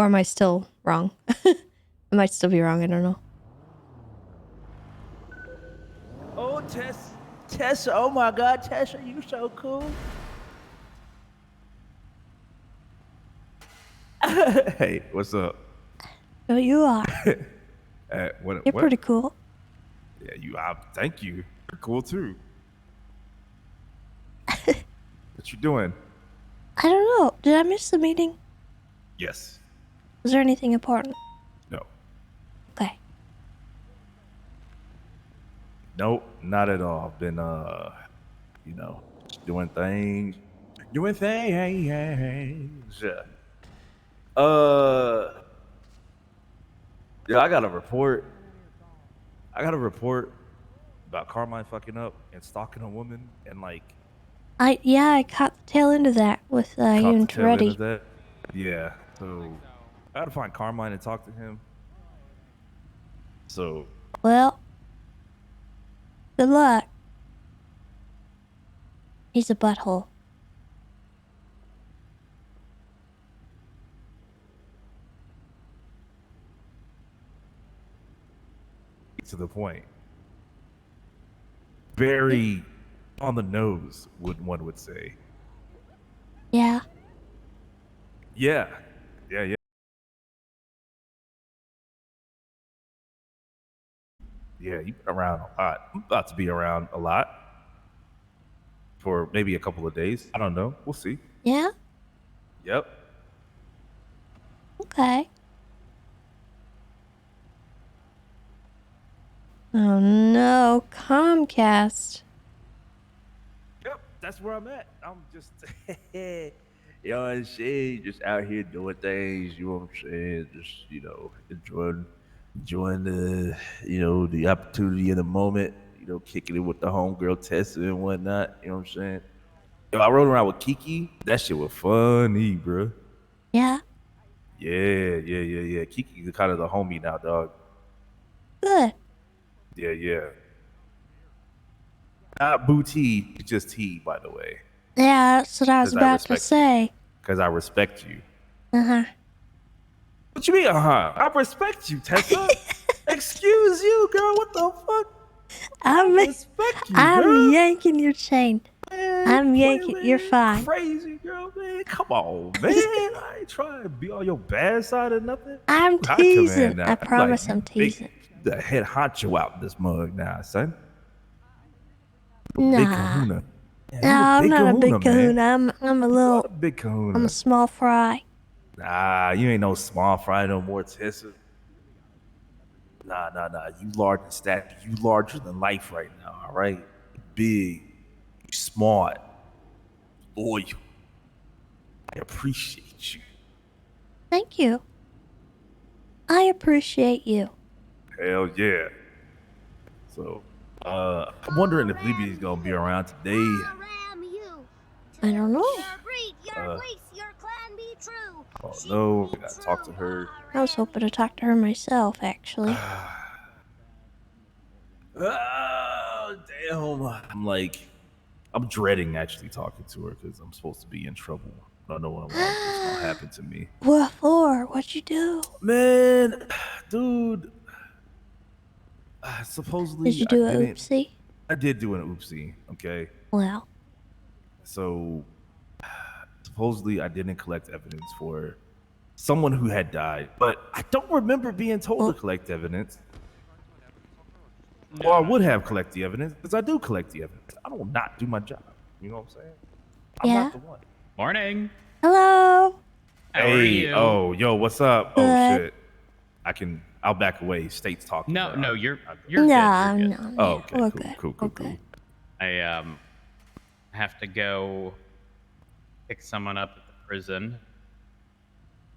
Or am I still wrong? I might still be wrong, I don't know. Oh, Tessa, oh my God, Tessa, you so cool. Hey, what's up? No, you are. You're What? pretty cool. Yeah, thank you. You're cool too. What you doing? I don't know. Did I miss the meeting? Yes. Was there anything important? No. Okay. Nope, not at all. I've been, you know, just doing things. Yeah. Yeah, I got a report. About Carmine fucking up and stalking a woman and like. I caught the tail end of that with you and Toretti. Yeah, so I gotta find Carmine and talk to him. So. Well, good luck. He's a butthole. To the point. Very on the nose, one would say. Yeah. Yeah. Yeah, you've been around a lot. I'm about to be around a lot. For maybe a couple of days. I don't know. We'll see. Yeah? Yep. Okay. Oh no, Comcast. Yep, that's where I'm at. I'm just, you know what I'm saying? Just out here doing things, you know what I'm saying? Just, you know, enjoying the, you know, the opportunity in the moment, you know, kicking it with the homegirl Tessa and whatnot, you know what I'm saying? Yo, I rode around with Kiki. That shit was funny, bro. Yeah? Yeah. Kiki's kind of the homie now, dog. Good. Yeah. Not booty, just T, by the way. Yeah, that's what I was about to say. Because I respect you. Uh-huh. What you mean, uh-huh? I respect you, Tessa. Excuse you, girl. What the fuck? I'm yanking your chain. Man, I'm yanking. You're fine. Crazy, girl, man. Come on, man. I ain't trying to be on your bad side or nothing. I'm teasing. I promise I'm teasing. The head honcho out in this mug now, son. Nah. Big kahuna. No, I'm not a big kahuna. I'm a little. Big kahuna. I'm a small fry. Nah, you ain't no small fry no more, Tessa. Nah. You large in stature. You larger than life right now, all right? Big. You smart. Loyal. I appreciate you. Thank you. I appreciate you. Hell yeah. So, I'm wondering if Libby's gonna be around today. I don't know. Oh no, I gotta talk to her. I was hoping to talk to her myself, actually. Oh, damn. I'm dreading actually talking to her because I'm supposed to be in trouble. I don't know what's gonna happen to me. What for? What'd you do? Man, dude. Supposedly, did you do an oopsie? I did do an oopsie, okay? Well. So, supposedly I didn't collect evidence for someone who had died, but I don't remember being told to collect evidence. Or I would have collected the evidence, because I do collect the evidence. I don't not do my job. You know what I'm saying? I'm not the one. Morning. Hello. How are you? Oh, yo, what's up? Good. Oh, shit. I'll back away. State's talking. No, you're good. No. Oh, okay. We're Cool. good. I have to go pick someone up at the prison.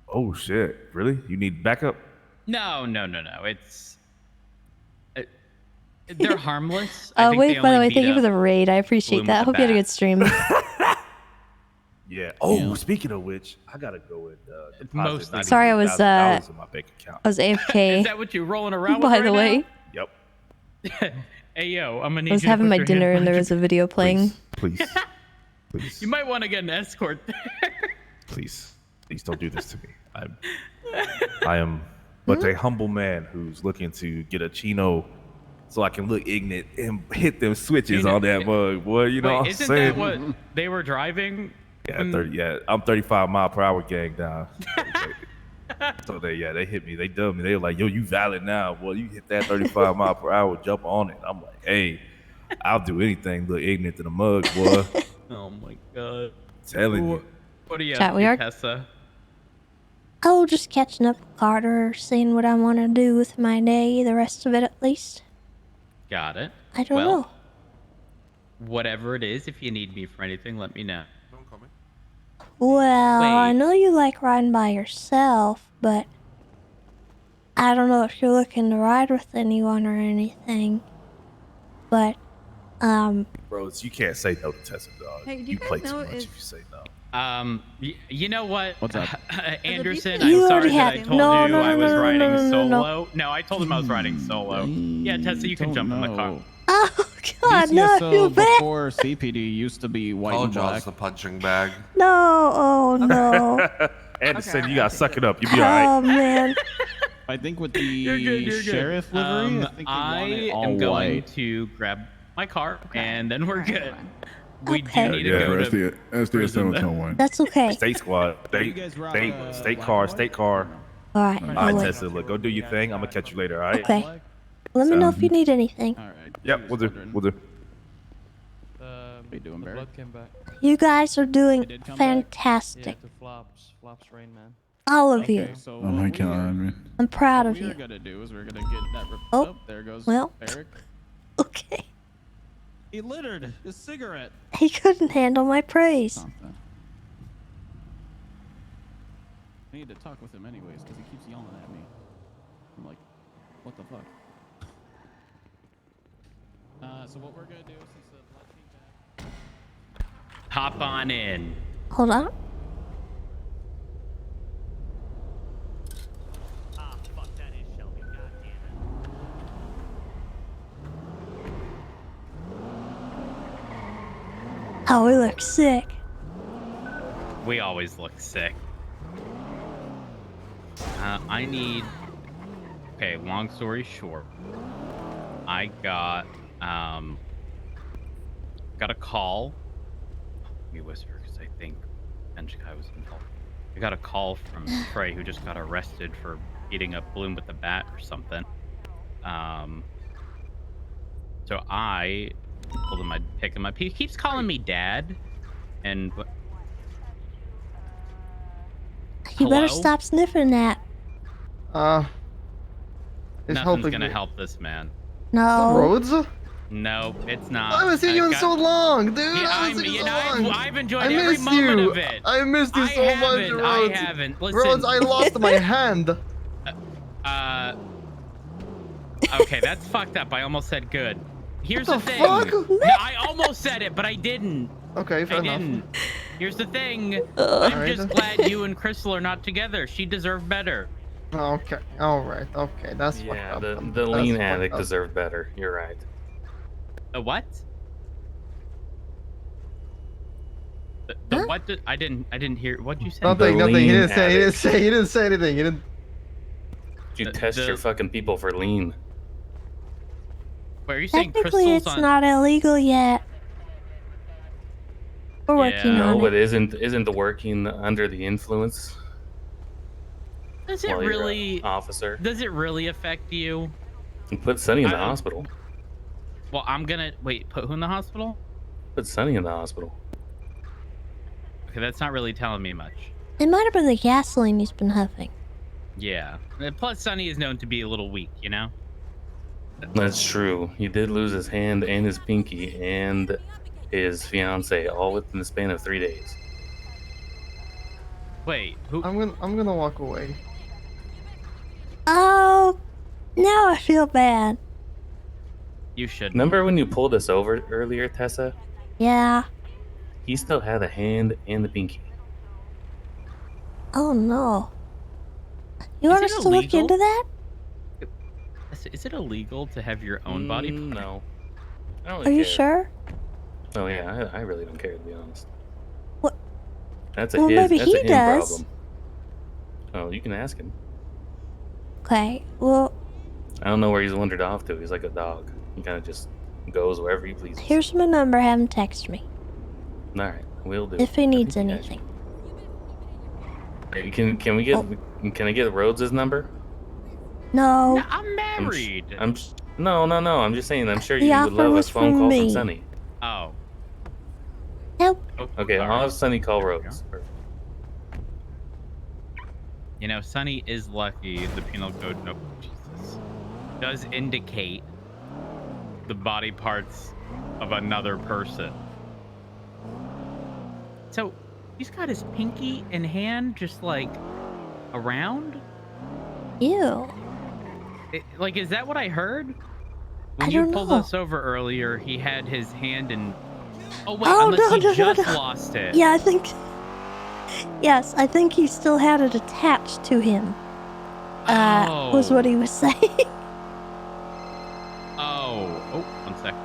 Oh shit! Really? You need backup? No. It's they're harmless. Oh wait, by the way, thank you for the raid. I appreciate that. Hope you had a good stream. Yeah. Oh, speaking of which, I gotta go and deposit. Sorry, I was in my bank account. I was AFK. Is that what you're rolling around with by the way? Yep. Hey yo, I'm gonna need I was you having to my put your dinner hand and there was a video playing. Please. You might want to get an escort there. Please. Please don't do this to me. I am but a humble man who's looking to get a chino so I can look ignorant and hit them switches on that mug, boy. You know what I'm isn't saying? that what they were driving? Yeah, I'm 35 mile per hour gang down. So they hit me. They dubbed me. They were like, yo, you valid now. Boy, you hit that 35 mile per hour, jump on it. I'm like, hey, I'll do anything look ignorant to the mug, boy. Oh my god. Telling you. What are you Chat, up we to, are- Tessa? Oh, just catching up with Carter, seeing what I want to do with my day, the rest of it at least. Got it. I don't Well, know. Whatever it is, if you need me for anything, let me know. Well, I Wait. know you like riding by yourself, but I don't know if you're looking to ride with anyone or anything. But, Bros, you can't say no to Tessa, dog. Hey, do you you guys play too know much if- if you say no. You know what? What's up? Anderson, You I'm sorry already that I had- told no, you no, I no, was no, no, riding no, no, no, no. solo. No, I told him I was riding solo. Yeah, Tessa, you can jump in the car. oh god, no, I feel DCSO bad. before CPD used to be white and black. Jaws the punching bag. No, oh no. Anderson, Okay, you gotta okay. suck it up. You'll be all right. Oh man. I think with the You're good. sheriff livery, I think we I want it all am going white. to grab my car, and then we're Alright, good. fine. We Okay. do need to Yeah, go that's to the prison, though. Semitone one. That's okay. State squad. You guys rock, State black car, and state white? car. Alright, All I'll right, wait. Tessa, look, go do your thing. I'm gonna catch you later, all right? Okay. Let me know if you need anything. All right. Yep, we'll do. We'll do. How you doing, Barry? You guys are doing did come back? fantastic. Flops rain, man. All of you. Okay, so Oh my what god, man. I'm proud of we're you. gonna do is we're gonna get that. Oh, there goes well. Eric. Okay. He littered his cigarette. He couldn't handle my praise. Something. I need to talk with him anyways because he keeps yelling at me. I'm like, what the fuck? So what we're gonna do since the blood came back. Hop on in. Hold on. Ah, fuck, that is Shelby. God damn it. Oh, we look sick. We always look sick. I need. Okay, long story short, I got a call. Let me whisper because I think Benjikai was involved. I got a call from Trey who just got arrested for beating up Bloom with a bat or something. So I told him I'd pick him up. He keeps calling me dad, and You better Hello? stop sniffing that. It's nothing's helping gonna me. help this man. No. Roads? No, it's not. I haven't seen you in so long, dude. Yeah, I haven't seen you in so long. I've enjoyed I every missed moment you. of it. I missed you so much, Rhodes. I haven't. Listen. Rhodes, I lost my hand. Okay, that's fucked up. I almost said good. Here's What the the thing. fuck? No, I almost said it, but I didn't. Okay, fair I enough. didn't. Here's the thing. I'm Alright. just glad you and Crystal are not together. She deserved better. Okay, alright, okay, that's fucked Yeah, up. the That's lean fucked addict up. deserved better. You're right. The what? The Huh? what? I didn't hear. What'd you say? Nothing, The nothing. He lean didn't say. He didn't addict. say. He didn't say anything. He didn't. You The- test the- your fucking people for lean. Wait, are you saying Technically, Crystal's it's on? not illegal yet. We're working Yeah. on No, it. it isn't the working under the influence Does it while you're a really? officer. Does it really affect you? You put Sonny in the I- hospital. Well, I'm gonna wait. Put who in the hospital? Put Sonny in the hospital. Okay, that's not really telling me much. It might have been the gasoline he's been huffing. Yeah. Plus, Sonny is known to be a little weak. You know. That's true. He did lose his hand and his pinky and his fiance all within the span of 3 days. Wait. Who? I'm gonna walk away. Oh, now I feel bad. You should. Remember when you pulled us over earlier, Tessa? Yeah. He still had the hand and the pinky. Oh no. You Is want it us to look illegal? into that? Is it illegal to have your own body? No. I don't Are really you care. sure? Oh yeah, I really don't care to be honest. What? That's a Well, his. maybe That's he a him does. problem. Oh, you can ask him. Okay, well, I don't know where he's wandered off to. He's like a dog. He kind of just goes wherever he pleases. here's my number. Have him text me All right, we'll do. if he I needs think you guys anything. should- Hey, can we get can I get Rhodes' number? No, No, I'm I'm married. no. I'm just saying. I'm sure the you would offer love a was phone from call me. from Sunny. Oh. Nope. Okay, sorry. I'll have Sunny call There we go. Rhodes. You know, Sunny is lucky. The penal code, nope, Jesus, does indicate the body parts of another person. So he's got his pinky and hand just like around. Ew. Like, is that what I heard? When I you don't pulled know. us over earlier, he had his hand in. Oh wait, Oh, unless no, he no, no, just no. lost it. Yeah, I think. Yes, I think he still had it attached to him. Was what he was saying. Oh, one sec.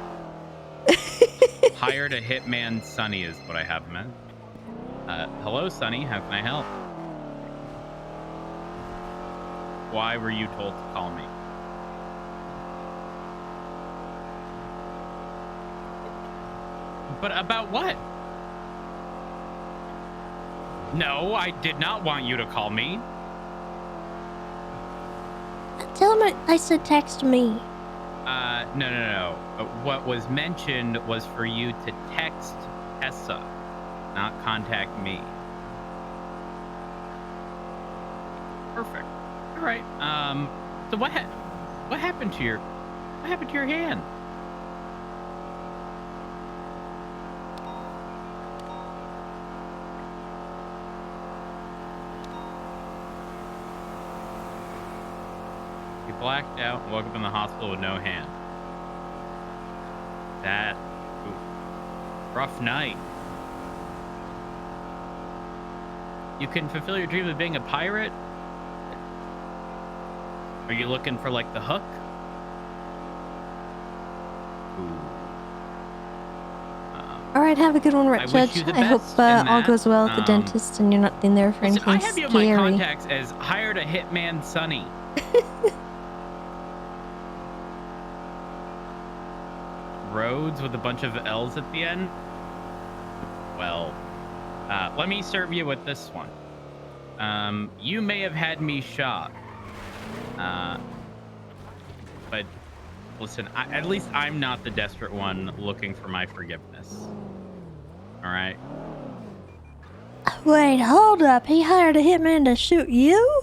Hired a hitman, Sunny is what I have him as. Hello, Sunny. How can I help? Why were you told to call me? But about what? No, I did not want you to call me. Tell him I said text me. No. What was mentioned was for you to text Tessa, not contact me. Perfect. All right. So what happened to your hand? You blacked out and woke up in the hospital with no hand. Rough night. You can fulfill your dream of being a pirate? Are you looking for like the hook? All right, have a good one, I Rich wish Judge. you the I hope best in all that. goes well at the dentist and you're not in there for Listen, I anything have you in my scary. contacts as hired a hitman, Sunny. Roads with a bunch of L's at the end. Well, let me serve you with this one. You may have had me shot. But listen, at least I'm not the desperate one looking for my forgiveness. All right? Wait, hold up. He hired a hitman to shoot you?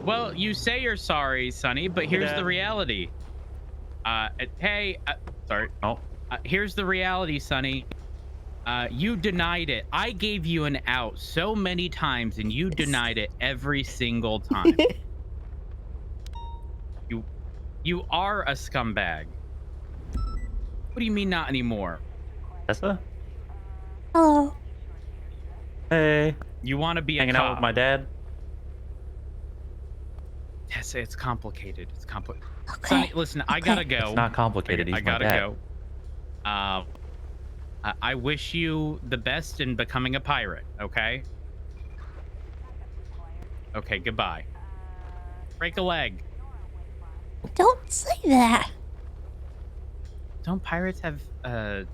Well, you say you're sorry, Sonny, but here's the reality. Sorry. Oh. Here's the reality, Sonny. You denied it. I gave you an out so many times, and you denied it every single time. You are a scumbag. What do you mean not anymore? Tessa? Hello. Hey. You want to be Hanging a cop. out with my dad? Tessa, it's complicated. It's complicated. Okay. Sonny, listen, I gotta go. It's not complicated. He's I my gotta dad. go. I wish you the best in becoming a pirate, okay? Okay, goodbye. Break a leg. Don't say that. Don't pirates have like?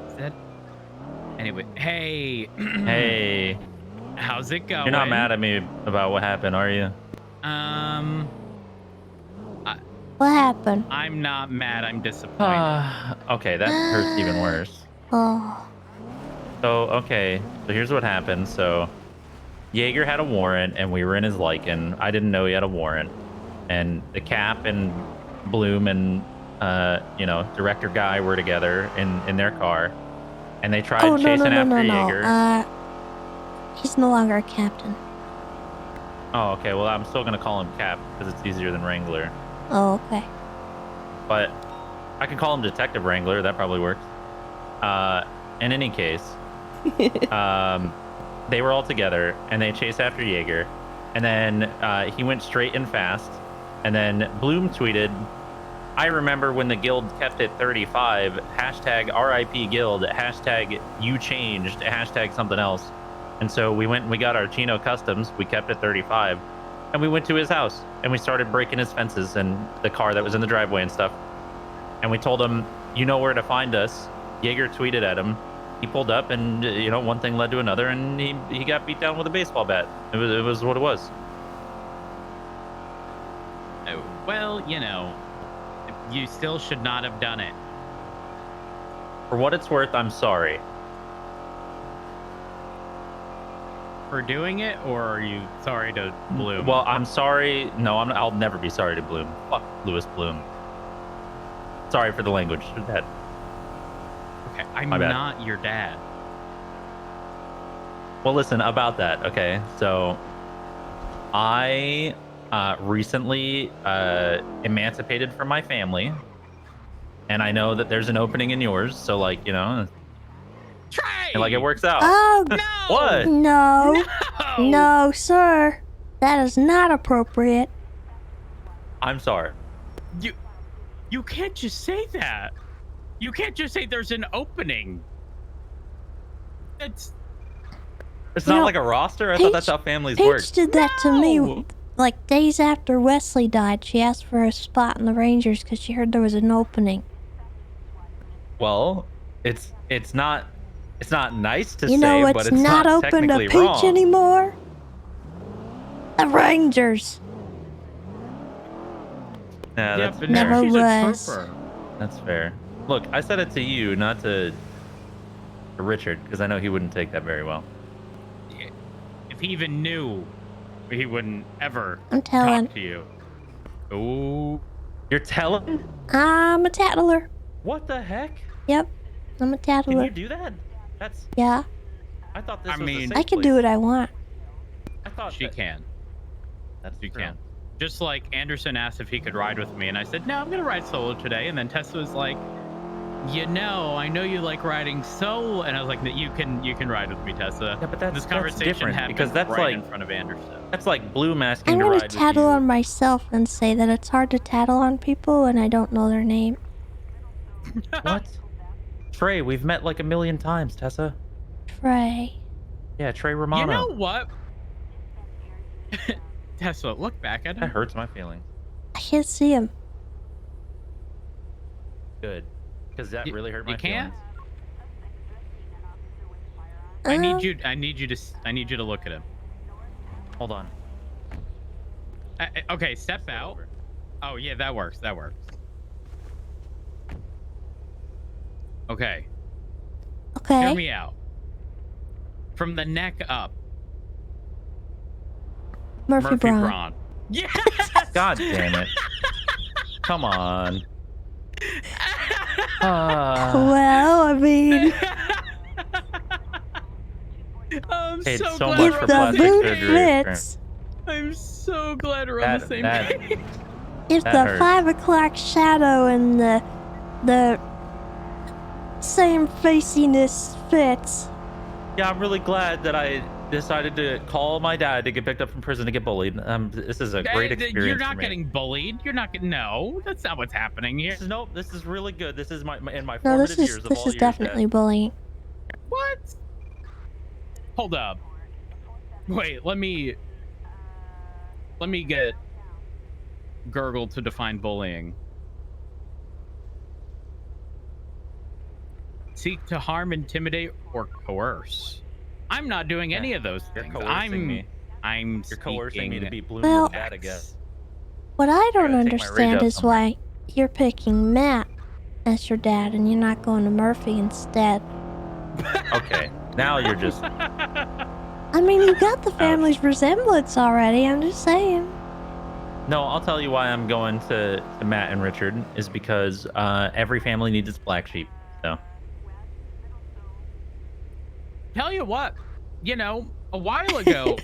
Is that? Anyway, hey. Hey. How's it going? You're not mad at me about what happened, are you? What happened? I'm not mad. I'm disappointed. Okay, that hurts even worse. Oh. So, okay. So here's what happened. So, Jaeger had a warrant, and we were in his Lycan. I didn't know he had a warrant. And the Cap and Bloom and, director guy were together in their car. And they tried chasing after Jaeger. He's no longer a captain. Oh, okay. Well, I'm still going to call him Cap because it's easier than Wrangler. Oh, okay. But I can call him Detective Wrangler. That probably works. In any case, they were all together and they chased after Jaeger. And then he went straight and fast. And then Bloom tweeted I remember when the guild kept it 35, hashtag RIP guild, hashtag you changed, hashtag something else. And so we went and we got our Chino customs. We kept it 35, and we went to his house and we started breaking his fences and the car that was in the driveway and stuff. And we told him, you know where to find us. Jaeger tweeted at him. He pulled up, and one thing led to another, and he got beat down with a baseball bat. It was what it was. Well, you still should not have done it. For what it's worth, I'm sorry. For doing it, or are you sorry to Bloom? Well, I'm sorry. No, I'll never be sorry to Bloom. Fuck Lewis Bloom. Sorry for the language, Dad. Okay, I'm My bad. not your dad. Well, listen, about that, okay? So, I recently emancipated from my family, and I know that there's an opening in yours, so, like, Trey! like, it works out. Oh, No! What? no. No! No, sir. That is not appropriate. I'm sorry. You can't just say that. You can't just say there's an opening. It's It's You not know, like a roster? I Paige- thought that's how families work. Paige did that to No. me, like, days after Wesley died. She asked for a spot in the Rangers because she heard there was an opening. Well, it's not nice to You say, know but what's it's not not open to technically Peach wrong. anymore? The Rangers. Yeah, that's but Never now she's was. a trooper. That's fair. Look, I said it to you, not to Richard, because I know he wouldn't take that very well. If he even knew, he wouldn't ever I'm telling. talk to you. Ooh. You're telling? I'm a tattler. What the heck? Yep, I'm a Can tattler. you do that? That's. Yeah, I thought this I was mean- a safe I can place. do what I want. I thought She that- can. That's She true. can. Just like Anderson asked if he could ride with me, and I said, no, I'm going to ride solo today. And then Tessa was like, I know you like riding solo. And I was like, you can ride with me, Tessa. Yeah, but that's This conversation different happened because that's right like in front of Anderson. that's like Bloom asking I'm to gonna ride with tattle you. on myself and say that it's hard to tattle on people when I don't know their name. What? Trey, we've met like a million times, Tessa. Trey. Yeah, Trey Romano. You know what? Tessa, look back at That him. hurts my feelings. I can't see him. Good, because that You- really hurt you my can't? feelings. I need Um, you. I need you to look at him. Hold on. Okay, step out. Oh yeah, that works. That works. Okay, hear Okay. me out. From the neck up, Murphy Braun. Braun. Yeah. God damn it! Come on. Ah. Well, I mean, I'm Paid so so glad much if we're for on the the plastic same boot page. surgery. fits, I'm so glad we're on the same That- page. if That the hurts. 5 o'clock shadow and the same faciness fits. Yeah, I'm really glad that I decided to call my dad to get picked up from prison to get bullied. This is a great experience You're for not me. getting bullied. You're not getting. No, that's not what's happening here. Nope, this is really good. This is my in my No, formative this years is of all years, definitely Dad. bullying. What? Hold up. Wait, let me get Gurgle to define bullying. Seek to harm, intimidate, or coerce. I'm not doing any of those You're things. coercing me. I'm You're coercing me to speaking beat Bloom Well- with that again. What I don't gotta take my rage understand out is somewhere. why you're picking Matt as your dad and you're not going to Murphy instead. Okay, now you're just I mean, you got the family's resemblance already. I'm just saying. no. I'll tell you why I'm going to Matt and Richard is because every family needs its black sheep. So Tell you what, a while ago.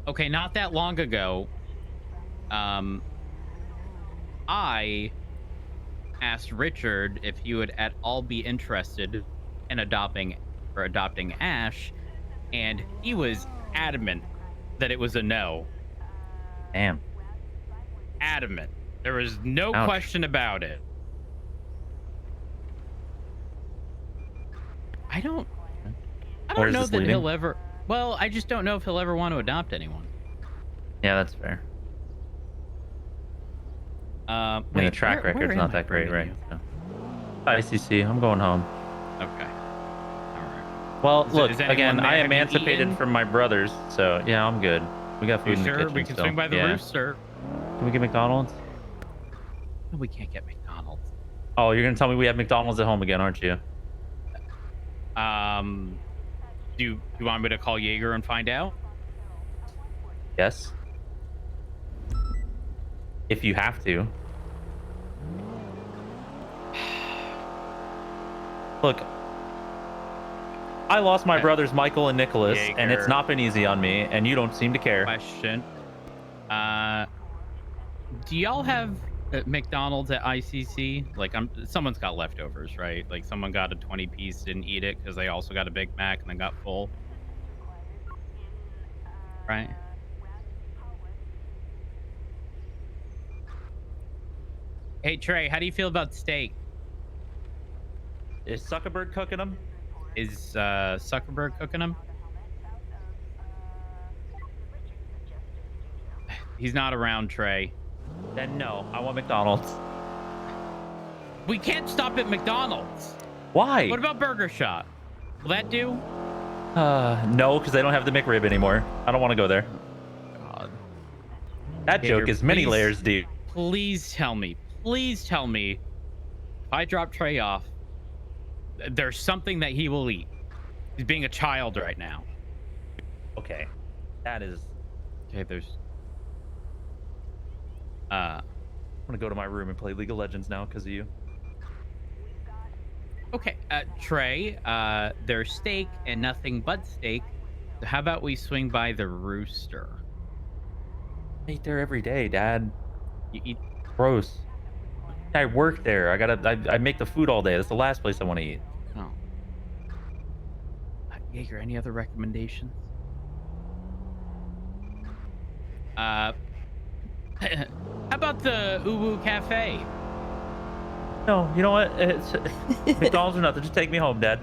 Okay, not that long ago. I asked Richard if he would at all be interested in adopting Ash, and he was adamant that it was a no. damn. Adamant. There was no Ouch. question about it. I don't Where is know this that leading? he'll ever. Well, I just don't know if he'll ever want to adopt anyone. Yeah, that's fair. I mean, the Wait, track where record's am not I that great, right? bringing you? So. ICC, I'm going home. Okay. All right. Well, look, is anyone again, there? I Have you emancipated eaten? from my brothers, so yeah, I'm good. We got food You in the sure? kitchen We can still. swing by the yeah. rooster. Can we get McDonald's? No, we can't get McDonald's. Oh, you're gonna tell me we have McDonald's at home again, aren't you? Do you want me to call Jaeger and find out? Yes. If you have to. Look, I lost my brothers Michael and Nicholas, and it's Jaeger. not been easy on me, and you don't seem to care. Question. Do y'all have McDonald's at ICC? Like, someone's got leftovers, right? Like, someone got a 20-piece, didn't eat it because they also got a Big Mac and then got full. Right? Hey, Trey, how do you feel about steak? Is Zuckerberg cooking them? Is Zuckerberg cooking them? He's not around, Trey. Then no, I want McDonald's. We can't stop at McDonald's. Why? What about Burger Shot? Will that do? No, because they don't have the McRib anymore. I don't want to go there. God. That Jaeger, joke is many please. layers deep. Please tell me. Please tell me. If I drop Trey off, there's something that he will eat. He's being a child right now. Okay, that is. Okay, there's. I'm gonna go to my room and play League of Legends now because of you. Okay, Trey. There's steak and nothing but steak. So how about we swing by the Rooster? I eat there every day, Dad. You eat. Gross. I work there. I make the food all day. That's the last place I want to eat. Oh. Jaeger, any other recommendations? How about the Uwu Cafe? No, you know what? It's McDonald's or nothing. Just take me home, Dad.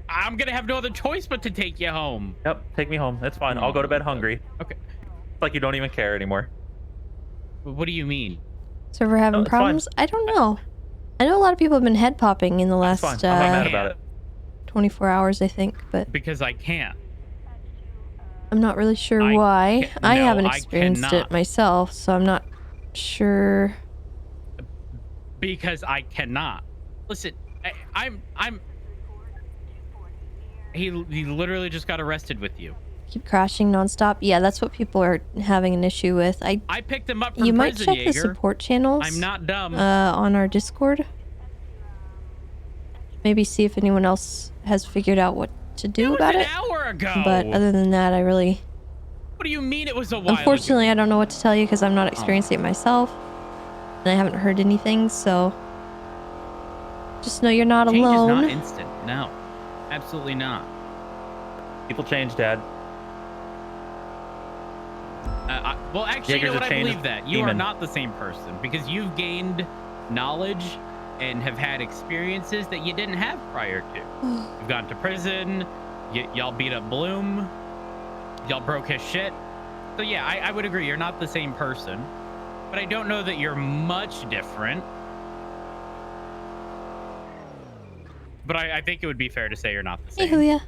I'm gonna have no other choice but to take you home. Yep, take me home. That's fine. I'll go to bed hungry. Okay. It's like you don't even care anymore. What do you mean? So we're having it's fine. problems? I don't know. I know a lot of people have been head popping in the It's last fine. I'm not mad about it. 24 hours, I think, but Because I can't. I'm not really sure I why. can't- I no, haven't I experienced cannot. it myself, so I'm not sure. Because I cannot. Listen, I'm. He literally just got arrested with you. Keep crashing nonstop. Yeah, that's what people are having an issue with. I picked him up from You might prison, check Jaeger. the support channels. I'm not dumb. On our Discord. Maybe see if anyone else has figured out what to do about an it. hour ago. But other than that, I really... What do you mean it was a while Unfortunately, ago? I don't know what to tell you because I'm not experiencing it myself. And I haven't heard anything, so... Just know you're not Change alone. is not instant. No. Absolutely not. People change, Dad. Well, actually, you Jaeger's know a what? I changed believe that. You are demon. not the same person because you've gained knowledge and have had experiences that you didn't have prior to. You've gone to prison. Y'all beat up Bloom. Y'all broke his shit. So, yeah, I would agree. You're not the same person. But I don't know that you're much different. But I think it would be fair to say you're not the Hey, same. Huya.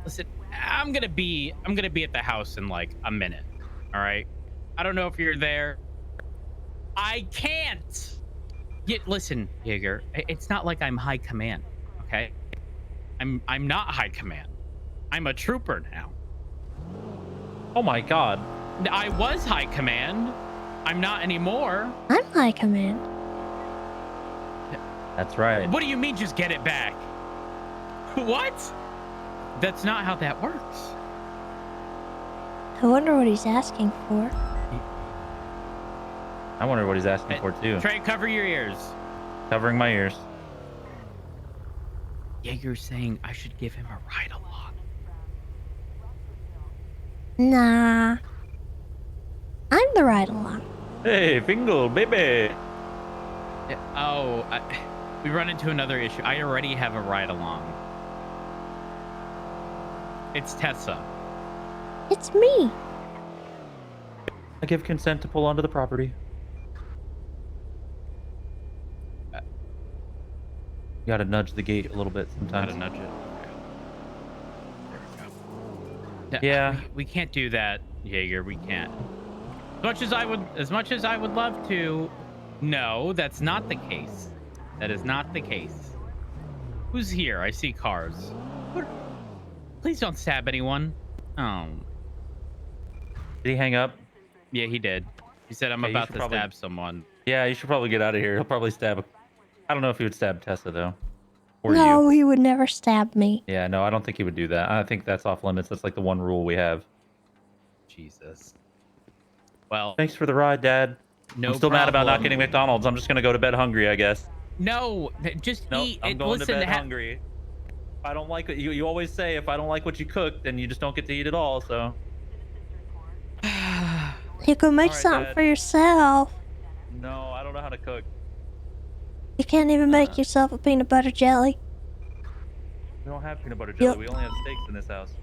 Listen, I'm gonna be at the house in like a minute. All right. I don't know if you're there. I can't. Listen, Jaeger. It's not like I'm high command. Okay. I'm not high command. I'm a trooper now. Oh my God. I was high command. I'm not anymore. I'm high command. That's right. What do you mean? Just get it back? What? That's not how that works. I wonder what he's asking for. I wonder what he's asking for too. Trey, cover your ears. Covering my ears. Jaeger's saying I should give him a ride along. Nah. I'm the ride along. Hey, Fingal, baby. We run into another issue. I already have a ride along. It's Tessa. It's me. I give consent to pull onto the property. You gotta nudge the gate a little bit sometimes. Gotta nudge it. There we go. Yeah. We can't do that, Jaeger. We can't. As much as I would love to. No, that's not the case. That is not the case. Who's here? I see cars. What? Please don't stab anyone. Oh. Did he hang up? Yeah, he did. He said, I'm Okay, you about should to probably- stab someone. Yeah, you should probably get out of here. He'll probably stab. I don't know if he would stab Tessa though. Or No, you. he would never stab me. Yeah, no, I don't think he would do that. I think that's off limits. That's like the one rule we have. Jesus. Well, Thanks for the ride, Dad. no I'm still mad about not problem. getting McDonald's. I'm just gonna go to bed hungry, I guess. No, just No, eat. I'm going Listen, to bed hungry. If I don't like it, you always say if I don't like what you cook, then you just don't get to eat it all. So You can make Alright, something Dad. for yourself. no, I don't know how to cook. You can't even make yourself a peanut butter jelly. We don't have peanut butter jelly. Yep. We only have steaks in this house.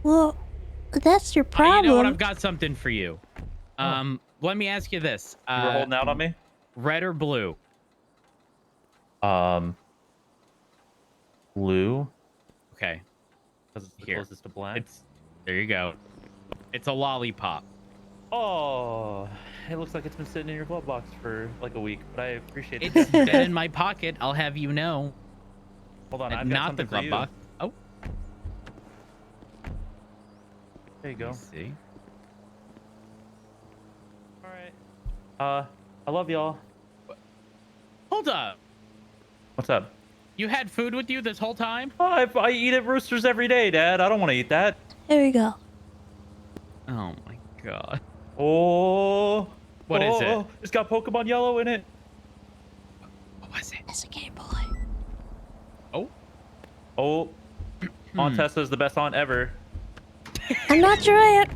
Well, that's your You problem. know what? I've got something for you. Let me ask you this. You were holding out on me. Red or blue? Blue. Okay. Because it's the Here. closest to black. There you go. It's a lollipop. Oh, it looks like it's been sitting in your glove box for like a week, but I appreciate it. It's been in my pocket. I'll have you know. Hold on, I've got Not the something for glove you. box. Oh, There you go. let's see. All right. I love y'all. Hold up. What's up? You had food with you this whole time? Oh, I eat at Roosters every day, Dad. I don't want to eat that. Here we go. Oh my god. Oh. What is it? It's got Pokemon Yellow in it. What was it? It's a Game Boy. Oh. Oh. Aunt Tessa's the best aunt ever. I'm not your aunt.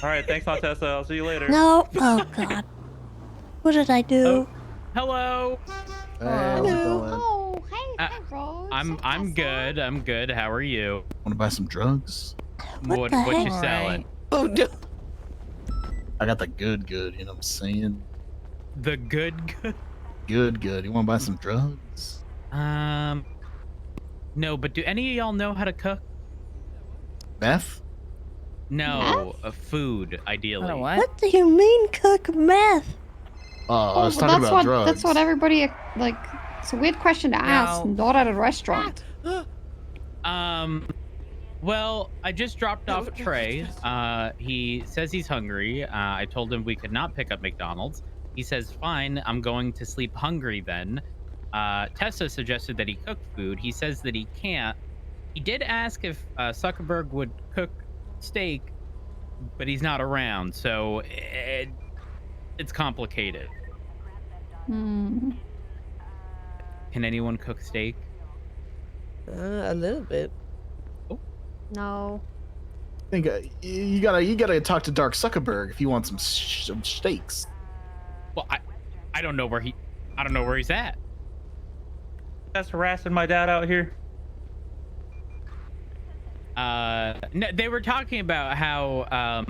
All right, thanks, Aunt Tessa. I'll see you later. No. Oh, God. What did I do? Oh. Hello. Hey, how's it going? Oh, hey, Uh, hey, Rose. I'm good. I'm good. How are you? Want to buy some drugs? What the What you heck? selling? Oh, no. I got the good, you know what I'm saying? The good. Good. You want to buy some drugs? No, but do any of y'all know how to cook? Meth? No, food, ideally. What do you mean cook meth? I was well, talking that's about what drugs. that's what everybody like. It's a weird question to ask. Not at a restaurant. Well, I just dropped off Trey. He says he's hungry. I told him we could not pick up McDonald's. He says, fine, I'm going to sleep hungry then. Tessa suggested that he cook food. He says that he can't. He did ask if Zuckerberg would cook steak, but he's not around, so it's complicated. Hmm. Can anyone cook steak? A little bit. No. I think you gotta talk to Dark Zuckerberg if you want some steaks. Well, I don't know where he's at. That's harassing my dad out here. No, they were talking about how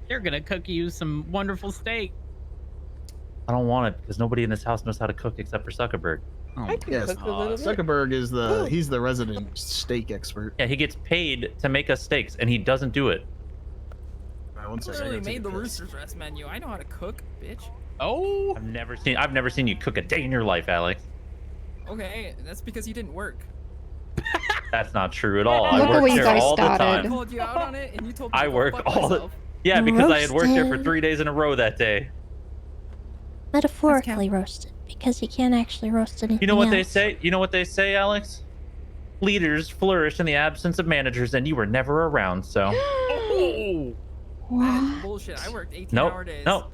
they're gonna cook you some wonderful steak. I don't want it because nobody in this house knows how to cook except for Zuckerberg. Oh, I can Yes, cook a little bit. Zuckerberg is he's the resident steak expert. Yeah, he gets paid to make us steaks, and he doesn't do it. All right, one I second, I really gotta take made the a piss. Rooster's Rest menu. I know how to cook, bitch. Oh, I've never seen you cook a day in your life, Alex. Okay, that's because you didn't work. That's not true at all. Look I at work where you there guys all the started. I time. called you out on it, and you told me I to go work fuck all the myself. yeah because I had worked there for Roasted. 3 days in a row that day. Metaphorically roasted, because you can't actually roast anything You know what they else. say? You know what they say, Alex? Leaders flourish in the absence of managers, and you were never around, so. oh, What? Bullshit. I worked 18 Nope. hour days. Nope.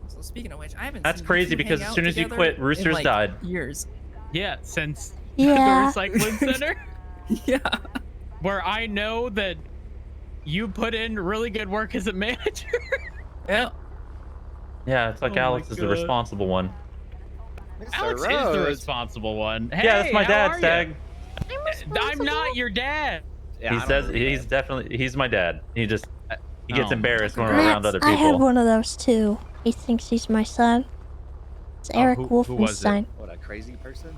So speaking of which, I haven't That's seen you crazy two because hang as out soon as you together quit, in, Roosters like, died. Years. yeah, since Yeah. the recycling center, Yeah. where I know that you put in really good work as a manager. Yeah. Yeah, it's like Oh my Alex is the God. responsible one. Alex is the responsible one. Hey, Yeah, that's my how dad, are Stag. you? I'm not your dad. Yeah, He says he's definitely my dad. He just he gets Oh my embarrassed when we're God. around Max, other I have people. one of those too. He thinks he's my son. It's Eric who was it? Wolfenstein. What, a crazy person?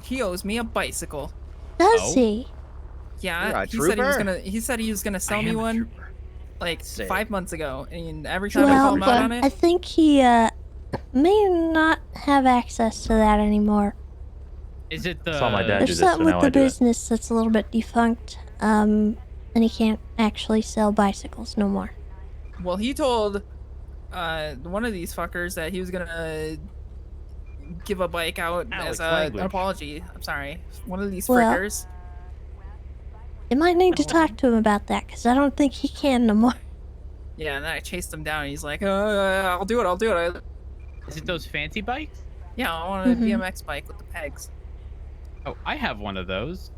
He owes me a bicycle. Does Oh? he? Yeah, You're a he said he was trooper? gonna. He said he was gonna sell I me am a one trooper. like Sick. 5 months ago, and every time I call Well, him out on I it, think he may not have access to that anymore. Is it I saw my dad the? do There's this, so something with now the I do it. business that's a little bit defunct, and he can't actually sell bicycles no more. well, he told one of these fuckers that he was gonna give a bike out Alex, as an language. apology. I'm sorry, one of these Well- frickers. You might need to talk to him about that, because I don't think he can no more. Yeah, and then I chased him down. And he's like, I'll do it. Is it those fancy bikes? Yeah, I want a Mhm. BMX bike with the pegs. Oh, I have one of those.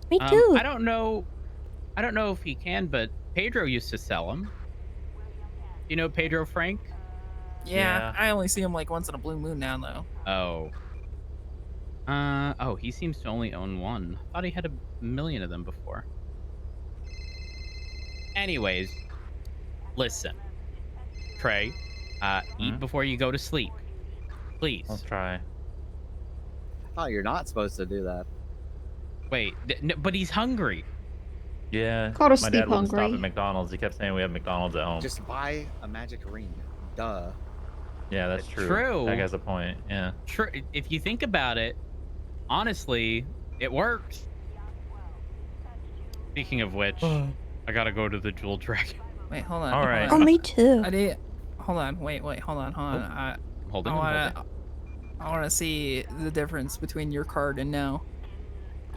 Me too. I don't know if he can, but Pedro used to sell them. You know Pedro Frank? Yeah, I only see him like once in a blue moon now, though. Oh. Oh, he seems to only own one. I thought he had 1,000,000 of them before. Anyways, listen. Trey, eat before you go to sleep. Please. Let's try. Oh, you're not supposed to do that. Wait, but he's hungry. Yeah. Go to My sleep dad wouldn't stop hungry. at McDonald's. He kept saying we have McDonald's at home. Just buy a magic ring. Duh. Yeah, that's true. True. That guy's a point. Yeah. True. If you think about it, honestly, it works. Speaking of which, I gotta go to the Jewel Dragon. Wait, hold on. All right. Oh, me too. I did. Hold on. Wait. Hold on. I'm holding. I want to see the difference between your card and now.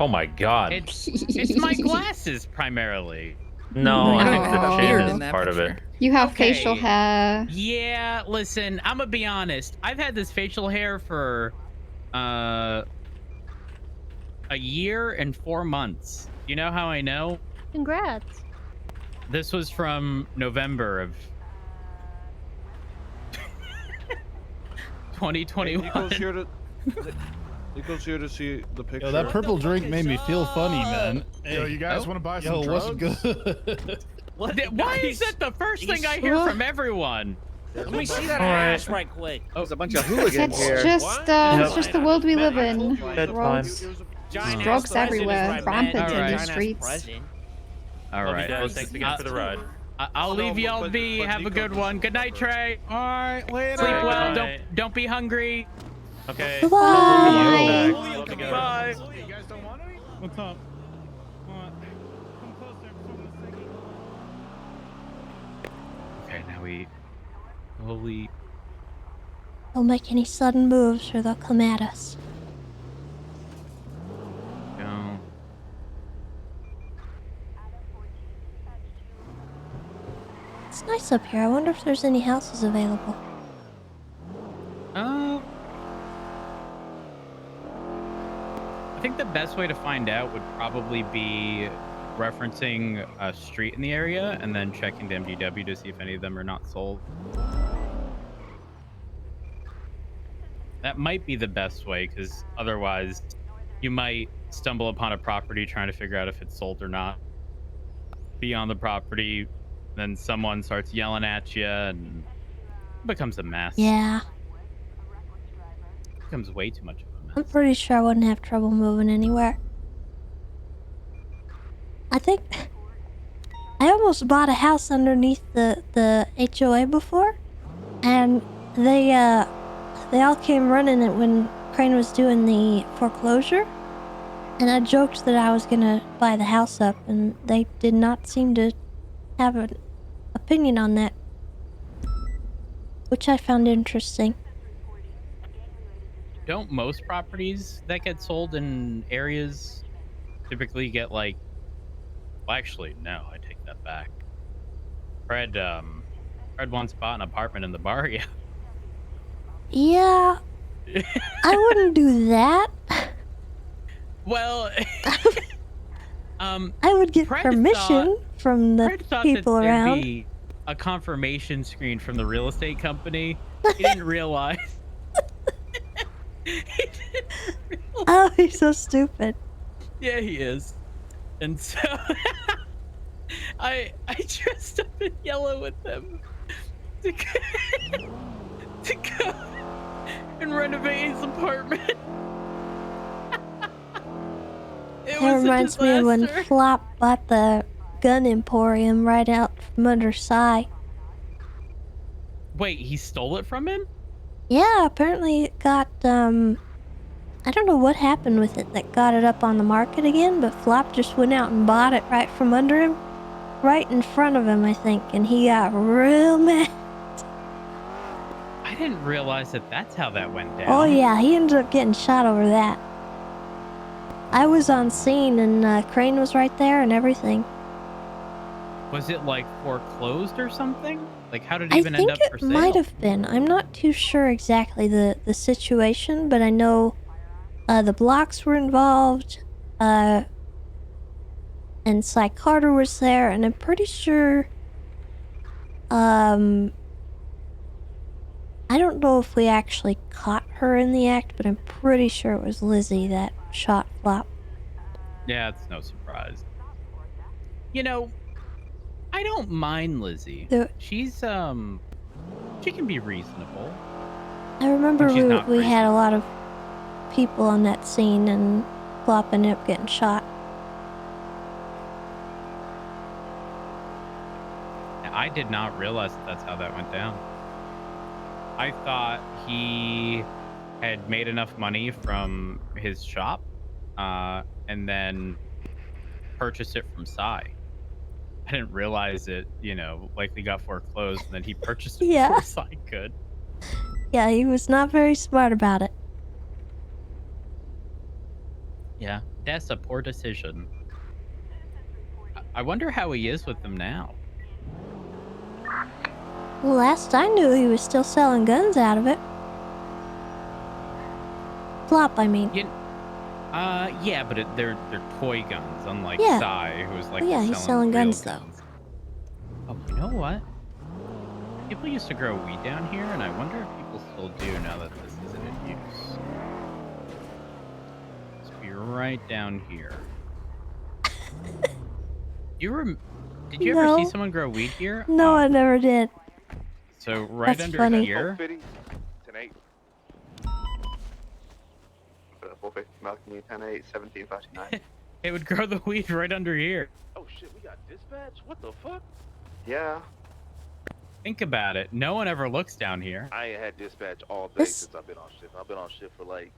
Oh my God. It's my glasses primarily. No, You I don't think have the a chin beard is in that part of it. picture. You have Okay. facial hair. Yeah, listen, I'm gonna be honest. I've had this facial hair for a year and 4 months. You know how I know? Congrats. This was from November of 2021. He goes here to see the picture. Yo, that purple drink made me feel funny, man. Yo, you guys want to buy some Yo, what's drugs? good? Why is that the first thing I hear from everyone? Let me see that All right. ass right quick. There's a bunch of hooligans It's here. it's just the world we live in. That's Drugs, Giant drugs ass present is everywhere, my rampant man. in the Giant ass streets. present. All right. Well, thanks again for the ride. I'll leave y'all but- be. but Have a Nico good goes one. to Good night, Trey. All right, later. Sleep well. night. Don't be hungry. Okay. Bye. Bye. Bye. You guys don't want any? What's up? Come closer. Okay, now we slowly. Don't make any sudden moves or they'll come at us. Go. It's nice up here. I wonder if there's any houses available. I think the best way to find out would probably be referencing a street in the area and then checking the MDW to see if any of them are not sold. That might be the best way, because otherwise you might stumble upon a property trying to figure out if it's sold or not. Be on the property, then someone starts yelling at you and it becomes a mess. Yeah, It becomes way too much of a mess. I'm pretty sure I wouldn't have trouble moving anywhere. I think I almost bought a house underneath the HOA before, and they all came running it when Crane was doing the foreclosure, and I joked that I was gonna buy the house up, and they did not seem to have an opinion on that, which I found interesting. Don't most properties that get sold in areas typically get like... Well, actually, no, I take that back. Fred once bought an apartment in the barrio. Yeah, I wouldn't do that. Well, I would get Fred permission from the Fred thought people that around. There'd be a confirmation screen from the real estate company. He didn't realize. He didn't realize. Oh, he's so stupid. Yeah, he is. And so I dressed up in yellow with them to go and renovate his apartment. It That was a reminds me of when disaster. Flop bought the gun emporium right out from under Psy. Wait, he stole it from him? Yeah, apparently it got, I don't know what happened with it that got it up on the market again, but Flop just went out and bought it right from under him. Right in front of him, I think, and he got real mad. I didn't realize that that's how that went down. Oh yeah, he ended up getting shot over that. I was on scene and Crane was right there and everything. Was it like foreclosed or something? Like how did it I even think end up for it sale? might have been. I'm not too sure exactly the situation, but I know the blocks were involved, and Cy Carter was there, and I'm pretty sure, I don't know if we actually caught her in the act, but I'm pretty sure it was Lizzie that shot Flop. Yeah, it's no surprise. You know, I don't mind Lizzie. She's she can be reasonable. I remember When she's not we crazy. had a lot of people on that scene, and Flop ended up getting shot. I did not realize that that's how that went down. I thought he had made enough money from his shop, and then purchased it from Psy. I didn't realize it, you know, likely got foreclosed, and then he purchased it Yeah. before Psy could. Yeah, he was not very smart about it. Yeah, that's a poor decision. I wonder how he is with them now. Well, last I knew, he was still selling guns out of it. Flop, I mean. Yeah, but they're toy guns, unlike Yeah. Psy, who's like Yeah, he's selling real guns, though. Oh, you know what? People used to grow weed down here, and I wonder if people still do now that this isn't in use. Let's be right down here. Did you ever see No. someone grow weed here? No, I never did. So right That's under funny. here. It would grow the weed right under here. Oh shit, we got dispatch? What the fuck? Yeah. Think about it. No one ever looks down here. I ain't had dispatch all day This- since I've been on shift. I've been on shift for like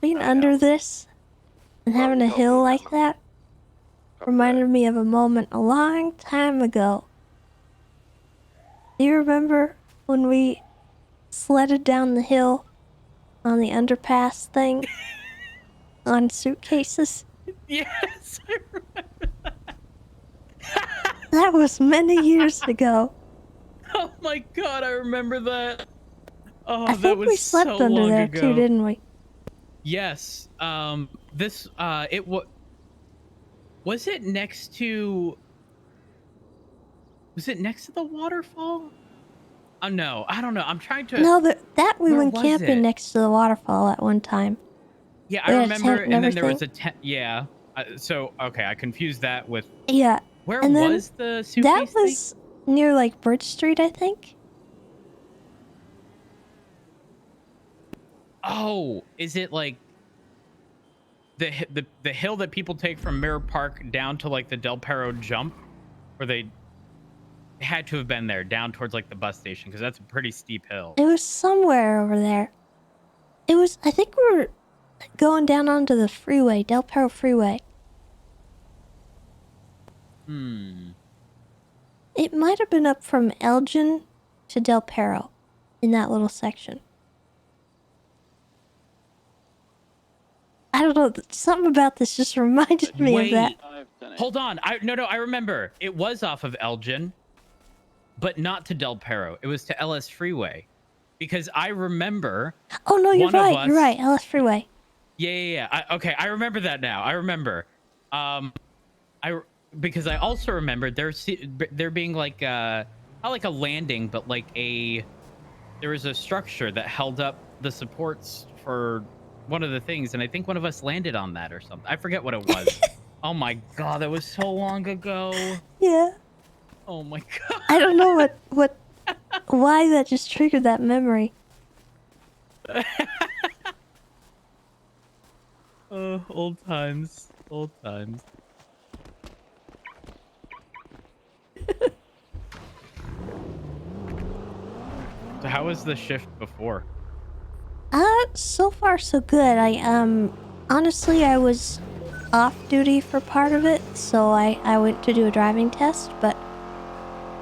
Being under this and having a hill like that reminded me of a moment a long time ago. Do you remember when we sledded down the hill on the underpass thing on suitcases? Yes, I remember that. That was many years ago. Oh my god, I remember that. Oh, I that think was we slept so under long there ago. too, didn't we? Yes. Was it next to? Was it next to the waterfall? Oh no, I don't know. I'm trying to. No, that we Where went was camping it? next to the waterfall at one time. Yeah, We I had a remember. tent and And then there was a everything. tent. Yeah. So okay, I confused that with. Yeah. Where and then was the suitcase that thing? was near like Bridge Street, I think. Oh, is it like the hill that people take from Mirror Park down to like the Del Perro jump, where they had to have been there down towards like the bus station, because that's a pretty steep hill. It was somewhere over there. It was, I think we were going down onto the freeway, Del Perro Freeway. It might have been up from Elgin to Del Perro in that little section. I don't know, something about this just reminded me of that. Hold on. I remember. It was off of Elgin, but not to Del Perro. It was to LS Freeway, because I remember. Oh no, you're one of right. You're us- right. LS Freeway. Yeah. Okay, I remember that now. I remember. because I also remembered there being like not like a landing, but like there was a structure that held up the supports for one of the things, and I think one of us landed on that or something. I forget what it was. Oh my god, that was so long ago. Yeah. Oh my god. I don't know why that just triggered that memory. Old times. Old times. So how was the shift before? So far so good. Honestly, I was off duty for part of it, so I went to do a driving test, but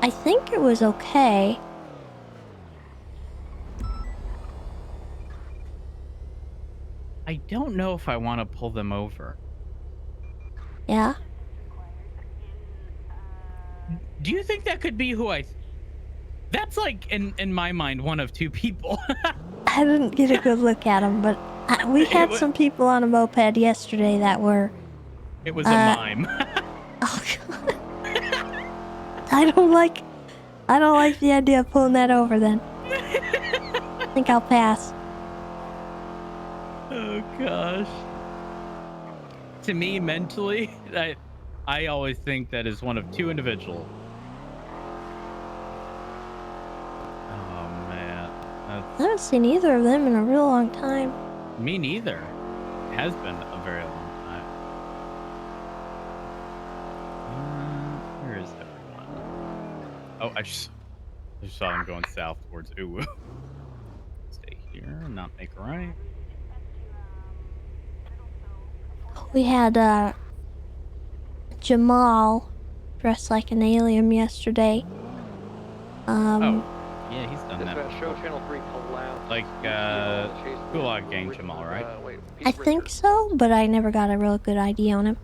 I think it was okay. I don't know if I want to pull them over. Yeah? Do you think that could be who That's like, in my mind, one of two people. I didn't get a good look at them, but we had some people on a moped yesterday that were... It was a mime. Oh, God. I don't like the idea of pulling that over then. I think I'll pass. Oh, gosh. To me, mentally, I always think that is one of two individuals. I haven't seen either of them in a real long time. Me neither. It has been a very long time. Where is everyone? Oh, I just saw them going south towards Uwu. Stay here, not make a right. We had Jamal dressed like an alien yesterday. Yeah, he's done that before. Like, Gulag Gang Jamal, right? I think so, but I never got a real good idea on him.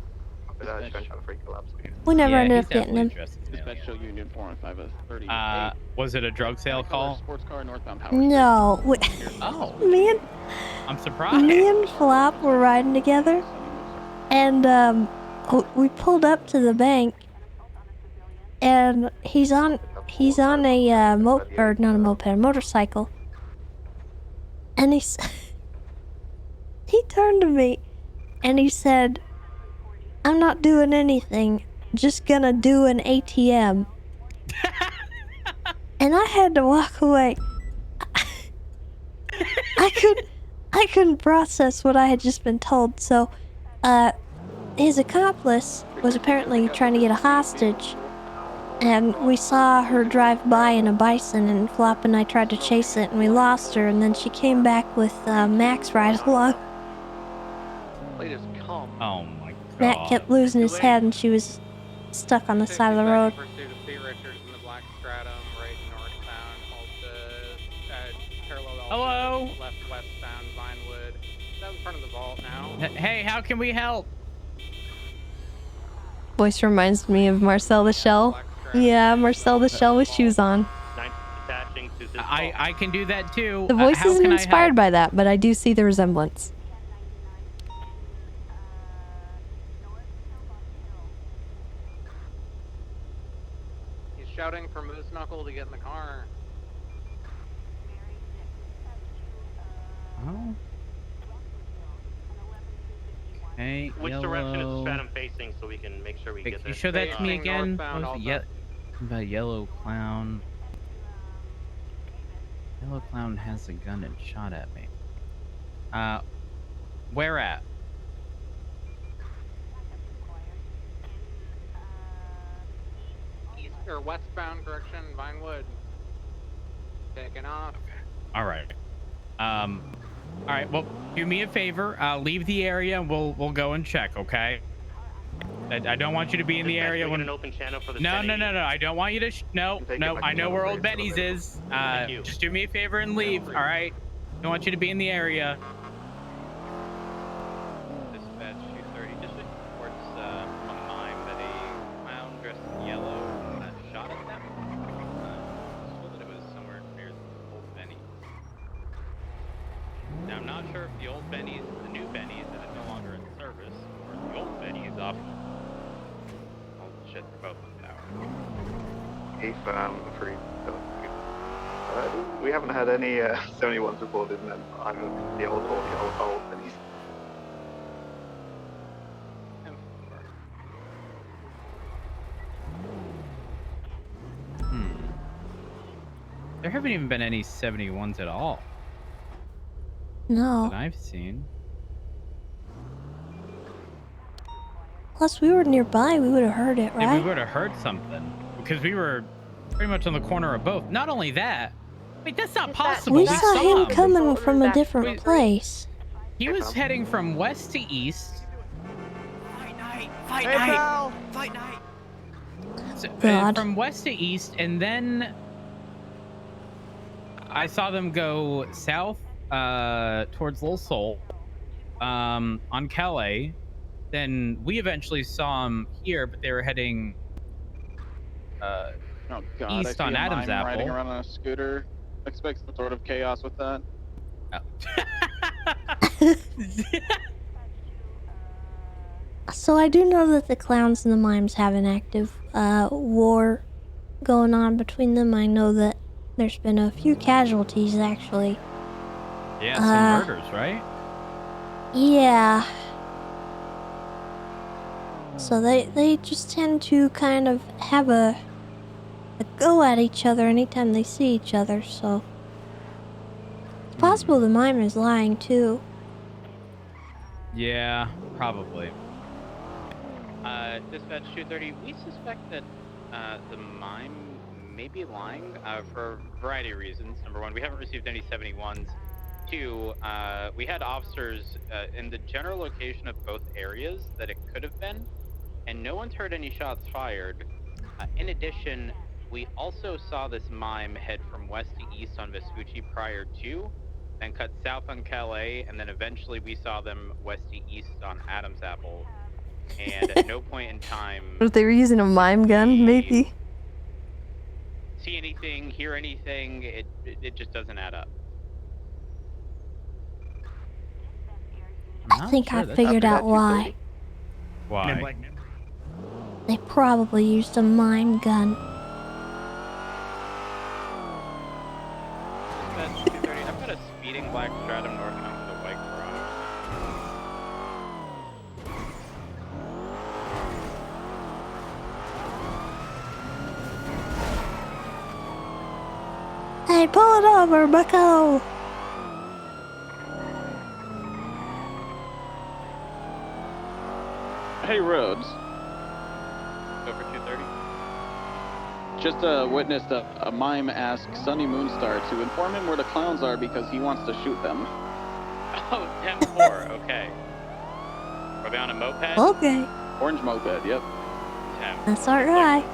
We never ended up getting him. Was it a drug sale call? No. Oh. I'm surprised. Me and Flop were riding together, and we pulled up to the bank, and he's on a motorcycle, and he turned to me, and he said, "I'm not doing anything, just gonna do an ATM." And I had to walk away. I couldn't process what I had just been told, so his accomplice was apparently trying to get a hostage, and we saw her drive by in a bison, and Flop and I tried to chase it, and we lost her, and then she came back with Max right along. Oh my god. Matt kept losing his head, and she was stuck on the side of the road. Hello? Left westbound Vinewood. That's in front of the vault now. Hey, how can we help? Voice reminds me of Marcel the Shell. Yeah, Marcel the Shell with shoes on. I can do that too. The voice isn't inspired by that, but I do see the resemblance. He's shouting for Moose Knuckle to get in the car. Oh. Okay, Which yellow. direction is Stratum facing so we can make sure we get there? Can you show that to me again? About Yellow Clown. Yellow Clown has a gun and shot at me. Where at? East or westbound direction, Vinewood. Taking off. Okay. All right. All right. Well, do me a favor. Leave the area, and we'll go and check. Okay. I don't want you to be in the area when. An open channel for the No. I don't want you to. No. I know where Old Benny's is. Just do me a favor and leave. All right. Don't want you to be in the area. Dispatch 230. District reports from a mime that a clown dressed in yellow shot at them. Told that it was somewhere near Old Benny's. Now I'm not sure if the Old Benny's is the new Benny's that is no longer in service, or if the Old Benny's off. shit, they're both in tower. If free. We haven't had any 71s reported in either the old or the old minis. There haven't even been any 71s at all No. that I've seen. Plus, we were nearby. We would have heard it, Yeah, right? we would have heard something because we were pretty much on the corner of both. Not only that, wait, that's not possible. We saw him coming from a different place. He was heading from west to east. Fight night! Fight night! So, God. from west to east, and then I saw them go south towards Little Seoul on Calais. Then we eventually saw them here, but they were heading Oh God, east I see on a Adam's mime Apple. riding around on a scooter. Expect some sort of chaos with that. So I do know that the clowns and the mimes have an active war going on between them. I know that there's been a few casualties, actually. Yeah, some murders, right? Yeah. So they just tend to kind of have a go at each other anytime they see each other, so it's possible the mime is lying too. Yeah, probably. Dispatch 230, we suspect that the mime may be lying for a variety of reasons. Number one, we haven't received any 71s. Two, we had officers in the general location of both areas that it could have been, and no one's heard any shots fired. In addition, we also saw this mime head from west to east on Vespucci prior to, then cut south on Calais, and then eventually we saw them west to east on Adam's Apple. And at no point in time If they were using a mime gun, maybe. see anything, hear anything, it just doesn't add up. I think I figured out why. Why? They probably used a mime gun. Dispatch 230, I've got a speeding black Stratum northbound to the White Garage. Hey, pull it over, bucko! Hey, Rhodes. Over 230. Just witnessed a mime ask Sunny Moonstar to inform him where the clowns are because he wants to shoot them. Oh, 10-4, okay. Are they on a moped? Okay. Orange moped, yep. 10. That's alright.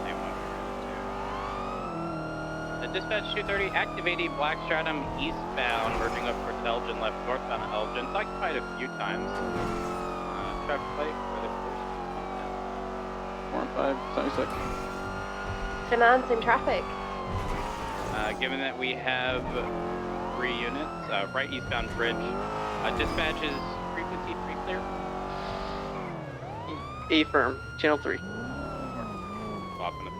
Dispatch 230, activating Black Stratum eastbound, merging up towards Elgin, left northbound of Elgin. It's occupied a few times. Traffic light, where the 4 and 5, 76. Finance in traffic. Given that we have 3 units, right eastbound bridge, dispatch is frequency 3 clear. A firm, channel 3. Swap in the 3.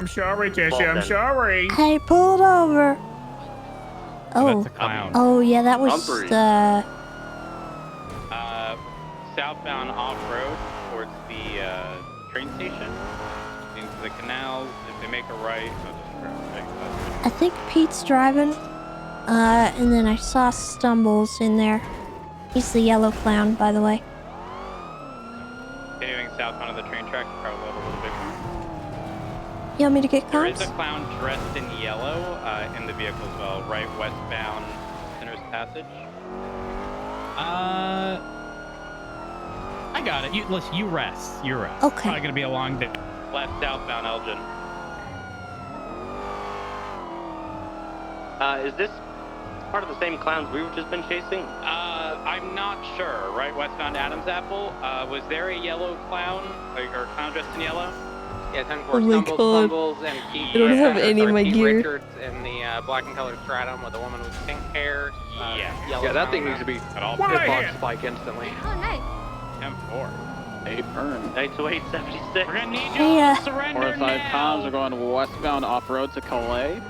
I'm sorry, Tessa, I'm sorry. Hey, pull it over. Oh, that's a clown. Oh yeah, that was Southbound off-road towards the train station, into the canals. If they make a right, I think Pete's driving. And then I saw Stumbles in there. He's the yellow clown, by the way. continuing southbound of the train track, probably a little bit more. You want me to get There comps? is a clown dressed in yellow in the vehicle as well, right westbound Sinner's Passage. I got it. Listen, you rest. You rest. Okay. It's probably gonna be a long day. Left southbound Elgin. Is this part of the same clowns we've just been chasing? I'm not sure. Right westbound Adam's Apple. Was there a yellow clown or clown dressed in yellow? Yeah, 10-4 Oh my Stumbles God. and Keith. I don't have any of my Keith gear. Richards in the black and colored stratum with a woman with pink hair. Yellow Yeah, that thing crown. needs to be At all. hitbox spike instantly. Oh, nice. 10-4. A burn. 92876. We're gonna need Hey, y'all to surrender 4 and 5 now. comms are going westbound off-road to Calais.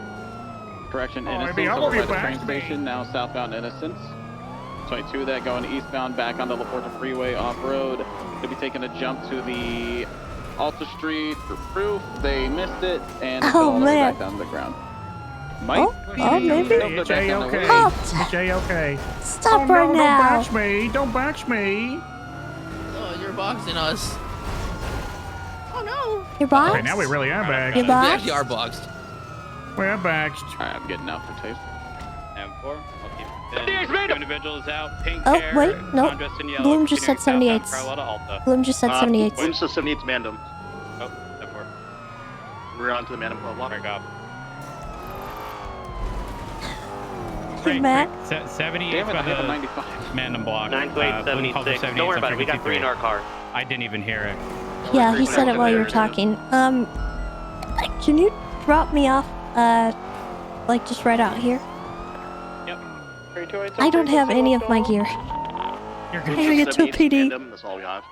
Correction, Oh, Innocence maybe I'll over be by the back. train station, now southbound Innocence. 22 that going eastbound back onto La Porta Freeway off-road. They'll be taking a jump to the Alta Street for proof. They missed it, and they fell all the way back down to the ground. Might be maybe? It's A-okay. Oh, It's A-okay. Stop oh, right no, now. Don't bash me. Don't bash me. Oh, you're boxing us. Oh no. You're boxed? Okay, now we really are back. You're We boxed? actually are boxed. We're boxed. Alright, I'm getting out for taste. And 4. I'll keep it. Individuals out. Pink Oh, hair. wait, no. Contrast in yellow. Bloom just said continuing 78s. southbound parallel to Alta. Bloom just said 78s. Bloom says 78's Mandem. Oh, that 4. We're on to the Mandem block. Break off. Hey, Matt. 78 Damn it, by I hit a the 95. Mandem block. 92876. Don't worry about it. We got 3 in our car. I didn't even hear it. Yeah, he said it while you were talking. Can you drop me off, like just right out here? Yep. I don't have any of my gear. You're I gotta get to a PD. Mandem, that's all we have.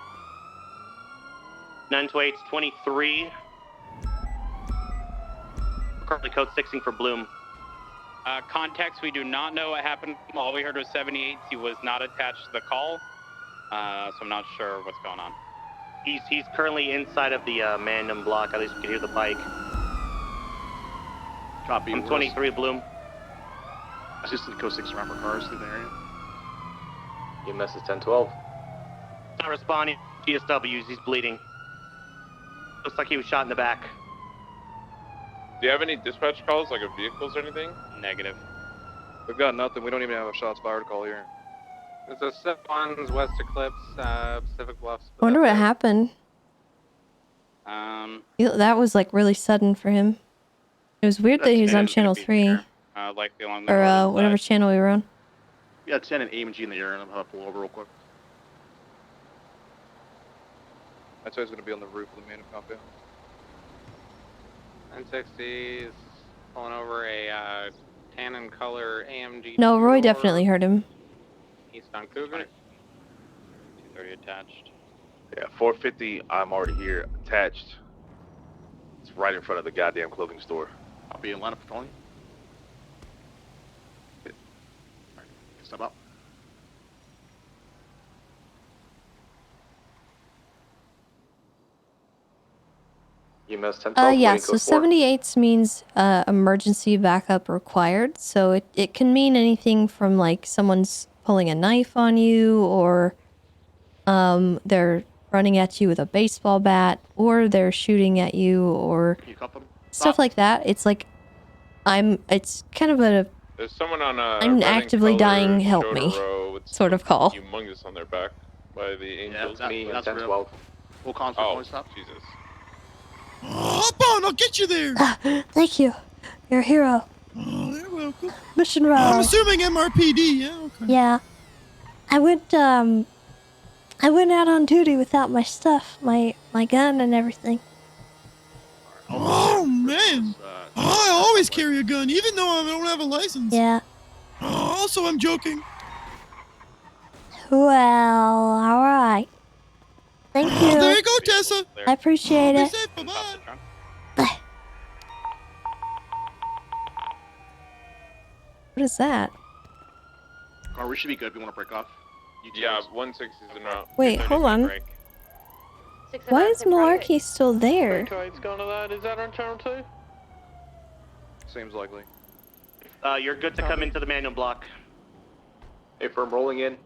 928's 23. Currently code 6ing for Bloom. Context, we do not know what happened. All we heard was 78. He was not attached to the call. So I'm not sure what's going on. He's currently inside of the Mandem block. At least we can hear the bike. Copy. I'm 23 Bloom. Assisted code 6 around for cars through the area. EMS is 1012. Not responding. GSWs, he's bleeding. Looks like he was shot in the back. Do you have any dispatch calls, like of vehicles or anything? Negative. We've got nothing. We don't even have a shots fired call here. There's a SIP ones, West Eclipse, Pacific Bluffs. I wonder what happened. That was like really sudden for him. It was weird that he was on channel 3. Likely along the Or whatever channel we were on. Yeah, 10 and AMG in the air, and I'm gonna pull over real quick. That's why he's gonna be on the roof of the main compound. 960 is pulling over a tan and color AMG. No, Roy definitely heard him. East on Cougar. 230 attached. Yeah, 450. I'm already here, attached. It's right in front of the goddamn clothing store. I'll be in line of patrolling. Step up. EMS 1012. Yeah, so 78s means emergency backup required. So it can mean anything from like someone's pulling a knife on you, or they're running at you with a baseball bat, or they're shooting at you, or stuff like that. It's like it's kind of There's someone on I'm actively dying, help me sort of call. Humongous on their back by the angels. Yeah, that's real. Full conflict, Oh, stop. Jesus. Hop on, I'll get you there. Thank you. You're a hero. Oh, you're welcome. Mission row. I'm assuming MRPD, yeah, okay. Yeah. I went out on duty without my stuff, my gun and everything. Oh, man. I always carry a gun, even though I don't have a license. Yeah. Also, I'm joking. Well, alright. Thank you. There you go, Tessa. I appreciate Be it. safe, bye-bye. What is that? Car, we should be good. We want to break off. Yeah, 160 is enough. Wait, hold on. Why is Malarkey still there? Going to that. Is that on channel 2? Seems likely. You're good to come into the Mandem block. Hey, firm, rolling in.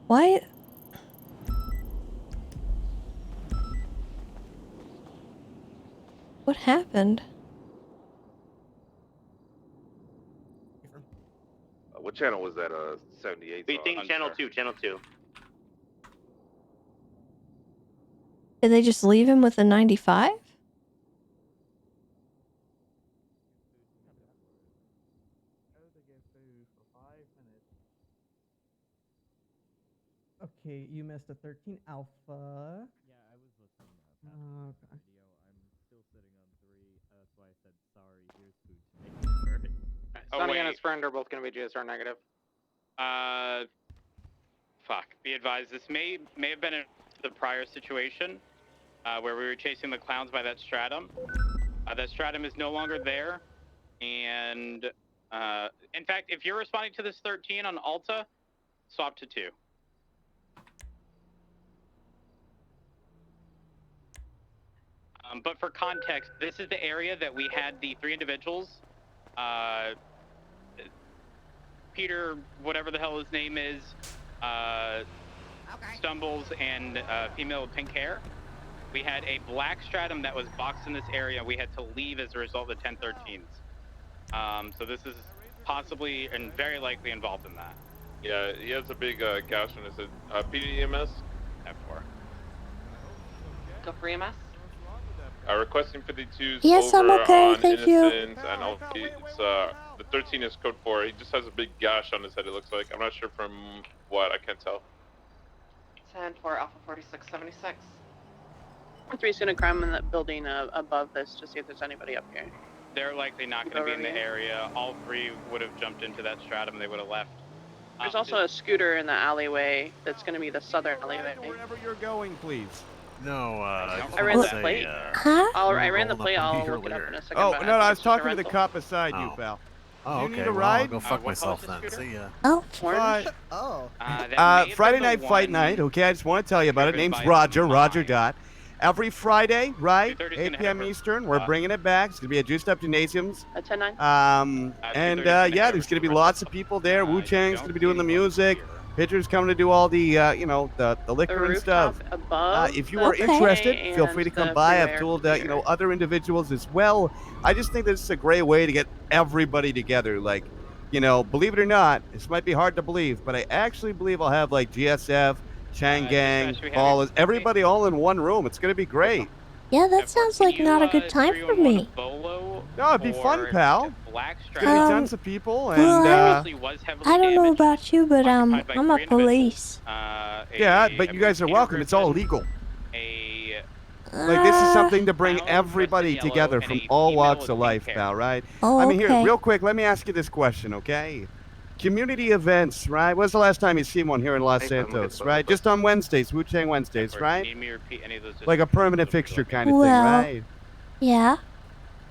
Why? What happened? What channel was that? 78. We think channel 2, channel 2. Did they just leave him with a 95? Okay, you missed a 13 Alpha. Yeah, I was listening to that. Okay. Video. I'm still sitting on 3. That's why I said sorry. Here's food to make for it. Sonny and his friend are both going to be GSR negative. Fuck. Be advised, this may have been in the prior situation where we were chasing the clowns by that stratum. That stratum is no longer there, and in fact, if you're responding to this 13 on Alta, swap to 2. But for context, this is the area that we had the 3 individuals. Peter, whatever the hell his name is, Stumbles, and female with pink hair. We had a black stratum that was boxed in this area. We had to leave as a result of the 1013s. So this is possibly and very likely involved in that. Yeah, he has a big gash on his head. PDEMS? F4. Go for EMS. Requesting 52s Yes, over I'm okay, on thank you. Innocence, and it's, the 13 is code 4. He just has a big gash on his head, it looks like. I'm not sure from what, I can't tell. 10 for Alpha 4676. 3's gonna climb in that building above this to see if there's anybody up here. They're likely not going to be in the area. All 3 would have jumped into that stratum. They would have left. There's also a scooter in the alleyway that's gonna be the southern alleyway. Wherever you're going, please. No, I ran the plate. I ran the plate. I'll look it up in a second. Oh, but no, think I it's was just a talking to the rental. cop beside you, pal. Oh, Do you okay. need a Well, ride? I'll go fuck myself then. See ya. Oh. Bye. Oh. Friday night fight night, okay? I just want to tell you about it. Name's Roger, Roger Dot. Every Friday, right? 8 p.m. Eastern, we're bringing it back. It's going to be at Juiced Up Gymnasiums. At 10-9? Yeah, there's going to be lots of people there. Wu-Chang's going to be doing the music. Pitchers coming to do all the, the liquor and stuff. Above if you are interested, feel free to come by. I've told, other individuals as well. I just think this is a great way to get everybody together. Like, believe it or not, this might be hard to believe, but I actually believe I'll have, like, GSF, Chang Gang, everybody all in one room. It's going to be great. Yeah, that sounds like not a good time for me. No, it'd be fun, pal. It's going to be tons of people. And, Well, I don't know about you, but I'm a police. yeah, but you guys are welcome. It's all legal. Like, this is something to bring everybody together from all walks of life, pal, right? Oh, I mean, here, okay. real quick, let me ask you this question, okay? Community events, right? When's the last time you seen one here in Los Santos, right? Just on Wednesdays, Wu-Chang Wednesdays, right? Like a permanent fixture kind of thing, right? Yeah.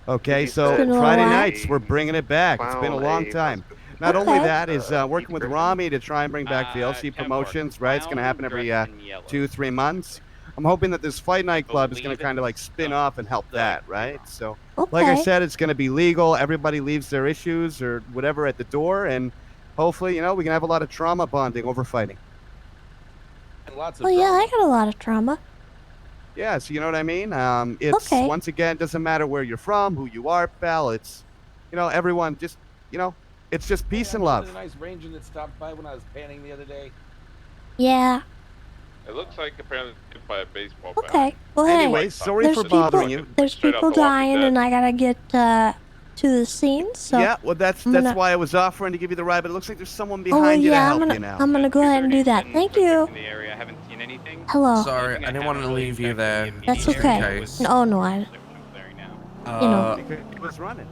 Okay, so It's been a Friday while. nights, we're bringing it back. It's been a long time. Not only that is working with Rami to try and bring back the LC promotions, right? It's going to happen every 2-3 months. I'm hoping that this Fight Night Club is going to kind of like spin off and help that, right? So, like I Okay. said, it's going to be legal. Everybody leaves their issues or whatever at the door, and hopefully, we can have a lot of trauma bonding over fighting. And lots Oh, yeah, I got a lot of trauma. Yeah, so you know what I mean? It's, Okay. once again, doesn't matter where you're from, who you are, pal. It's, everyone just, it's just peace and love. A nice ranger that stopped by when I was panning the other day. Yeah. It looks like apparently hit by a baseball bat. Okay. Well, hey, Anyways, sorry there's for people, bothering you. There's Straight off people the Walking dying, Dead. and I gotta get to the scene. So Yeah, well, that's I'm gonna- why I was offering to give you the ride, but it looks like there's someone Oh, behind you to yeah, help I'm you gonna now. I'm gonna go ahead and do that. Thank you. In the area, I haven't seen anything. Hello. Sorry, I didn't want to leave you there. That's just in okay. case. No, no, I. It was running.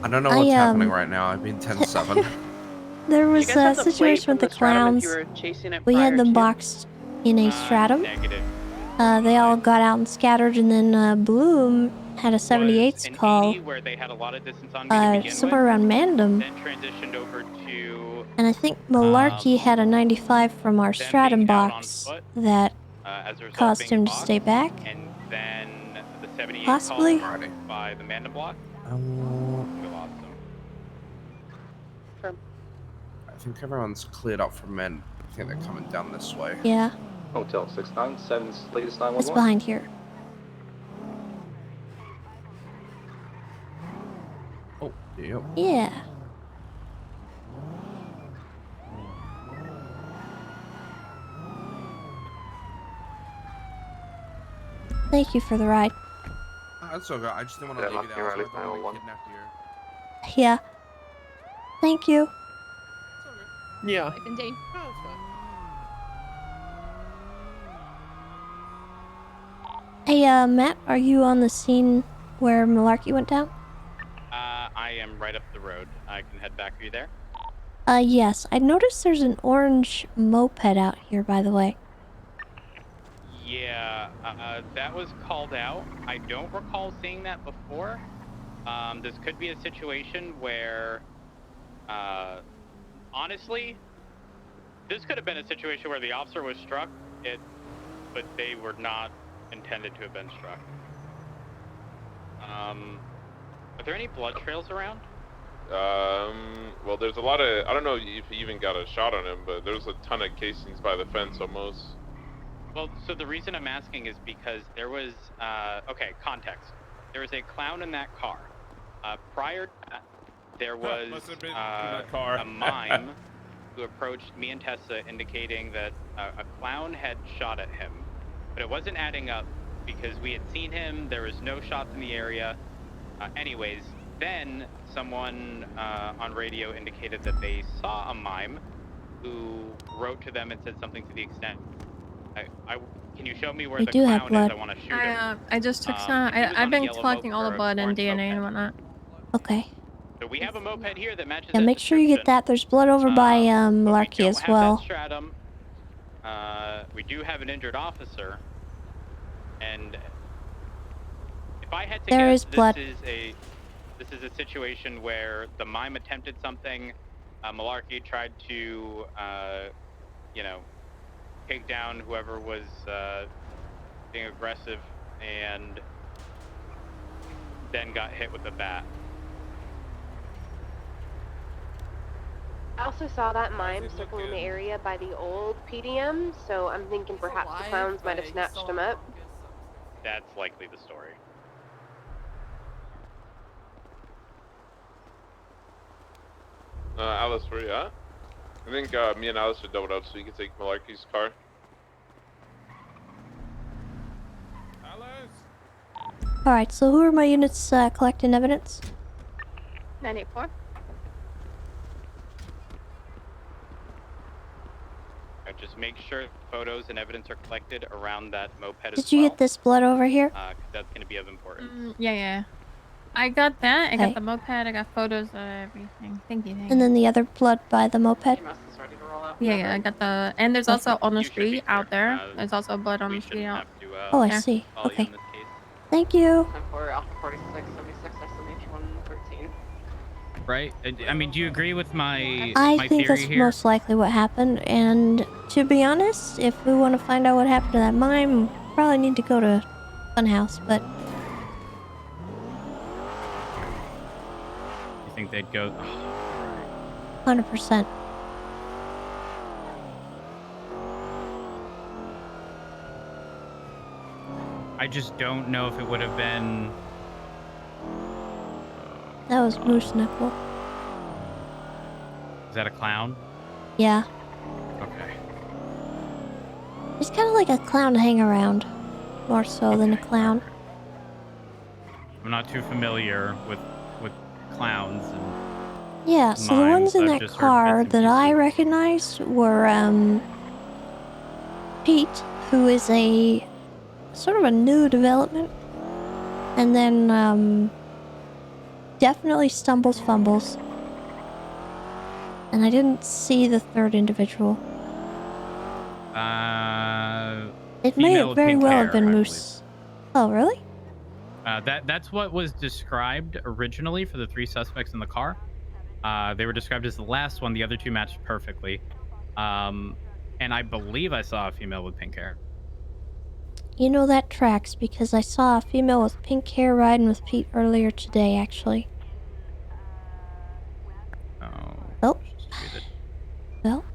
I don't know I, what's happening um, right now. I've been 10-7. There You was guys a have the plate situation from with the the stratum if clowns. you were chasing it We had prior them to. boxed in a stratum. Negative. They all got out and scattered, and then Bloom had a 78s call Where they had a lot of distance on me to begin somewhere with, around Mandam. then transitioned over to And I think Malarkey had a 95 from our stratum box that as a result caused being him to boxed, stay back. and then the 78 Possibly. call by the Mandam block. We lost them. I think everyone's cleared up from men. I think they're coming down this way. Yeah, Hotel 697, latest it's 911. behind here. Oh, yep. Yeah. Thank you for the ride. That's okay. I just didn't want to leave you there. I was like, I don't want to kidnap you. Yeah. Thank you. Yeah. Life and Dane. Hey, Matt, are you on the scene where Malarkey went down? I am right up the road. I can head back. Are you there? Yes. I noticed there's an orange moped out here, by the way. Yeah, that was called out. I don't recall seeing that before. This could be a situation where, honestly, this could have been a situation where the officer was struck, but they were not intended to have been struck. Are there any blood trails around? Well, there's a lot of, I don't know if he even got a shot on him, but there's a ton of casings by the fence almost. Well, so the reason I'm asking is because there was, okay, context. There was a clown in that car. Prior to that, there was a mime who approached me and Tessa indicating that a clown had shot at him. But it wasn't adding up because we had seen him, there was no shots in the area. Anyways, then someone on radio indicated that they saw a mime who wrote to them and said something to the extent, can you show me where We the do have clown is? blood. I want to shoot him. I just took some. he was I've on a been yellow collecting all the moped blood or and orange DNA and moped. whatnot. Okay. So we have a moped here that matches Yeah, that make sure you get that. There's blood over by Malarkey as well. Stratum. We do have an injured officer, and if I had to There guess, is blood. this is a situation where the mime attempted something. Malarkey tried to, you know, take down whoever was being aggressive, and then got hit with a bat. I also saw that mime circling the area by the old PDM, so I'm thinking perhaps the clowns might have snatched him up. That's likely the story. Alice, where you at? I think me and Alice should double up so you can take Malarkey's car. Alright, so who are my units collecting evidence? 984. Just make sure photos and evidence are collected around that moped as well. Did you get this blood over here? 'Cause that's going to be of importance. Yeah. I got that. I Okay. got the moped. I got photos of everything. Thank you. And then the other blood by the moped? Yeah, I got the. And there's also on the street out there. There's also blood on the street out. Oh, I see. Okay. Thank you. For Alpha 4676, SMH 113. Right? I mean, do you agree with my I my think theory that's here? most likely what happened, and to be honest, if we want to find out what happened to that mime, we probably need to go to Funhouse, but You think they'd go? 100%. I just don't know if it would have been. That was Moose Knuckle. Is that a clown? Yeah. Okay. He's kind of like a clown to hang around, more so than a clown. I'm not too familiar with clowns and. Yeah, so the mimes. ones in I've that just heard car bits and that I recognized were Pete, who is a sort of a new development, and then definitely Stumbles Fumbles, and I didn't see the third individual. It may female have with very pink well hair, have been I Moose. Oh, really? That's what was described originally for the 3 suspects in the car. They were described as the last one. The other 2 matched perfectly. And I believe I saw a female with pink hair. You know that tracks because I saw a female with pink hair riding with Pete earlier today, actually. Oh. Well.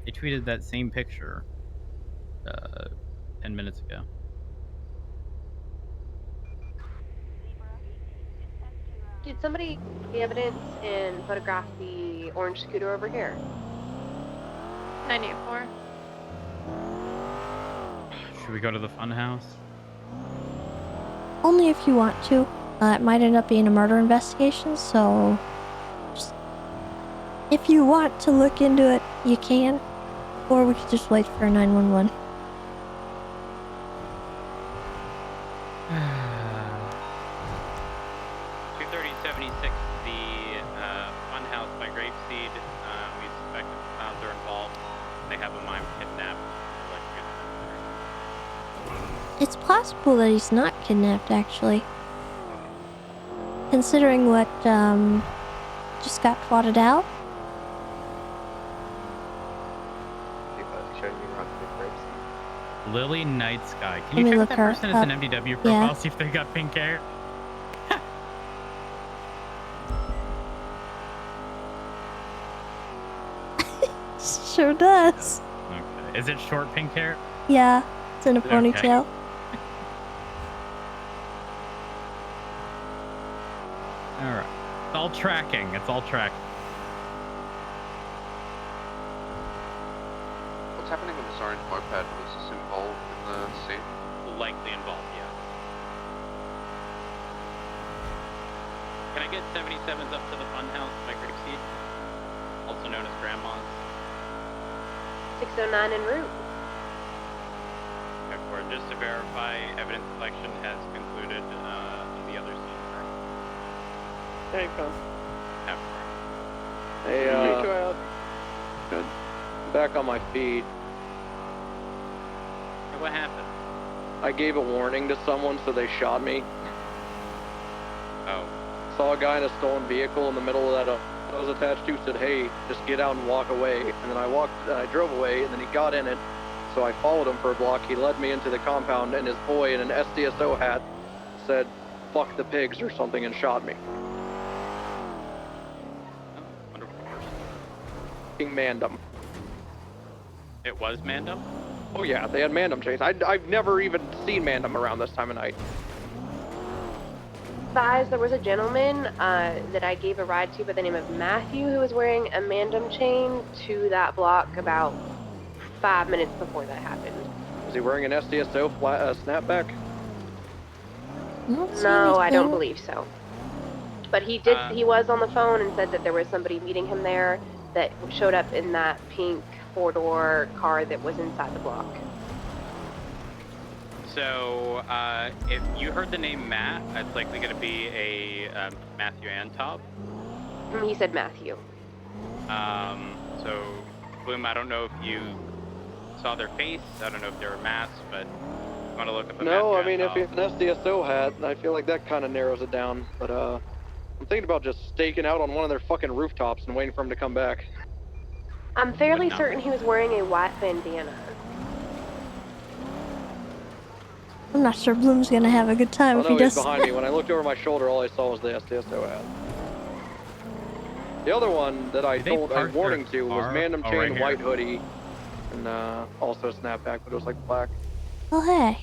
They tweeted that same picture 10 minutes ago. Did somebody get the evidence and photograph the orange scooter over here? 984. Should we go to the fun house? Only if you want to. It might end up being a murder investigation, so just, if you want to look into it, you can. Or we could just wait for a 911. It's possible that he's not kidnapped, actually. Considering what, just got plotted out. Lily Night Sky. Can Let you me check look if that her person is an up. MDW Yeah. profile, see if they got pink hair? Sure does. Okay. Is it short pink hair? Yeah, it's in a Okay. ponytail. Alright. It's all tracking. It's all tracking. What's happening with this orange moped? Was this involved in the scene? Likely involved, yeah. Can I get 77s up to the funhouse by Grapeseed? Also known as Grandma's. 609 en route. Or just to verify, evidence collection has concluded on the other scene. There you go. After. Hey, good. Back on my feet. Hey, what happened? I gave a warning to someone, so they shot me. Oh. Saw a guy in a stolen vehicle in the middle of that I was attached to, said, hey, just get out and walk away. And then I drove away, and then he got in it. So I followed him for a block. He led me into the compound, and his boy in an SDSO hat said, fuck the pigs or something, and shot me. King Mandem. It was Mandem? Oh yeah, they had Mandem chains. I've never even seen Mandem around this time of night. Advised there was a gentleman that I gave a ride to by the name of Matthew who was wearing a Mandem chain to that block about 5 minutes before that happened. Was he wearing an SDSO snapback? No, I don't believe so. But he did. He was on the phone and said that there was somebody meeting him there that showed up in that pink 4-door car that was inside the block. So, if you heard the name Matt, it's likely going to be a Matthew Antop. He said Matthew. So, Bloom, I don't know if you saw their face. I don't know if they were masked, but you want to look up the No, I Matthew mean, if Antop. he has an SDSO hat, I feel like that kind of narrows it down. But I'm thinking about just staking out on one of their fucking rooftops and waiting for him to come back. I'm fairly certain he was wearing a white bandana. I'm not sure Bloom's gonna have a good time Oh if no, he he's does. behind me. When I looked over my shoulder, all I saw was the SDSO hat. The other one that I told a warning to was Mandem chain, right here. white hoodie, and also a snapback, but it was like black. Oh, hey.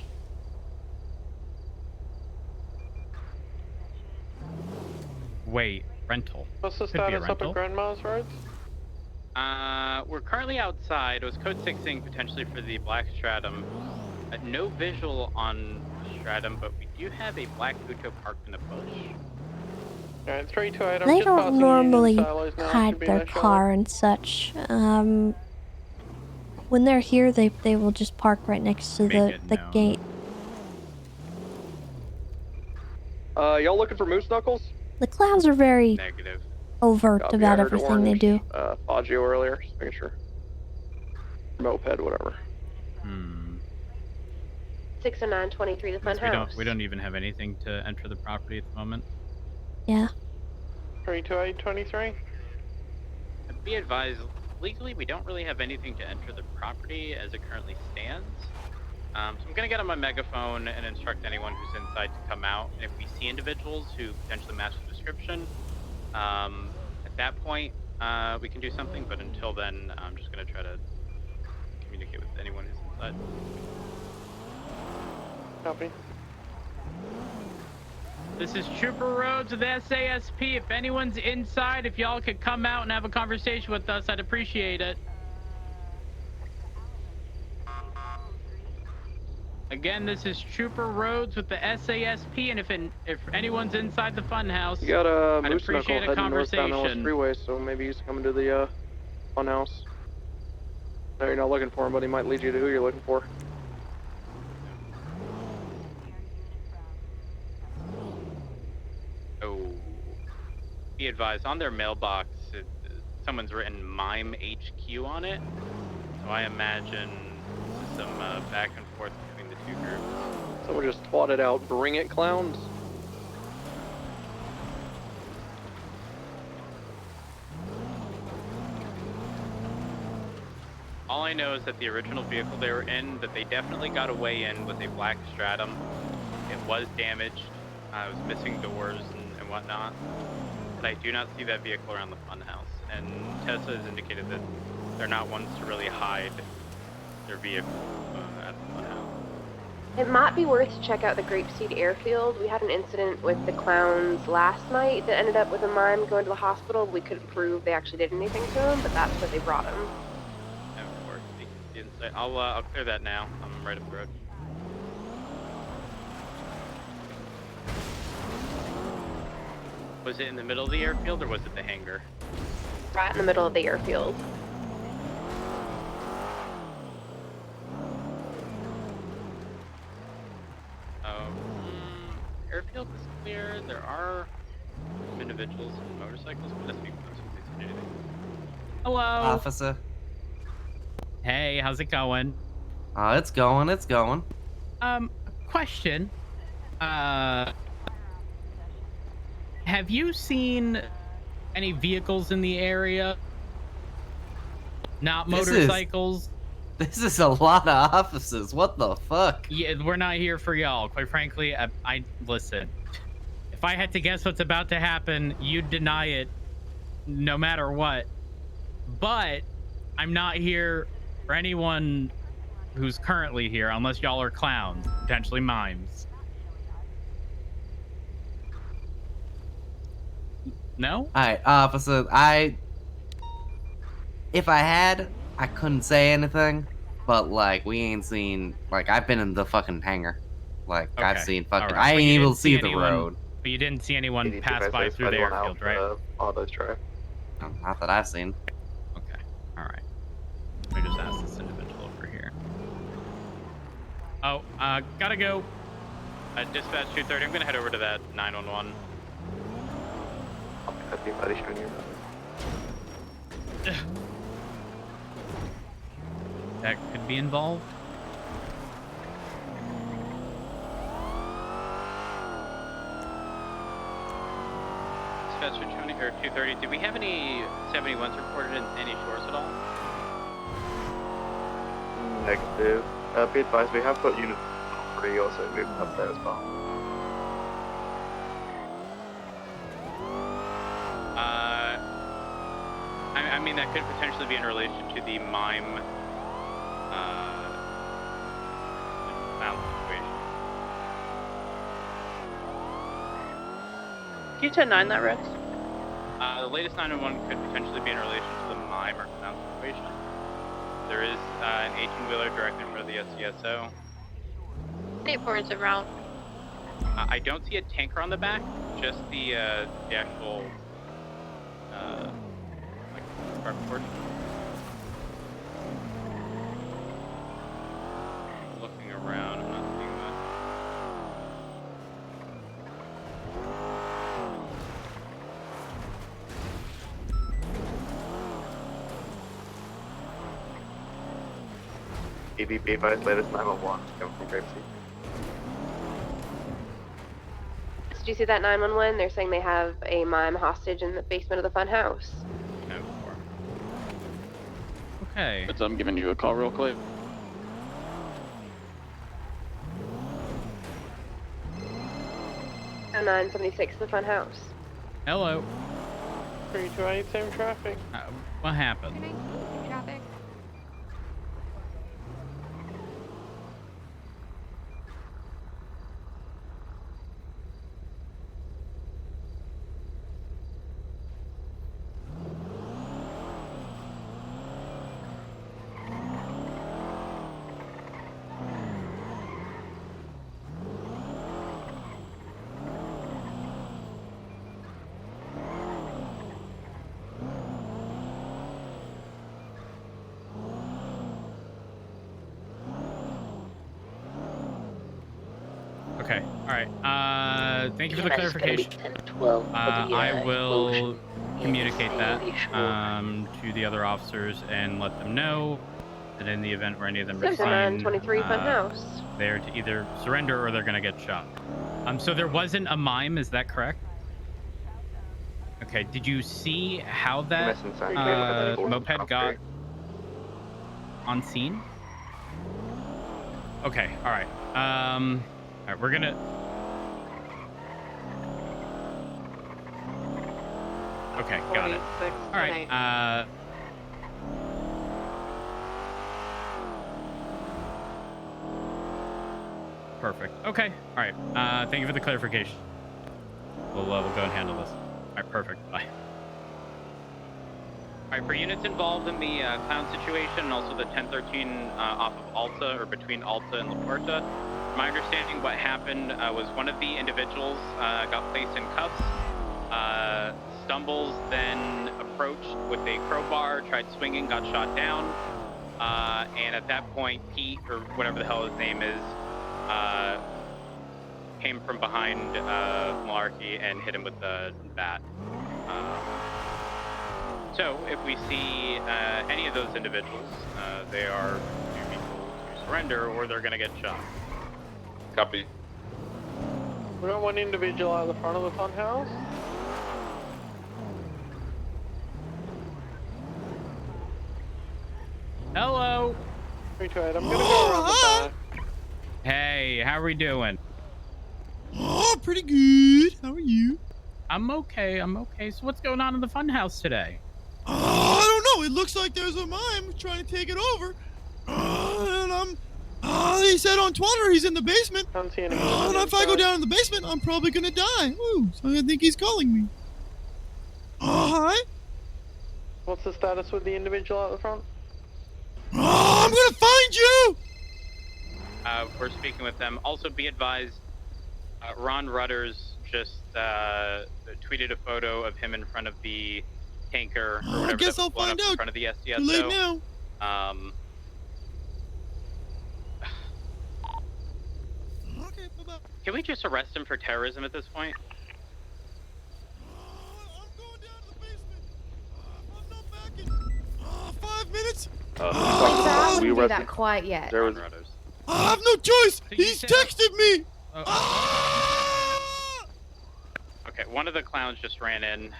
Wait, rental. What's the Could be a status up rental. at Grandma's Roads? We're currently outside. It was code 6ing potentially for the black stratum. No visual on stratum, but we do have a black Ucho parked in a bush. Alright, 3-2 item. They just don't passing normally Union Silos now, hide should be their there shortly. car and such. When they're here, they will just park right next to the gate. Y'all looking for moose knuckles? The clowns are very Negative. overt Copy, I about heard everything they do. Faggio earlier, just making sure. Moped, whatever. 609-23, the fun We house. don't even have anything to enter the property at the moment. Yeah. 328-23. Be advised, legally we don't really have anything to enter the property as it currently stands. So I'm gonna get on my megaphone and instruct anyone who's inside to come out. And if we see individuals who potentially match the description, at that point we can do something. But until then, I'm just gonna try to communicate with anyone who's inside. Copy. This is Trooper Rhodes with SASP. If anyone's inside, if y'all could come out and have a conversation with us, I'd appreciate it. Again, this is Trooper Rhodes with the SASP, and if anyone's inside the funhouse, You got a I'd moose knuckle appreciate a heading northbound Ellis conversation. Freeway, so maybe he's coming to the funhouse. No, you're not looking for him, but he might lead you to who you're looking for. Oh. Be advised, on their mailbox, someone's written Mime HQ on it. So I imagine some back and forth between the two groups. Someone just twatted out, bring it, clowns. All I know is that the original vehicle they were in, that they definitely got away in with a black Stratum. It was damaged. It was missing doors and whatnot. But I do not see that vehicle around the funhouse. And Tessa has indicated that they're not ones to really hide their vehicle at the funhouse. It might be worth to check out the Grapeseed Airfield. We had an incident with the clowns last night that ended up with a mime going to the hospital. We couldn't prove they actually did anything to him, but that's where they brought him. Of course, the inside. I'll clear that now. I'm right up the road. Was it in the middle of the airfield or was it the hangar? Right in the middle of the airfield. Airfield is clear. There are some individuals and motorcycles, but let's be close in case anything. Hello. Officer. Hey, how's it going? It's going. It's going. Question. Have you seen any vehicles in the area? Not motorcycles? This is a lot of officers. What the fuck? Yeah, we're not here for y'all. Quite frankly, I listen. If I had to guess what's about to happen, you'd deny it no matter what. But I'm not here for anyone who's currently here, unless y'all are clowns, potentially mimes. No? Alright, officer, if I had, I couldn't say anything, but like, we ain't seen, like, I've been in the fucking hangar. Like, Okay. I've seen fucking, All right. I But ain't you able didn't to see the anyone- road. But you didn't see anyone pass by through the airfield, right? Autos drive. Not that I've seen. Okay. All right. Let me just ask this individual over here. Oh, gotta go. Dispatch 230. I'm gonna head over to that 911. Everybody showing your That could be involved. Dispatch 230. Did we have any 71s reported in any shores at all? negative. Be advised, we have got unit 3 also moving up there as well. I mean, that could potentially be in relation to the mime found situation. Can you 10-9 that, Rex? The latest 911 could potentially be in relation to the mime or found situation. There is an 18-wheeler directly in front of the SCSO. 8-4 is around. I don't see a tanker on the back, just the actual like portion. Looking around, I'm not seeing that. EVP advised, latest 911 coming from Grapeseed. Did you see that 911? They're saying they have a mime hostage in the basement of the fun house. Okay. But I'm giving you a call real quick. Oh, 976, the fun house. Hello. 328, same traffic. What happened? Traffic. Okay. All right. Thank you for the Yeah, that's gonna be clarification. 10-12 for the, I will explosion. communicate that Visual. to the other officers and let them know. And in the event where any of them 6923 Funhouse. they're to either surrender or they're gonna get shot. So there wasn't a mime, is that correct? Okay, did you see how that moped got on scene? Okay, all right. All right, we're gonna. Okay, got it. All right. Perfect. Okay. All right. Thank you for the clarification. We'll go and handle this. All right. Perfect. Bye. All right. For units involved in the clown situation and also the 1013 off of Alta or between Alta and La Puerta, my understanding, what happened was one of the individuals got placed in cuffs. Stumbles, then approached with a crowbar, tried swinging, got shot down, and at that point, Pete, or whatever the hell his name is, came from behind Malarkey and hit him with the bat. So, if we see any of those individuals, they are to be told to surrender or they're going to get shot. Copy. We got one individual out of the front of the fun house. Hello. 328, I'm gonna go around the back. Hey, how are we doing? Oh, pretty good. How are you? I'm okay. I'm okay. So what's going on in the funhouse today? I don't know. It looks like there's a mime trying to take it over. And he said on Twitter he's in the basement. And if I go down in the basement, I'm probably gonna die. Ooh, so I think he's calling me. Hi. What's the status with the individual out the front? I'm gonna find you! We're speaking with them. Also, be advised, Ron Rudders just tweeted a photo of him in front of the tanker or whatever I guess that was I'll blown find up out. in front of the SDSO. Too late now. Okay, bye-bye. Can we just arrest him for terrorism at this point? I'm going down to the basement. I'm not back in 5 minutes. I wouldn't do that quite yet. There was. I have no choice. He's texted me. Okay, one of the clowns just ran in.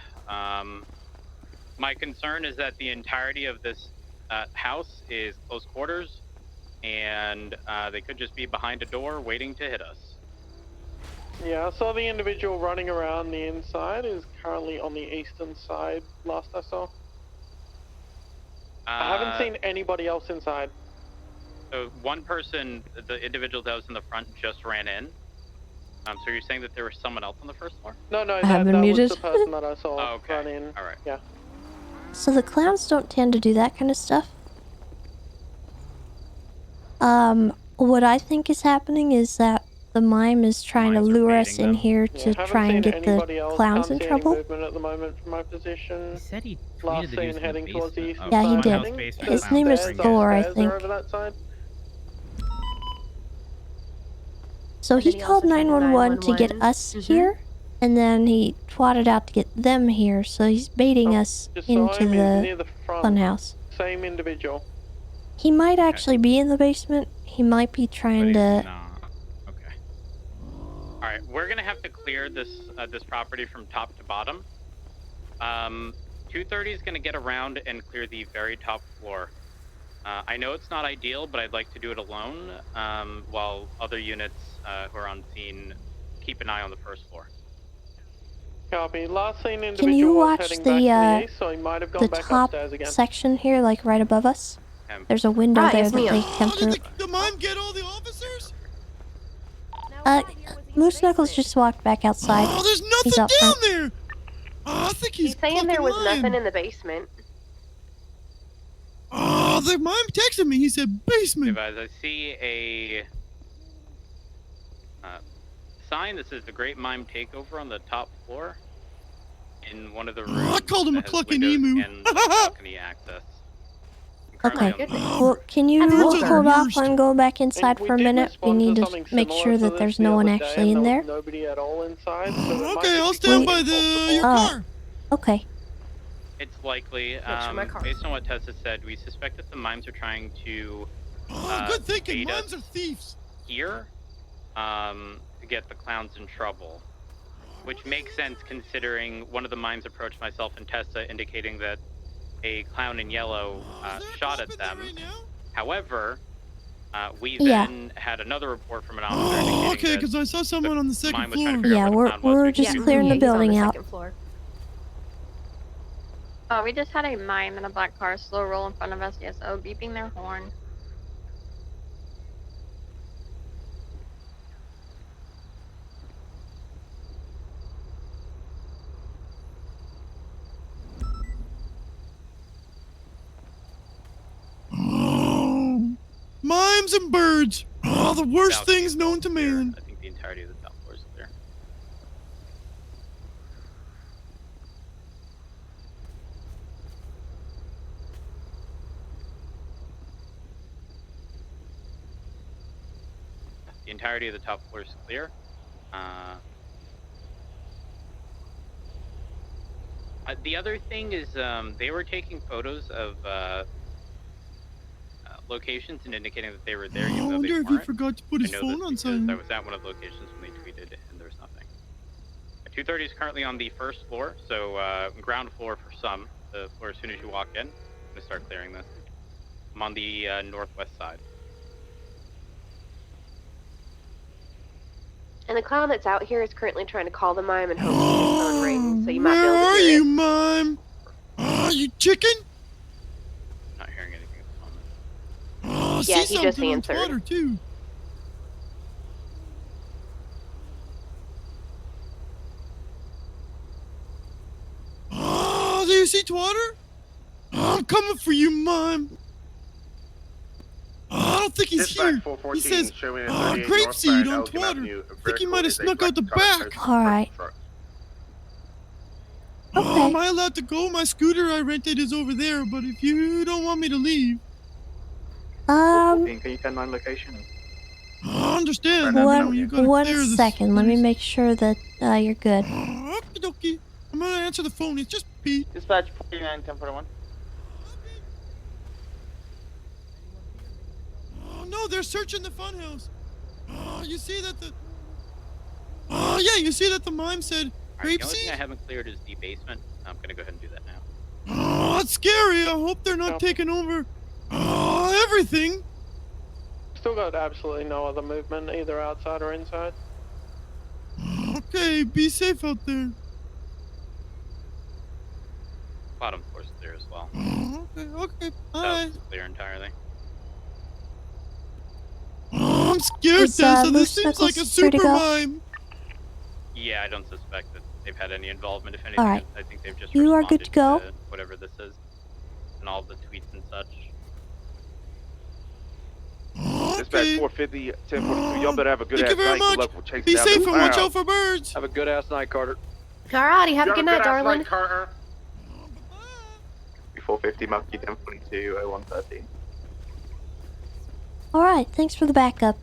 My concern is that the entirety of this house is close quarters, and they could just be behind a door waiting to hit us. Yeah, I saw the individual running around the inside is currently on the eastern side, last I saw. I haven't seen anybody else inside. So one person, the individual that was in the front, just ran in. So you're saying that there was someone else on the first floor? No, I have been that muted. was the person that I saw Oh, okay. run in. All right. Yeah. So the clowns don't tend to do that kind of stuff. What I think is happening is that the mime is trying to lure us in here to try and get the clowns in trouble. Movement at the moment from my position. He said he Last tweeted that he seen was in heading the towards the basement. east. Yeah, he Funhouse did. basement His clown name is stairs. Thor, I Stairs are think. over that side. So he called 911 to get us here, and then he twatted out to get them here, so he's baiting us Just saw into him, he's near the the front. funhouse. Same individual. He might actually be in the basement. He might be trying to... Okay. All right, we're gonna have to clear this this property from top to bottom. 230 is gonna get around and clear the very top floor. I know it's not ideal, but I'd like to do it alone, while other units who are on scene keep an eye on the first floor. Copy. Last seen individual Can you was watch heading back to the east, so he might have gone the back top upstairs again. section here, like right above us? There's a window Ah, there yes, that ma'am. they come through. The mime get all the officers? Moose Knuckles just walked back outside. Oh, there's He's nothing out down front. there. Oh, I think he's saying there was lying. nothing in the basement. Oh, the mime texted me. He said basement. Guys, I see a sign that says the Great Mime Takeover on the top floor in one of the rooms. I called him a that has clucking windows emu. and balcony access. Okay, well, can you hold off on going back inside for a minute? We need to make sure that there's no one actually in there. Nobody at all inside. So Okay, I'll stand by your car. Okay. It's likely. Make sure my car. Based on what Tessa said, we suspect that the mimes are trying to Good thinking. bait Mimes us are thieves. here to get the clowns in trouble. Which makes sense considering one of the mimes approached myself and Tessa indicating that a clown in yellow shot at them. However, we then had another report from an officer indicating Okay, because I saw someone on the second floor. Yeah, we're just clearing the building out. Oh, we just had a mime in a black car slow roll in front of us. Yes, oh, beeping their horn. Mimes and birds. Oh, the worst things known to man. I think the entirety of the top floor is clear. The entirety of the top floor is clear. The other thing is they were taking photos of locations and indicating that they were there. I wonder if he forgot to put his phone on silent. I was at one of the locations when they tweeted and there was nothing. 230 is currently on the first floor, so ground floor for some. The floor as soon as you walk in. I'm going to start clearing this. I'm on the northwest side. And the clown that's out here is currently trying to call the mime and hoping his phone rings, so you might be Where able to are hear you, it. mime? You chicken? Not hearing anything at the moment. Oh, Yeah, see he just something on answered. Twitter, too. Oh, do you see Twatter? Oh, I'm coming for you, mime. Oh, I don't think he's here. He says, grapeseed on Twatter. I think he might have snuck out the back. Alright. Oh, am I allowed to go? My scooter I rented is over there, but if you don't want me to leave. Can you 10-9 location? I understand. You gotta One clear this second, let me place. make sure that you're good. Okie dokie. I'm gonna answer the phone. It's just Pete. Dispatch 49, 1041. Oh no, they're searching the funhouse. Oh, you see that the. Oh yeah, you see that the mime said Alright, the only thing I haven't cleared is the basement. I'm going to go ahead and do that now. Oh, that's scary. I hope they're not taking over. Oh, everything. Still got absolutely no other movement, either outside or inside. Okay, be safe out there. Bottom floor's clear as well. Okay, bye. South is clear entirely. Oh, I'm scared, Is, Tessa. This Loose seems like a Knuckles free to super go? mime. Yeah, I don't suspect that they've had any involvement. If anything, Alright. I think they've just You are good to go. whatever this is, and all the tweets and such. Dispatch 450, 1042. Y'all better have a good Thank ass you very night. Good much. luck with chasing Be down safe this and watch clown. out for birds. Have a good ass night, Carter. Alrighty, have a good night, darling. Carter. 450, Monkey 1042, 0113. Alright, thanks for the backup.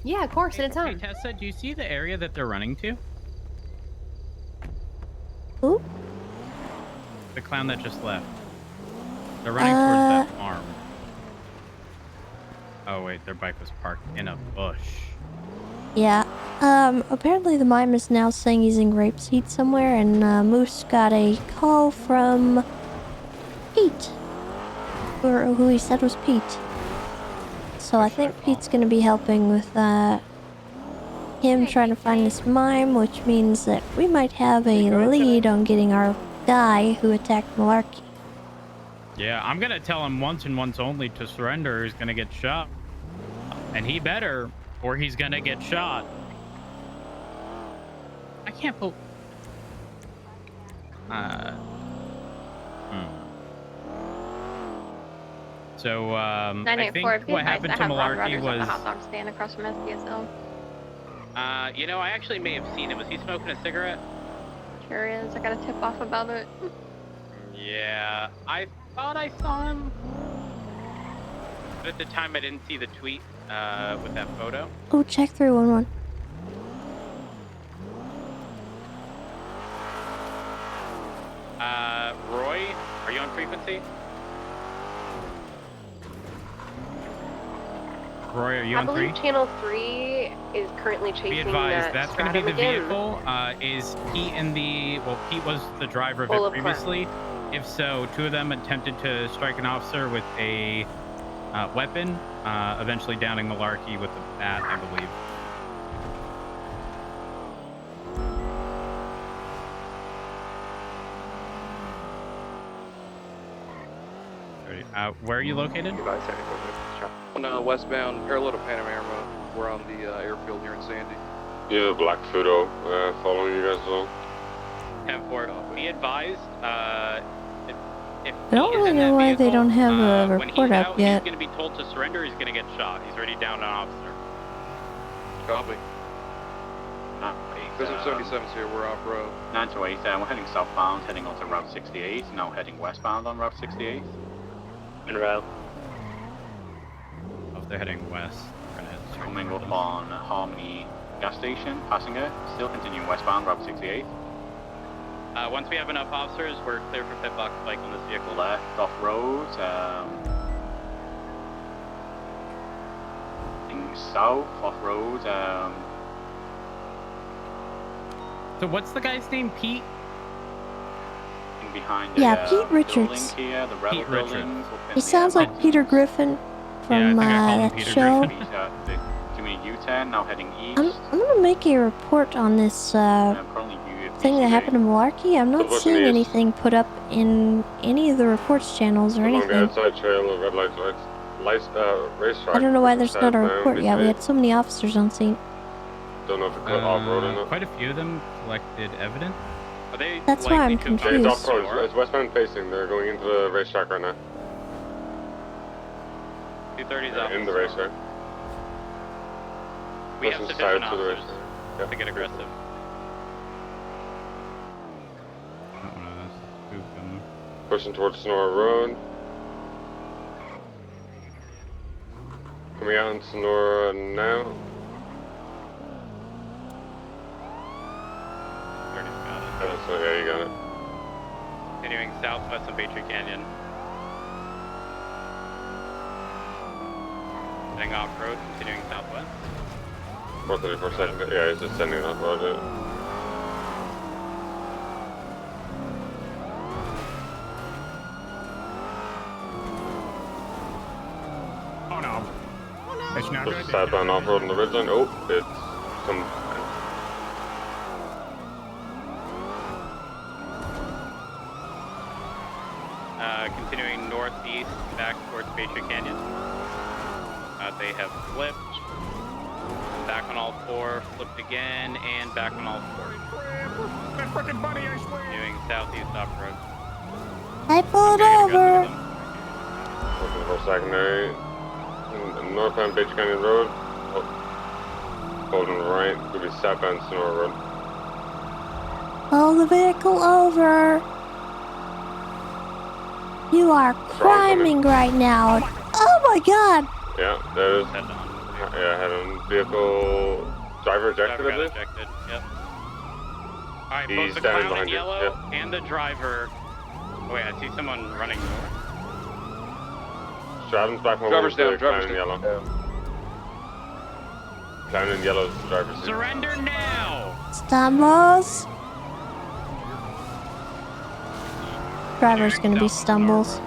Yeah, of course, anytime. Hey, Tessa, do you see the area that they're running to? Who? The clown that just left. They're running towards that farm. Oh wait, their bike was parked in a bush. Yeah. Apparently the mime is now saying he's in Grapeseed somewhere, and Moose got a call from Pete. Or who he said was Pete. So I think Pete's gonna be helping with him trying to find this mime, which means that we might have a lead on getting our guy who attacked Malarkey. Yeah, I'm gonna tell him once and once only to surrender or he's gonna get shot. And he better, or he's gonna get shot. I can't believe... So, I think what happened to Malarkey was... The hot dog stand across from SDSL. You know, I actually may have seen him. Was he smoking a cigarette? Sure is. I got a tip off about it. Yeah, I thought I saw him. But at the time, I didn't see the tweet with that photo. Oh, check 311. Roy, on frequency? Roy, are you I on believe 3? Channel 3 is currently Be chasing advised, that that's going to be Stratum the again. vehicle. Is Pete in the... Well, Pete was the driver of Full it of crap. previously. If so, 2 of them attempted to strike an officer with a weapon, eventually downing Malarkey with a bat, I believe. Where are you located? On westbound, parallel to Panorama. We're on the airfield here in Sandy. Yeah, Black Fudo, following you guys along. 10-4. Be advised, if I don't really know why they don't have a when he's report out, up yet. he's going to be told to surrender. He's going to get shot. He's already down an officer. Copy. Because 77's here, we're off road. 9 to 8, we're heading southbound, heading onto Route 68, now heading westbound on Route 68. En route. Oh, if they're heading west. Coming up on Harmony gas station, passenger, still continuing westbound, Route 68. Once we have enough officers, we're clear for pit box bike on this vehicle. Left, off road, south, off road, So what's the guy's name? Pete? behind Yeah, the Pete Richards. building here, the Rebel Pete building. He sounds like Peter Griffin from that show. Doing a U-turn, now heading east. I'm gonna make a report on this thing that happened to Malarkey. I'm not seeing anything put up in any of the reports channels or Along the anything. outside trail of red lights, racetrack. I don't know why there's not a southbound, report yet. We midway. had so many officers on scene. Don't know if it's off-road or not. Quite a few of them collected evidence. Are they That's why I'm Yeah, confused. it's off-road. It's westbound facing. They're going into the racetrack right now. 230's They're up. in the racetrack. We have Pushing sufficient south to the officers racetrack. to get aggressive. Pushing towards Sonora Road. Coming out in Sonora now. So yeah, you got it. Continuing southwest of Baytree Canyon. Heading off-road, continuing southwest. 434 second. Yeah, he's just sending off-road. Oh no. It's not Push good. southbound off-road on the red line. Oh, it's some. Continuing northeast back towards Baytree Canyon. They have flipped. Back on all four, flipped again, and back on all four. That fucking bunny, I swear. Continuing southeast off-road. I pulled over. Looking for secondary. Northbound Beach Canyon Road. Holding right. Could be southbound Sonora Road. Pull the vehicle over. You are criming right now. Oh my god. Yeah, there is. Yeah, head on vehicle. Driver ejected, I believe. Ejected, yep. Alright, both He's the standing clown in behind you. yellow Yep. and the driver. Oh, wait, I see someone running north. Stratum's back one. Driver's down, Clown driver's in down. yellow. Clown in yellow is the driver's seat. Surrender now! Stumbles. Driver's gonna be stumbles.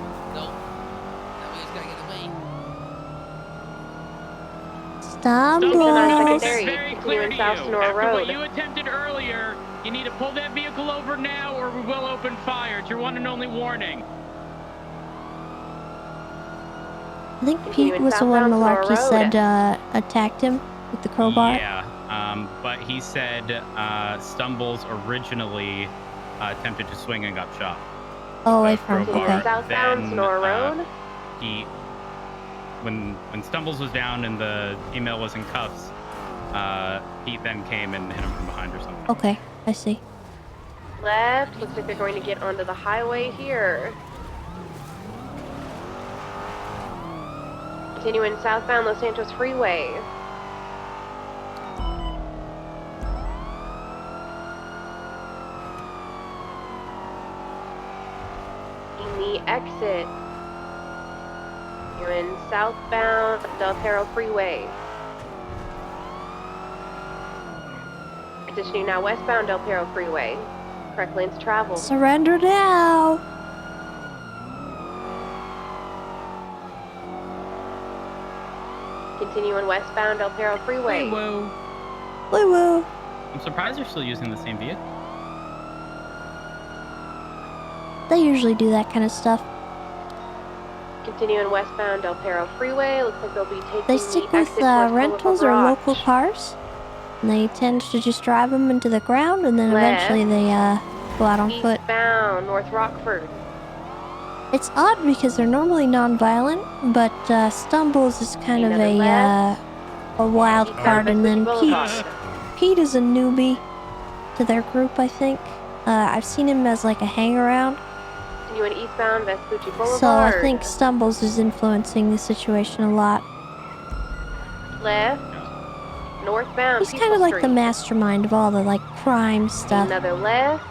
Stumbles. Continuing south Sonora Road. What you attempted earlier, you need to pull that vehicle over now or we will open fire. It's your one and only warning. I think Pete was the one Malarkey said attacked him with the crowbar. Yeah, but he said Stumbles originally attempted to swing and got shot. Oh, away from Crowbar. Southbound Then, Sonora Road. He, when Stumbles was down and the female was in cuffs, Pete then came and hit him from behind or something. Okay, I see. Left. Looks like they're going to get onto the highway here. Continuing southbound Los Santos Freeway. the exit. You're in southbound Del Perro Freeway. Transitioning now westbound Del Perro Freeway. Correct lanes travel. Surrender now. Continuing westbound Del Perro Freeway. Woo. Woo woo. I'm surprised they're still using the same vehicle. They usually do that kind of stuff. Continuing westbound Del Perro Freeway. Looks like they'll be taking They stick the with exit towards rentals or Boulevard. local cars. And they tend to just drive them into the ground, and then Left. eventually they go out on foot. Eastbound North Rockford. It's odd because they're normally non-violent, but Stumbles is kind of Another left. a wild card, and then Boulevard. Pete is a newbie to their group, I think. I've seen him as like a hang-around, Continuing eastbound Vespucci Boulevard. so I think Stumbles is influencing the situation a lot. Left. Northbound He's Peaceful kind of like the Street. mastermind of all the like crime stuff. Another left.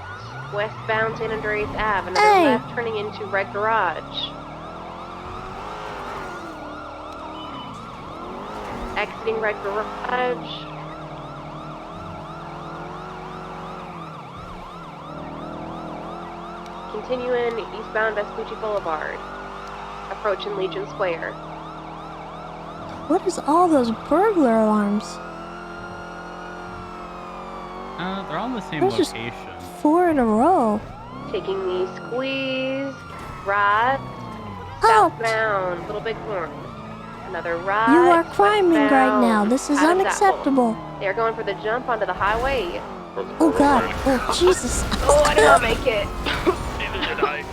Westbound San Andreas Ave. Another Hey. left turning into Red Garage. Exiting Red Garage. Continuing eastbound Vespucci Boulevard. Approaching Legion Square. What is all those burglar alarms? They're all in the same There's just location. 4 in a row. Taking the squeeze. Right. Halt! Southbound Little Bighorn. Another right. You are criming right westbound, now. This is Adam's Apple. unacceptable. They're going for the jump onto the highway. Oh God! Oh Jesus! Oh, I did not make it. Neither did I.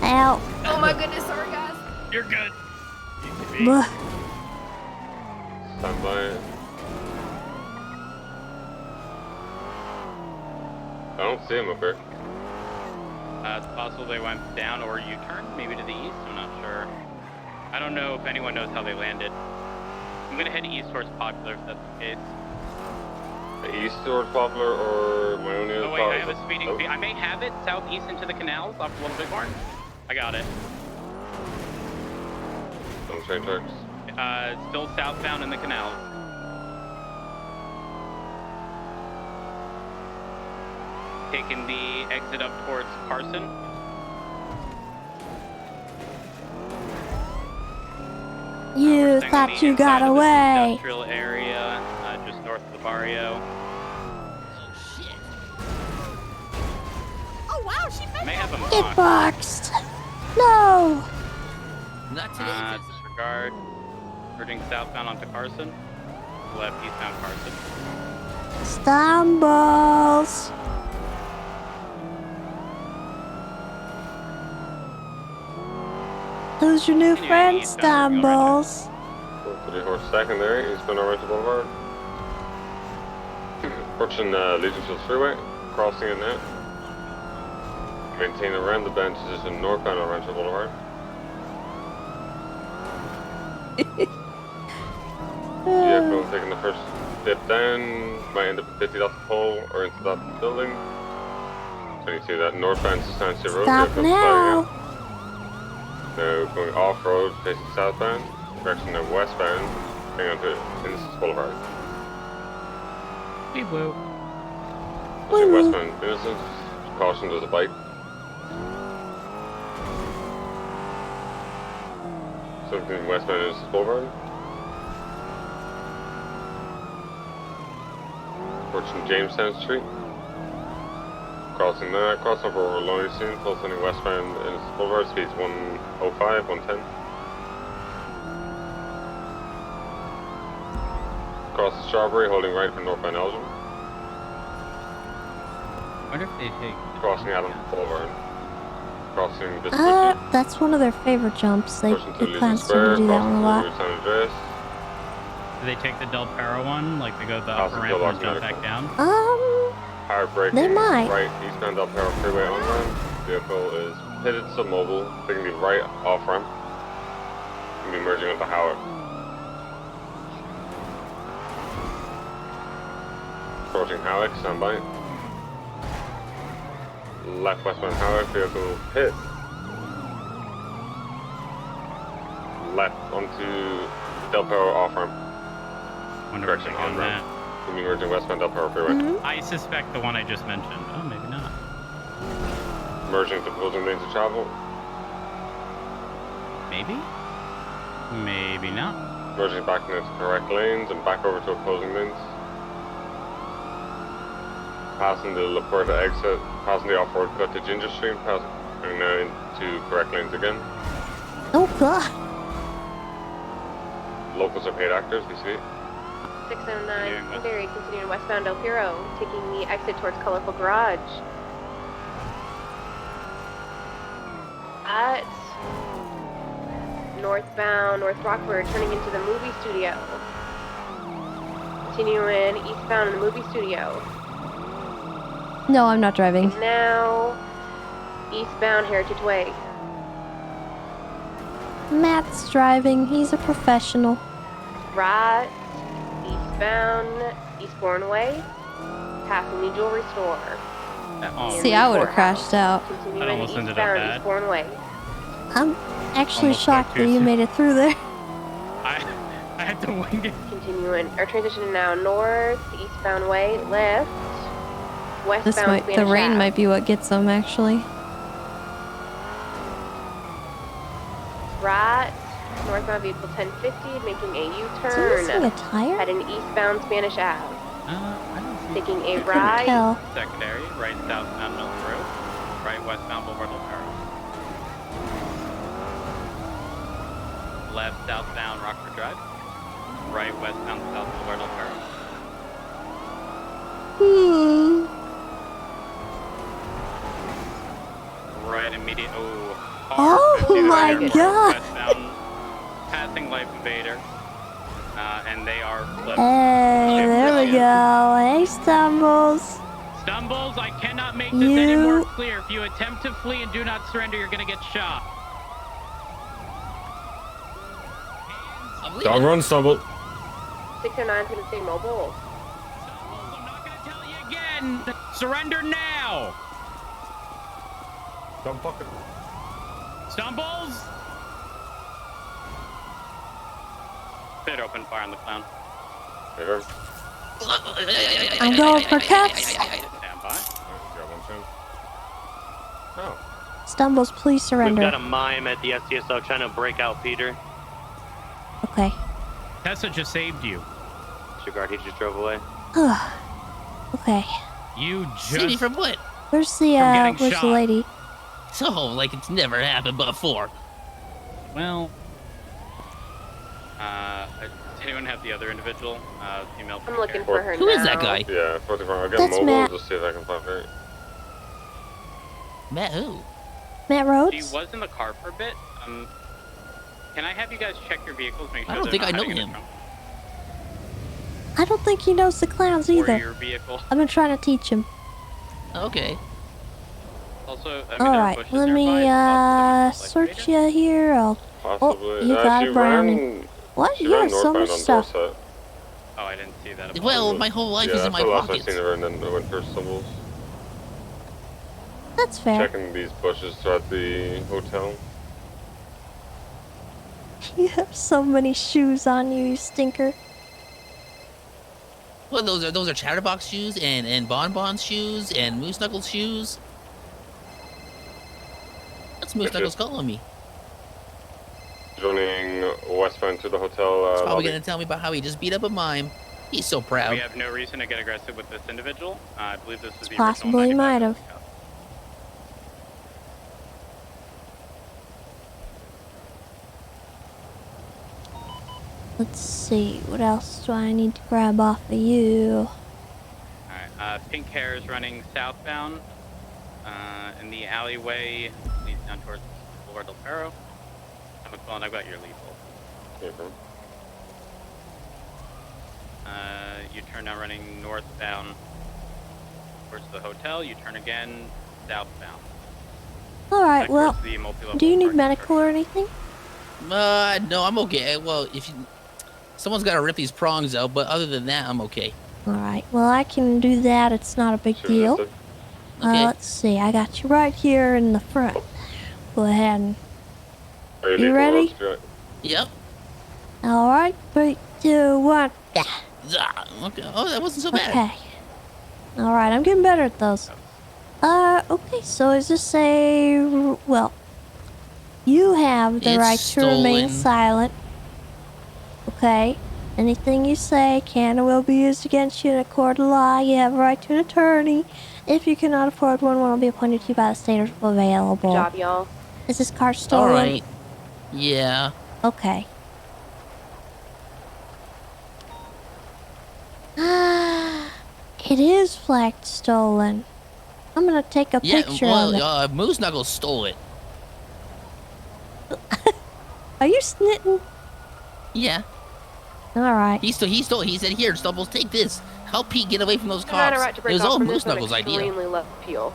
Ow! Oh my goodness, sorry guys. You're good. Blech. Stand by. I don't see him up here. It's possible they went down or U-turned, maybe to the east. I'm not sure. I don't know if anyone knows how they landed. I'm gonna head east towards Popular if that's the case. East towards Poplar or Myonia? Oh wait, I have a speeding. I may have it southeast into the canals off Little Bighorn. I got it. Don't train tracks. It's still southbound in the canals. Taking the exit up towards Carson. You thought you got away. Industrial area, just north of the barrio. Oh wow, she May have him Get boxed. No. Not today. Disregard. Turning southbound onto Carson. Left eastbound Carson. Stumbles. Who's your new friend, Stumbles? 3-horse secondary, eastbound Oriental Boulevard. Approaching Legion Field Freeway, crossing it now. Maintain around the bend position northbound Oriental Boulevard. Vehicle taking the first dip down, might end up at 50 off the pole or into that building. So you see that northbound Sustancia Road. Stop vehicle now. sliding out. Now going off-road, facing southbound, direction now westbound, hang on to Innocence Boulevard. Wee woo. Pushing westbound Innocence, caution there's a bike. Something westbound Innocence Boulevard. Approaching Jamestown Street. Crossing that, crossing over Lonely soon, close any westbound Innocence Boulevard, speeds 105, 110. Cross the Strawberry, holding right for northbound Elgin. I wonder if they take. Crossing Adams Boulevard. Crossing Vespucci. That's one of their favorite jumps. They Pushing to Legion plans to Square, do that one a crossing lot. through San Andreas. Do they take the Del Perro one? Like they go the upper Awesome, ramp kill and jump medical. back down? Hard braking. They might. Right, eastbound Del Perro Freeway on ramp. Vehicle is pitted submobile, taking the right off ramp. And be merging onto Howard. Approaching Howard, stand by. Left westbound Howard, vehicle pit. left onto Del Perro off ramp. Correction, on ramp. You mean merging westbound Del Perro freeway. I suspect the one I just mentioned. Oh, maybe not. Merging to opposing lanes of travel. Maybe? Maybe not. Merging back into correct lanes and back over to opposing lanes. Passing the La Puerta exit, passing the off-road cut to Ginger Stream, passing now into correct lanes again. Oh god. Locals are paid actors, we see. 609 Secondary, continuing westbound El Piro, taking the exit towards Colorful Garage. At northbound North Rockford, turning into the movie studio. Continuing eastbound in the movie studio. No, I'm not driving. And now, eastbound Heritage Way. Matt's driving. He's a professional. Right, eastbound Eastbourne Way, passing the jewelry store. See, I would have crashed out. Continuing almost ended up eastbound bad. Eastbourne Way. I'm actually Almost shocked got that too you soon. made it through there. I had to wing it. Continuing, or transitioning now north, eastbound way, left, westbound This might, Spanish the rain Ave. might be what gets them actually. Right, northbound vehicle 1050, making a Is he missing U-turn, a tire? heading eastbound Spanish Ave. I don't see. Taking a couldn't right, tell. Secondary, right southbound Mills Road, right westbound Boulevard Del Perro. Left southbound Rockford Drive, right westbound South Boulevard Del Perro. Right immediate. Oh my god! Westbound, passing Life Invader, and they are flipped. Hey, there we go. Hey, Stumbles. Stumbles, I cannot make this any more clear. If you attempt to flee and do not surrender, you're gonna get shot. Don't run, Stumble. 609 is going to stay mobile. Again, surrender now. Don't fucking. Stumbles. Bit open fire on the clown. I'm going for cuffs. Stand by. Oh. Stumbles, please surrender. We've got a mime at the STSO trying to break out Peter. Okay. Tessa just saved you. Disregard, he just drove away. Okay. You Save me from what? Where's the where's the lady? So, like it's never happened before. Well, does anyone have the other individual? Female. I'm looking for her Who now. is that guy? Yeah, 44. I'll get That's mobile. Matt. Just see if I can find her. Matt who? Matt She Rhodes? was in the car for a bit. Can I have you guys check your vehicles? Make sure I don't they're think not I know hiding in the him. trunk? I don't think he knows the clowns Or either. your vehicle. I've been trying to teach him. Okay. Also, Alright, let me search you here. Oh, Possibly. you got she a brownie. ran. What? She You ran got so northbound much on stuff. Dorset. Oh, I didn't see that. Well, my whole life Yeah, is in my that's the last pockets. I've seen her, and then I went for Stumbles. That's fair. Checking these bushes throughout the hotel. You have so many shoes on you, you stinker. Well, those are Chatterbox shoes and Bonbon's shoes and Moose Knuckles shoes. What's Moose Knuckles calling me? Joining westbound to the hotel. He's probably lobby. gonna tell me about how he just beat up a mime. He's so proud. We have no reason to get aggressive with this individual. I believe this is the Possibly original might have. Let's see, what else do I need to grab off of you? Alright, pink hair is running southbound. In the alleyway leads down towards Boulevard Del Perro. McClellan, I've got your lethal. You turn now running northbound towards the hotel. You turn again southbound. Alright, well, towards the multi-level do you need medical or anything? No, I'm okay. Well, if you, someone's got to rip these prongs out, but other than that, I'm okay. Alright, well, I can do that. It's not a big deal. Okay. Let's see, I got you right here in the front. Go ahead and... Are You ready? Yep. All right, 3, 2, 1. Yeah. Okay. Oh, that wasn't so bad. Okay. All right, I'm getting better at those. Okay, so is this a... Well, you have the It's right to remain stolen. silent. Okay? Anything you say can and will be used against you in a court of law. You have a right to an attorney. If you cannot afford one will be appointed to you by the state if available. Good job, y'all. Is this car stolen? All right. Yeah. Okay. It is flagged stolen. I'm gonna take a picture of it. Moose Knuckles stole it. Are you snitting? Yeah. All right. He stole. He said, "Here, Stubbles, take this. Help Pete get away from those You're not cops." a right to It break was off all from Moose this on Knuckles' idea. extremely left appeal.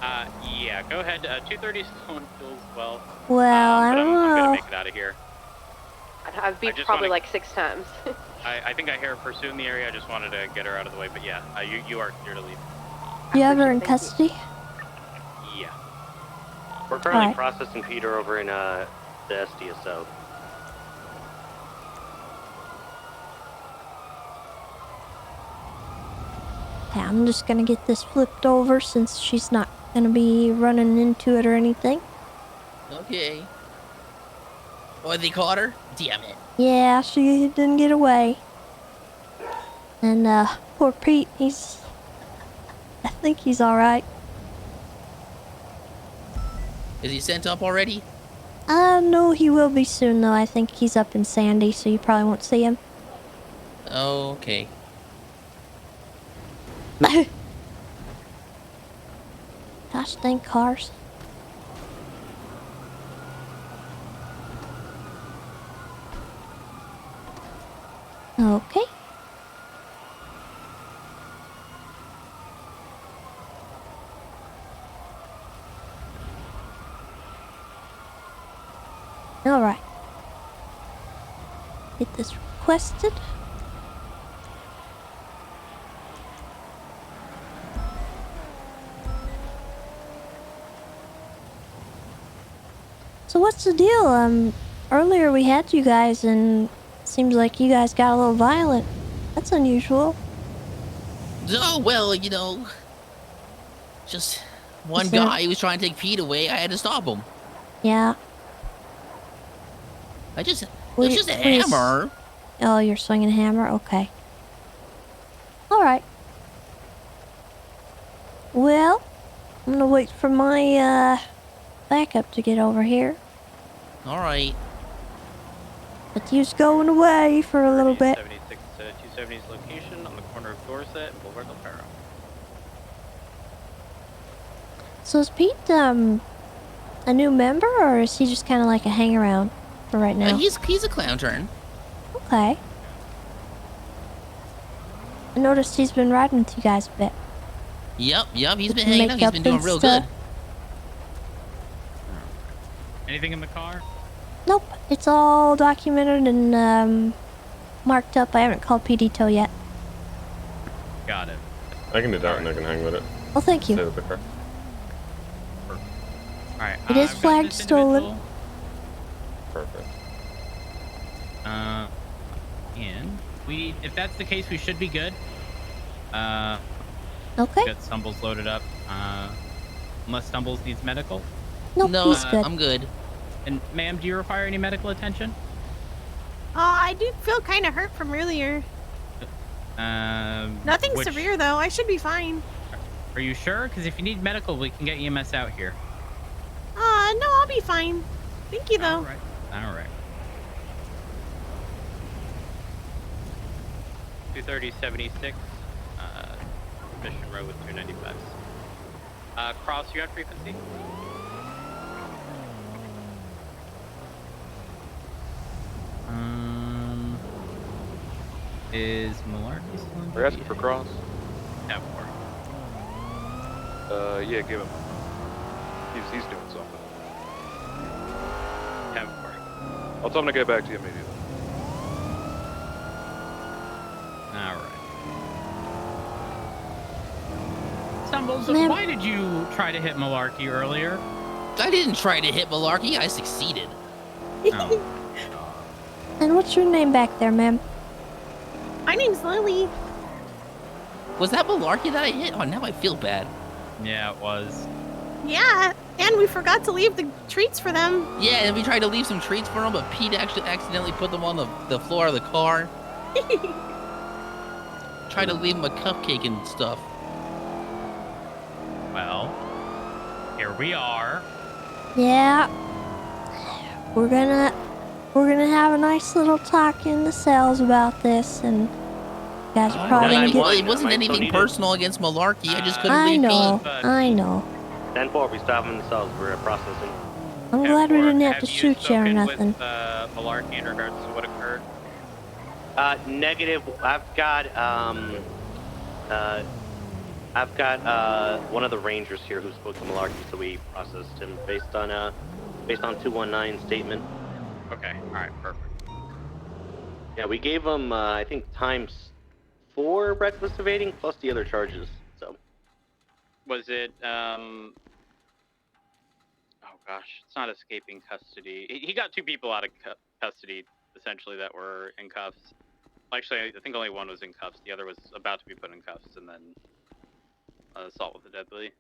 Yeah, go ahead. 230 stolen fuel as well. Well, I don't I'm know. gonna make it out of here. I've beat just probably wanna- like 6 times. I think I hear her pursue in the area. I just wanted to get her out of the way, but yeah, you are clear to leave. You have her in custody? Yeah. We're currently Alright. processing Peter over in the SDSO. Okay, I'm just gonna get this flipped over since she's not gonna be running into it or anything. Okay. Oh, they caught her? Damn it. Yeah, she didn't get away. And, poor Pete, I think he's alright. Is he sent up already? No, he will be soon, though. I think he's up in Sandy, so you probably won't see him. Okay. Gosh dang cars. Okay. Alright. Get this requested. So what's the deal? Earlier we had you guys and seems like you guys got a little violent. That's unusual. Oh, well, you know, just one Is there- guy was trying to take Pete away. I had to stop him. Yeah. It was Were just a you- were you s- hammer. Oh, you're swinging a hammer? Okay. Alright. Well, I'm gonna wait for my, backup to get over here. All right. But you's going away for a little bit. 76 270's location on the corner of Dorset and Boulevard Del Perro. So is Pete, a new member, or is he just kind of like a hang-around for right now? He's a clown turn. Okay. I noticed he's been riding with you guys a bit. Yep. He's With been the hanging out. He's makeup been doing and real stuff. good. Anything in the car? Nope, it's all documented and, marked up. I haven't called PD till yet. Got it. I can do that and I can hang with it. Well, thank you. Stay with the car. Alright. It is I've got flagged this stolen. individual. Perfect. And if that's the case, we should be good. Okay. Got Stumbles loaded up. Unless Stumbles needs medical. Nope, No, he's good. I'm good. And ma'am, do you require any medical attention? I do feel kind of hurt from earlier. Nothing which- severe though. I should be fine. Are you sure? Because if you need medical, we can get EMS out here. No, I'll be fine. Thank you though. All right. 230 76. Mission Road with 295. Cross, you have frequency? Is Malarkey still in? We're asking for cross. Yeah, Yeah, give him. He's doing something. 10-4. I'll tell him to get back to you immediately. All right. Stumbles, Ma'am. why did you try to hit Malarkey earlier? I didn't try to hit Malarkey. I succeeded. Oh. And what's your name back there, ma'am? My name's Lily. Was that malarkey that I hit? Oh, now I feel bad. Yeah, it was. Yeah, and we forgot to leave the treats for them. Yeah, and we tried to leave some treats for them, but Pete actually accidentally put them on the floor of the car. Tried to leave him a cupcake and stuff. Well, here we are. Yeah. We're gonna have a nice little talk in the cells about this, and you guys are probably gonna get... It wasn't anything personal against malarkey. I just couldn't I leave know, Pete. I know. 10-4, we stop them in the cells. We're processing. I'm glad we didn't have to shoot you or nothing. Malarkey in regards to what occurred? Negative. I've got one of the rangers here who spoke to Malarkey, so we processed him based on 219 statement. Okay, alright, perfect. Yeah, we gave him I think ×4 reckless evading plus the other charges. So Was it, oh gosh, it's not escaping custody. He got 2 people out of custody, essentially, that were in cuffs. Actually, I think only one was in cuffs. The other was about to be put in cuffs, and then assault with a deadly.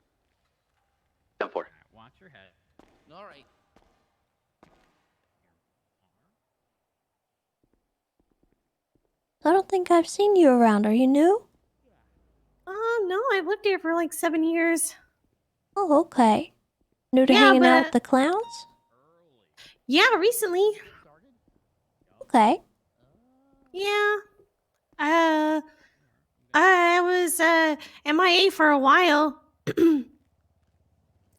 10-4. Watch your head. All right. I don't think I've seen you around. Are you new? No, I've lived here for like 7 years. Oh, okay. New to Yeah, hanging out but- with the clowns? Yeah, recently. Okay. Yeah. I was MIA for a while. And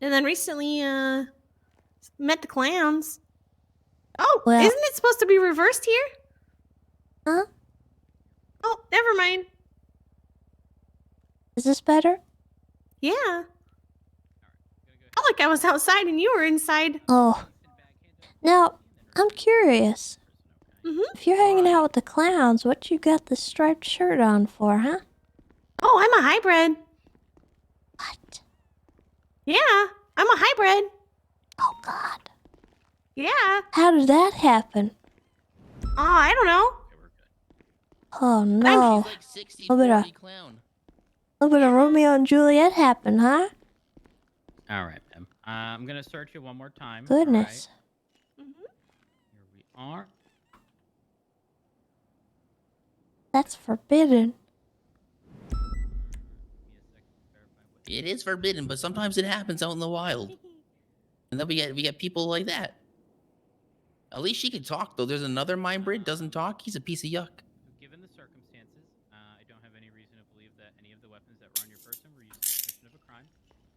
then recently met the clowns. Oh, Well- isn't it supposed to be reversed here? Huh? Oh, never mind. Is this better? Yeah. Oh, like I was outside and you were inside. Oh. Now, I'm curious. Mm-hmm. If you're hanging out with the clowns, what you got the striped shirt on for, huh? Oh, I'm a hybrid. What? Yeah, I'm a hybrid. Oh, God. Yeah. How did that happen? Oh, I don't know. Oh, no. A little bit of Romeo and Juliet happened, huh? All right, ma'am. I'm gonna search you one more time. Goodness. All right. Here we are. That's forbidden. It is forbidden, but sometimes it happens out in the wild. And then we get people like that. At least she can talk, though. There's another mind breed doesn't talk. He's a piece of yuck. Given the circumstances, I don't have any reason to believe that any of the weapons that were on your person were used in the commission of a crime,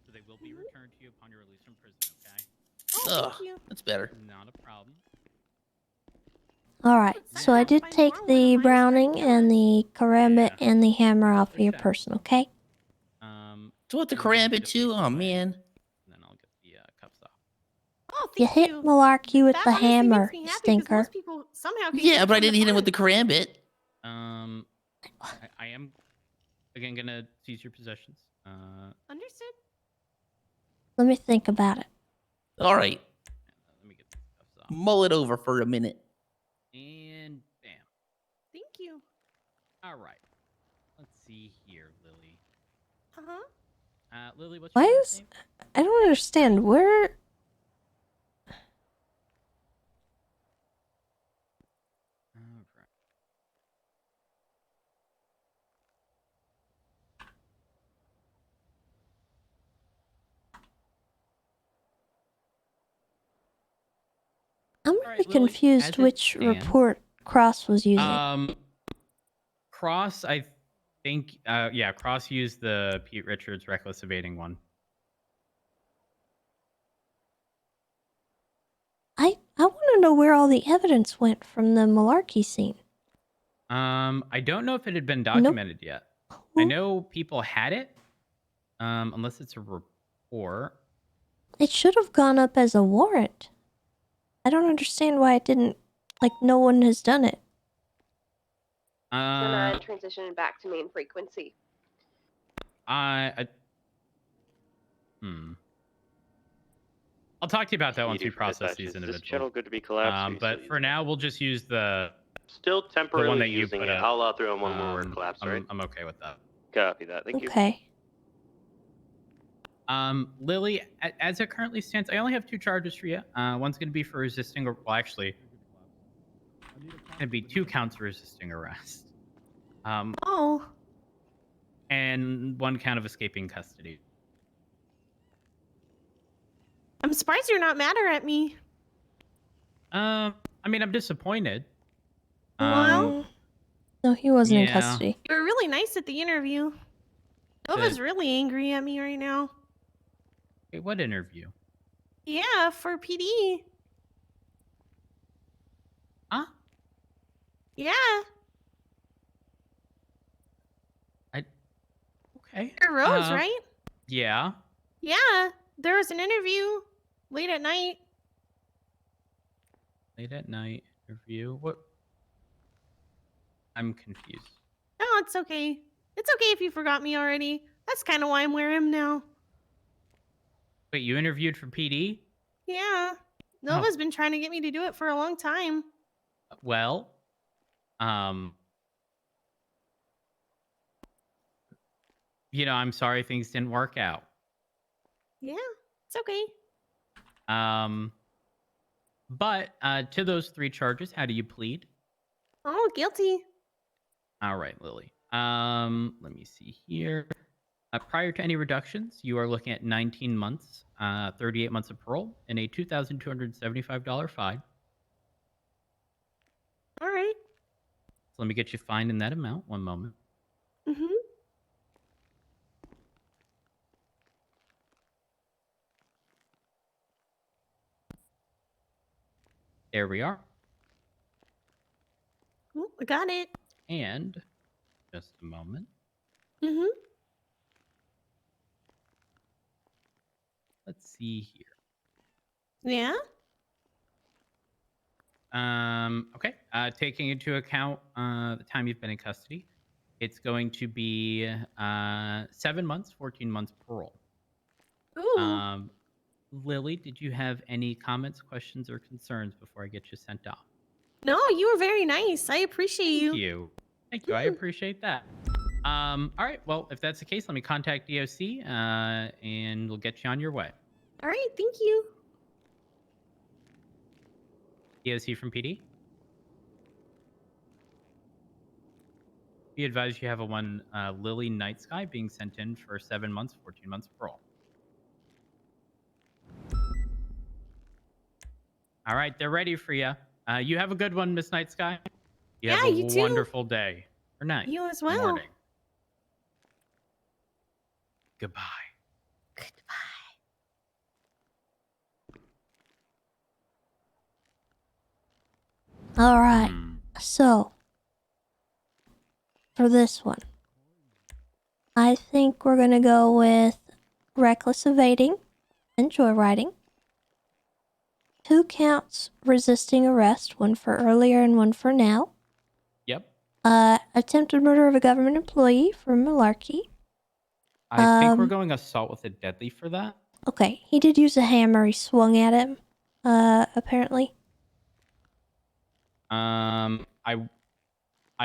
so they will be returned to you upon your release from prison, okay? Oh, thank you. That's better. Not a problem. Alright, so I did take the Browning and the Karambit and the hammer off of your person, okay? So what the karambit too? Oh man. Then I'll get the cuffs off. Oh, You thank hit Malarkey with That the honestly hammer, makes me you happy 'cause stinker. most people somehow can Yeah, get but I from the didn't hit him front. with the karambit. I am again gonna seize your possessions. Understood. Let me think about it. All right. Let me get these cuffs off. Mull it over for a minute. And bam. Thank you. All right. Let's see here, Lily. Uh-huh. Lily, what's Why your is... last name? I don't understand. Where... All right. I'm All really right, Lily, confused as it which stands- report Cross was using. Cross, I think, yeah, Cross used the Pete Richards reckless evading one. I want to know where all the evidence went from the Malarkey scene. I don't know if it had been documented yet. I know people had it, unless it's a report. It should have gone up as a warrant. I don't understand why it didn't... Like, no one has done it. Gonna transition back to main frequency. I'll talk to you about that once Speedy we for process dispatches. these Is this individuals. channel good to be collapsed? But for now, we'll just use the Still one temporarily that you using put it. up. I'll throw in one when we're collapsed, right? I'm okay with that. Copy that. Thank you. Okay. Lily, as it currently stands, I only have 2 charges for you. One's going to be for resisting, well, actually, it's going to be 2 counts of resisting arrest. Oh. And 1 count of escaping custody. I'm surprised you're not madder at me. I mean, I'm disappointed. Well, no, he wasn't in yeah. custody. you were really nice at the interview. Nova's really angry at me right now. Wait, what interview? Yeah, for PD. Huh? Yeah. Okay. You're Rose, right? Yeah. Yeah. There was an interview late at night. Late at night interview. What? I'm confused. No, it's okay. It's okay if you forgot me already. That's kind of why I'm where I am now. Wait, you interviewed for PD? Yeah. Nova's been trying to get me to do it for a long time. Well, you know, I'm sorry things didn't work out. Yeah, it's okay. But to those 3 charges, how do you plead? Oh, guilty. All right, Lily. Let me see here. Prior to any reductions, you are looking at 19 months, 38 months of parole, and a $2,275 fine. All right. So let me get you fined in that amount. One moment. Mm-hmm. There we are. Ooh, I got it. And just a moment. Mm-hmm. Let's see here. Yeah? Okay. Taking into account the time you've been in custody, it's going to be 7 months, 14 months parole. Ooh. Lily, did you have any comments, questions, or concerns before I get you sent off? No, you were very nice. I appreciate you. Thank you. I appreciate that. All right. Well, if that's the case, let me contact DOC and we'll get you on your way. All right, thank you. DOC from PD? Be advised you have a one Lily Night Sky being sent in for 7 months, 14 months parole. All right, they're ready for you. You have a good one, Miss Night Sky. You have a you too. wonderful day or night. You as well. Morning. Goodbye. All right. So, for this one, I think we're going to go with reckless evading and joyriding. 2 counts resisting arrest, 1 for earlier and 1 for now. Yep. Attempted murder of a government employee for malarkey. I think we're going assault with a deadly for that. Okay, he did use a hammer. He swung at him, apparently. I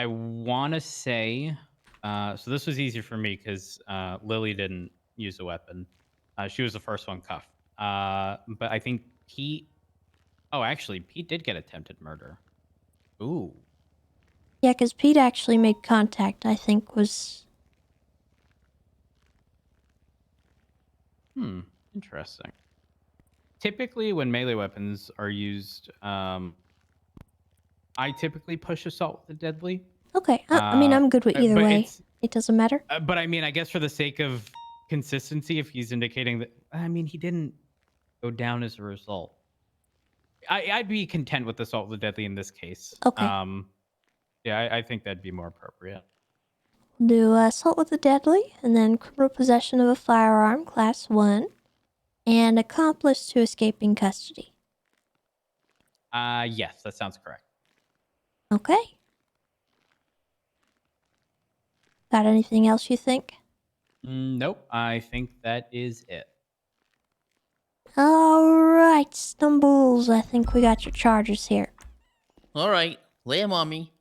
want to say, so this was easy for me because Lily didn't use a weapon. She was the first one cuffed. But I think Pete. Oh, actually, Pete did get attempted murder. Ooh. Yeah, because Pete actually made contact, I think, was... Interesting. Typically, when melee weapons are used, I typically push assault with a deadly. Okay, I mean, I'm good with either way. It doesn't matter. But I mean, I guess for the sake of consistency, if he's indicating that, I mean, he didn't go down as a result. I'd be content with assault with a deadly in this case. Okay. Yeah, I think that'd be more appropriate. Do assault with a deadly, and then criminal possession of a firearm, class 1, and accomplice to escaping custody. Yes, that sounds correct. Okay. Got anything else you think? Nope, I think that is it. Alright, Stumbles. I think we got your charges here. All right, lay 'em on me.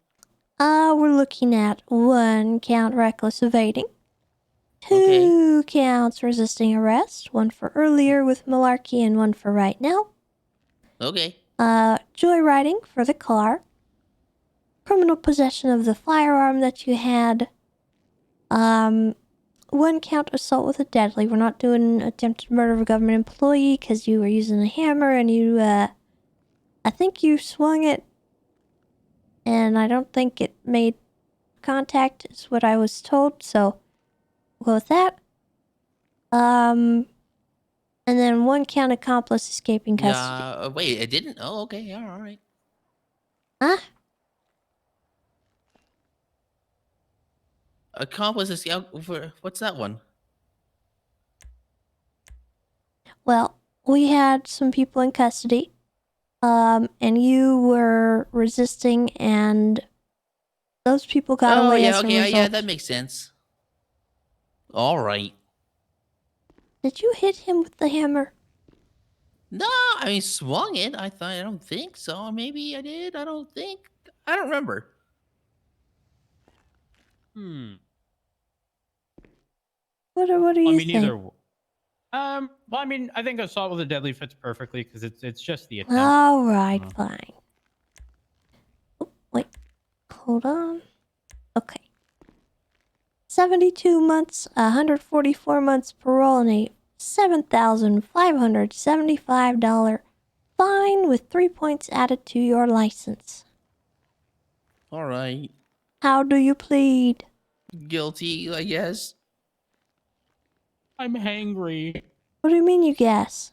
We're looking at 1 count reckless evading, 2 counts resisting arrest, 1 for earlier with malarkey and 1 for right now. Okay. Joyriding for the car, criminal possession of the firearm that you had, 1 count assault with a deadly. We're not doing attempted murder of a government employee because you were using a hammer and you, I think you swung it and I don't think it made contact is what I was told, so we'll go with that. And then 1 count accomplice escaping custody. Yeah. Wait, it didn't. Oh, okay. Yeah. All right. Huh? Accomplice is what's that one? Well, we had some people in custody, and you were resisting, and those people got Oh away yeah. as a Okay. result. Yeah, that makes sense. All right. Did you hit him with the hammer? No, I mean swung it. I don't think so. Maybe I did. I don't remember. What do you think? Either. Well, I mean, I think assault with a deadly fits perfectly because it's just the attempt. All right, fine. Oh, wait, hold on. Okay. 72 months, 144 months parole, and a $7,575 fine with 3 points added to your license. All right. How do you plead? Guilty, I guess. I'm hangry. What do you mean, you guess?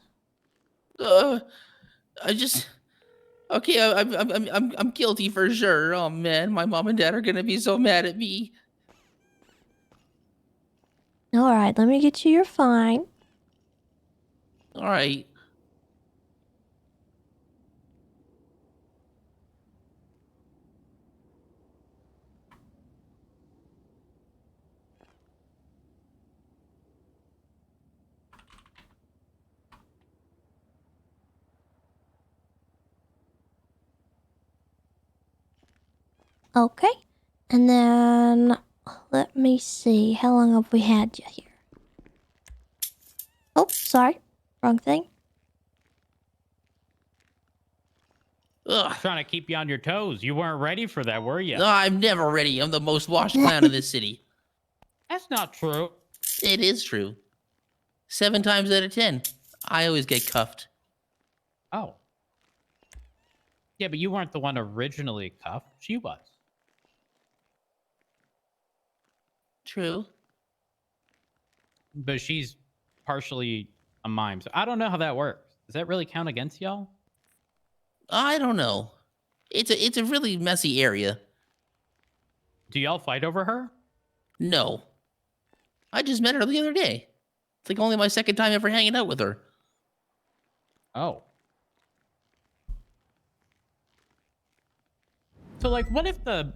I just. Okay, I'm guilty for sure. Oh man, my mom and dad are gonna be so mad at me. All right, let me get you your fine. All right. Okay, and then let me see. How long have we had you here? Oh, sorry, wrong thing. Ugh. Trying to keep you on your toes. You weren't ready for that, were you? No, I'm never ready. I'm the most washed clown in this city. That's not true. It is true. 7 times out of 10, I always get cuffed. Oh. Yeah, but you weren't the one originally cuffed. She was. True. But she's partially a mime, so I don't know how that works. Does that really count against y'all? I don't know. It's a really messy area. Do y'all fight over her? No. I just met her the other day. It's like only my 2nd time ever hanging out with her. Oh. So, like, what if the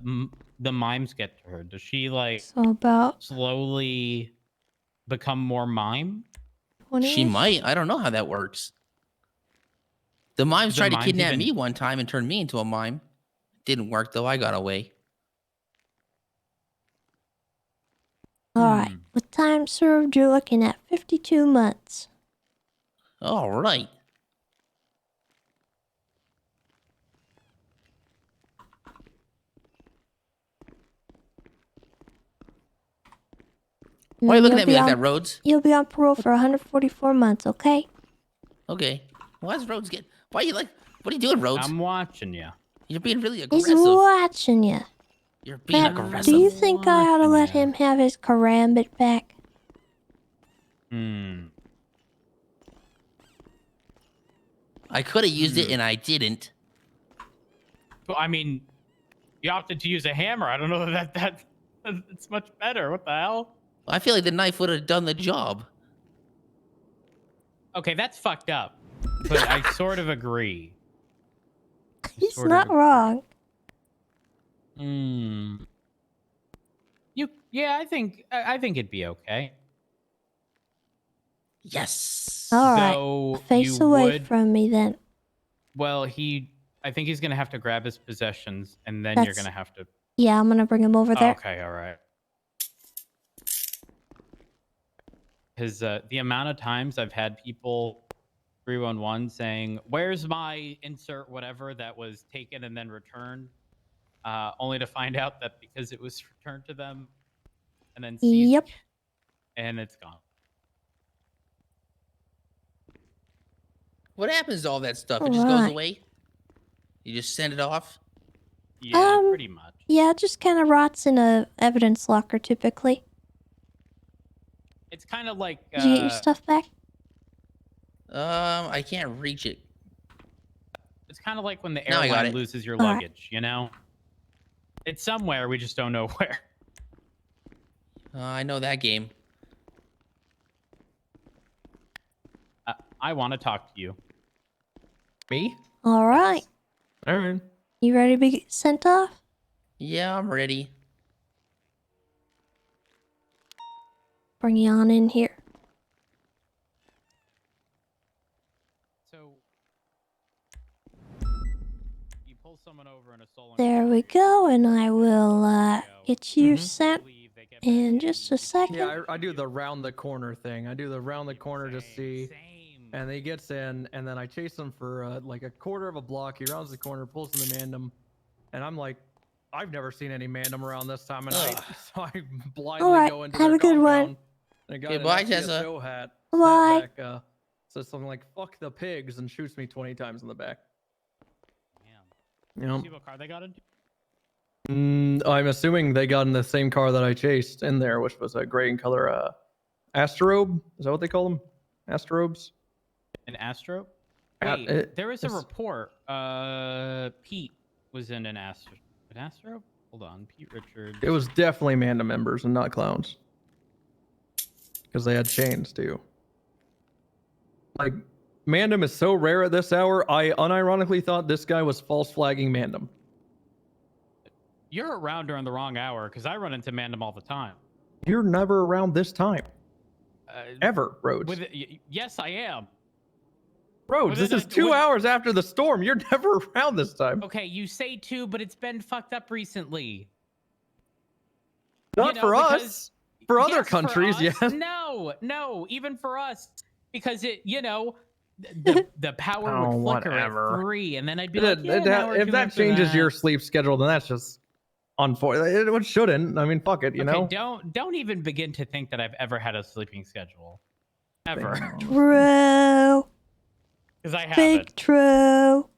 mimes get to her? Does she, like, So about slowly become more mime? She might. I don't know how that works. The mimes The tried to mimes kidnap even- me one time and turn me into a mime. Didn't work, though. I got away. Alright, with time served, you're looking at 52 months. All right. Why are you looking at me like that, Rhodes? You'll be on parole for 144 months, okay? Okay. Why does Rhodes get... Why are you like... What are you doing, Rhodes? I'm watching you. You're being really He's aggressive. watching you. You're being Matt, aggressive. do you think I ought to let him have his karambit back? I could have used it and I didn't. Well, I mean, you opted to use a hammer. I don't know that it's much better. What the hell? I feel like the knife would have done the job. Okay, that's fucked up. But I sort of agree. He's not wrong. Yeah, I think it'd be okay. Yes. All right. So Face you away would, from me then. well, I think he's gonna have to grab his possessions, and then you're That's- gonna have to. Yeah, I'm gonna bring him over there. Okay, all right. Because the amount of times I've had people 311 saying, "Where's my insert whatever that was taken and then returned," only to find out that because it was returned to them and then seized, Yep. and it's gone. What happens to all that stuff? It just goes Right. away? You just send it off? Yeah, pretty much. Yeah, it just kind of rots in a evidence locker typically. It's kind of like. Did you get your stuff back? I can't reach it. It's kind of like when the Now I got airline it. loses your All right. luggage, you know? It's somewhere, we just don't know where. I know that game. I want to talk to you. Me? All right. All right. You ready to be sent off? Yeah, I'm ready. Bring you on in here. So, you pull someone over in a stolen There we go, and I will get you sent in just a second. Yeah, I do the round the corner thing. I do the round the corner to see, and he gets in, and then I chase him for like a quarter of a block. He rounds the corner, pulls in the Mandem, and I'm like, I've never seen any Mandem around this time of night, so I blindly All right, go into have their a good one. compound. And a guy Okay, in bye, an Tessa. FTSO hat, Bye. snapback, says something like "fuck the pigs" and shoots me 20 times in the back. You Yep. see what car they got into? I'm assuming they got in the same car that I chased in there, which was a gray in color Astrobe. Is that what they call them? Astrobes? An Astro? Uh, Wait, it- there was a it's- report. Pete was in an Astro. An Astro? Hold on, Pete Richards. It was definitely Manda members and not clowns. Because they had chains too. Like, Mandem is so rare at this hour, I unironically thought this guy was false flagging Mandem. You're around during the wrong hour because I run into Mandem all the time. You're never around this time. Ever, Rhodes. Yes, I am. Rhodes, this within is a- 2 with- hours after the storm. You're never around this time. Okay, you say two, but it's been fucked up recently. Not You know, for because- us. For other Yes, countries, us. yes. No, even for us, because it, the power Oh, would flicker whatever. at 3, and then I'd be like, yeah, If now we're if too that after changes that. your sleep schedule, then that's just unfortunate. It shouldn't. I mean, fuck it, you know? Don't even begin to think that I've ever had a sleeping schedule, ever, True. because I haven't. Big true.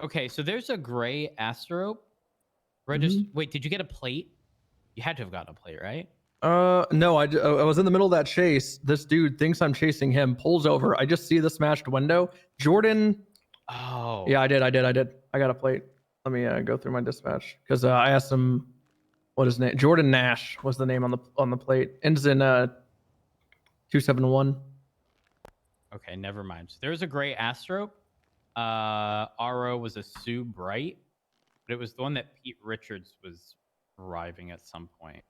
Okay, so there's a gray Astro. Wait, did you get a plate? You had to have gotten a plate, right? No, I was in the middle of that chase. This dude thinks I'm chasing him, pulls over. I just see the smashed window. Jordan. Oh. Yeah, I did. I got a plate. Let me go through my dispatch because I asked him what his name. Jordan Nash was the name on the plate. Ends in 271. Okay, never mind. So there's a gray Astro. RO was a Sue Bright, but it was the one that Pete Richards was driving at some point.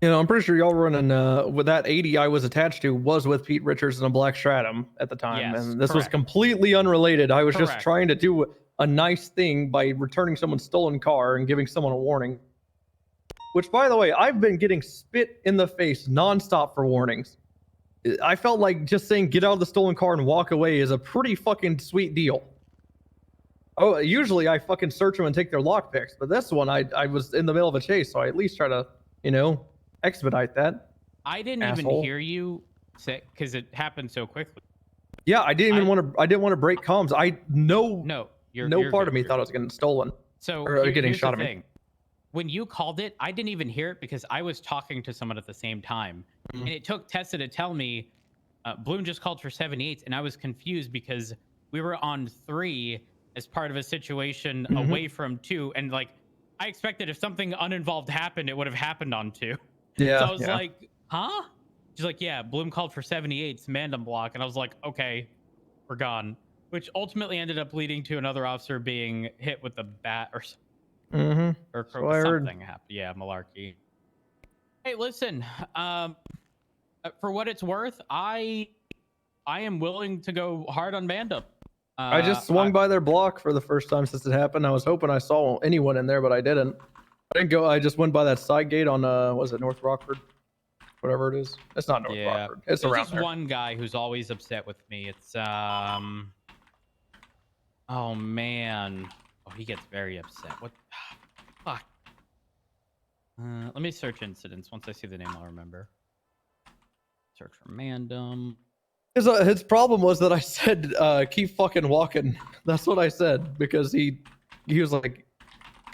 You know, I'm pretty sure y'all were running with that 80 I was attached to was with Pete Richards and a black Stratum at the time. Yes, and this was correct. completely unrelated. I was just Correct. trying to do a nice thing by returning someone's stolen car and giving someone a warning. Which, by the way, I've been getting spit in the face nonstop for warnings. I felt like just saying get out of the stolen car and walk away is a pretty fucking sweet deal. Oh, usually I fucking search them and take their lockpicks, but this one I was in the middle of a chase, so I at least try to, expedite that. I didn't Asshole. even hear you say because it happened so quickly. Yeah, I didn't want to break comms. No you're part good, of me you're thought I was getting stolen. So or getting here's shot the at me. thing. When you called it, I didn't even hear it because I was talking to someone at the same time, and it took Tessa to tell me Bloom just called for 78s, and I was confused because we were on 3 as part of a situation away from 2, and like I expected if something uninvolved happened, it would have happened on 2. Yeah. So I was yeah. like, huh? She's like, yeah, Bloom called for 78s, Mandem block. And I was like, okay, we're gone. Which ultimately ended up leading to another officer being hit with a bat or something. Or So I heard. something happened. Yeah, malarkey. Hey, listen. For what it's worth, I am willing to go hard on Mandem. I just swung by their block for the first time since it happened. I was hoping I saw anyone in there, but I didn't. I didn't go. I just went by that side gate on was it North Rockford? Whatever it is. It's not North Rockford. It's There's around just there. one guy who's always upset with me. It's oh man. Oh, he gets very upset. What? Fuck. Let me search incidents. Once I see the name, I'll remember. Search for Mandem. His problem was that I said, keep fucking walking. That's what I said, because he was like,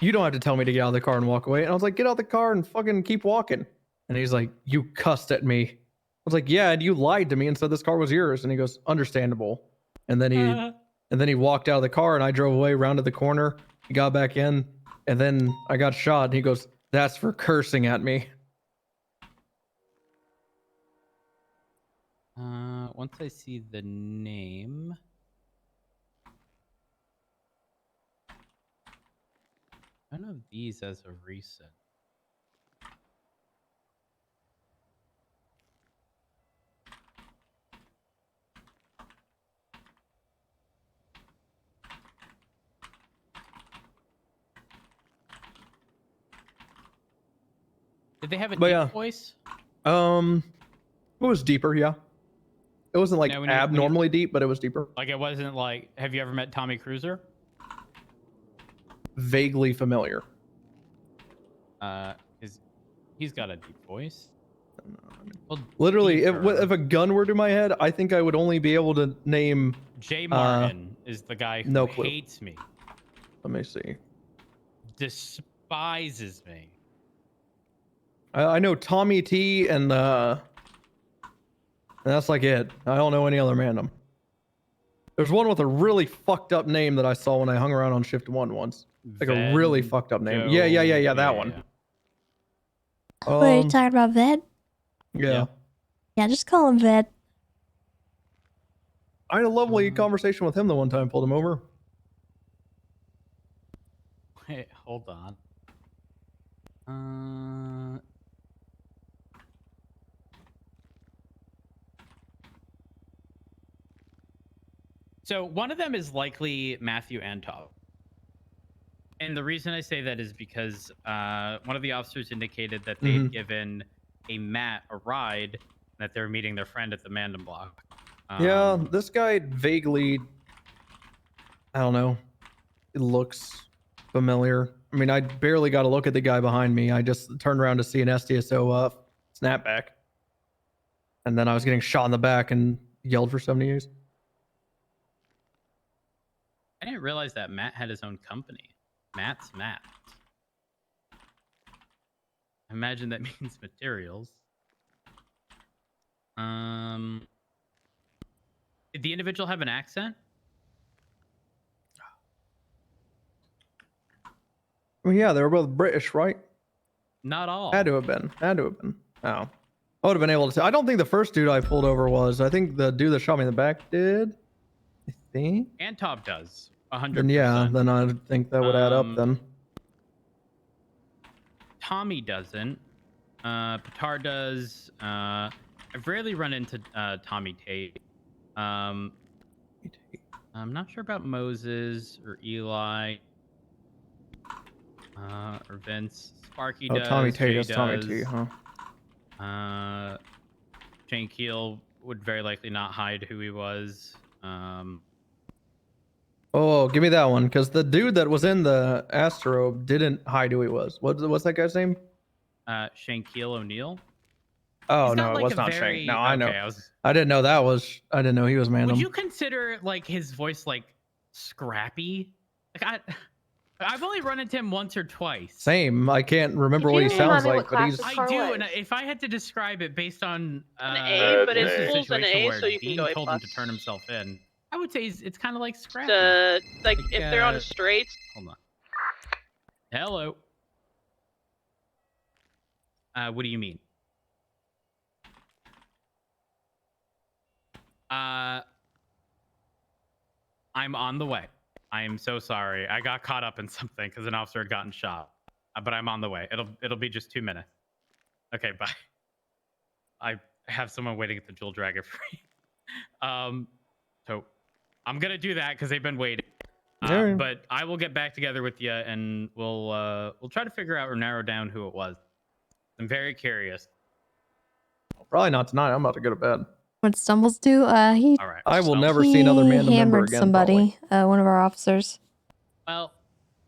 you don't have to tell me to get out of the car and walk away. And I was like, get out of the car and fucking keep walking. And he's like, you cussed at me. I was like, yeah, and you lied to me and said this car was yours. And he goes, understandable. And then he walked out of the car and I drove away, rounded the corner. He got back in and then I got shot. And he goes, that's for cursing at me. Once I see the name. None of these as of recent. Did they have a deep voice? It was deeper, yeah. It wasn't like abnormally deep, but it was deeper. Like it wasn't like. Have you ever met Tommy Cruiser? Vaguely familiar. He's got a deep voice. Literally, if a gun were to my head, I think I would only be able to name. Jay Martin is the guy who hates me. Let me see. Despises me. I know Tommy T and that's like it. I don't know any other Mandem. There's one with a really fucked up name that I saw when I hung around on shift 1 once. Like a really fucked up name. Yeah, that one. Wait, are you talking about Ved? Yeah. Yeah, just call him Ved. I had a lovely conversation with him the one time, pulled him over. Wait, hold on. So one of them is likely Matthew Antov. And the reason I say that is because one of the officers indicated that they had given a Matt a ride, that they were meeting their friend at the Mandem block. Yeah, this guy vaguely, I don't know, it looks familiar. I mean, I barely got a look at the guy behind me. I just turned around to see an SDSO snapback. And then I was getting shot in the back and yelled for 70 years. I didn't realize that Matt had his own company. Matt's Matt. I imagine that means materials. Did the individual have an accent? Well, yeah, they were both British, right? Not all. Had to have been. Oh. I would have been able to. I don't think the first dude I pulled over was. I think the dude that shot me in the back did. I think. Antov does. 100%. Then yeah, then I think that would add up then. Tommy doesn't. Petard does. I've rarely run into Tommy Tate. I'm not sure about Moses or Eli. Or Vince. Sparky does. Tommy Tate Jay is Tommy T, huh? Shane Keel would very likely not hide who he was. Oh, give me that one, because the dude that was in the Astro didn't hide who he was. What's that guy's name? Shane Keel O'Neill. Oh no, it was not Shane. No, I know. I didn't know that was. I didn't know he was Mandem. Would you consider like his voice like scrappy? Like I've only run into him once or twice. Same. I can't remember what he sounds like, but he's. I do, and if I had to describe it based on an A, but this it's an A, where so you can Dean go A+. told him to turn himself in, I would say it's kind of like scrappy. Like if they're on straights. Hold on. Hello. What do you mean? I'm on the way. I am so sorry. I got caught up in something because an officer had gotten shot. But I'm on the way. It'll be just 2 minutes. Okay, bye. have someone waiting at the Jewel Dragon free. So I'm gonna do that because they've been waiting. Alright. But I will get back together with you and we'll try to figure out or narrow down who it was. I'm very curious. Probably not tonight. I'm about to go to bed. What Stumbles do? He. All right. I will never see another man member hammered again. somebody. One of our officers. Well,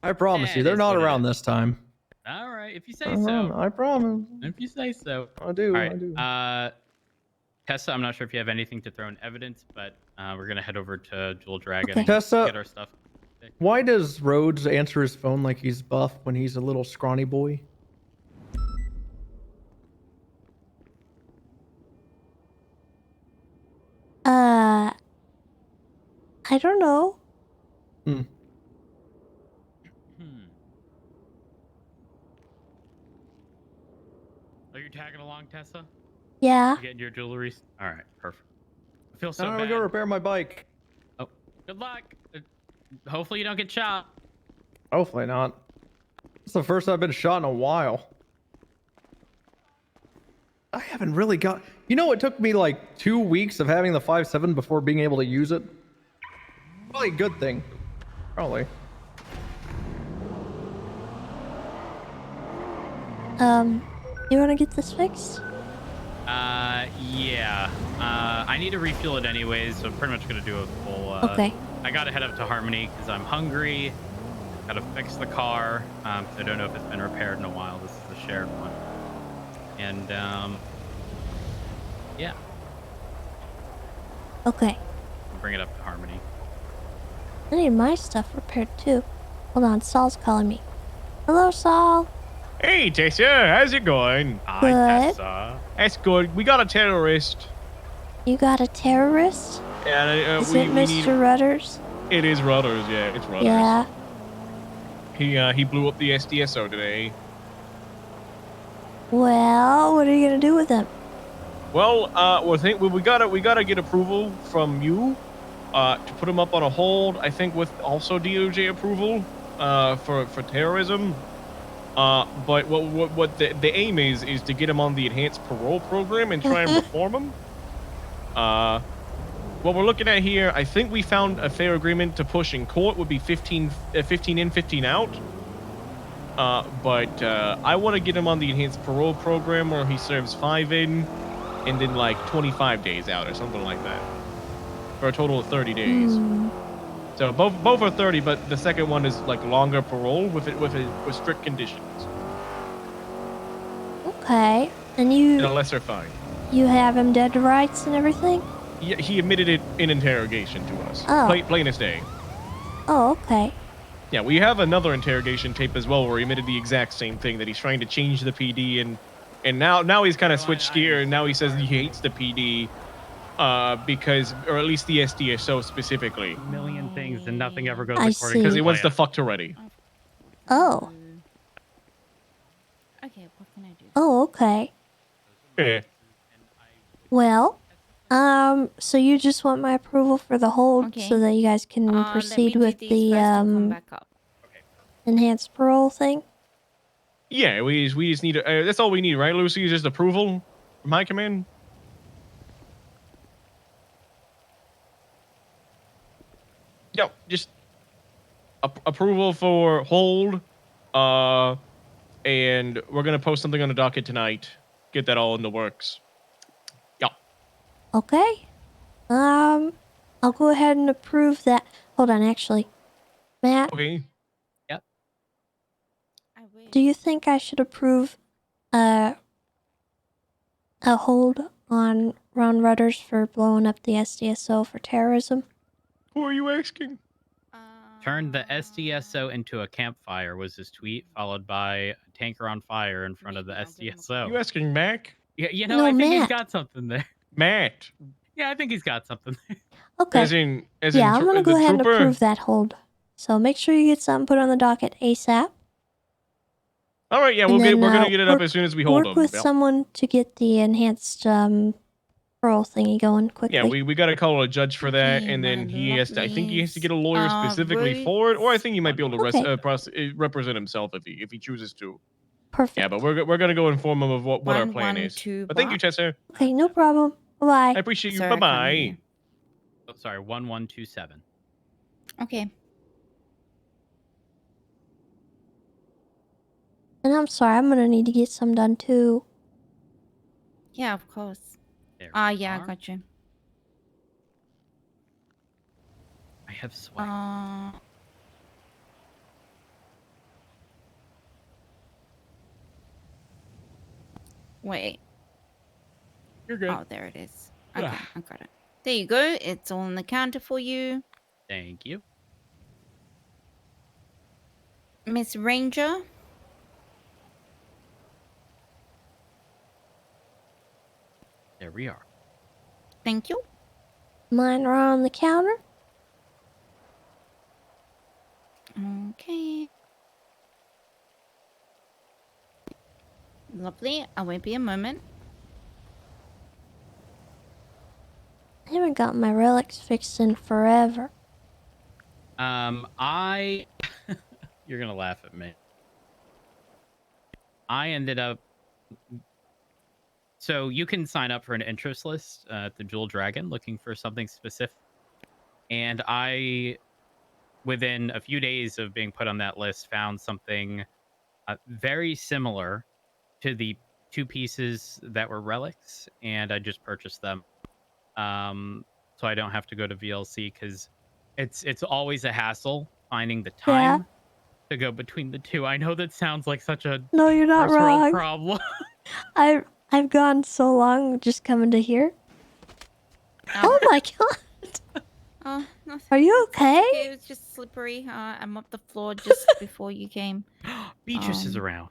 I promise you, it they're is not what it around this time. All right, if you say so. I promise. If you say so. I do. All right. I do. Tessa, I'm not sure if you have anything to throw in evidence, but we're gonna head over to Jewel Dragon and Tessa, get our stuff. why does Rhodes answer his phone like he's buff when he's a little scrawny boy? I don't know. Are you tagging along, Tessa? Yeah. You getting your jewelry? All right, perfect. I feel so I'm bad. gonna go repair my bike. Oh, good luck. Hopefully you don't get shot. Hopefully not. It's the first I've been shot in a while. I haven't really got... You know, it took me like 2 weeks of having the 5.7 before being able to use it. Probably a good thing. Probably. You want to get this fixed? Yeah. I need to refuel it anyways, so I'm pretty much gonna do a full. Okay. I gotta head up to Harmony because I'm hungry. Gotta fix the car. I don't know if it's been repaired in a while. This is the shared one. And yeah. Okay. I'll bring it up to Harmony. I need my stuff repaired too. Hold on, Saul's calling me. Hello, Saul. Hey, Tessa, how's it going? Good. Tessa. That's good. We got a terrorist. You got a terrorist? And Is it Mr. Rudders? It is Rudders, yeah, it's Rudders. Yeah. He blew up the SDSO today. Well, what are you gonna do with him? Well, we gotta get approval from you to put him up on a hold. I think with also DOJ approval for terrorism. But what the aim is to get him on the enhanced parole program and try and reform him. What we're looking at here, I think we found a fair agreement to push in court would be 15 in, 15 out. But I want to get him on the enhanced parole program where he serves 5 in and then like 25 days out or something like that. For a total of 30 days. So both are 30, but the second one is like longer parole with strict conditions. Okay. And you... And a lesser fine. You have him dead to rights and everything? Yeah, he admitted it in interrogation to us. Oh. Plain as day. Oh, okay. Yeah, we have another interrogation tape as well where he admitted the exact same thing, that he's trying to change the PD and now he's kind of switched gear and now he says he hates the PD because, or at least the SDSO specifically. A million things and nothing ever goes I according see. Because he to wants plan. the fucked already. Oh. Okay, what can I do? Oh, okay. Yeah. Well, so you just want my approval for the hold Okay. so that you guys can proceed with the enhanced parole thing? Yeah, we just need that's all we need, right, Lucy? Just approval from high command. Yo, just approval for hold, and we're gonna post something on the docket tonight. Get that all in the works. Yeah. Okay. I'll go ahead and approve that. Hold on, actually. Matt, Okay. do you think I should approve a hold on Ron Rudders for blowing up the SDSO for terrorism? Who are you asking? Turned the SDSO into a campfire was his tweet, followed by a tanker on fire in front of the SDSO. You asking Mac? Yeah, you know, No, I think he's Matt. got something there. Matt. Yeah, I think he's got something there. Okay. As in Yeah, I'm gonna the go ahead and trooper? approve that hold. So make sure you get something put on the docket ASAP. All right, yeah, And we're then, gonna get it up work- as soon as we hold Work them. with someone to get the enhanced parole thingy going quickly. Yeah, we got to call a judge for that, and then he has to. I think he has to get a lawyer specifically for it, or I think he might be able to represent himself if he chooses to. Perfect. Yeah, but we're gonna go inform them of what our plan is. 112 But thank you, Tessa. Okay, no problem. I Bye. appreciate you. Sorry, Bye I can't hear bye. Oh, sorry, 1127. Okay. And I'm sorry, I'm gonna need to get some done too. Yeah, of course. There Yeah, I are. got you. I have sweat. Wait. You're good. Oh, there it is. Okay, I got it. There you go. It's all on the counter for you. Thank you. Miss Ranger. There we are. Thank you. Mine are on the counter. Okay. Lovely. I won't be a moment. I haven't got my relics fixed in forever. You're gonna laugh at me. I ended up. So you can sign up for an interest list at the Jewel Dragon looking for something specific. And I, within a few days of being put on that list, found something very similar to the 2 pieces that were relics. And I just purchased them. So I don't have to go to VLC because it's always a hassle finding the time to go between the 2. I know that sounds like such a No, you're not first world wrong. problem. I've gone so long just coming to here. Oh my god. Oh, nothing. Are you okay? Okay, it was just slippery. I mopped the floor just before you came. Beatrice is around.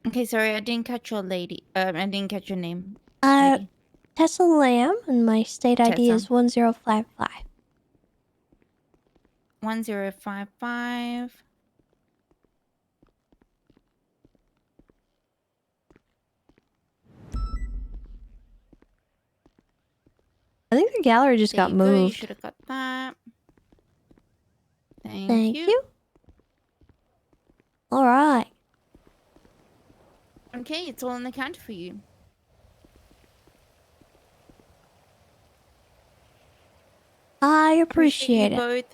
Okay, sorry, I didn't catch your lady. I didn't catch your name. Tessa Lamb, and my state ID Tessa. is 1055. 1055. I think the gallery just got You moved. should have got that. Thank you. All right. Okay, it's all on the counter for you. I appreciate you it. both.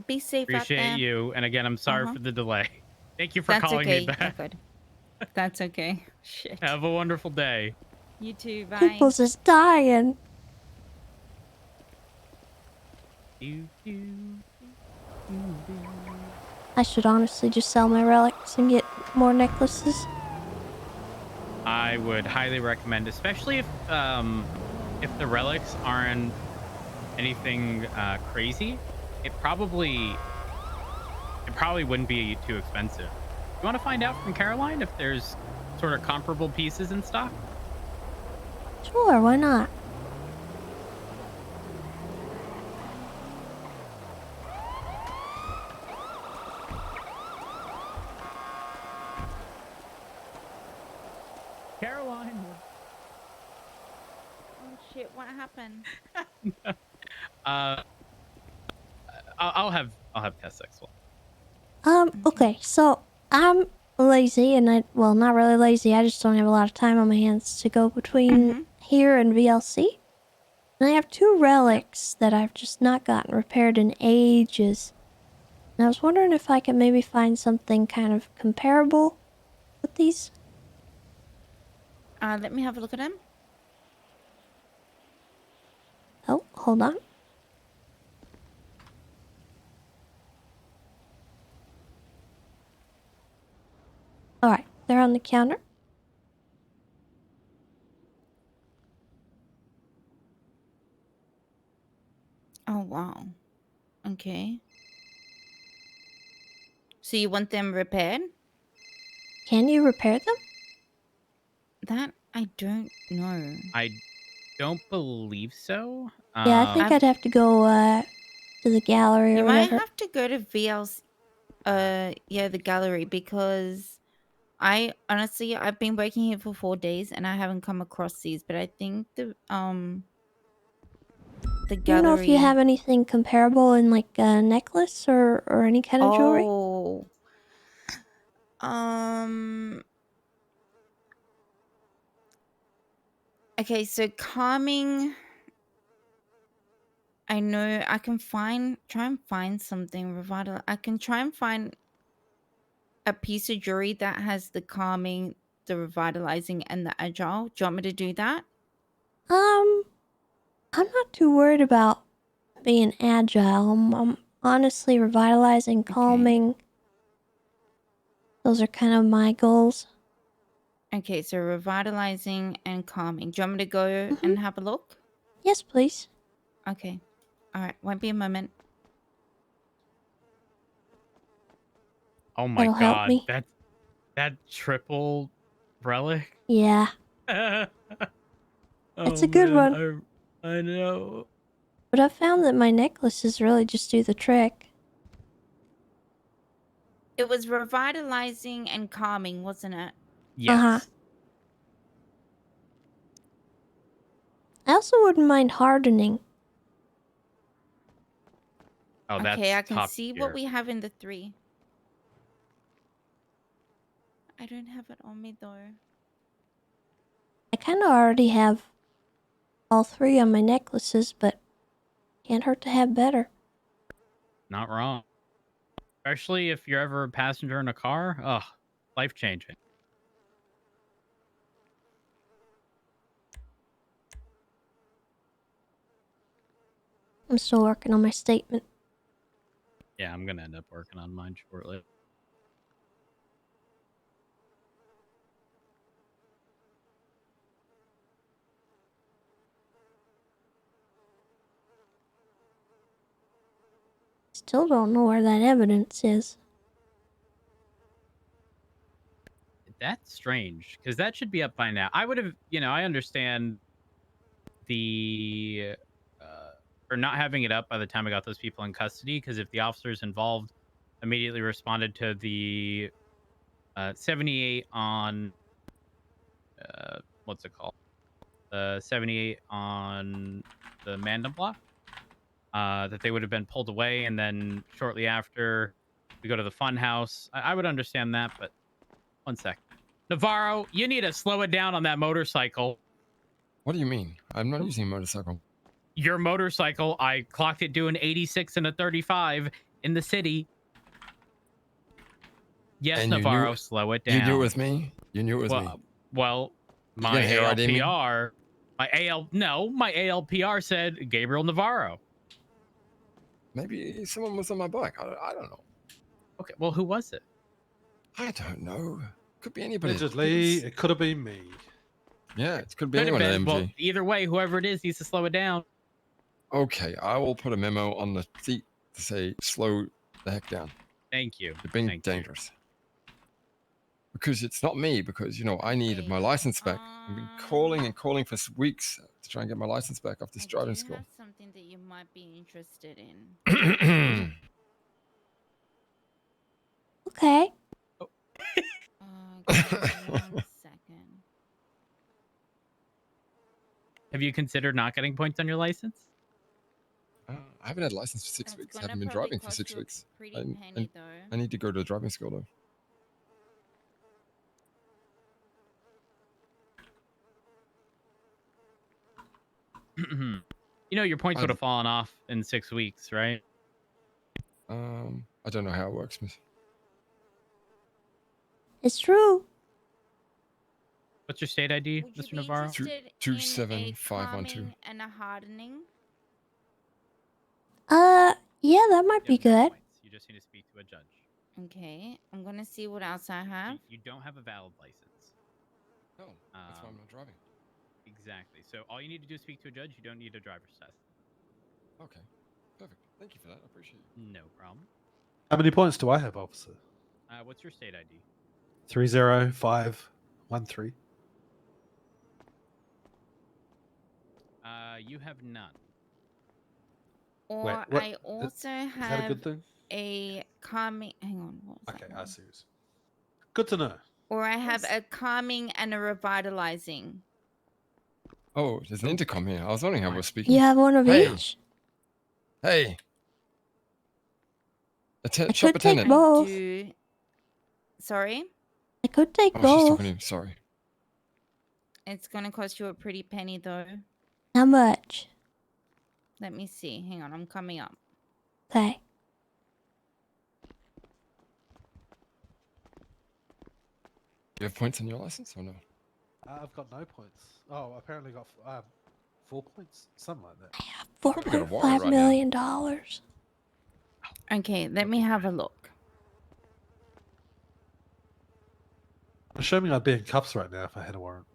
Be safe out there. Appreciate you. And again, I'm sorry for the delay. Thank you for That's calling okay. me back. You're good. That's okay. Shit. Have a wonderful day. You too. Bye. People's just dying. I should honestly just sell my relics and get more necklaces. I would highly recommend, especially if the relics aren't anything crazy. It probably wouldn't be too expensive. You want to find out from Caroline if there's sort of comparable pieces in stock? Sure, why not? Caroline. Oh shit! What happened? I'll have Tess X one. Okay, so I'm lazy and well, not really lazy, I just don't have a lot of time on my hands to go between here and VLC. And I have 2 relics that I've just not gotten repaired in ages. And I was wondering if I could maybe find something kind of comparable with these. Let me have a look at them. Oh, hold on. Alright, they're on the counter. Oh wow. Okay. So you want them repaired? Can you repair them? That I don't know. I don't believe so. Yeah, I think I'd have to go to the gallery or You might whatever. have to go to VL's the gallery, because I've been working here for 4 days and I haven't come across these, but I think the Do you gallery. know if you have anything comparable in like a necklace or any kind of jewelry? Oh. Okay, so calming. I know I can try and find something revital. I can try and find a piece of jewelry that has the calming, the revitalizing, and the agile. Do you want me to do that? I'm not too worried about being agile. I'm honestly revitalizing, calming. Those are kind of my goals. Okay, so revitalizing and calming. Do you want me to go and have a look? Yes, please. Okay. All right. Won't be a moment. Oh my That'll help god, me. that triple relic. Yeah. Oh It's a good man, one. I know. But I found that my necklaces really just do the trick. It was revitalizing and calming, wasn't it? Uh-huh. I also wouldn't mind hardening. Oh, that's Okay, I can top see tier. what we have in the 3. I don't have it on me though. I kind of already have all 3 on my necklaces, but can't hurt to have better. Not wrong. Especially if you're ever a passenger in a car. Ugh, life changing. I'm still working on my statement. Yeah, I'm gonna end up working on mine shortly. Still don't know where that evidence is. That's strange, because that should be up by now. I would have, I understand the for not having it up by the time I got those people in custody, because if the officers involved immediately responded to the 78 on what's it called? The 78 on the Manda block, that they would have been pulled away, and then shortly after we go to the fun house. I would understand that, but one sec. Navarro, you need to slow it down on that motorcycle. What do you mean? I'm not using a motorcycle. Your motorcycle, I clocked it doing 86 and a 35 in the city. Yes, And Navarro, slow it down. You knew it was me? You knew it was me? Well, You my gonna hair ID me? ALPR, my ALPR said Gabriel Navarro. Maybe someone was on my bike. I don't know. Okay, well, who was it? I don't know. Could be anybody. Allegedly, it could have been me. Yeah, it could be Could have anyone at been. MG. Well, either way, whoever it is needs to slow it down. Okay, I will put a memo on the seat to say slow the heck down. Thank you. You're being dangerous. Because it's not me, because, I needed my license back. I've been calling and calling for weeks to try and get my license back off this driving school. Have something that you might be interested in. Okay. Give me 1 second. Have you considered not getting points on your license? I haven't had a license for 6 weeks. I haven't been driving for 6 weeks. Penny, I need to go to driving school, though. Your points would have fallen off in 6 weeks, right? I don't know how it works, miss. It's true. What's your state ID, Would you Mr. be Navarro? interested in 27512. calming and a hardening? Yeah, that might be good. You just need to speak to a judge. Okay, I'm gonna see what else I have. You don't have a valid license. No, that's why I'm not driving. Exactly. So all you need to do is speak to a judge. You don't need a driver's test. Okay, perfect. Thank you for that. I appreciate it. No problem. How many points do I have, officer? What's your state ID? 30513. You have none. Or Wait, what? I also Is that a have good thing? a calming. Hang on. What was Okay, that I one? see. Good to know. Or I have a calming and a revitalizing. Oh, there's an intercom here. I was wondering how we're speaking. You have one of Hey. each? Hey. I Shop could take attendant. both. Sorry? I could take Oh, she's both. talking to you. Sorry. It's gonna cost you a pretty penny though. How much? Let me see. Hang on, I'm coming up. Okay. You have points on your license or no? I've got no points. Oh, apparently got 4 points, something like that. Probably got a warrant $4.5 right million. Okay, let me have a look. Assuming I'd be in cuffs right now if I had a warrant.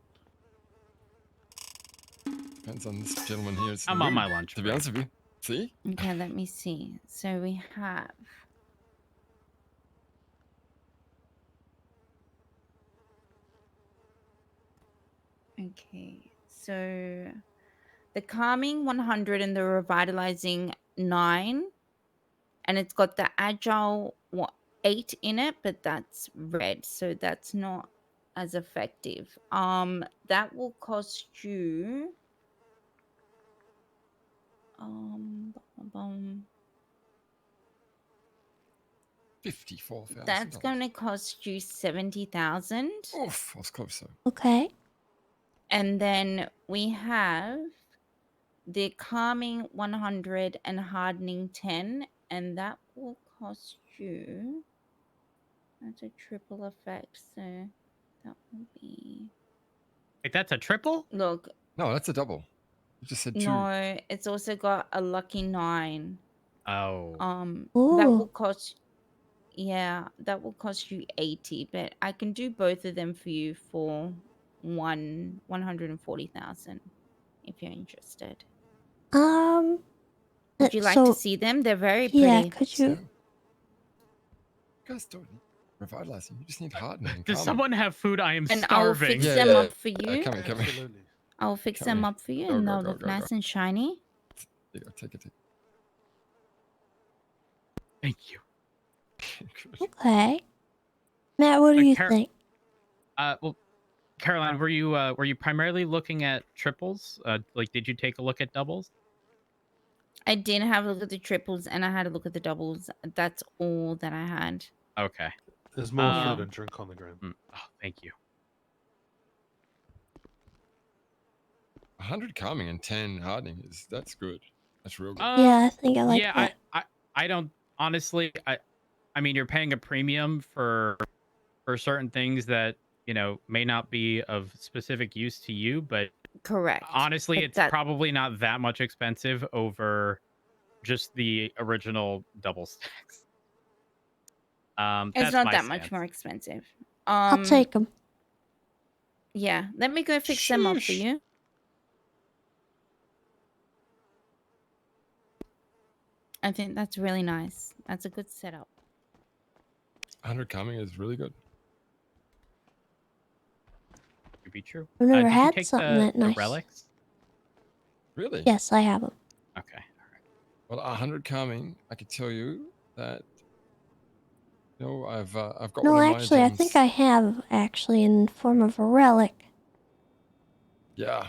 Depends on this gentleman here. I'm on my lunch To be honest with you. See? Okay, let me see. So we have. Okay, so the calming 100 and the revitalizing 9, and it's got the agile 8 in it, but that's red, so that's not as effective. That will cost you. Bum, bum. 54,000. That's going to cost you 70,000. Oof, I was close though. Okay. And then we have the calming 100 and hardening 10, and that will cost you. That's a triple effect, so that will be. Wait, that's a triple? Look. No, that's a double. You just said 2. No, it's also got a lucky 9. Oh. That will cost. Yeah, that will cost you 80, but I can do both of them for you for 140,000 if you're interested. Would you like to see them? They're very pretty. Yeah, could you? You guys don't need revitalizing. You just need hardening. And Does calming. someone have food? I am And I'll starving. fix them up for you. Coming. Absolutely. I'll fix them Coming. up for you, Go, and go, they'll go, look go, nice go. and shiny. There you go, take it. Thank you. Okay. Matt, what do you think? Well, Caroline, were you primarily looking at triples? Like, did you take a look at doubles? I did have a look at the triples, and I had a look at the doubles. That's all that I had. Okay. There's more food and drink on the ground. Oh, thank you. 100 calming and 10 hardening that's good. That's real good. Yeah, I think I like that. I don't honestly. I mean, you're paying a premium for certain things that may not be of specific use to you, but correct. Honestly, But it's probably not that much expensive over just the original double stacks. It's That's not my that much stance. more expensive. I'll take them. Yeah, let me go fix them up for you. I think that's really nice. That's a good setup. 100 calming is really good. Could be true. I've never Did you had take something the, that nice. The relics? Really? Yes, I have them. Okay. Well, 100 calming, I could tell you that. I've got No, one of actually, my I think I have in form of a relic. Yeah,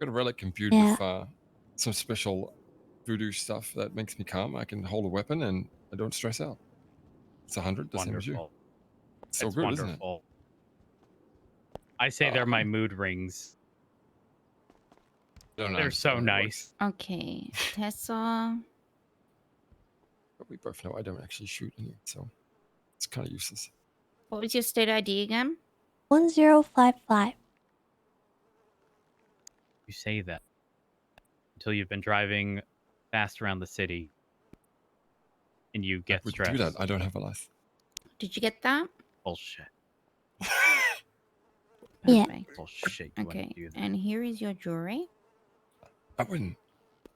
got a relic imbued Yeah. with some special voodoo stuff that makes me calm. I can hold a weapon and I don't stress out. It's 100, the same as you. Wonderful. It's so It's good, wonderful. isn't it? I say they're my mood rings. Don't They're so understand how it works. nice. Okay, Tessa. But we both know I don't actually shoot any, so it's kind of useless. What was your state ID again? 1055. You say that until you've been driving fast around the city and you get would stressed. do that. I don't have a life. Did you get that? Bullshit. Yeah. Bullshit. You Okay, wouldn't do that. and here is your jewelry. I wouldn't.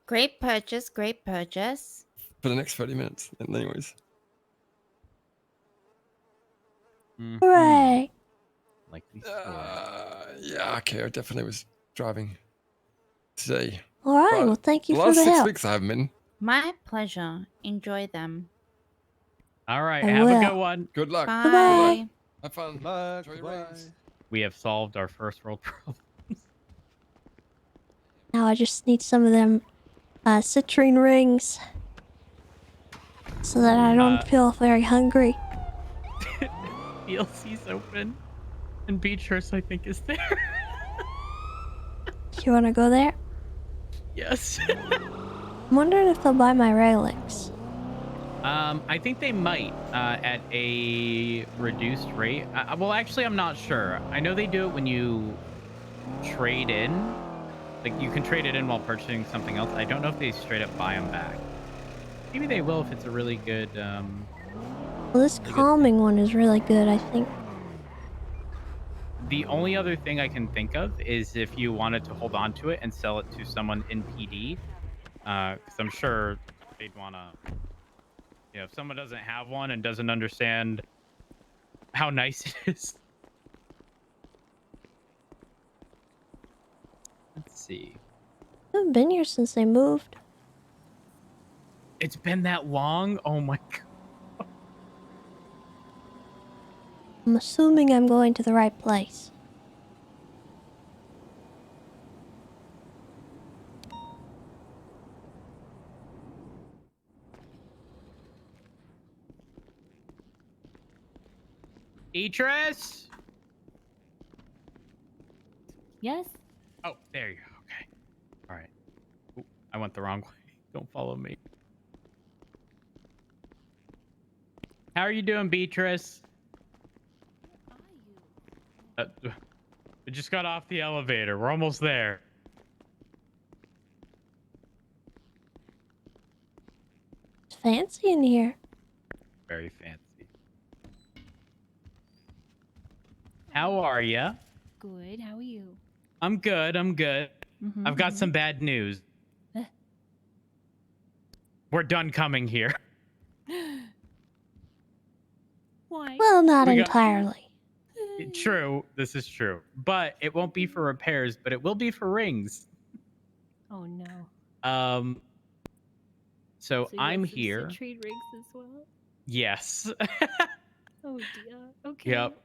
Great purchase, great purchase. For the next 30 minutes. Anyways. Hooray! Like Yeah, okay. I definitely was driving today. All right, But well, thank you the for last the 6 help. weeks I haven't been. My pleasure. Enjoy them. All right. I Have will. a good one. Good luck. Bye. Good luck. Have fun. Good luck. Enjoy your Goodbye. rings. We have solved our first world problem. Now I just need some of them citrine rings so that I don't feel very hungry. DLC's open, and Beatrice, I think, is there. You wanna go there? Yes. I'm wondering if they'll buy my relics. I think they might at a reduced rate. Well, actually, I'm not sure. I know they do it when you trade in. Like, you can trade it in while purchasing something else. I don't know if they straight up buy them back. Maybe they will if it's a really good... Well, this calming one is really good, I think. The only other thing I can think of is if you wanted to hold on to it and sell it to someone in PD. Because I'm sure they'd want to... You know, if someone doesn't have one and doesn't understand how nice it is. Let's see. I haven't been here since they moved. It's been that long? Oh my god. I'm assuming I'm going to the right place. Beatrice? Yes? Oh, there you go. Okay. All right. Ooh, I went the wrong way. Don't follow me. How are you doing, Beatrice? We just got off the elevator. We're almost there. It's fancy in here. Very fancy. How are ya? Good. How are you? I'm good. I'm good. I've got some bad news. Eh. We're done coming here. Why? Well, not We got- entirely. True. This is true. But it won't be for repairs, but it will be for rings. Oh no. So you I'm got some here. citrine rings as well? Yes. Oh dear. Okay. Yep.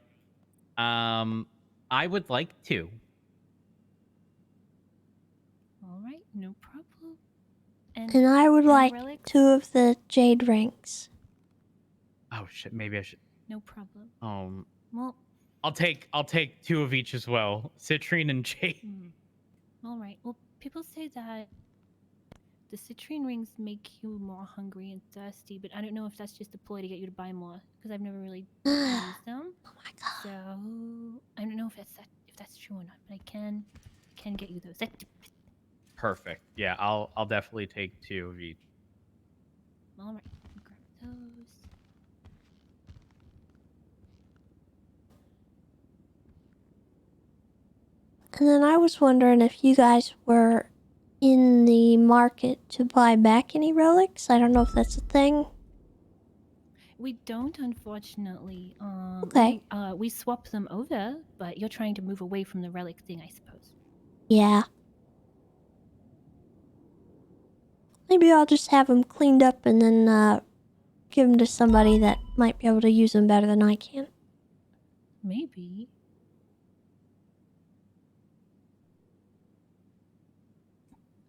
I would like to. All right. No problem. And I would like relics? 2 of the jade rings. Oh shit, maybe I should. No problem. Well, I'll take 2 of each as well. Citrine and jade. all right. Well, people say that the citrine rings make you more hungry and thirsty, but I don't know if that's just a ploy to get you to buy more because I've never really used them. Oh my god. So I don't know if that's true or not, but I can get you those. Perfect. Yeah, I'll definitely take 2 of each. All right. I'll grab those. And then I was wondering if you guys were in the market to buy back any relics. I don't know if that's a thing. We don't, unfortunately. Okay. We swap them over, but you're trying to move away from the relic thing, I suppose. Yeah. Maybe I'll just have them cleaned up and then give them to somebody that might be able to use them better than I can. Maybe.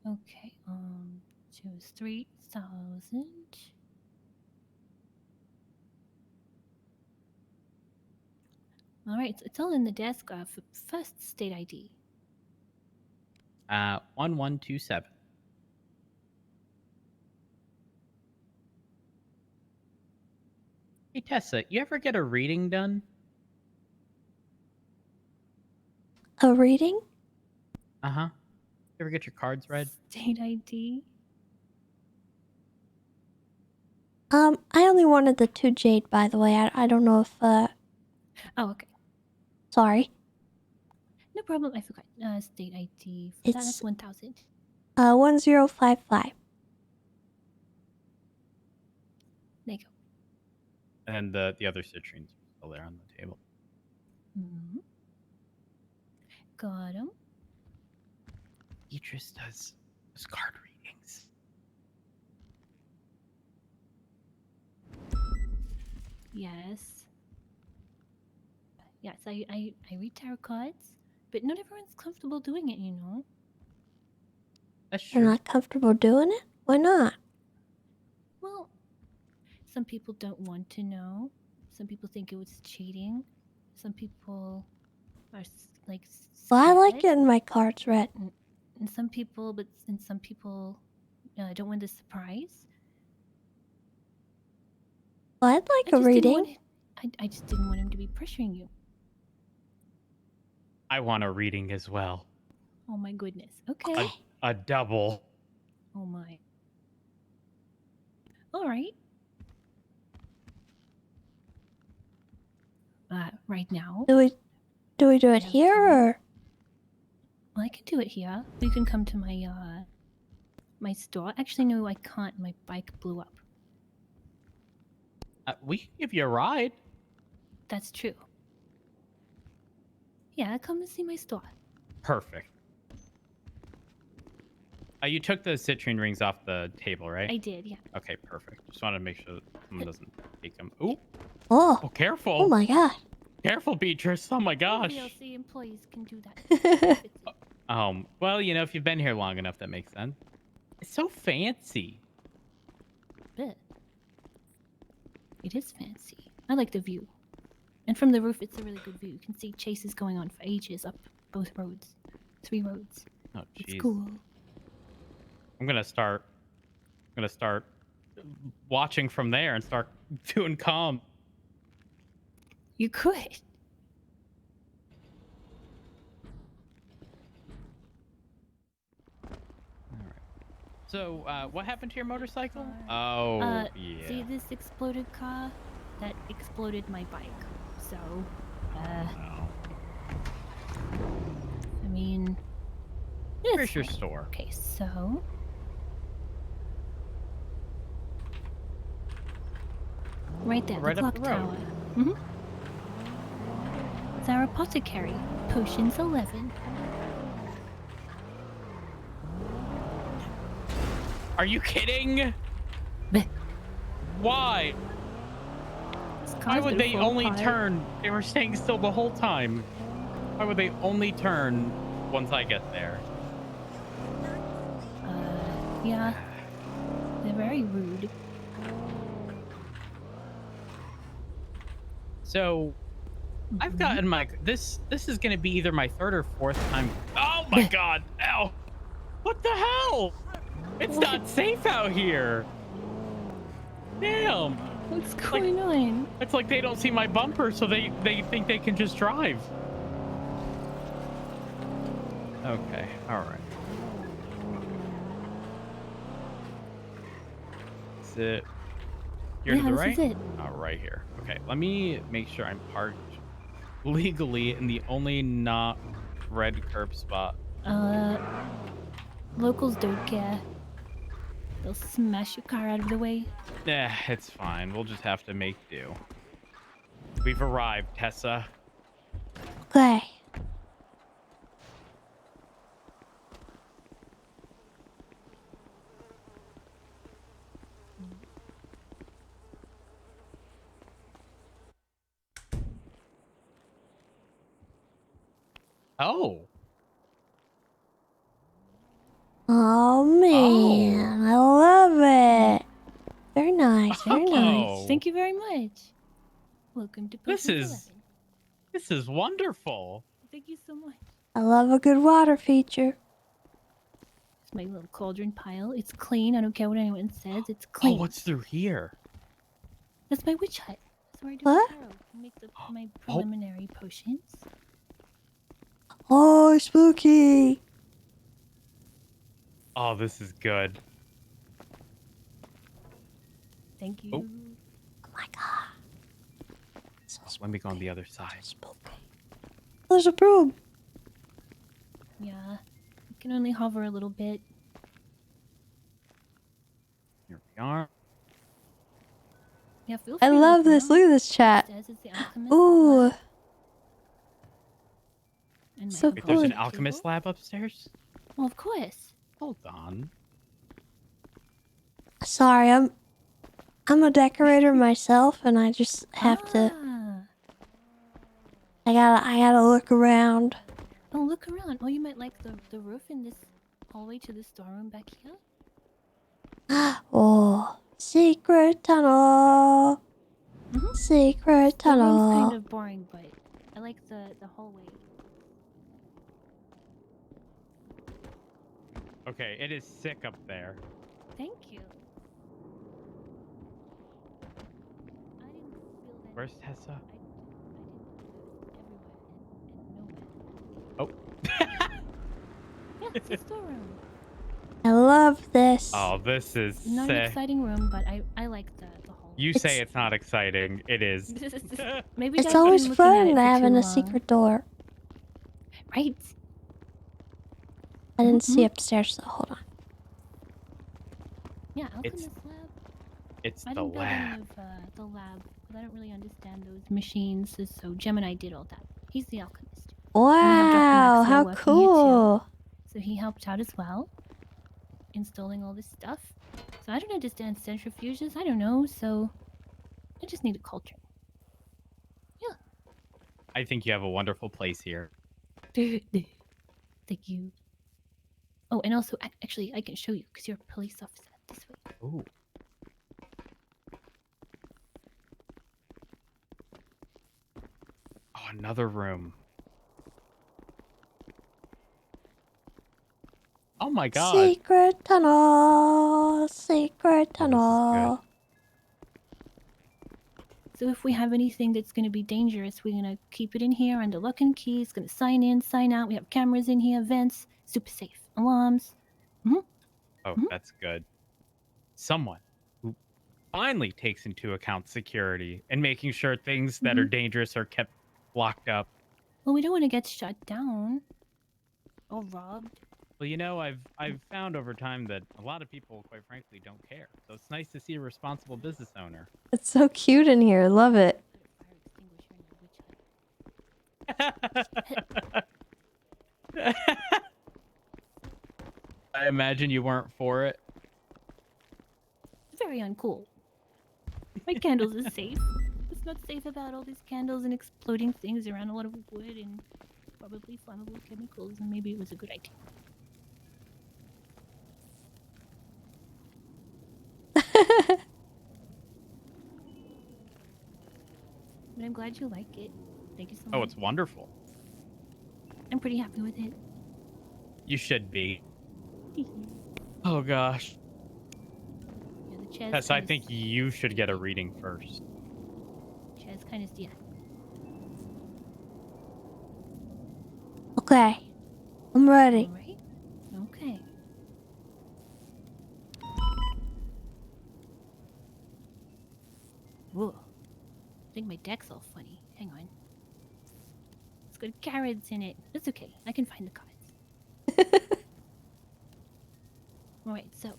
Okay, choose 3,000. All right, it's all in the desk. First state ID. 1127. Hey Tessa, you ever get a reading done? A reading? Uh-huh. You ever get your cards read? State ID. I only wanted the 2 jade, by the way. I don't know if Oh, okay. Sorry. No problem. I forgot. State ID. That's 1,000. 1055. There you go. And the other citrines are still there on the table. Got him. Beatrice does card readings. Yes. Yes, I read tarot cards, but not everyone's comfortable doing it, you know. That's You're true. not comfortable doing it? Why not? Well, some people don't want to know. Some people think it was cheating. Some people are like Well, I like scared. getting my cards read. And some people, don't want the surprise. Well, I'd like a reading. I just didn't want him to be pressuring you. I want a reading as well. Oh my goodness. Okay. A double. Oh my. All right. Right now. Do we do it here or? Well, I can do it here. You can come to my my store. Actually, no, I can't. My bike blew up. We can give you a ride. That's true. Yeah, come and see my store. Perfect. You took the citrine rings off the table, right? I did, yeah. Okay, perfect. Just wanted to make sure that someone doesn't take them. Ooh. Oh. Oh, careful. Oh my god. Careful, Beatrice. Oh my gosh. VLC employees can do that. Well, you know, if you've been here long enough, that makes sense. It's so fancy. Bit. It is fancy. I like the view. And from the roof, it's a really good view. You can see chases going on for ages up both roads. 3 roads. Oh, jeez. It's cool. I'm gonna start watching from there and start doing calm. You could. So, what happened to your motorcycle? Oh, yeah. See this exploded car? That exploded my bike. So, I mean... Where's your store? Okay, so... Right there, Right the up clock the road. tower. Mm-hmm. It's our apothecary. Potions 11. Are you kidding? Why? Why would they only turn? They were staying still the whole time. Why would they only turn once I get there? Yeah. They're very rude. So, I've gotten my this is gonna be either my 3rd or 4th time. Oh my god! Ow! What the hell? It's not safe out here. Damn. What's going on? It's like they don't see my bumper, so they think they can just drive. Okay. All right. Is it? You're to the right? This is it. Oh, right here. Okay. Let me make sure I'm parked legally in the only not red curb spot. Locals don't care. They'll smash your car out of the way. Nah, it's fine. We'll just have to make do. We've arrived, Tessa. Okay. Oh. Oh man, I love it. Very nice, very Oh. nice. Thank you very much. Welcome to Potions 11. This is wonderful. Thank you so much. I love a good water feature. It's my little cauldron pile. It's clean. I don't care what anyone says. It's clean. Oh, what's through here? That's my witch hut. That's where I do What? my tarot. I make my preliminary potions. Oh, spooky. Oh, this is good. Thank you. Oh. Oh my god. Let me go on the other side. There's a broom. Yeah. You can only hover a little bit. Here we are. Yeah, feel I free to love look this. around. Look at this chat. Upstairs is the alchemist Ooh. lab. And my So Wait, there's an cool. alchemist lab upstairs? Well, of course. Hold on. Sorry, I'm a decorator myself, and I just have to. I gotta look around. Oh, look around. Oh, you might like the roof in this hallway to the storeroom back here? Oh, secret tunnel. Secret The room's tunnel. kind of boring, but I like the hallway. Okay, it is sick up there. Thank you. Where's Tessa? Oh. Yeah, it's a storeroom. I love this. Oh, this is Not an sick. exciting room, but I like the hallway. You say it's not exciting. It is. Maybe It's I've always been looking at fun it for having too a long. secret door. Right. I didn't see upstairs, so hold on. Yeah, It's- Alchemist Lab. It's I the didn't build any lab. of the lab, but I don't really understand those machines, so Gemini did all that. He's the alchemist. And we have Dr. Wow, Maxwell how working here, too. cool. So he helped out as well, installing all this stuff. So I don't understand centrifuges, I don't know, so I just need a culture. I think you have a wonderful place here. Thank you. Oh, and also, actually, I can show you, because you're a police officer. This way. Ooh. Oh, another room. Oh my god. Secret tunnel. Secret Oh, tunnel. So if we have anything that's going to be dangerous, we're going to keep it in here under lock and key. It's going to sign in, sign out. We have cameras in here, vents, super safe, alarms. Oh, that's good. Someone who finally takes into account security and making sure things that are dangerous are kept locked up. Well, we don't want to get shut down or robbed. Well, you know, I've found over time that a lot of people, quite frankly, don't care. So it's nice to see a responsible business owner. It's so cute in here. Love it. I imagine you weren't for it. It's very uncool. My candles are safe. What's not safe about all these candles and exploding things around a lot of wood and probably flammable chemicals? And maybe it was a good idea. But I'm glad you like it. Thank you so much. Oh, it's wonderful. I'm pretty happy with it. You should be. Oh gosh. Yeah, the chair's Tess, I kinda think you should get a reading first. Chair's kind of, yeah. Okay. I'm ready. Alright. Okay. Whoa. I think my deck's all funny. Hang on. It's got carrots in it. It's okay. I can find the cards. Alright, so.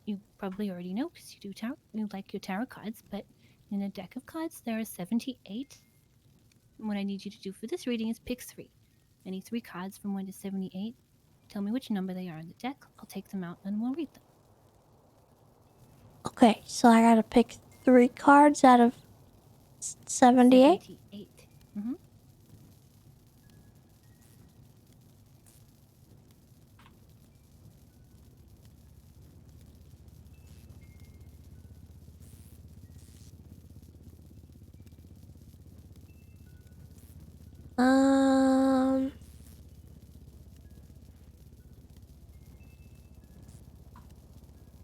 You probably already know because you do tarot. You like your tarot cards, but in a deck of cards there are 78. And what I need you to do for this reading is pick 3. Any 3 cards from 1 to 78. Tell me which number they are in the deck. I'll take them out and we'll read them. Okay, so I gotta pick 3 cards out of 78? 78. Mm-hmm.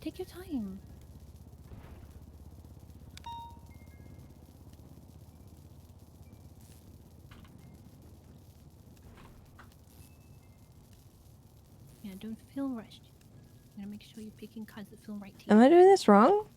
Take your time. Yeah, don't feel rushed. You gotta make sure you're picking cards that feel right to you. Am I doing this wrong?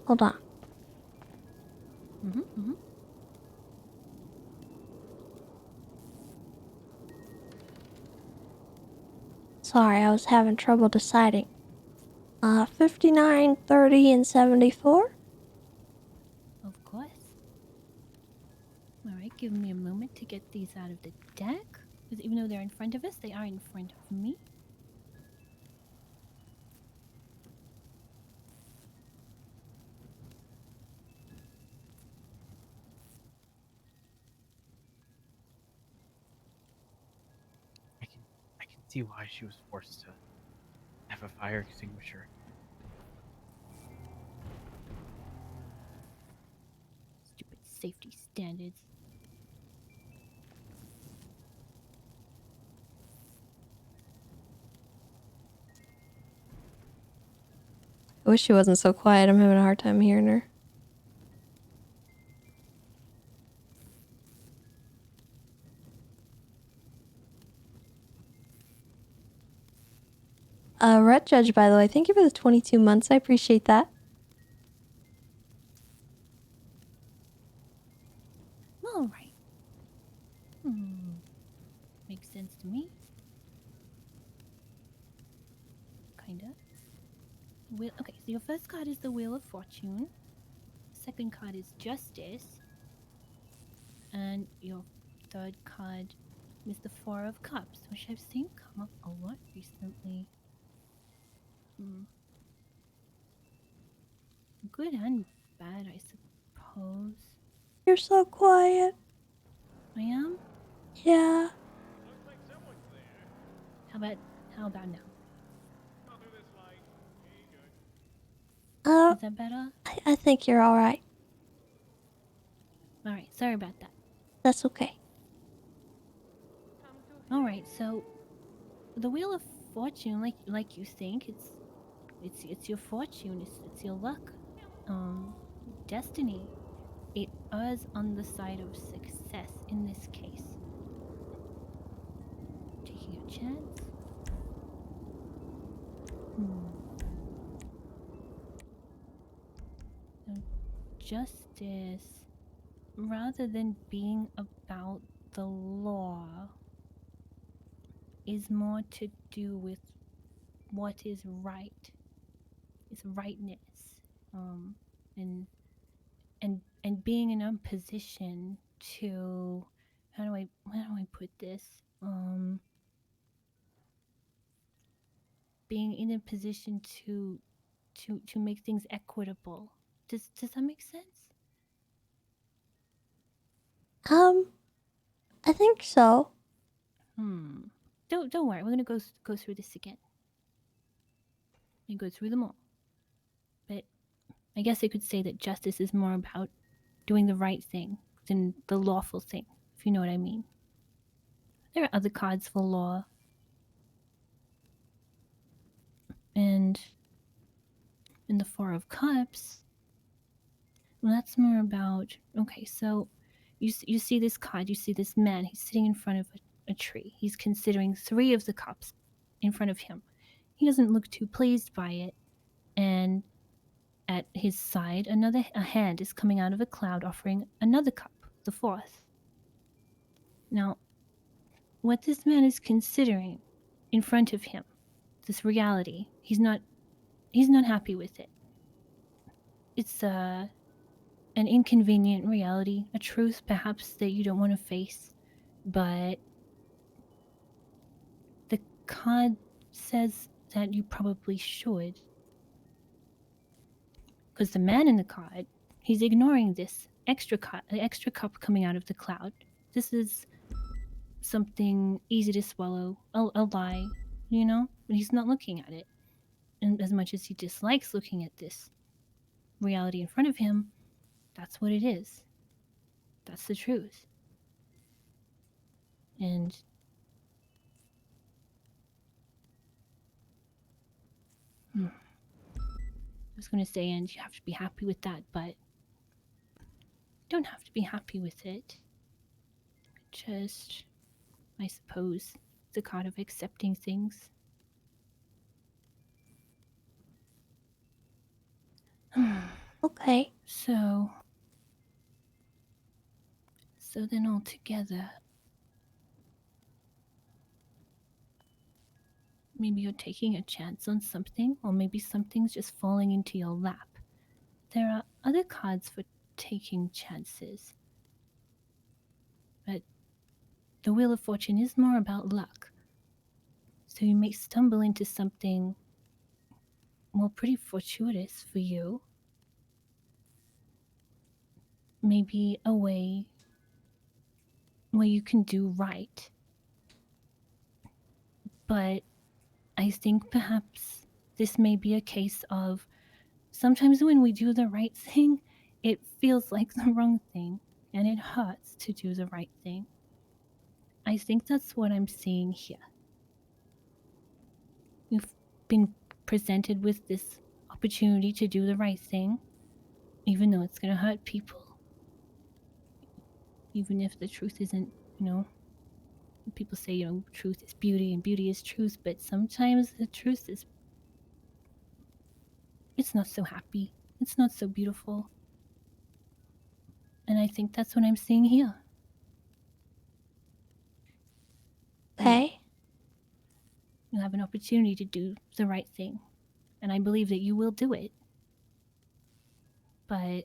Hold on. Sorry, I was having trouble deciding. 59, 30, and 74? give me a moment to get these out of the deck. Because even though they're in front of us, they are in front of me. I can see why she was forced to have a fire extinguisher. Stupid safety standards. I wish she wasn't so quiet. I'm having a hard time hearing her. Red Judge, by the way, thank you for the 22 months. I appreciate that. All right. Makes sense to me. Kinda. Okay, so your first card is the Wheel of Fortune. Second card is Justice. And your third card is the Four of Cups, which I've seen come up a lot recently. Good and bad, I suppose. You're so quiet. I am? Yeah. How about now? Is that better? I think you're alright. Alright, sorry about that. That's okay. Alright, so the Wheel of Fortune, like you think, it's your fortune, it's your luck. Destiny. It errs on the side of success in this case. Taking a chance. Justice, rather than being about the law, is more to do with what is right. It's rightness. And being in a position to how do I put this? Being in a position to make things equitable. Does that make sense? I think so. Don't worry. We're gonna go through this again. And go through them all. But I guess I could say that justice is more about doing the right thing than the lawful thing, if you know what I mean. There are other cards for law. And in the Four of Cups, well, that's more about, okay, so you see this card, you see this man, he's sitting in front of a tree. He's considering 3 of the cups in front of him. He doesn't look too pleased by it. And at his side, a hand is coming out of a cloud offering another cup, the 4th. Now, what this man is considering in front of him, this reality, he's not happy with it. It's an inconvenient reality, a truth perhaps that you don't want to face, but the card says that you probably should. Because the man in the card, he's ignoring this extra cup coming out of the cloud. This is something easy to swallow, a lie, you know? But he's not looking at it. And as much as he dislikes looking at this reality in front of him, that's what it is. That's the truth. And I was going to say, and you have to be happy with that, but you don't have to be happy with it. Just, I suppose, the card of accepting things. Okay. So then all together, maybe you're taking a chance on something, or maybe something's just falling into your lap. There are other cards for taking chances. the Wheel of Fortune is more about luck. So you may stumble into something, well, pretty fortuitous for you. Maybe a way where you can do right. But I think perhaps this may be a case of sometimes when we do the right thing, it feels like the wrong thing, and it hurts to do the right thing. I think that's what I'm seeing here. You've been presented with this opportunity to do the right thing, even though it's going to hurt people. Even if the truth isn't, people say, truth is beauty and beauty is truth, but sometimes the truth is, it's not so happy. It's not so beautiful. And I think that's what I'm seeing here. Okay. You have an opportunity to do the right thing, and I believe that you will do it. But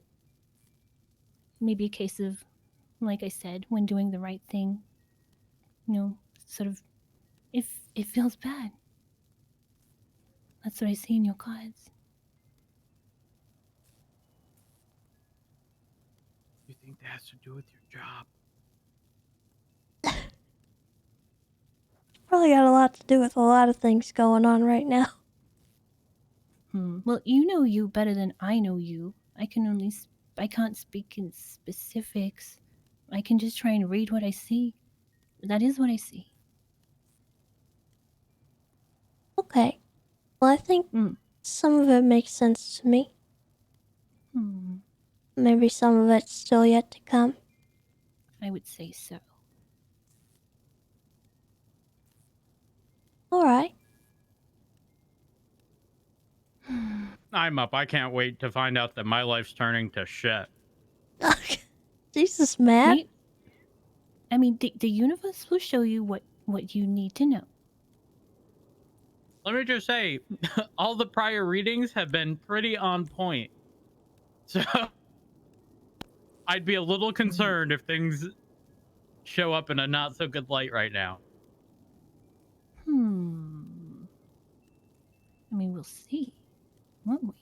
maybe a case of, like I said, when doing the right thing, sort of, if it feels bad. That's what I see in your cards. You think that has to do with your job? Probably got a lot to do with a lot of things going on right now. Well, you know you better than I know you. I can't speak in specifics. I can just try and read what I see. That is what I see. Okay. Well, I think some of it makes sense to me. Maybe some of it's still yet to come. I would say so. Alright. I'm up. I can't wait to find out that my life's turning to shit. Jesus, Matt. I mean, the universe will show you what you need to know. Let me just say, all the prior readings have been pretty on point. So I'd be a little concerned if things show up in a not so good light right now. I mean, we'll see, won't we?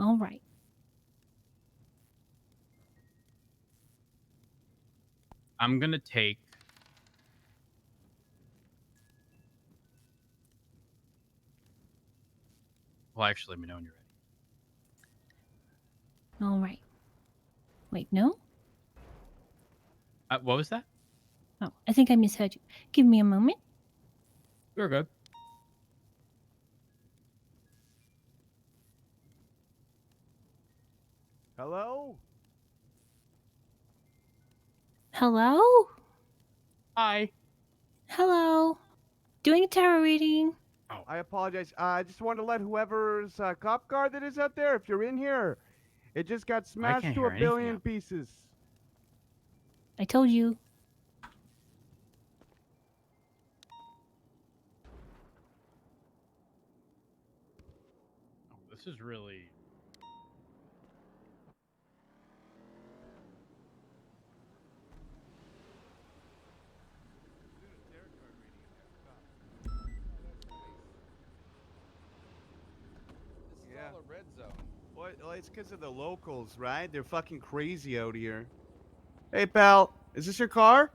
All right. I'm gonna take well, actually, let me know when you're ready. All right. Wait, no? What was that? Oh, I think I misheard you. Give me a moment. You're good. Hello? Hello? Hi. Hello. Doing a tarot reading. Oh. I apologize. I just wanted to let whoever's cop car that is out there, if you're in here, it just got smashed can't to hear a anything billion up. pieces. I told you. Oh, this is really. Yeah. All a red zone. What? Well, it's because of the locals, right? They're fucking crazy out here. Hey, pal, is this your car?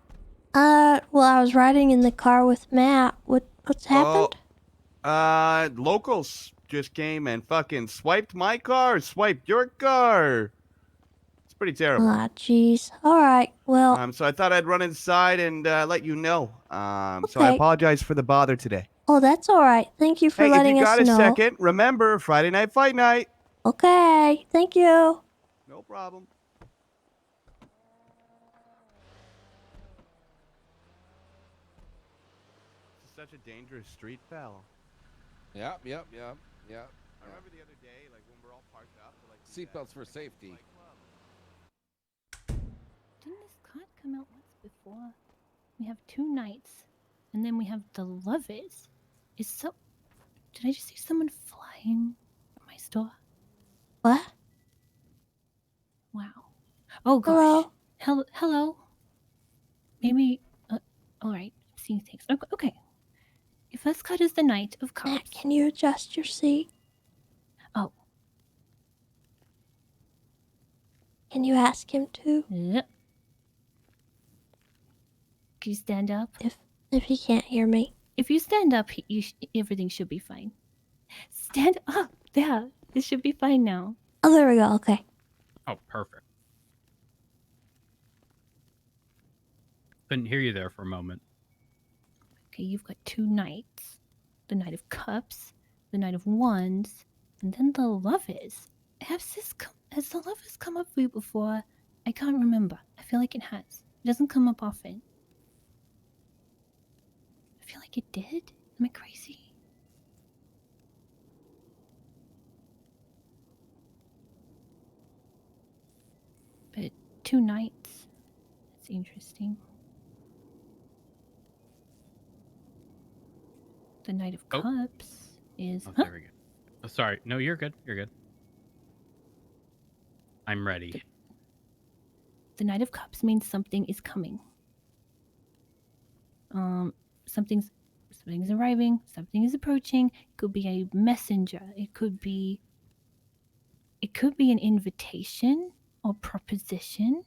Well, I was riding in the car with Matt. What's happened? Locals just came and fucking swiped my car, swiped your car. It's pretty terrible. Ah, jeez. Alright, well... So I thought I'd run inside and let you know. So I Okay. apologize for the bother today. Oh, that's alright. Thank you for Hey, if letting you us got a know. second, remember, Friday night fight night. Okay, thank you. No problem. such a dangerous street, pal. Yep. I remember the other day, like when we're all parked up, we're like Seatbelts for safety. Didn't this card come out once before? We have 2 nights, and then we have the lovers. Did I just see someone flying at my store? What? Wow. Oh gosh. Hello. Maybe. All right. I'm seeing things. Okay. Your first card is the Knight of Cups. Matt, can you adjust your seat? Oh. Can you ask him to? Yep. Can you stand up? If he can't hear me. If you stand up, everything should be fine. Stand up. There. It should be fine now. Oh, there we go. Okay. Oh, perfect. Couldn't hear you there for a moment. Okay, you've got 2 knights. The Knight of Cups, the Knight of Wands, and then the Lovers. Has the Lovers come up for you before? I can't remember. I feel like it has. It doesn't come up often. I feel like it did. Am I crazy? But 2 knights. That's interesting. The Knight of Cups is... Oh, there we go. Oh, sorry. No, you're good. You're good. I'm ready. The Knight of Cups means something is coming. Something's arriving, something is approaching. It could be a messenger. It could be an invitation or proposition.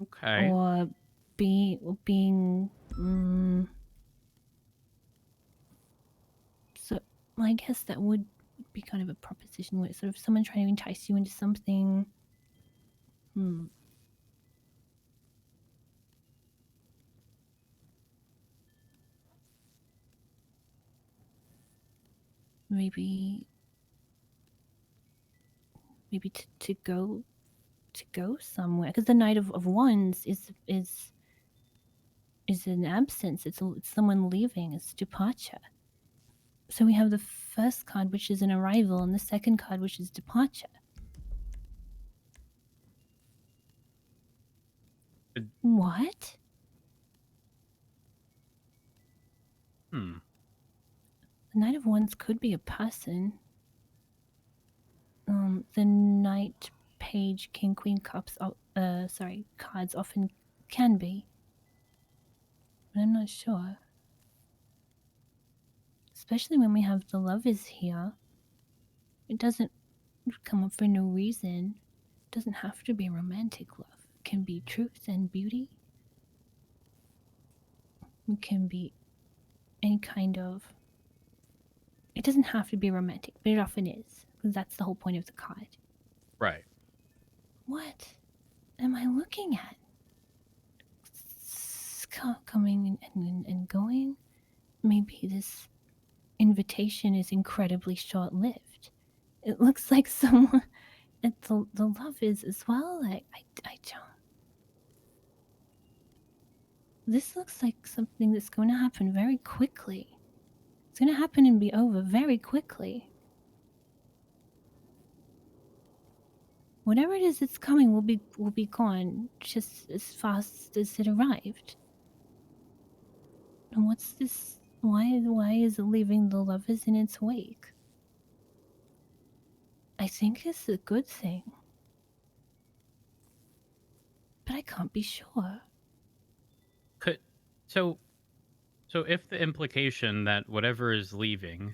Okay. Or being so I guess that would be kind of a proposition where it's sort of someone trying to entice you into something. Maybe to go somewhere, because the Knight of Wands is an absence. It's someone leaving. It's departure. So we have the first card, which is an arrival, and the second card, which is departure. What? The Knight of Wands could be a person. The Knight, Page, King, Queen, Cups, cards often can be. But I'm not sure. Especially when we have the Lovers here. It doesn't come up for no reason. It doesn't have to be romantic love. It can be truth and beauty. It can be any kind of... It doesn't have to be romantic, but it often is. Because that's the whole point of the card. Right. What am I looking at? Coming and going? Maybe this invitation is incredibly short-lived. It looks like someone... The love is as well. I don't... This looks like something that's going to happen very quickly. It's going to happen and be over very quickly. Whatever it is that's coming will be gone just as fast as it arrived. And what's this? Why is it leaving the Lovers in its wake? I think it's a good thing. But I can't be sure. So if the implication that whatever is leaving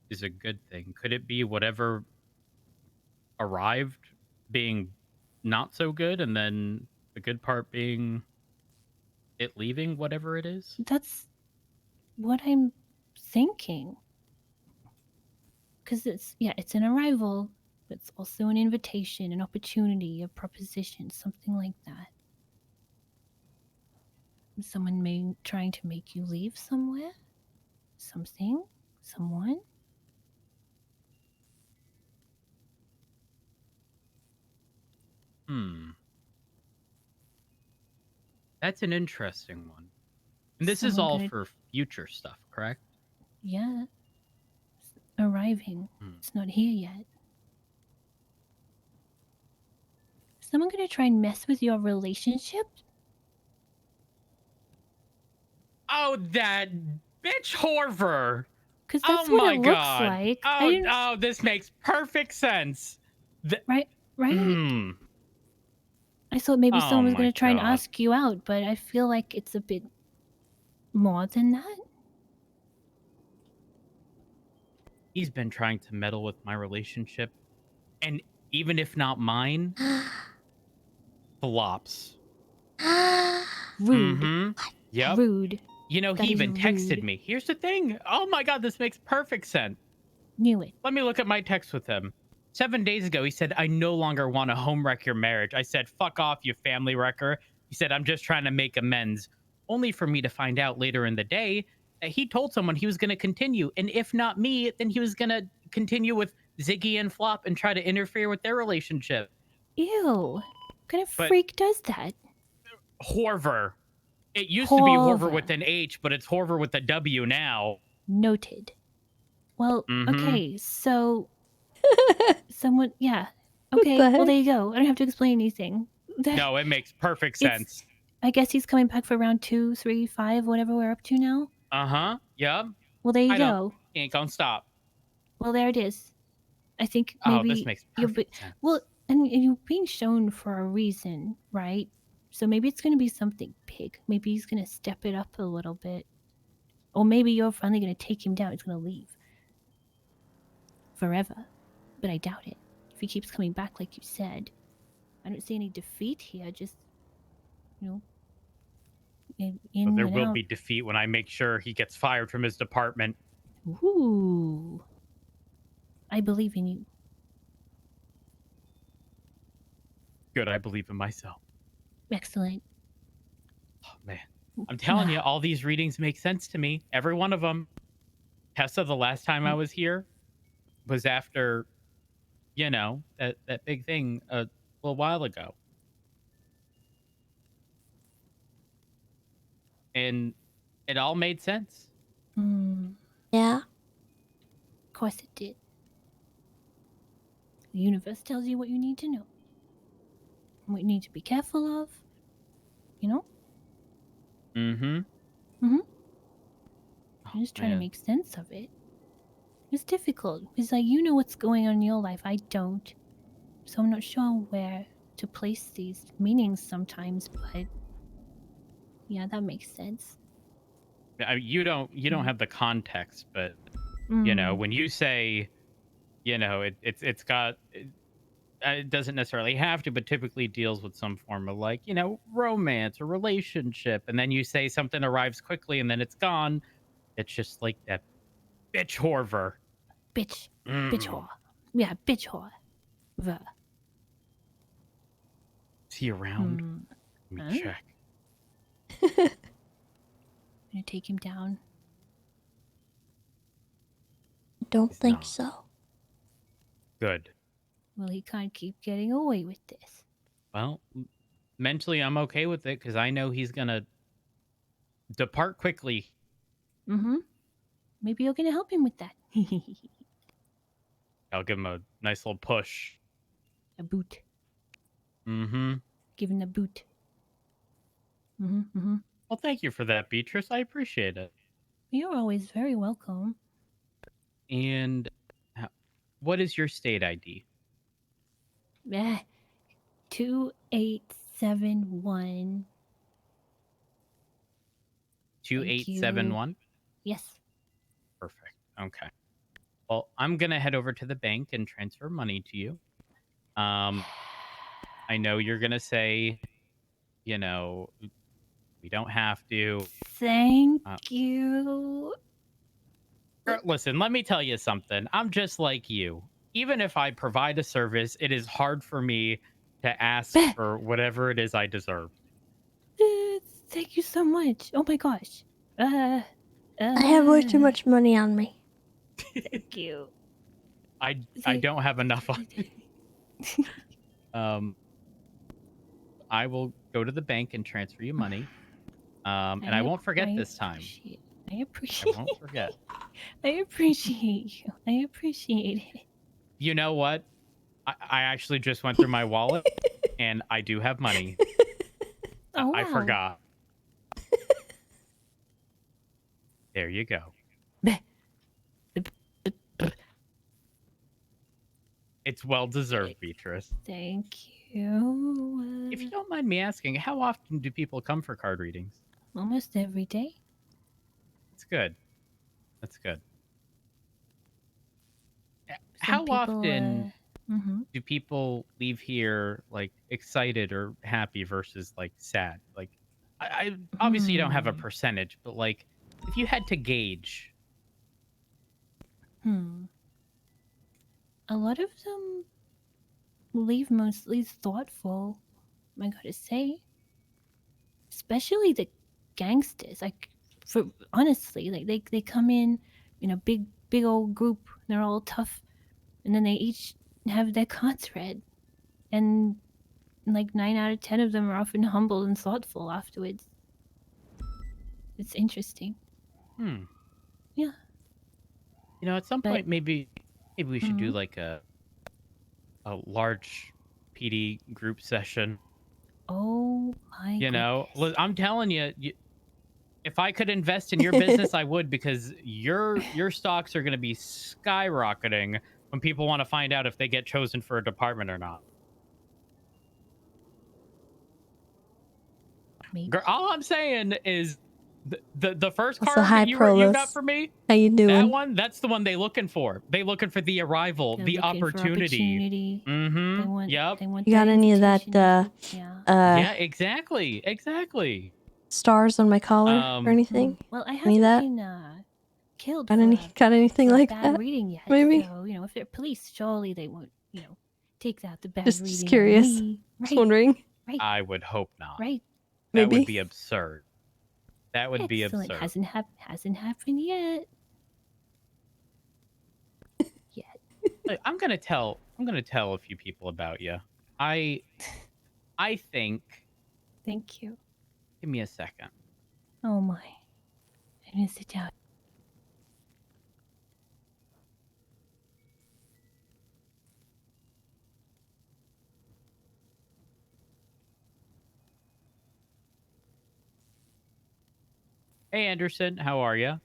is a good thing, could it be whatever arrived being not so good, and then the good part being it leaving whatever it is? That's what I'm thinking. Because it's an arrival, but it's also an invitation, an opportunity, a proposition, something like that. Someone trying to make you leave somewhere, something, someone. That's an interesting one. And this is Someone all gonna- for future stuff, correct? Yeah. It's arriving. It's not here yet. Is someone gonna try and mess with your relationship? Oh, that bitch Horver. Because that's Oh what my it looks God. like. I Oh, didn't... oh, this makes perfect sense. Right? Mm. I thought maybe Oh someone was my gonna try and God. ask you out, but I feel like it's a bit more than that. He's been trying to meddle with my relationship. And even if not mine, flops. Rude. Yep. Rude. You know, That he is even texted rude. me. Here's the thing. Oh my God, this makes perfect sense. Knew it. Let me look at my text with him. 7 days ago, he said, I no longer want to home wreck your marriage. I said, fuck off, you family wrecker. He said, I'm just trying to make amends. Only for me to find out later in the day that he told someone he was going to continue. And if not me, then he was going to continue with Ziggy and Flop and try to interfere with their relationship. Ew. What kind of But- freak does that? Horver. It used to be Horver Horver. with an H, but it's Horver with a W now. Noted. Well, Mhm. okay, so someone, yeah. Okay, the well heck? there you go. I don't have to explain anything. No, it makes perfect It's- sense. I guess he's coming back for round 2, 3, 5, whatever we're up to now. Uh-huh. Yep. Well, there you I go. know. Ain't gonna stop. Well, there it is. I think Oh, maybe this makes you're perfect sense. well, and you're being shown for a reason, right? So maybe it's going to be something big. Maybe he's going to step it up a little bit, or maybe you're finally going to take him down. He's going to leave forever, but I doubt it. If he keeps coming back, like you said, I don't see any defeat here. Just in But there and will out. be defeat when I make sure he gets fired from his department. Ooh, I believe in you. Good, I believe in myself. Excellent. Oh, man. I'm telling you, all these readings make sense to me. Every one of them. Tessa, the last time I was here was after, that big thing a little while ago. And it all made sense. Yeah. Of course it did. The universe tells you what you need to know. And what you need to be careful of. You know? Mm-hmm. Mm-hmm. I'm just trying to man. make sense of it. It's difficult. Because you know what's going on in your life. I don't. So I'm not sure where to place these meanings sometimes, but yeah, that makes sense. You don't have the context, but Mm. when you say, it's got. It doesn't necessarily have to, but typically deals with some form of romance or relationship. And then you say something arrives quickly and then it's gone. It's just like that bitch Horver. Bitch whore. Yeah, bitch whore. The. Is he around? Let me check. I'm gonna take him down. Don't think so. Good. Will he can't keep getting away with this? Well, mentally I'm okay with it because I know he's gonna depart quickly. Mm-hmm. Maybe you're gonna help him with that. I'll give him a nice little push. A boot. Mm-hmm. Give him a boot. Mm-hmm. Mm-hmm. Well, thank you for that, Beatrice. I appreciate it. You're always very welcome. And what is your state ID? 2871. 2871? Yes. Perfect. Okay. Well, I'm going to head over to the bank and transfer money to you. I know you're going to say, we don't have to. Thank you. Listen, let me tell you something. I'm just like you. Even if I provide a service, it is hard for me to ask for whatever it is I deserve. Thank you so much. Oh my gosh. I have way too much money on me. Thank you. I don't have enough on me. I will go to the bank and transfer you money. And I won't forget this time. I appreciate. I won't forget. I appreciate you. I appreciate it. You know what? I actually just went through my wallet, and I do have money. Oh, I wow. forgot. There you go. It's well deserved, Beatrice. Thank you. If you don't mind me asking, how often do people come for card readings? Almost every day. That's good. That's good. Some How people, often mhm. do people leave here like excited or happy versus like sad? Like, I obviously you don't have a percentage, but like, if you had to gauge. A lot of them leave mostly thoughtful, I gotta say. Especially the gangsters. Like, for honestly, like they come in a big old group. They're all tough, and then they each have their cards read, and like 9 out of 10 of them are often humble and thoughtful afterwards. It's interesting. Yeah. You know, at some point, maybe we should do Mhm. like a large PD group session. Oh my You know, I'm telling you, if I could invest in your business, I would, because your stocks are going to be skyrocketing when people want to find out if they get chosen for a department or not. Girl, all I'm saying is the first That's a card high that you pro got list. for me. How you doing? That one, that's the one they looking for. They looking for the arrival, They're the looking for opportunity. They want. Yep. They want. You got that any of that yeah, exactly. stars on my collar or anything? Well, I Any of haven't that? been killed. Got anything for like bad that? reading yet. Maybe. So if they're police, surely they won't take out the bad Just reading. on curious. me. Just Right. wondering. Right. I would hope not. Right. That Maybe. would be absurd. That would be Excellent. absurd. Hasn't happened yet. Look, I'm gonna tell a few people about you. I think. Thank you. Give me a second. Oh my. I'm gonna sit down. Hey Anderson, how are you?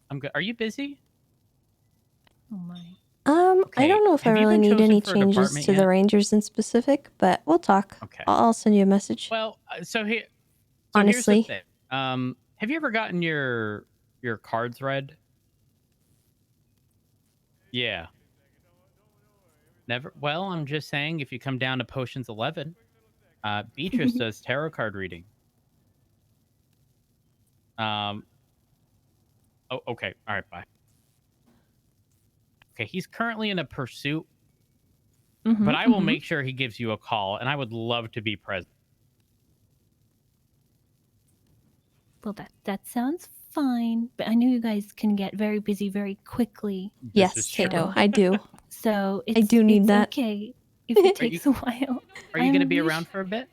I'm good. Are you busy? Oh my. I don't know if I have you really been need chosen any for a changes department to yet? the Rangers in specific, but we'll talk. Okay. I'll send you a message. Well, so here. Honestly. Here's the thing. Have you ever gotten your cards read? Yeah. Never. Well, I'm just saying, if you come down to Potions 11, Beatrice does tarot card reading. Oh, okay. All right. Bye. Okay, he's currently in a pursuit, but I will make sure he gives you a call, and I would love to be present. Well, that sounds fine, but I know you guys can get very busy very quickly. Yes, Tato, I do. So I do need it's that. okay if it takes a while. Are you going to be around for a bit?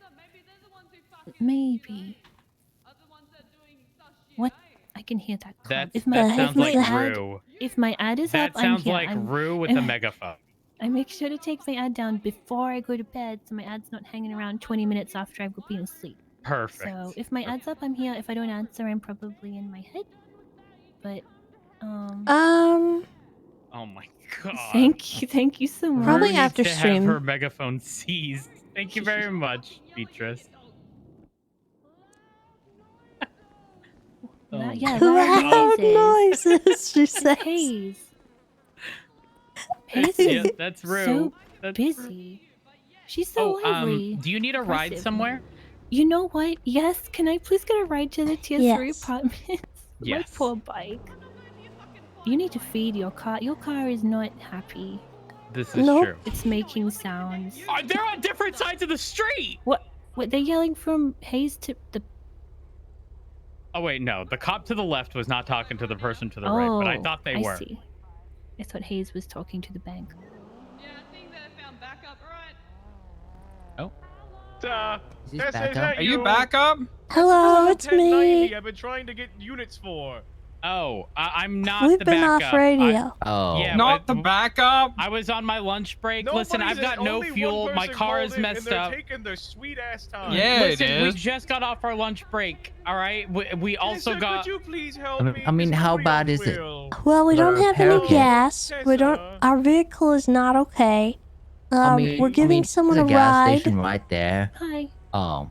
Maybe. What? I can hear that. Call. That sounds like Rue. If my ad is That up, sounds I'm here. like Rue with a megaphone. I make sure to take my ad down before I go to bed, so my ad's not hanging around 20 minutes after I've been asleep. Perfect. So if my ad's up, I'm here. If I don't answer, I'm probably in my head. But Oh my god. Thank you so much. Probably Rue after needs to stream. have her megaphone seized. Thank you very much, Beatrice. Yeah, Loud noises, she says. Hayes. Hayes Yeah, is that's Rue. so That's busy. She's so lively. Do you need a ride Impressive. somewhere? You know what? Yes. Can I please get a ride to the tier 3 Yes. apartments? My Yes. poor bike. You need to feed your car. Your car is not happy. This is true. It's making sounds. They're on different sides of the street. What? They're yelling from Hayes to the. Oh wait, no. The cop to the left was not talking to the person to the right, but I thought they were. I see. I thought Hayes was talking to the bank. Oh. Tessa, is backup? that Are you backup? Hello, it's me. 1090 I've been trying to get units for. Oh, I'm not We've the been backup. off radio. Yeah, Not the backup. I was on my lunch break. Listen, I've got no only one fuel. My person car called is in, messed and they're up. taking their sweet ass time. Yeah, Listen, it we is. just got off our lunch break. All right, we also Tessa, got. Could you please help me? I mean, how bad is it? Well, we don't have any Repair kit. gas. We don't. Our vehicle is not okay. We're giving someone a there's a gas ride. station right there. Hi.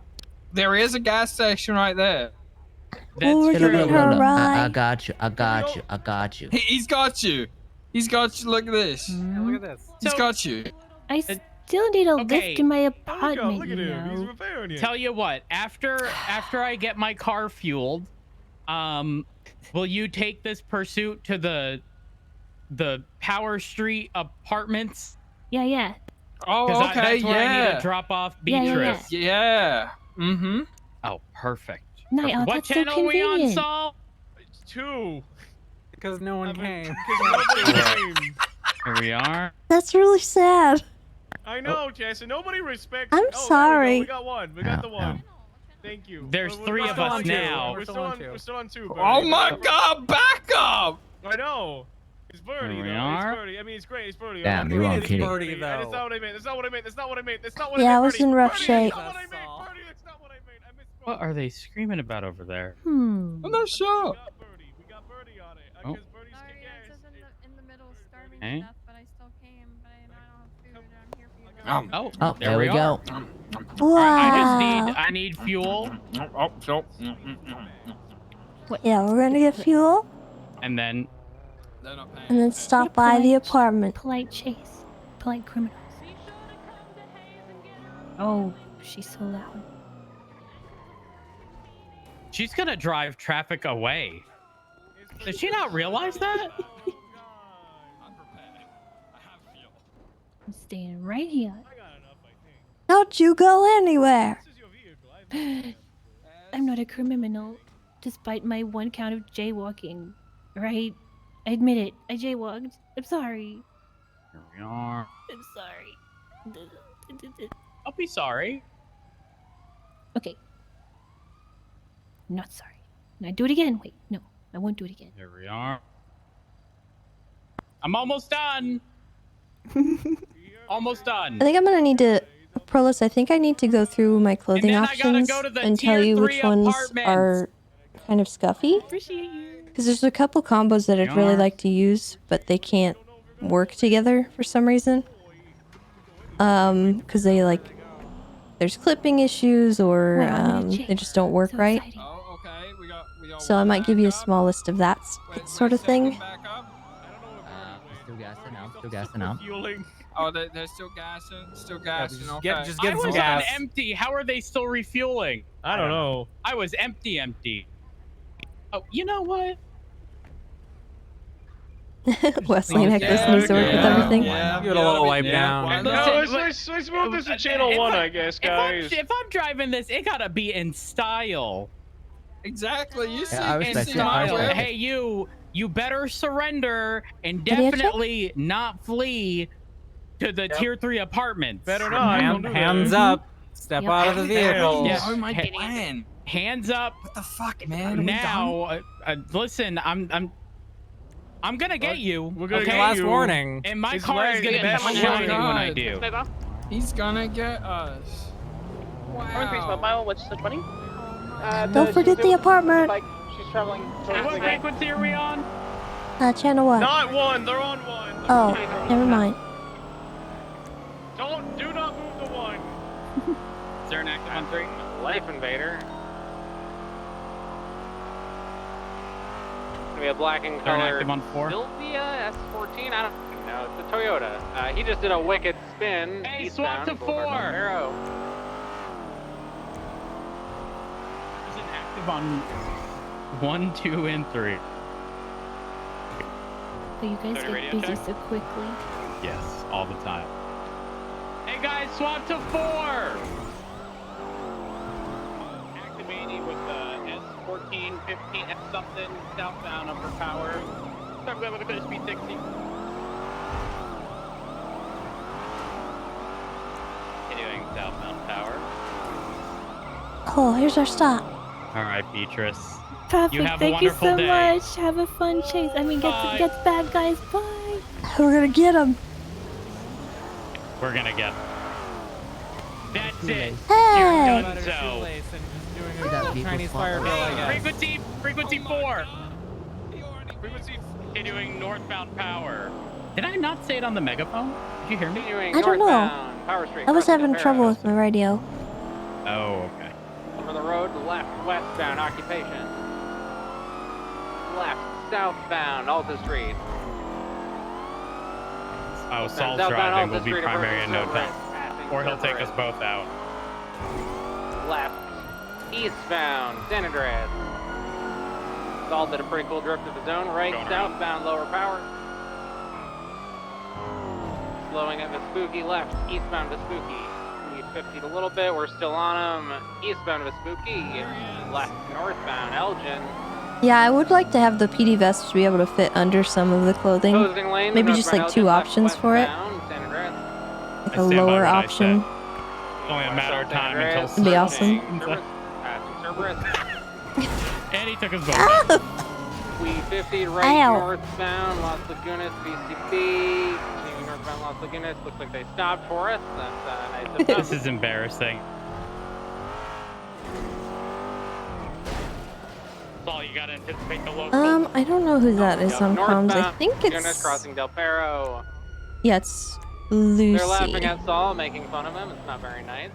There is a gas station right there. Well, we're giving her a I ride. got you. I got you. I got you. He's got you. He's got you. Look at this. Look at this. He's got you. I still need a Okay. lift in my apartment, Look at you him. He's know. repairing it. Tell you what, after I get my car fueled, will you take this pursuit to the Power Street apartments? Yeah. Oh, 'Cause okay. that's where I need Yeah. to drop off Yeah, Beatrice. Yeah. Mm-hmm. Oh, perfect. Night out, What that's so channel are we on, convenient. Saul? It's 2. Because no one came. Because nobody came. Here we are. That's really sad. I know, Tessa. Nobody respects. I'm there we go. sorry. We got one. We got the one. Thank you. There's We're 3 of still us on two. now. We're still on 2. Birdie. Oh my God! Back up. I know. It's Birdie, Here we though. are. It's Birdie. I mean, it's great. It's Birdie. Damn, I'm you not wrong, kidding. Kitty. Birdie, That's though. not what I meant. That's not what I meant. That's not what I meant. That's not what I Yeah, I meant. was Birdie. in rough Birdie, shape. That's not what I meant. Birdie, that's not what I meant. I missed. What are they screaming about over there? Hmm. I'm not sure. We got Birdie. We got Birdie on it. Oh. Because Birdie's kick-ass. in the middle starving Eh? to death, but I still came. But I don't have food. I'm here for you guys. Oh, there we go. Wow. I need fuel, Yeah, we're gonna get fuel and then and then stop by the apartment. Polite chase. Polite criminals. Oh, she's so loud. she's gonna drive traffic away. Does she not realize that? I'm staying right here. Don't you go anywhere. I'm not a criminal, despite my 1 count of jaywalking. Right? I admit it. I jaywalked. I'm sorry. Here we are. I'm sorry. I'll be sorry. Okay. I'm not sorry. Can I do it again? Wait, no. I won't do it again. Here we are. I'm almost done. Almost done. I think I'm gonna need to, Prolis, I think I need to go through my clothing then I gotta options go to the and tell tier you 3 which ones apartments. are kind of scuffy. Appreciate you. Because there's a couple combos that I'd really Yeah. like to use, but they can't work together for some reason. Because they there's clipping issues or Wow, they just don't work So right. exciting. Oh, okay. We got So I might give you a small list of that sort of thing. Still gassing out. Still gassing out. Fueling. Oh, they're still gassing. Still gassing. Okay. Just I get some was gas. on empty. How are they still refueling? I don't know. I was empty. Oh, you know what? Wesley Necklace needs to work with everything. Give it a little wipe down. No, let's move this to channel 1, I guess, guys. If I'm driving this, it gotta be in style. Exactly. You see, In I respect it. style. respect it. Hey, you better surrender and Did he have definitely not flee to the tier 3 apartments. Better not. Don't do that. Hands up. Step Yep. out of the vehicle. Yeah. Oh my Hey, plan. Hands up What the fuck, man? Are we now. Listen, I'm gonna get you. We're gonna okay? get Last you. warning. And my His car is leg gonna is be back. shiny when I God. do. done? He's gonna get us. Wow. Mile, what's the 20? Don't forget the apartment. She's traveling What frequency are we on? Channel 1. Not 1. They're on 1. Oh, never mind. Do not move the 1. Is there an active on 3? Life Invader. Gonna be a black and Is there an color active on 4? Sylvia S14. I don't know. It's a Toyota. He just did a wicked spin. Hey, eastbound swap to Boulevard 4. Arrow. There's an active on 1, 2, and 3. Oh, you guys Sorry, radio get busy check? so quickly. Yes, all the time. Hey guys, swap to 4. Activating with the S14, 15, F something southbound upper power. Start with a clear speed 60. Continuing southbound power. Oh, here's our stop. All right, Beatrice. Perfect. You have a Thank you wonderful so day. much. Have a fun chase. I mean, get the bad guys. Bye. We're gonna get him. We're gonna get. That's it. Hey. You're done so. Chinese fire drill, I guess. Frequency 4. Frequency continuing northbound power. Did I not say it on the megaphone? Did you hear me? I don't know. Power Street. I was crossing having Del trouble Perro. with my radio. Oh, okay. Over the road, left, westbound, occupation. Left, southbound, Alta Street. Oh, Saul's Southbound driving Alta will be Street primary in no approaching time. Cerberus, Or he'll take Cerberus. us both out. Left, eastbound, San Andreas. Saul did a pretty cool drift of his own. Right, Going southbound, lower power. Slowing at Vespucci, left, eastbound Vespucci. We 50'd a little bit, we're still on him. Eastbound Vespucci, left, northbound, Elgin. Yeah, I would like to have the PD vests to be able to fit under some of the clothing. Closing lane, Maybe just like northbound 2 Elgin, left, options for it. westbound, San Andreas. Like I a stand by lower what I option. It's only a matter of time until That'd be awesome. And he took us both. We 50 right Ow. northbound, Las Lagunas, BCB. Continuing northbound Las Lagunas. Looks like they stopped for us. That's nice of them. This is embarrassing. Saul, you gotta anticipate the local. I don't know who that is on comms. I Northbound, think Lagunas it's... crossing Del Perro. Yeah, it's Lucy. They're laughing at Saul, making fun of him. It's not very nice.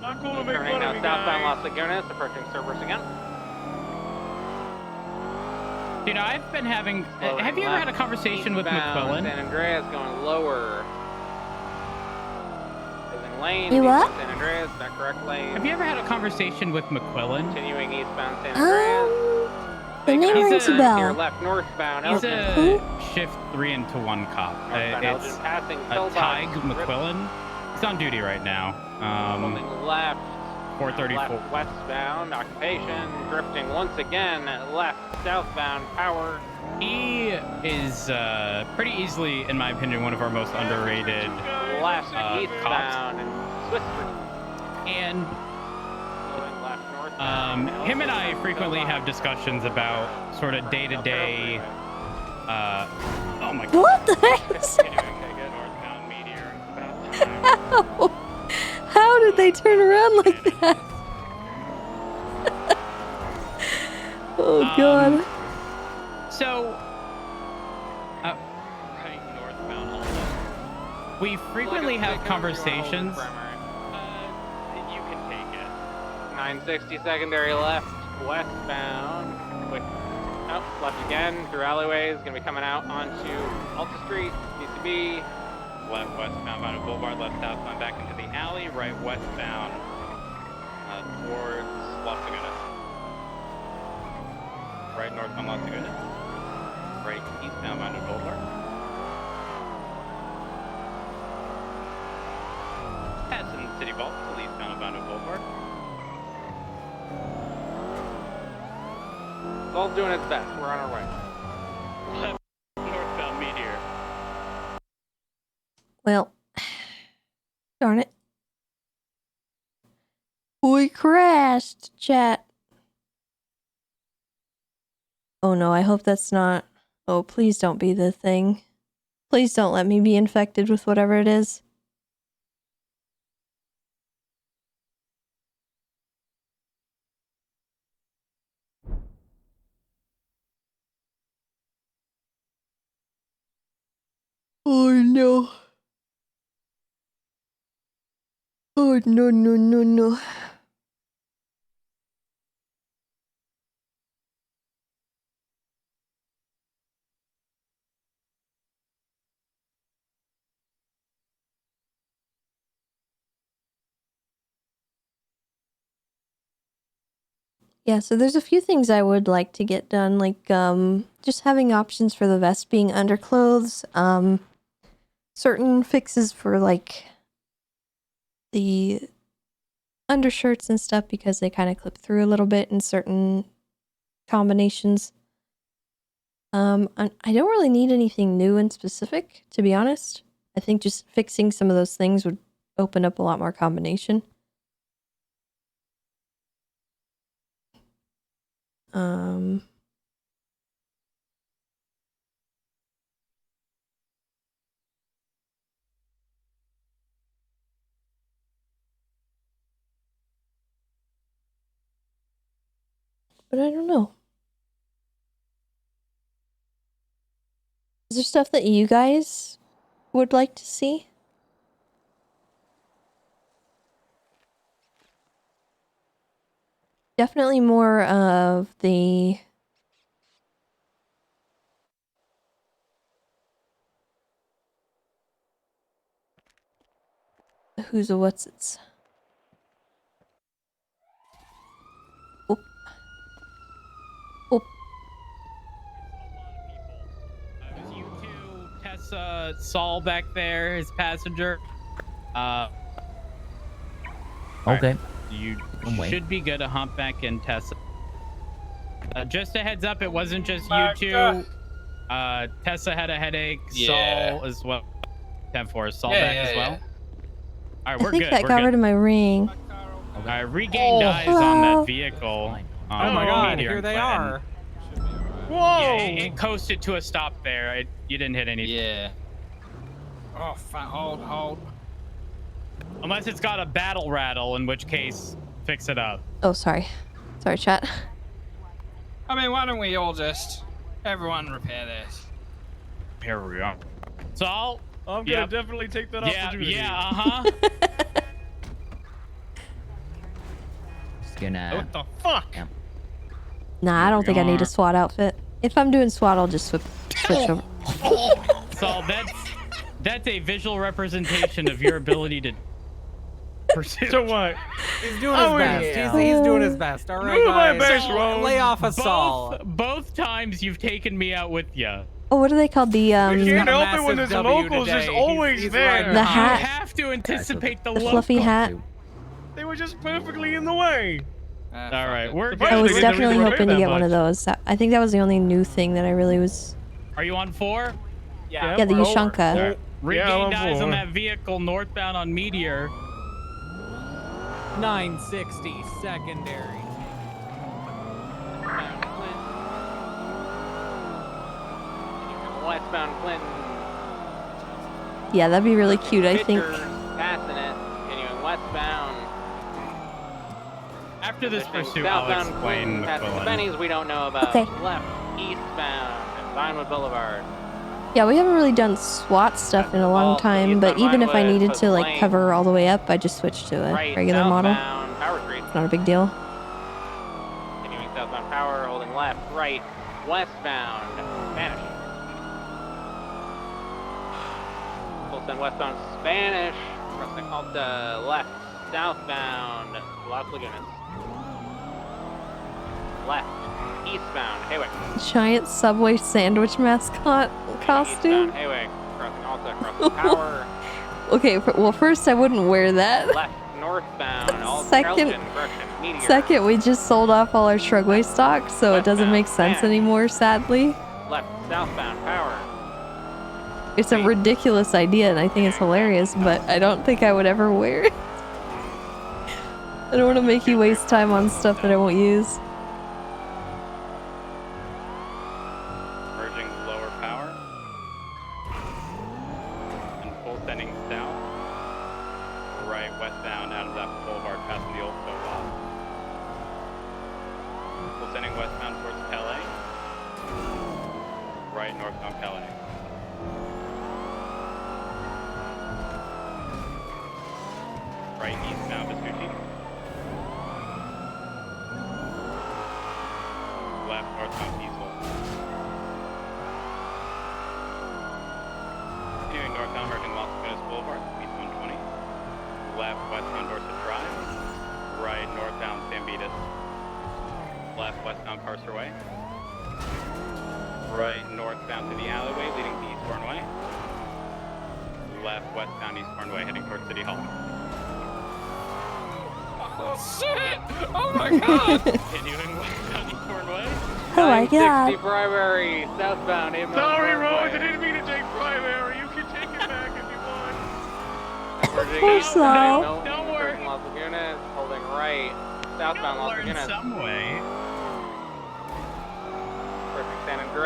Not cool to make Turning fun now of you southbound guys. Las Lagunas, approaching Cerberus again. You know, I've been having. Slowing Have you ever had a left, conversation with eastbound, McQuillan? San Andreas going lower. Closing lane. You what? eastbound San Andreas, back correct lane. Have you ever had a conversation with McQuillan? Continuing eastbound San Andreas. The name He's rings a a- bell. Here, left northbound. He's Elgin. a shift 3 into 1 cop. Northbound It's Elgin passing a pillbox. Tig McQuillan. He's on duty right now. Holding left. 434. Left westbound. Occupation. Drifting once again. Left southbound. Power. He is pretty easily, in my opinion, one of our most underrated Left cops. eastbound. And Swiss Street. And Going left northbound. him and I frequently have discussions about sort of day-to-day. Oh my God. What the heck is that? Northbound Meteor. It's about time. How did they turn around like that? Oh god. So, right northbound also. We frequently have conversations. You can take it. 960 secondary left westbound. Quick. Oh, left again through alleyways. Gonna be coming out onto Alta Street, BCB. Left westbound Vinyl Boulevard, left southbound back into the alley, right westbound towards Las Lagunas. Right northbound Las Lagunas. Right eastbound Vinyl Boulevard. Passing City Vault to eastbound Vinyl Boulevard. Saul's doing its best. We're on our way. Left northbound Meteor. Well, darn it. We crashed, chat. Oh no, I hope that's not... Oh, please don't be the thing. Please don't let me be infected with whatever it is. Oh no. Oh no, no, no, no. Yeah, so there's a few things I would like to get done, like just having options for the vest being underclothes, certain fixes for like the undershirts and stuff because they kind of clip through a little bit in certain combinations. I don't really need anything new and specific, to be honest. I think just fixing some of those things would open up a lot more combination. But I don't know. Is there stuff that you guys would like to see? Definitely more of the who's a what's it's. Oop. Oop. It was you two, Tessa, Saul back there, his passenger. Okay. Right. You wait. should be good to hump back in, Tessa. Just a heads up, it wasn't just you two. Tessa had a headache. Yeah. Saul as well. 10-4, Saul Yeah, back yeah, as well. yeah. All right, I we're think good. that we're got good. rid of my ring. All right, regained eyes on that vehicle. Oh my God, Meteor here and they Clinton. are. Whoa! Yeah, it coasted to a stop there. You didn't hit anything. Yeah. Oh, hold. Unless it's got a battle rattle, in which case, fix it up. Oh, sorry. Sorry, chat. I mean, why don't we all just everyone repair this? Here we go. Saul? I'm gonna definitely take that opportunity. Yeah, Just gonna. What the fuck? Yep. Nah, I don't think I need a SWAT outfit. If I'm doing SWAT, I'll just switch over. Saul, that's a visual representation of your ability to pursue. So what? He's doing his best. He's doing his best. All right, Do my guys. best, Rose. Lay off a Saul. Both times you've taken me out with you. Oh, what are they called? The You can't help it massive when there's W locals today. just always He's there. riding The high. hat. You have to anticipate the fluffy local. hat. They were just perfectly in the way. All right, we're Surprised I they was didn't definitely really hoping to that get one of much. those. I think that was the only new thing that I really was. Are you on 4? Yeah, Yeah, the we're Ushanka. All right. Regained I'm eyes on for. that vehicle northbound on Meteor. 960 secondary. Westbound Clinton. Yeah, that'd be really cute, I think. Pictures, passing it. Continuing westbound. After this Positioning pursuit, I'll southbound explain Clinton, the passing villain. Benny's we don't know about. Okay. Left, eastbound, Vinewood Boulevard. Yeah, we haven't really done SWAT stuff in a long time, but even if I needed to like cover all the way up, I just switched to a Right, regular model. southbound Power Street. It's not a big deal. Continuing southbound Power, holding left, right, westbound, Spanish. Full send westbound Spanish, crossing Alta, left, southbound Las Lagunas. Left, eastbound Hayway. Giant Subway sandwich mascot costume. Eastbound Hayway, crossing Alta, crossing Power. Okay, well, first I wouldn't wear that. Left, northbound, Alta, Second- Carlton, correction, Meteor. Second, we just sold off all our Shrugway stock, so it doesn't make sense anymore, sadly. Left, southbound Power. It's a ridiculous idea, and I think it's hilarious, but I don't think I would ever wear it. I don't want to make you waste time on stuff that I won't use. Merging lower power. And full sending south. Right westbound out of that boulevard past the old Soap. Full sending westbound towards Calais. Right northbound Calais. Right eastbound Vespucci. Left northbound Peaceful. Continuing northbound merging Las Lagunas Boulevard, East 120. Left westbound Dorset Drive. Right northbound San Vitas. Left westbound Parser Way. Right northbound to the alleyway leading to Eastbourne Way. Left westbound Eastbourne Way heading towards City Hall. Oh shit! Oh my god! Continuing westbound Eastbourne Way. Oh my 960 god. primary, southbound Inman Sorry, Rose, I Parkway. didn't mean to take primary. You can take it back if you want. Merging Poor east, Saul. Don't worry. Las Lagunas, holding right, southbound Las Learn Lagunas. some way.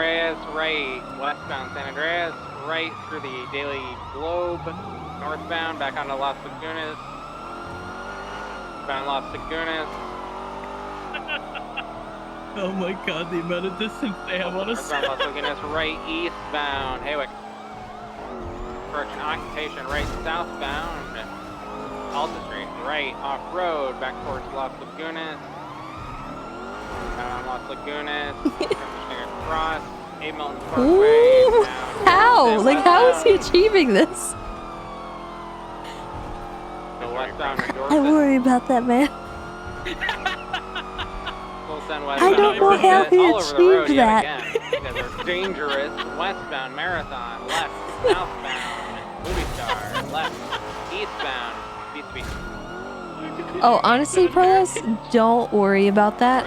Andreas, right, westbound San Andreas, right through the Daily Globe, northbound, back onto Las Lagunas, bound Las Lagunas. Oh my god, the amount of distance they have on us. Northbound Las Lagunas, right, eastbound Haywick. Correction, occupation, right, southbound Alta Street, right, off-road, back towards Las Lagunas. Down on Las Lagunas, transitioning across, 8 Mountain Parkway. Ooh, down how? to Like, how is he westbound- achieving this? to westbound I Dorset. worry about that man. Full send I westbound don't know how Dorset, he all over the road achieved yet that. again. You guys are dangerous. Westbound Marathon, left, southbound Movie Star, left, eastbound B2B. Oh, honestly, Perlis, don't worry about that.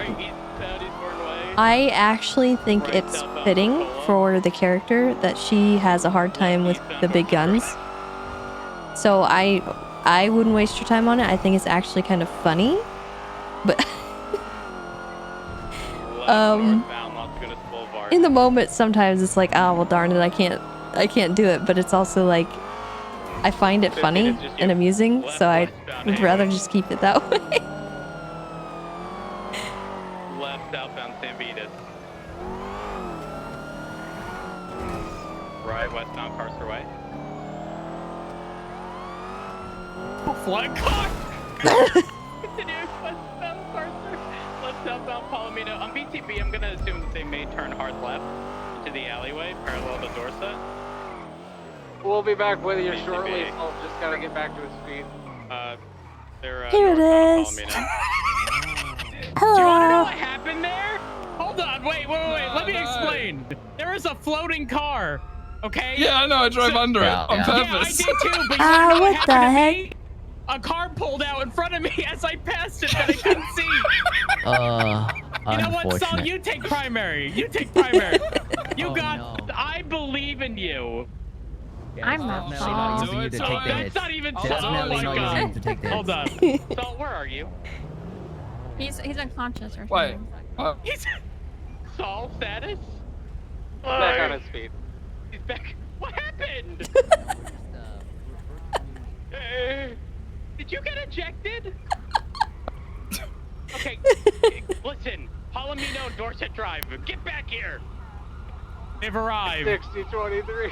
I actually think it's fitting for the character that she has a hard time with the big guns. So I wouldn't waste your time on it. I think it's actually kind of funny. But in the moment sometimes it's like, oh well darn it, I can't do it, but it's also like I find it funny and amusing, so I would rather just keep it that way. Left southbound San Vitus. Right westbound Carcer Way. Flag car! Continuing westbound Carcer. Left southbound Palomino. On BTB, I'm gonna assume that they may turn hard left into the alleyway parallel to Dorset. We'll be back with you shortly. I'll just gotta get back to his feet. They're Here it is. Do you wanna know Hello. what happened there? Hold on, wait. Let me explain. There is a floating car, okay? Yeah, I know. I drove under it on purpose. Yeah, I did too, but you wanna know What the heck? me? A car pulled out in front of me as I passed it that I couldn't see. You know what, Saul? You take primary. You take primary. You got. I believe in you. I'm not Saul. So that's not even Saul. Definitely Oh my not God. using you to take the Hold on. hits. Saul, where are you? He's unconscious or Wait. something. He's Saul status? Back on his feet. He's back. What happened? Did you get ejected? Okay, listen. Palomino, Dorset Drive. Get back here. They've arrived. 6023.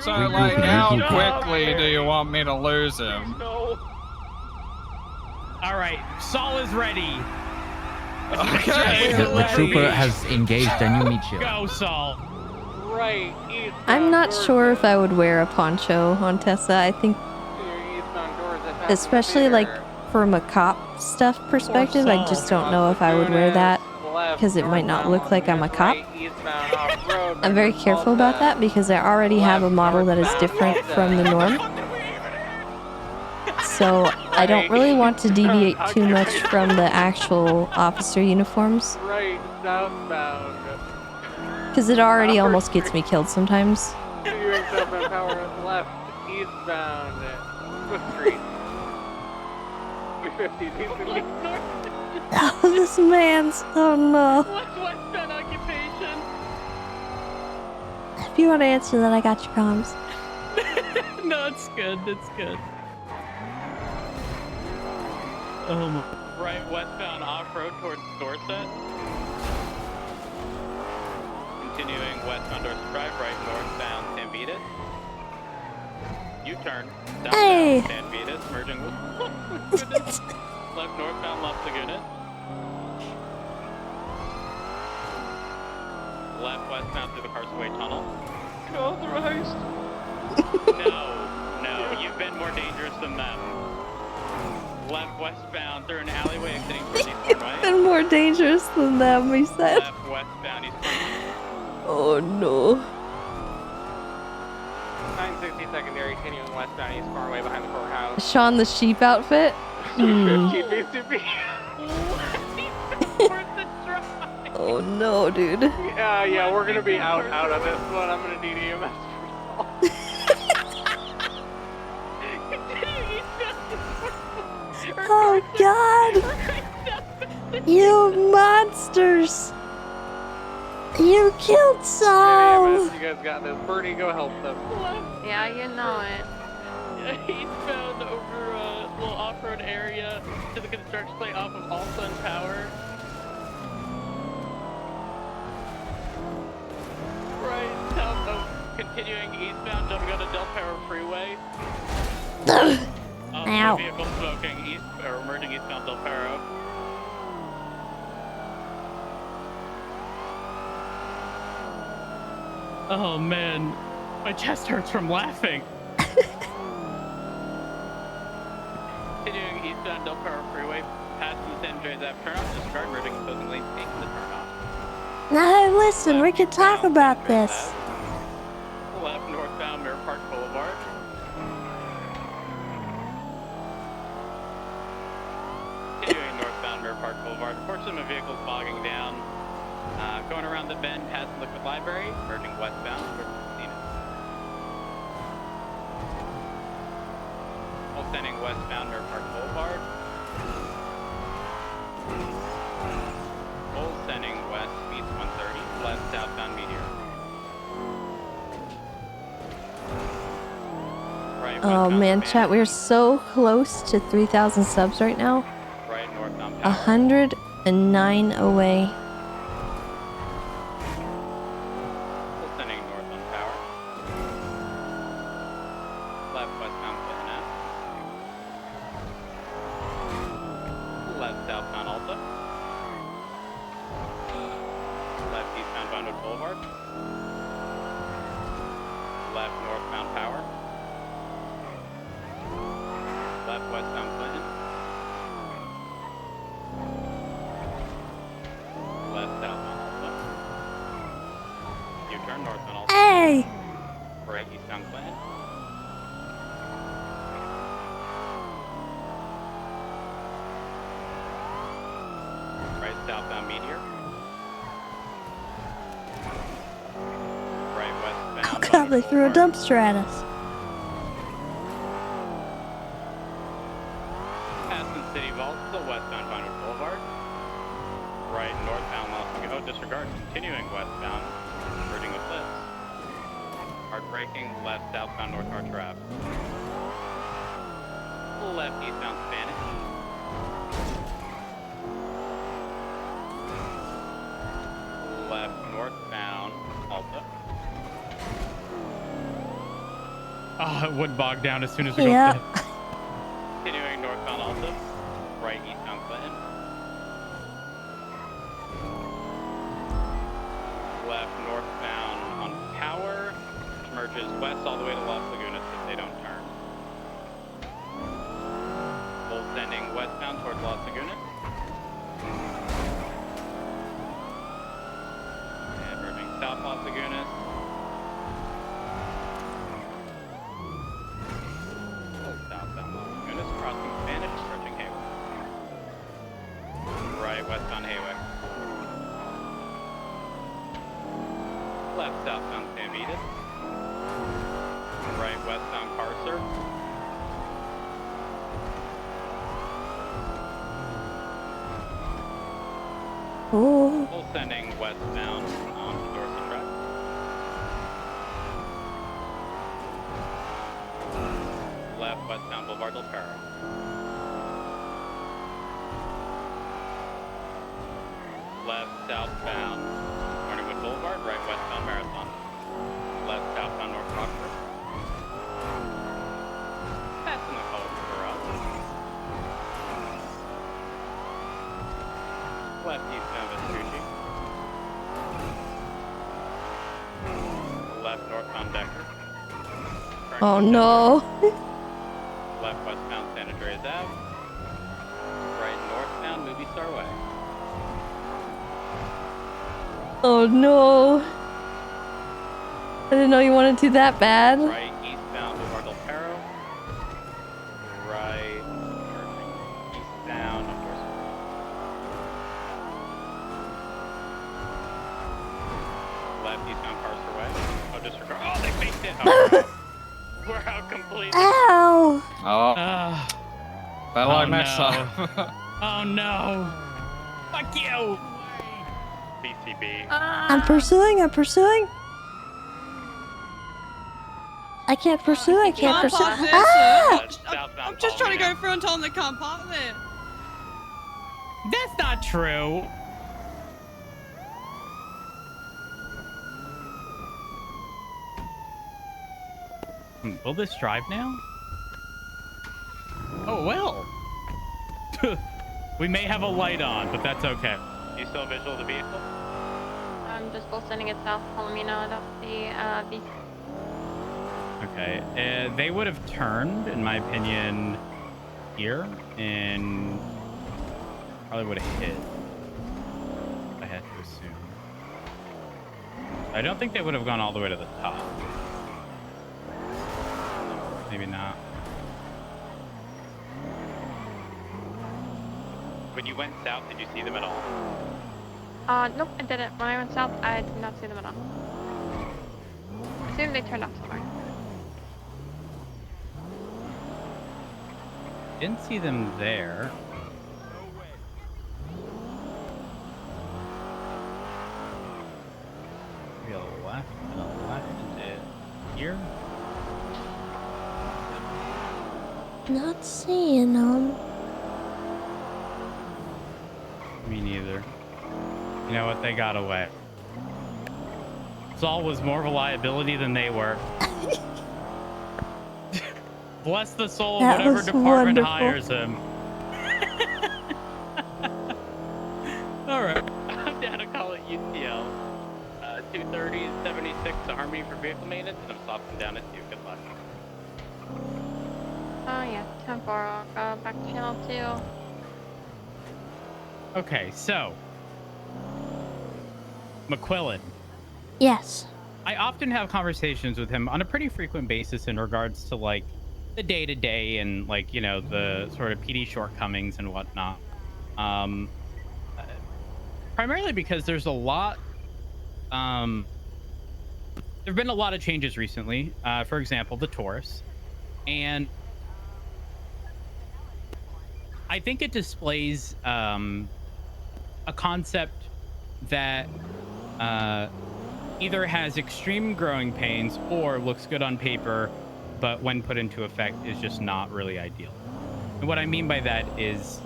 So, like, how quickly do you want me to lose him? No. All right, Saul is ready. Okay. The trooper has engaged a new meet you. Go, Saul. Right, east. I'm not sure if I would wear a poncho on Tessa. I think, especially like from a cop stuff perspective, I just don't know if I would wear that because it might not look like I'm a cop. I'm very careful about that because I already have a model that is different from the norm. So I don't really want to deviate too much from the actual officer uniforms Right, southbound. because it already almost gets me killed sometimes. Continuing southbound power left, eastbound Swift Street. 350 needs to be. Oh, this man's. Oh no. Westbound occupation. If you want to answer that, I got your comms. No, it's good. It's good. Right westbound off-road towards Dorset. Continuing westbound Dorset Drive, right northbound San Vitus. U-turn. Hey. Southbound San Vitus, merging with left northbound Las Lagunas. Left westbound through the Carseway Tunnel. Authorized. No, you've been more dangerous than them. Left westbound through an alleyway exiting towards East Cornway. Been more dangerous than them, he said. Left westbound East Cornway. Oh no. 960 secondary, continuing westbound East Cornway behind the courthouse. Sean the sheep outfit? Hmm. 15 needs to be. Oh no, dude. Yeah, we're gonna be out on this one. I'm gonna need EMS Oh god. You monsters. You killed Yeah, Saul! man, you guys got this. Birdie, go help them. Yeah, you know it. Eastbound over a little off-road area to the construction site off of All Sun Power. Right, south of continuing eastbound, jumping onto Del Perro Freeway. Ow. Vehicle smoking east or emerging eastbound Del Perro. Oh man, my chest hurts from laughing. Continuing eastbound Del Perro Freeway, past the San Andreas Ave turnoff, disregard merging opposing lanes, taking the turnoff. No, listen, we can talk about this. Left northbound Mirror Park Boulevard. Continuing northbound Mirror Park Boulevard. Unfortunately, my vehicle's bogging down. Going around the bend past Liquid Library, merging westbound towards Casino. Sending westbound Mirror Park Boulevard. Full sending west, speeds 130, left southbound Meteor. Right, Oh man, chat, we're so close to 3,000 subs right now. right northbound 109 away. Full sending north on Power. Left westbound Clinton Ave. Left southbound Alta. Left eastbound Vinewood Boulevard. Left northbound Power. Left westbound Clinton. Left southbound Alta. U-turn northbound Alta. Hey! Right eastbound Clinton. Right southbound Meteor. Right westbound. Oh god, they threw a dumpster at us. Aspen City Vault, still westbound Vinewood Boulevard. Right northbound Las Vegas. Oh, disregard. Continuing westbound, merging with Liz. Hard braking, left southbound North Archer Ave. Left eastbound Spanish. Left northbound Alta. Oh, it would bog down as soon as we Yeah. go. Continuing northbound Alta. Right eastbound Clinton. Left northbound on Power, which merges west all the way to Las Lagunas if they don't turn. Full sending westbound towards Las Lagunas. And merging south Las Lagunas. Full southbound Las Lagunas, crossing Spanish, approaching Haywick. Right westbound Haywick. Left southbound San Vitas. Right westbound Carcer. Ooh. Full sending westbound on Dorset Drive. Left westbound Boulevard Del Perro. Left southbound Morningwood Boulevard, right westbound Marathon. Left southbound North Rockford. Passing the Culver Garage. Left eastbound Vespucci. Left northbound Decker. Oh no. Left westbound San Andreas Ave. Right northbound Movie Star Way. Oh no. I didn't know you wanted to that bad. Right eastbound Boulevard Del Perro. Right eastbound of course. Left eastbound Carcer Way. Oh, disregard. Oh, they faked it. Oh, we're out completely. Ow! Oh. Fell Oh, I messed no. up. Oh no. Fuck you. BCB. I'm pursuing. I can't pursue. I can't pursue. Ah! Southbound. I'm just trying to go through and tell them they can't park there. That's not true. Will this drive now? Oh, well. We may have a light on, but that's okay. You still visual the vehicle? I'm just still sending it south, telling me now that the vehicle. Okay. They would have turned, in my opinion, here, and probably would have hit. I had to assume. I don't think they would have gone all the way to the top. Maybe not. When you went south, did you see them at all? Nope, I didn't. When I went south, I did not see them at all. I assume they turned off somewhere. Didn't see them there. Maybe a left into here. Not seeing them. Me neither. You know what? They got away. Saul was more of a liability than they were. Bless the soul of That whatever was department wonderful. hires him. All right. I'm down to call it UTL. 230 and 76 Army for vehicle maintenance, and I'm stopping down at you. Good luck. Oh yeah, 10-4. I'll go back to channel 2. Okay, so McQuillan. Yes. I often have conversations with him on a pretty frequent basis in regards to like the day-to-day and like, you know, the sort of PD shortcomings and whatnot. Primarily because there's a lot there've been a lot of changes recently. For example, the Taurus. And I think it displays a concept that either has extreme growing pains or looks good on paper, but when put into effect is just not really ideal. And what I mean by that is,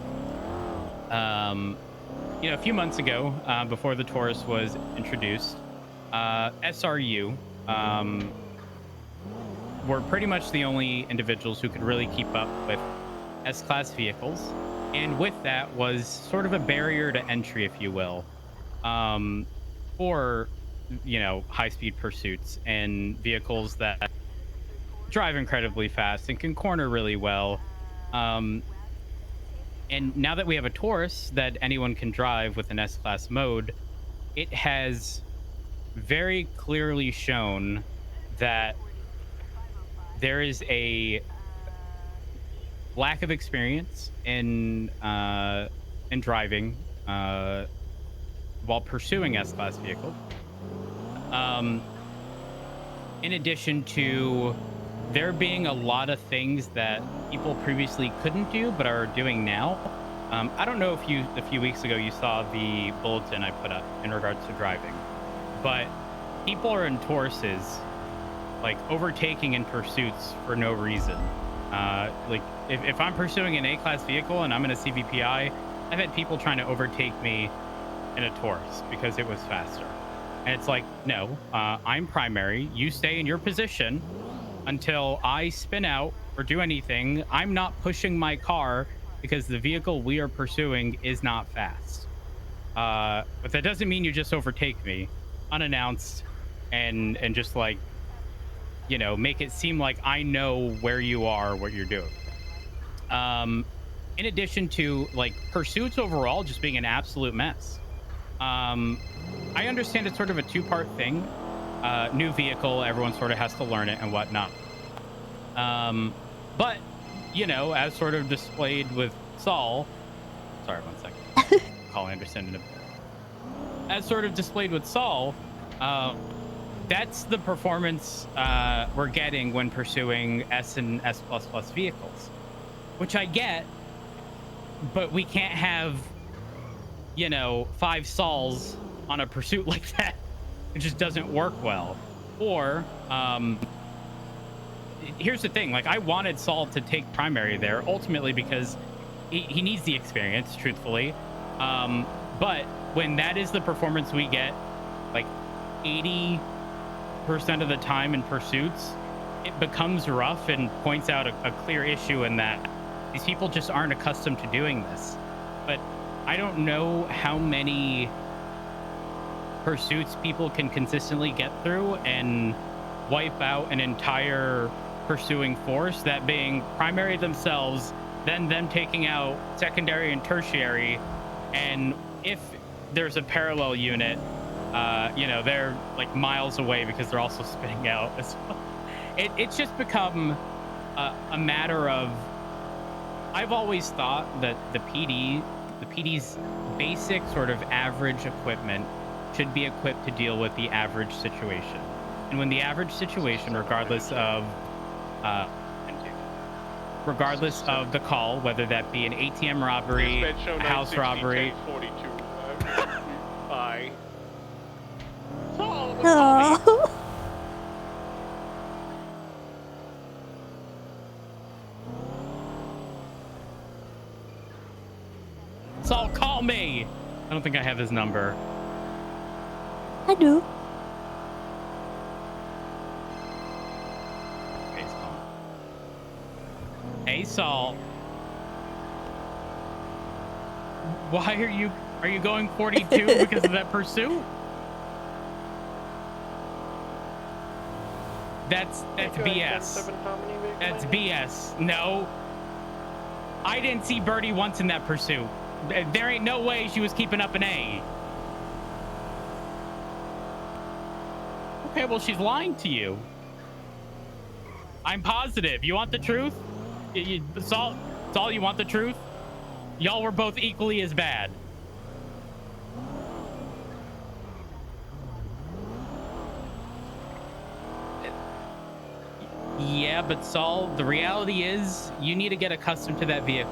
you know, a few months ago, before the Taurus was introduced, SRU were pretty much the only individuals who could really keep up with S-Class vehicles. And with that was sort of a barrier to entry, if you will, for, you know, high-speed pursuits and vehicles that drive incredibly fast and can corner really well. And now that we have a Taurus that anyone can drive with an S-Class mode, it has very clearly shown that there is a lack of experience in driving while pursuing S-Class vehicles. In addition to there being a lot of things that people previously couldn't do but are doing now. I don't know if you, a few weeks ago, you saw the bulletin I put up in regards to driving, but people are in Tauruses, like overtaking in pursuits for no reason. Like if I'm pursuing an A-Class vehicle and I'm in a CVPI, I've had people trying to overtake me in a Taurus because it was faster. And it's like, no, I'm primary. You stay in your position until I spin out or do anything. I'm not pushing my car because the vehicle we are pursuing is not fast. But that doesn't mean you just overtake me unannounced and just like, you know, make it seem like I know where you are, what you're doing. In addition to like pursuits overall just being an absolute mess. I understand it's sort of a two-part thing. New vehicle, everyone sort of has to learn it and whatnot. But, you know, as sort of displayed with Saul, sorry, 1 second. Call Anderson in a bit. As sort of displayed with Saul, that's the performance we're getting when pursuing S and S++ vehicles, which I get, but we can't have, you know, 5 Sauls on a pursuit like that. It just doesn't work well. Or here's the thing, like I wanted Saul to take primary there ultimately because he needs the experience, truthfully. But when that is the performance we get, like 80% of the time in pursuits, it becomes rough and points out a clear issue in that these people just aren't accustomed to doing this. But I don't know how many pursuits people can consistently get through and wipe out an entire pursuing force, that being primary themselves, then them taking out secondary and tertiary, and if there's a parallel unit, you know, they're like miles away because they're also spitting out as well. It's just become a matter of, I've always thought that the PD's basic sort of average equipment should be equipped to deal with the average situation. And when the average situation, regardless of the call, whether that be an ATM robbery, a house robbery. 42. Bye. Oh. Saul, call me. I don't think I have his number. I do. Hey, Saul. Why are you going 42 because of that pursuit? That's BS. That's BS. No. I didn't see Birdie once in that pursuit. There ain't no way she was keeping up an A. Okay, well, she's lying to you. I'm positive. You want the truth? Saul, you want the truth? Y'all were both equally as bad. Yeah, but Saul, the reality is you need to get accustomed to that vehicle.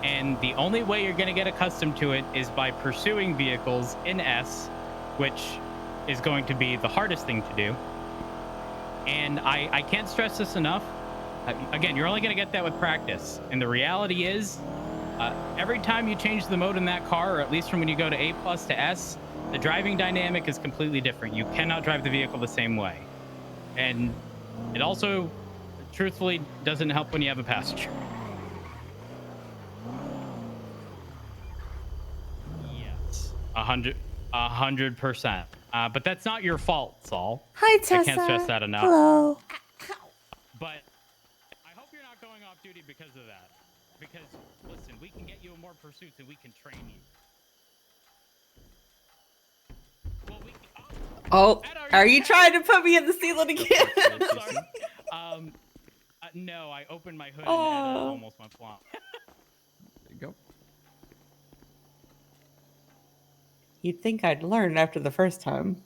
And the only way you're going to get accustomed to it is by pursuing vehicles in S, which is going to be the hardest thing to do. And I can't stress this enough. Again, you're only going to get that with practice. And the reality is, every time you change the mode in that car, or at least from when you go to A+ to S, the driving dynamic is completely different. You cannot drive the vehicle the same way. And it also, truthfully, doesn't help when you have a passenger. Yes, 100%. But that's not your fault, Saul. Hi, Tessa. I can't stress that enough. Hello. But I hope you're not going off duty because of that. Because, listen, we can get you in more pursuits and we can train you. Well, Oh, are you trying to put me in the ceiling again? No, I opened my hood and it almost went flop. There you go. You'd think I'd learn after the first time.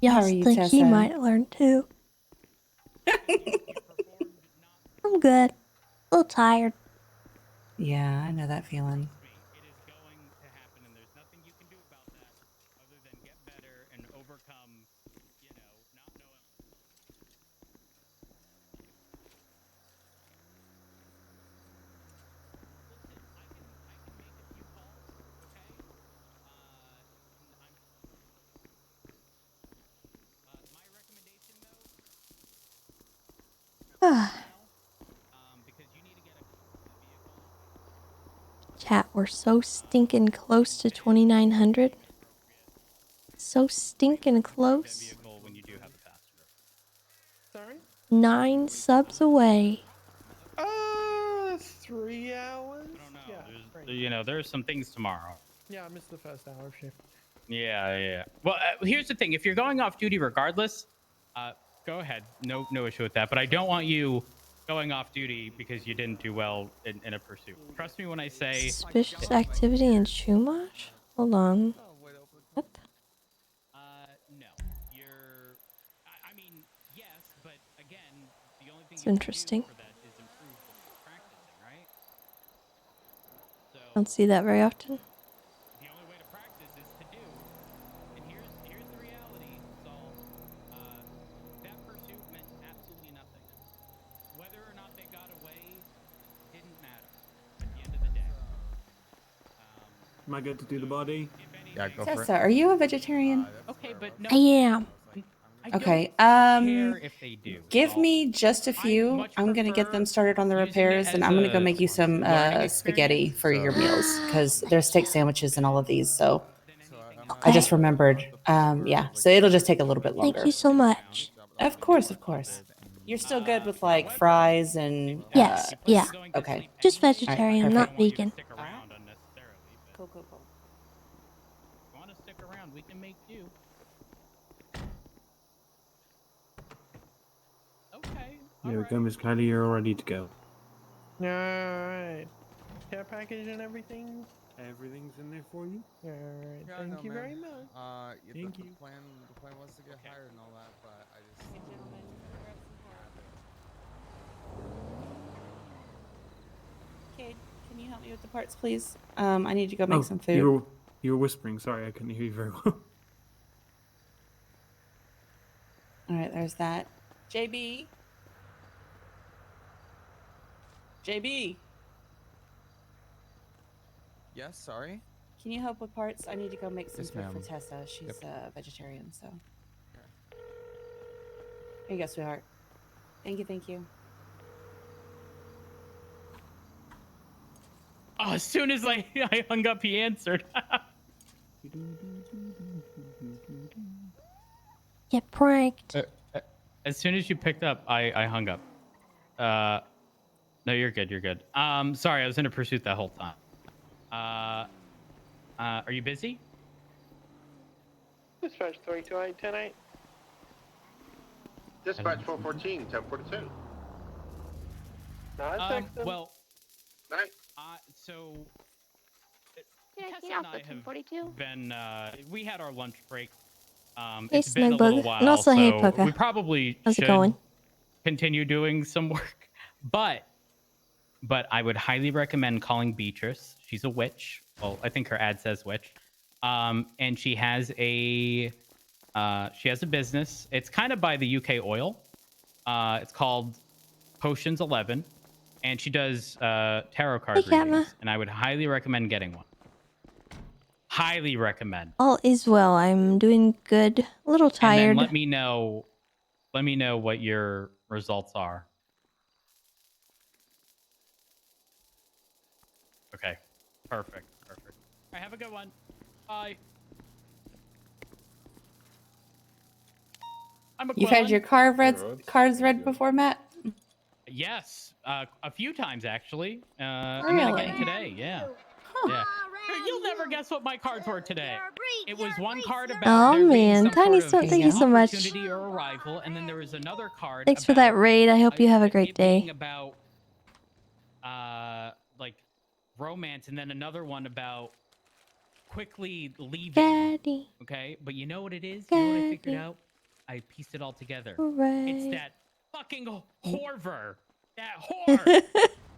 Y'all are you, think he Tessa? might learn too. I'm good. A little tired. Yeah, I know that feeling. It is going to happen, and there's nothing you can do about that other than get better and overcome, you know, not knowing. Listen, I can make a few calls, okay? My recommendation though, because you need to get a vehicle. Chat, we're so stinking close to 2,900. So stinking close. When you do have a passenger. Sorry? 9 subs away. 3 hours? I don't know. Yeah, You know, there's some things tomorrow. yeah, I missed the first hour of shift. Yeah. Well, here's the thing. If you're going off duty regardless, go ahead. No issue with that. But I don't want you going off duty because you didn't do well in a pursuit. Trust me when I say... Suspicious activity in Chumash? Hold on. What? No. You're... I mean, yes, but again, the only thing It's interesting. for that is improve practicing, right? So... Don't see that very often. The only way to practice is to do. And here's the reality, Saul. That pursuit meant absolutely nothing. Whether or not they got away didn't matter at the end of the day. Am I good to do the body? Yeah, go for it. Tessa, are you a vegetarian? Okay, but no. I am. Okay. Care if they do. Give me just a few. I'm gonna get them started on the repairs, and I'm gonna go make you some spaghetti for your meals because there's steak sandwiches and all of these. So I just remembered. Yeah. So it'll just take a little bit longer. Thank you so much. Of course, of course. You're still good with like fries and. Yes, yeah. Okay. Just All right, vegetarian, not perfect. vegan. Cool, cool, cool. If you want to stick around, we can make do. Okay. There we go, Miss Kylie. You're all ready to go. Alright. Care package and everything? Everything's in there for you. Alright, Yeah, thank no, you man. very much. Thank The you. plan was to get hired and all that, but I just. Kate, can you help me with the parts, please? I need to go make some food. You were whispering. Sorry, I couldn't hear you very well. All right, there's that. JB. JB, Yes, sorry. can you help with parts? I need to go make some Yes, food for ma'am. Tessa. She's a vegetarian, so. Here you go, sweetheart. Thank you, thank you. Oh, as soon as I hung up, he answered. Get pranked. As soon as you picked up, I hung up. No, you're good. You're good. Sorry, I was in a pursuit that whole time. Are you busy? Dispatch 328 Dispatch 414, 1042. Nice, Sexton. Well, Night. so Yeah, Tessa he and also I have 1042. been, we had our lunch break. Hey, It's been a Snugbug. little while, And also, hey, so Pucka. we probably How's it should going? continue doing some work. But I would highly recommend calling Beatrice. She's a witch. Well, I think her ad says witch. And she has a business. It's kind of by the UK oil. It's called Potions 11, and she does tarot card Hey, Katma. readings. And I would highly recommend getting one. Highly recommend. All is well. I'm doing good. A little And tired. then let me know what your results are. Okay. Perfect. All right, have a good one. Bye. I'm You've had your cards read before, Matt? Yes, a few times actually. I mean, Really? again today, yeah. Yeah. You'll never guess what my cards were today. It was one card about Oh there being man, some Tiny, sort of thank you so much. opportunity or arrival, and then there was another card. Thanks for that raid. I hope you have a great Being day. about like romance, and then another one about quickly leaving. Daddy. Okay, but you know what it is? You know what I figured Daddy. out? I pieced it all together. Hooray. It's that fucking whorver. That whore.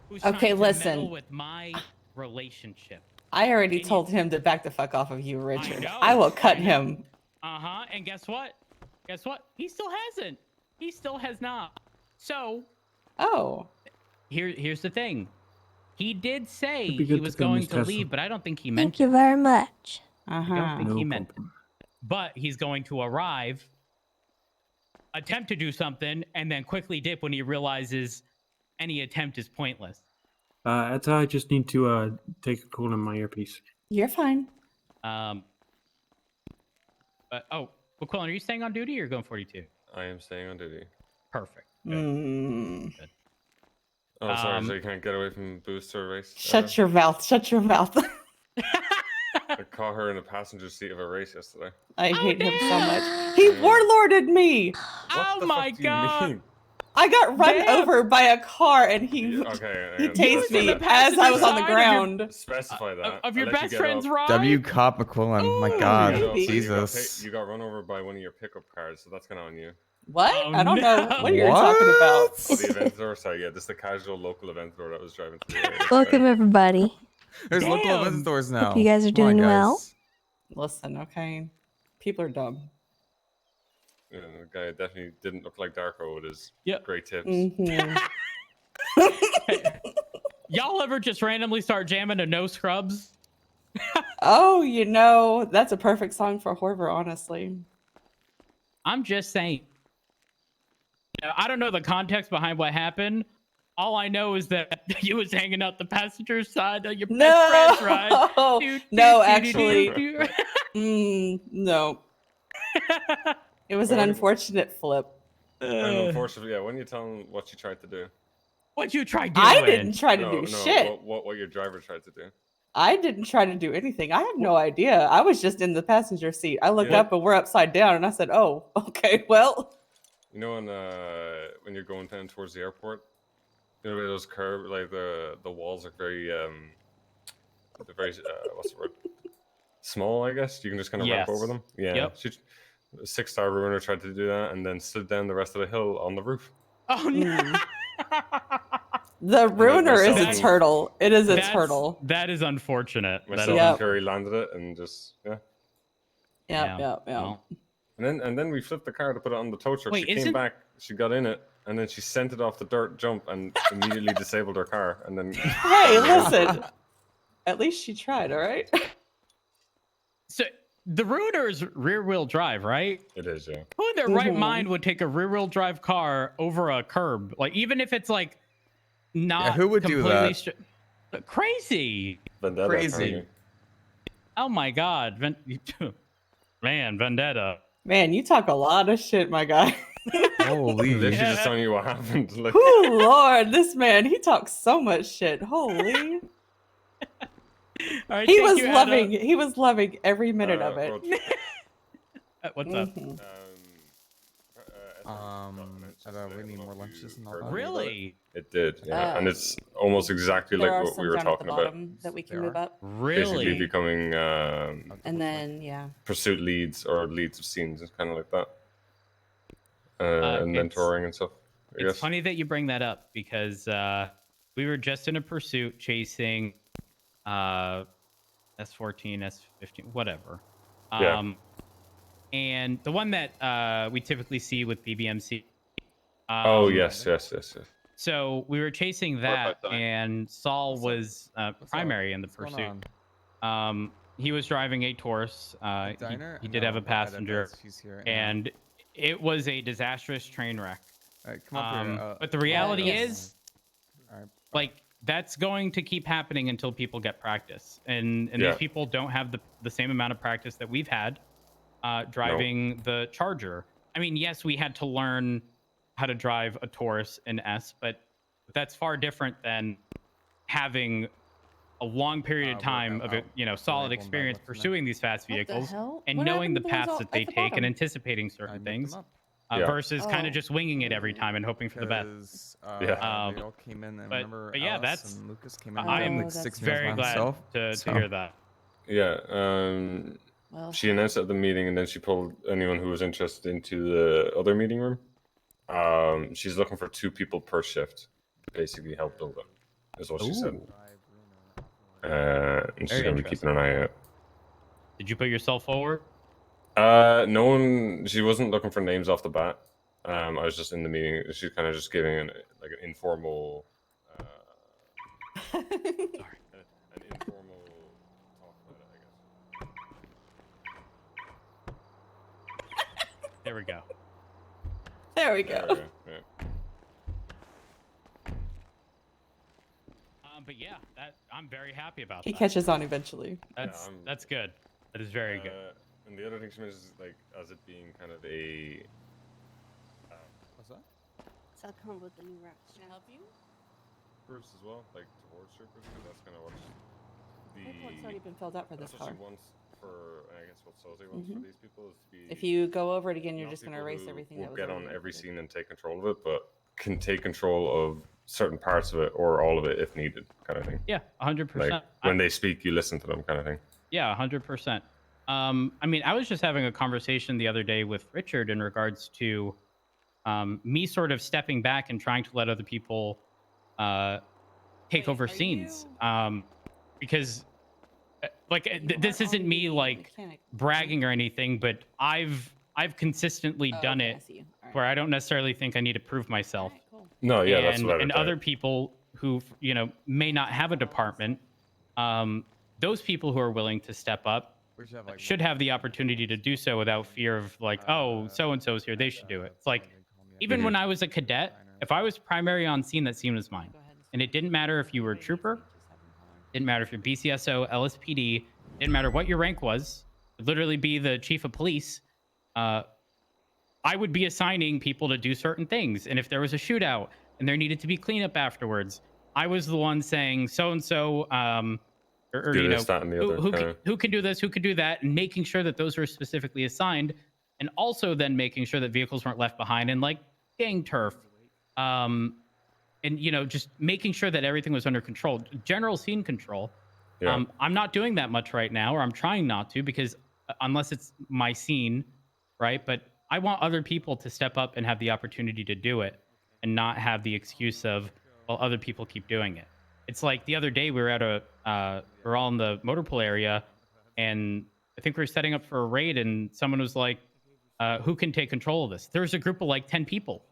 Who's Okay, trying to listen. meddle with my relationship. I already told him to back the fuck off of you, Richard. know, I will cut I know. him. Uh-huh. And guess what? Guess what? He still hasn't. He still has not. So. Oh. Here's the thing. He did say It'd be he good was to go, going Miss to Tessa. leave, but I don't think he meant Thank you very much. I don't think No he meant it. problem. But he's going to arrive, attempt to do something, and then quickly dip when he realizes any attempt is pointless. Etta, I just need to take a call on my earpiece. You're fine. But McQuillan, are you staying on duty or going 42? I am staying on duty. Perfect. Mm. Good. Oh, sorry, so you can't get away from Boost or race? Shut your mouth. Shut your mouth. I caught her in the passenger seat of a race yesterday. I hate him so much. He warlorded me. Oh my god! I got run Damn. over by a car and he Okay, he I tased me the as I was on the passenger side ground. Specify that. Of your I'll let you best get friend's up. ride? W Cop McQuillan. My God, You got up, and Jesus. You got run over by one of your pickup cars, so that's kind of on you. What? Oh, I don't know no. what you're talking about. Oh, the event store? Sorry, yeah, just the casual local event store that was driving through the area. Welcome everybody. There's local Damn. event stores now. Hope you guys are Come on, doing well. guys. Listen, okay. People are dumb. Yeah, the guy definitely didn't look like Darko with his great tips. Y'all ever just randomly start jamming to No Scrubs? Oh, you know, that's a perfect song for Horver, honestly. I'm just saying. You know, I don't know the context behind what happened. All I know is that you was hanging out the passenger side of your best friend's ride. No, actually. No. It was an unfortunate flip. Unfortunately, yeah. When you tell him what you tried to do. What you tried doing? I didn't try to do shit. What your driver tried to do. I didn't try to do anything. I have no idea. I was just in the passenger seat. I looked up and we're upside down, and I said, "Oh, okay, well." You know, when you're going down towards the airport, you know where those curves, like the walls are very they're very what's the word? Small, I guess. You can just kind of ramp over them. Yeah. Yep. 6-star ruiner tried to do that, and then slid down the rest of the hill on the roof. Oh no. The ruiner is a turtle. It is a turtle. That is unfortunate. Myself and Curry landed it and just Yeah. And then we flipped the car to put it on the tow truck. Wait, she came back, she got in it, and then she sent it off the dirt jump and immediately disabled her car. And then Hey, listen. At least she tried, all right? So the ruiner is rear-wheel drive, right? It is, yeah. Who in their right mind would take a rear-wheel drive car over a curb? Like, even if it's like not who would do that? Crazy. Vendetta, Crazy. Oh my God. Man, Vendetta. Man, you talk a lot of shit, my guy. Holy. Literally just telling you what happened. Like, Oh Lord, this man, he talks so much shit. Holy. Right, he was loving every minute of it. What's up? We need more lunches and all that. Really? It did, yeah. And it's almost exactly like what we were talking about. That we can move up. Really? Basically becoming And then pursuit leads or leads of scenes, it's kind of like that. And mentoring and stuff. It's funny that you bring that up because we were just in a pursuit chasing S14, S15, whatever. And the one that we typically see with BBMC. Yes. So we were chasing that, and Saul was primary in the pursuit. He was driving a Taurus. He did have a passenger, and it was a disastrous train wreck. But the reality is, like, that's going to keep happening until people get practice, and these people don't have the same amount of practice that we've had driving the Charger. I mean, yes, we had to learn how to drive a Taurus in S, but that's far different than having a long period of time of solid experience pursuing these fast vehicles and knowing the paths that they take and anticipating certain things versus kind of just winging it every time and hoping for the best. They all came in, and remember Alice and Lucas came in. I am very glad to hear that. Yeah. She announced at the meeting, and then she pulled anyone who was interested into the other meeting room. She's looking for 2 people per shift to basically help build it, is what she said. And she's going to be keeping an eye out. Did you put yourself forward? No one. She wasn't looking for names off the bat. I was just in the meeting. She's kind of just giving an informal. An informal talk about it, I guess. There we go. There we go. But yeah, I'm very happy about He that. catches on eventually. That's good. That is very good. And the other thing she mentions is like as it being kind of a. What's that? So I'll come up with the new routes. Can I help you? Groups as well, like towards troopers, because that's kind of what It's already been filled out for this car. She wants for, I guess, what Soze wants for these people is to be. If you go over it again, you're just going to erase everything that Will was get on already every scene and take control of it, but can take control of certain parts of it or all of it if needed, kind of thing. Yeah, 100%. Like when they speak, you listen to them, kind of thing. Yeah, 100%. I mean, I was just having a conversation the other day with Richard in regards to me sort of stepping back and trying to let other people take over scenes. because this isn't me like bragging or anything, but I've consistently done it where I don't necessarily think I need to prove myself. No, yeah, that's what I would And think. other people who may not have a department, those people who are willing to step up should have the opportunity to do so without fear of like, oh, so and so's here, they should do it. It's like even when I was a cadet, if I was primary on scene, that scene was mine, and it didn't matter if you were a trooper, didn't matter if you're BCSO, LSPD, didn't matter what your rank was. It'd literally be the chief of police. I would be assigning people to do certain things, and if there was a shootout and there needed to be cleanup afterwards, I was the one saying so and so. Or Do this, that, and the other, who can do this, who can do that, and making sure that those were specifically assigned, and also then making sure that vehicles weren't left behind and like gang turf, and just making sure that everything was under control, general scene control. Yeah. I'm not doing that much right now, or I'm trying not to, because unless it's my scene, right? But I want other people to step up and have the opportunity to do it, and not have the excuse of, well, other people keep doing it. It's like the other day we were at we're all in the motor pool area, and I think we were setting up for a raid, and someone was like, who can take control of this? There was a group of like 10 people.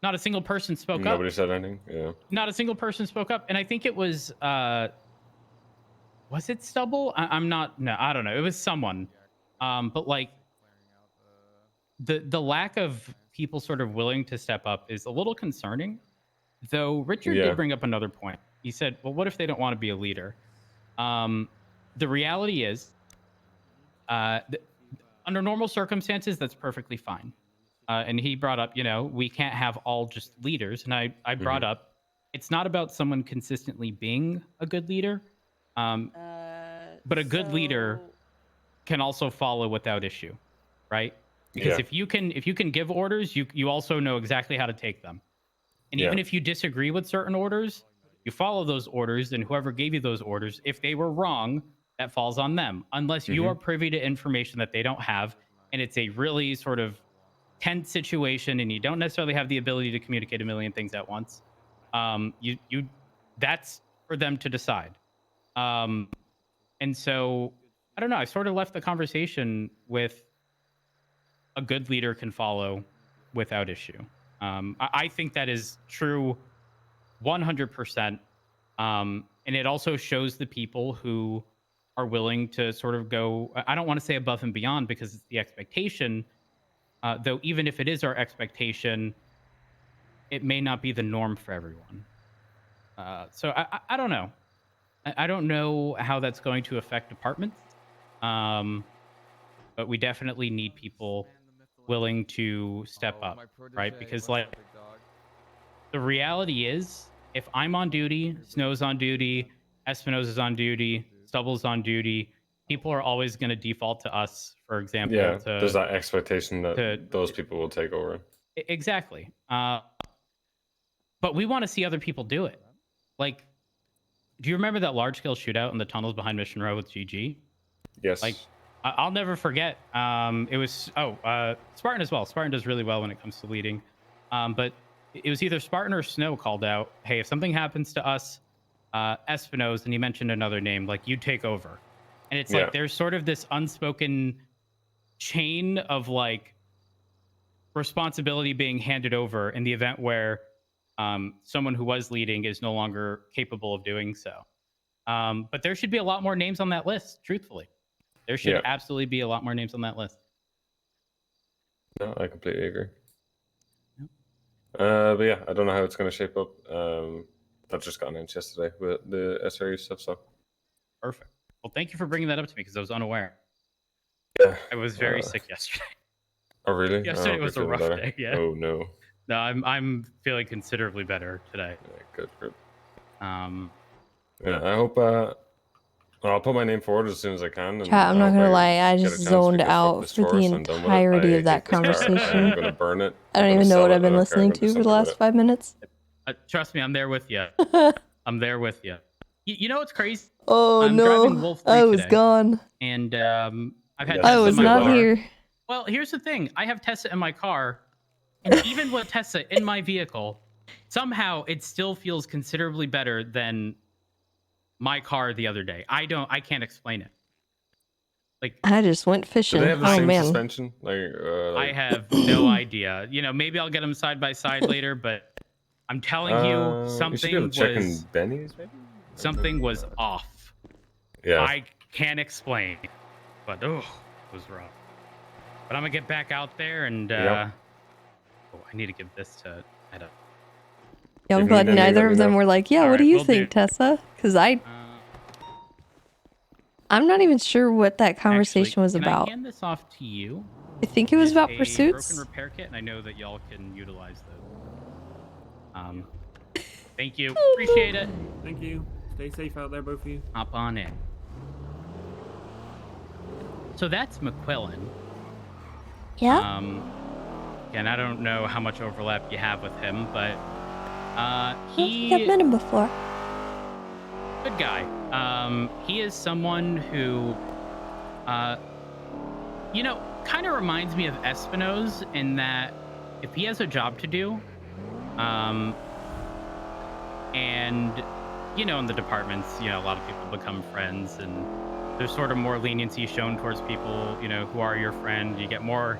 Not a single person spoke up. Nobody said anything. Yeah. Not a single person spoke up. And I think it was it Stubble? I don't know. It was someone. But like the lack of people sort of willing to step up is a little concerning. Though Richard did bring up another point. He said, well, what if they don't want to be a leader? The reality is, under normal circumstances, that's perfectly fine. And he brought up, we can't have all just leaders. And I brought up, it's not about someone consistently being a good leader, but a good leader can also follow without issue, right? Because if you can give orders, you also know exactly how to take them. And even if you disagree with certain orders, you follow those orders, and whoever gave you those orders, if they were wrong, that falls on them, unless you are privy to information that they don't have, and it's a really sort of tense situation, and you don't necessarily have the ability to communicate a million things at once. That's for them to decide. And so, I don't know, I sort of left the conversation with a good leader can follow without issue. I think that is true 100%. And it also shows the people who are willing to sort of go, I don't want to say above and beyond because it's the expectation, though even if it is our expectation, it may not be the norm for everyone. So I don't know. I don't know how that's going to affect departments, but we definitely need people willing to step up, right? Because like the reality is, if I'm on duty, Snow's on duty, Espinosa's on duty, Stubble's on duty, people are always going to default to us, for example. Yeah, there's that expectation that those people will take over. Exactly. But we want to see other people do it. Like, do you remember that large-scale shootout in the tunnels behind Mission Row with GG? Yes. Like, I'll never forget. It was Spartan as well. Spartan does really well when it comes to leading, but it was either Spartan or Snow called out, "Hey, if something happens to us, Espinosa," and he mentioned another name, like, you take over. And it's like there's sort of this unspoken chain of like responsibility being handed over in the event where someone who was leading is no longer capable of doing so. But there should be a lot more names on that list, truthfully. There should absolutely be a lot more names on that list. No, I completely agree. But yeah, I don't know how it's going to shape up. That just got announced yesterday with the SRE stuff, so. Perfect. Well, thank you for bringing that up to me because I was unaware. Yeah. I was very sick yesterday. Oh, really? Yesterday was a rough day, yeah. Oh, no. No, I'm feeling considerably better today. Yeah, good. Yeah, I hope... I'll put my name forward as soon as I can. Chat, I'm not gonna lie, I just zoned out for the entirety of that conversation. I'm gonna burn it. I don't even know what I've been listening to for the last 5 minutes. Trust me, I'm there with you. I'm there with you. You know what's crazy? Oh I'm driving Wolf 3 I was today, gone. and I've had. I Tessa was in my not car. here. Well, here's the thing: I have Tessa in my car, and even with Tessa in my vehicle, somehow it still feels considerably better than my car the other day. I can't explain it. Like, I just went fishing. Do they have the Oh same man. suspension? I have no idea. You know, maybe I'll get them side by side later, but I'm telling you, you should be able to check in Benny's, maybe? something was off. Yeah. I can't explain, but it was rough. But I'm gonna get back out there and I need to give this to Eda. Yeah, I'm If glad you need anything, neither let of me them know. were like, yeah, All what do right, you will think, do. Tessa? Because I'm not even sure what that conversation was Can about. I hand this off to you? I think it was about A pursuits. broken repair kit, and I know that y'all can utilize those. Thank you. Appreciate it. Thank you. Stay safe out there, both of you. Hop on in. So that's McQuillan. Yeah. And I don't know how much overlap you have with him, but I think I've met him before. good guy. He is someone who, you know, kind of reminds me of Espino's in that if he has a job to do, and you know, in the departments, you know, a lot of people become friends, and there's sort of more leniency shown towards people, you know, who are your friend. You get more,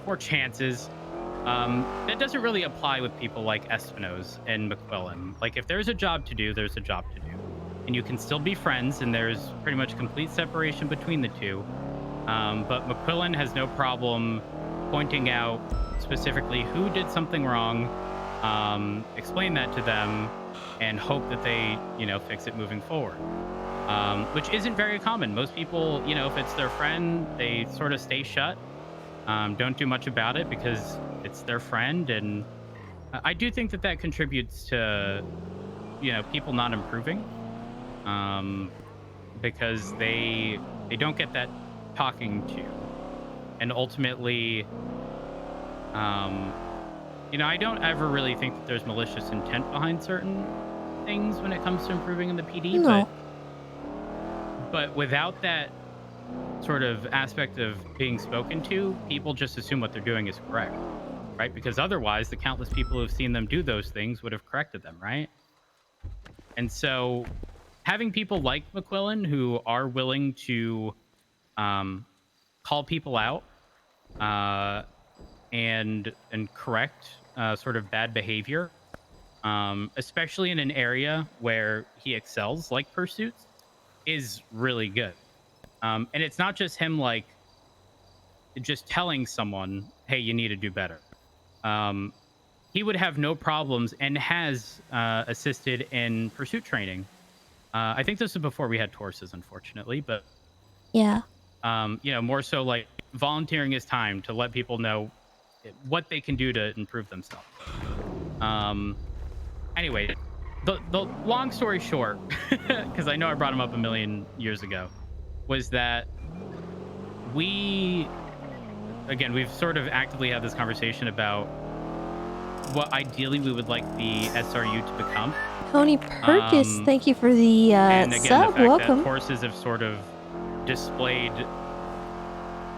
more chances. That doesn't really apply with people like Espino's and McQuillan. Like, if there's a job to do, there's a job to do, and you can still be friends, and there's pretty much complete separation between the two. But McQuillan has no problem pointing out specifically who did something wrong, explain that to them, and hope that they, you know, fix it moving forward. Which isn't very common. Most people, you know, if it's their friend, they sort of stay shut, don't do much about it because it's their friend. And I do think that that contributes to, you know, people not improving, because they don't get that talking to. And ultimately, you know, I don't ever really think that there's malicious intent behind certain things when it comes to improving in the PD, No. but without that sort of aspect of being spoken to, people just assume what they're doing is correct, right? Because otherwise, the countless people who have seen them do those things would have corrected them, right? And so having people like McQuillan who are willing to call people out and correct sort of bad behavior, especially in an area where he excels, like pursuits, is really good. And it's not just him, like, just telling someone, hey, you need to do better. He would have no problems and has assisted in pursuit training. I think this was before we had Tauruses, unfortunately, but Yeah. you know, more so like volunteering his time to let people know what they can do to improve themselves. Anyway, the long story short, because I know I brought him up a million years ago, was that we've sort of actively had this conversation about what ideally we would like the SRU to become. Tony Perkis, thank you for the and again, sub. the fact Welcome. that courses have sort of displayed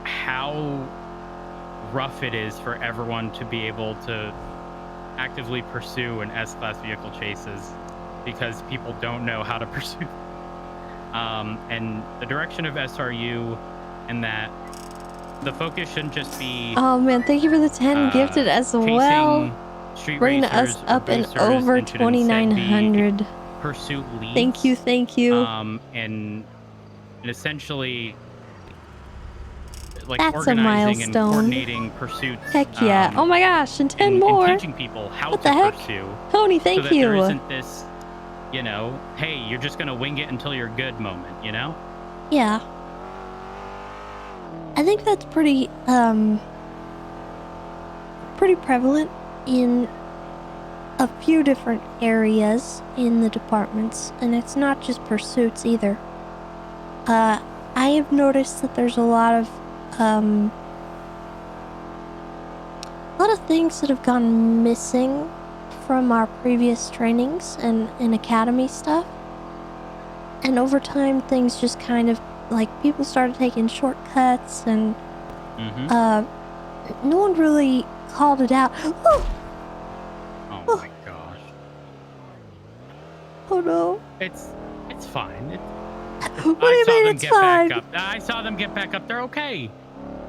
how rough it is for everyone to be able to actively pursue an S-Class vehicle chases because people don't know how to pursue. And the direction of SRU, and that the focus shouldn't just be Oh man, thank you for the 10 gifted as well. Bringing us up and over 2,900. Pursuit leads. Thank you, thank you. And essentially, like, That's a organizing and milestone. coordinating pursuits. Heck yeah. Oh my gosh, and 10 and more. teaching people how What to the heck? pursue. Tony, so thank that there you. isn't this, you know, hey, you're just gonna wing it until you're good moment, you know? Yeah. I think that's pretty prevalent in a few different areas in the departments, and it's not just pursuits either. I have noticed that there's a lot of things that have gone missing from our previous trainings and academy stuff. And over time, things just kind of, like, people started taking shortcuts, and no one really called it out. Oh my gosh. Oh no. It's fine. What do you mean it's fine? Back up. I saw them get back up. They're okay.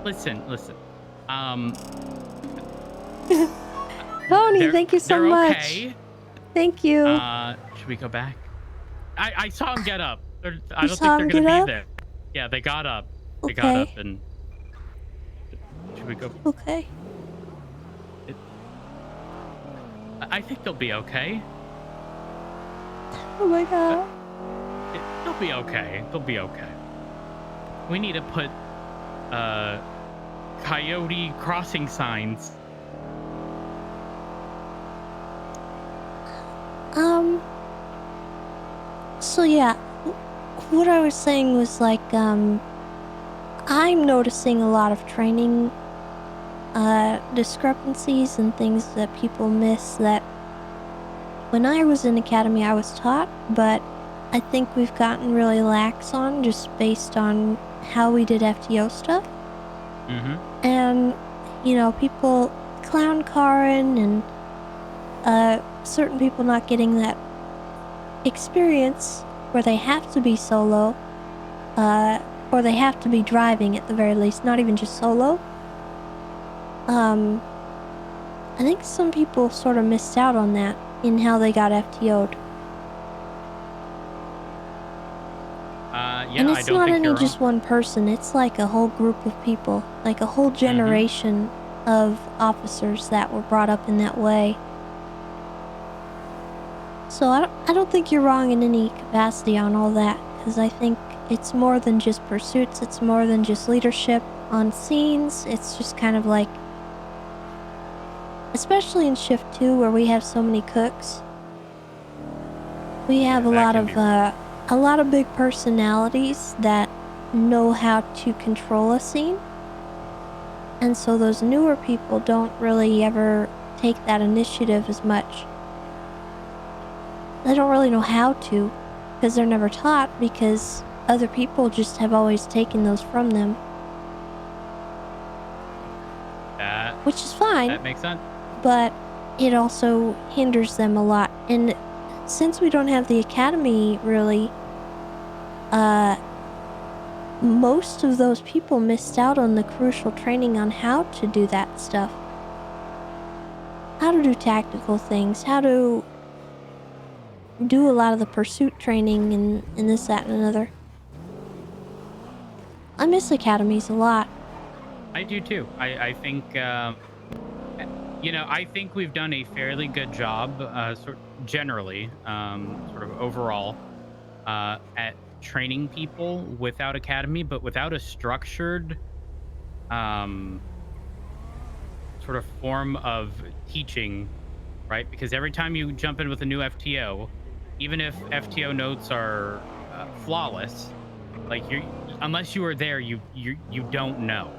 Listen. Tony, thank you so much. Okay. Thank you. Should we go back? I saw them get up. I don't think saw they're them gonna get be up? there. Yeah, they got up. They Okay. got up and should we go? Okay. I think they'll be okay. Oh my god. They'll be okay. They'll be okay. We need to put coyote crossing signs. So yeah, what I was saying was like, I'm noticing a lot of training discrepancies and things that people miss that when I was in academy I was taught, but I think we've gotten really lax on just based on how we did FTO stuff. Mm-hmm. And, you know, people clown carring and certain people not getting that experience where they have to be solo, or they have to be driving at the very least, not even just solo. I think some people sort of missed out on that in how they got FTO'd. Yeah, And I it's don't not think any you're just one person, it's like a whole group of people, like a whole generation of officers that were brought up in that way. So I don't think you're wrong in any capacity on all that, because I think it's more than just pursuits, it's more than just leadership on scenes, it's just kind of like, especially in shift 2 where we have so many cooks, we have a lot of big personalities that know how to control a scene, and so those newer people don't really ever take that initiative as much. They don't really know how to, because they're never taught, because other people just have always taken those from them. Which is fine. That makes sense. But it also hinders them a lot. And since we don't have the academy, really, most of those people missed out on the crucial training on how to do that stuff. How to do tactical things, how to do a lot of the pursuit training and this, that, and another. I miss academies a lot. I do too. I think, you know, I think we've done a fairly good job, generally, sort of overall, at training people without academy, but without a structured, sort of form of teaching, right? Because every time you jump in with a new FTO, even if FTO notes are flawless, like unless you are there, you don't know,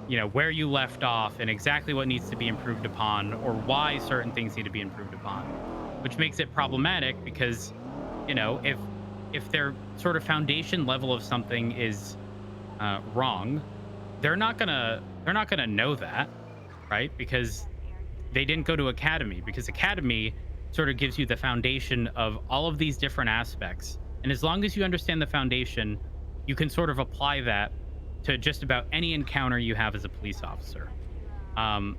you know, where you left off and exactly what needs to be improved upon or why certain things need to be improved upon, which makes it problematic because, you know, if their sort of foundation level of something is wrong, they're not gonna know that, right? Because they didn't go to academy, because academy sort of gives you the foundation of all of these different aspects. And as long as you understand the foundation, you can sort of apply that to just about any encounter you have as a police officer. But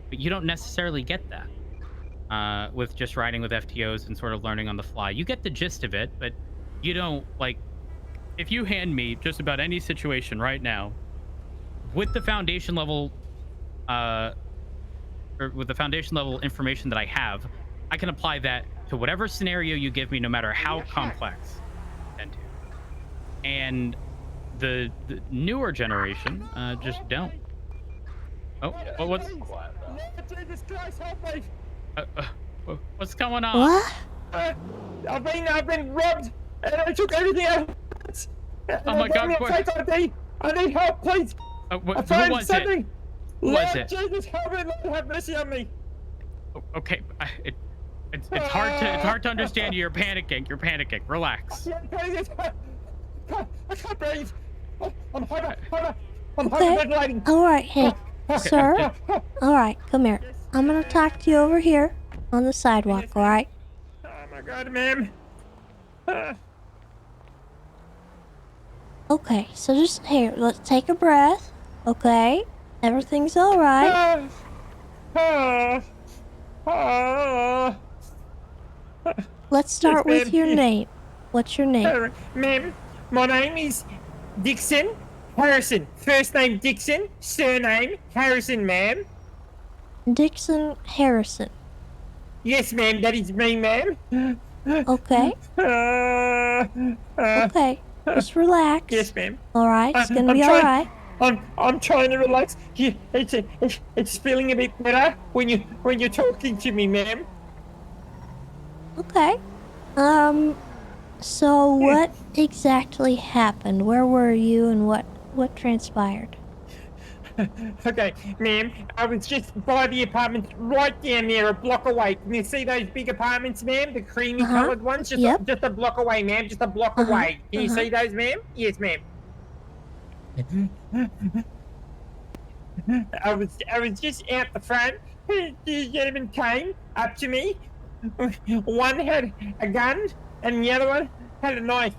you don't necessarily get that with just riding with FTOs and sort of learning on the fly. You get the gist of it, but you don't, like, if you hand me just about any situation right now with the foundation level, or with the foundation level information that I have, I can apply that to whatever scenario you give me, no matter how complex. And the newer generation just don't. Oh, what's Jesus Christ, help me! What's going on? What? I've been robbed, and I took everything out. Oh my God! I need help, please. Who was it? Who was it? Jesus, help me! Lord, have mercy on me. Okay, it's hard to understand you. You're panicking. Relax. I can't breathe. I'm Okay. Alright, hey, sir. Alright, come here. I'm gonna talk to you over here on the sidewalk, alright? Oh my God, ma'am. Okay, so just here, let's take a breath. Okay, everything's all right. Let's start with your name. What's your name? Ma'am, my name is Dixon Harrison. First name Dixon, surname Harrison, ma'am. Dixon Harrison. Yes, ma'am, that is me, ma'am. Okay. Okay, just relax. Yes, ma'am. All right, it's gonna be all right. I'm trying to relax. Yeah, it's feeling a bit better when you're talking to me, ma'am. Okay. So what exactly happened? Where were you and what transpired? Okay, ma'am, I was just by the apartments right down there, a block away. Can you see those big apartments, ma'am? The creamy coloured ones? Just a block away, ma'am. Just a block away. Can you see those, ma'am? Yes, ma'am. I was just out the front. Two gentlemen came up to me. One had a gun and the other one had a knife.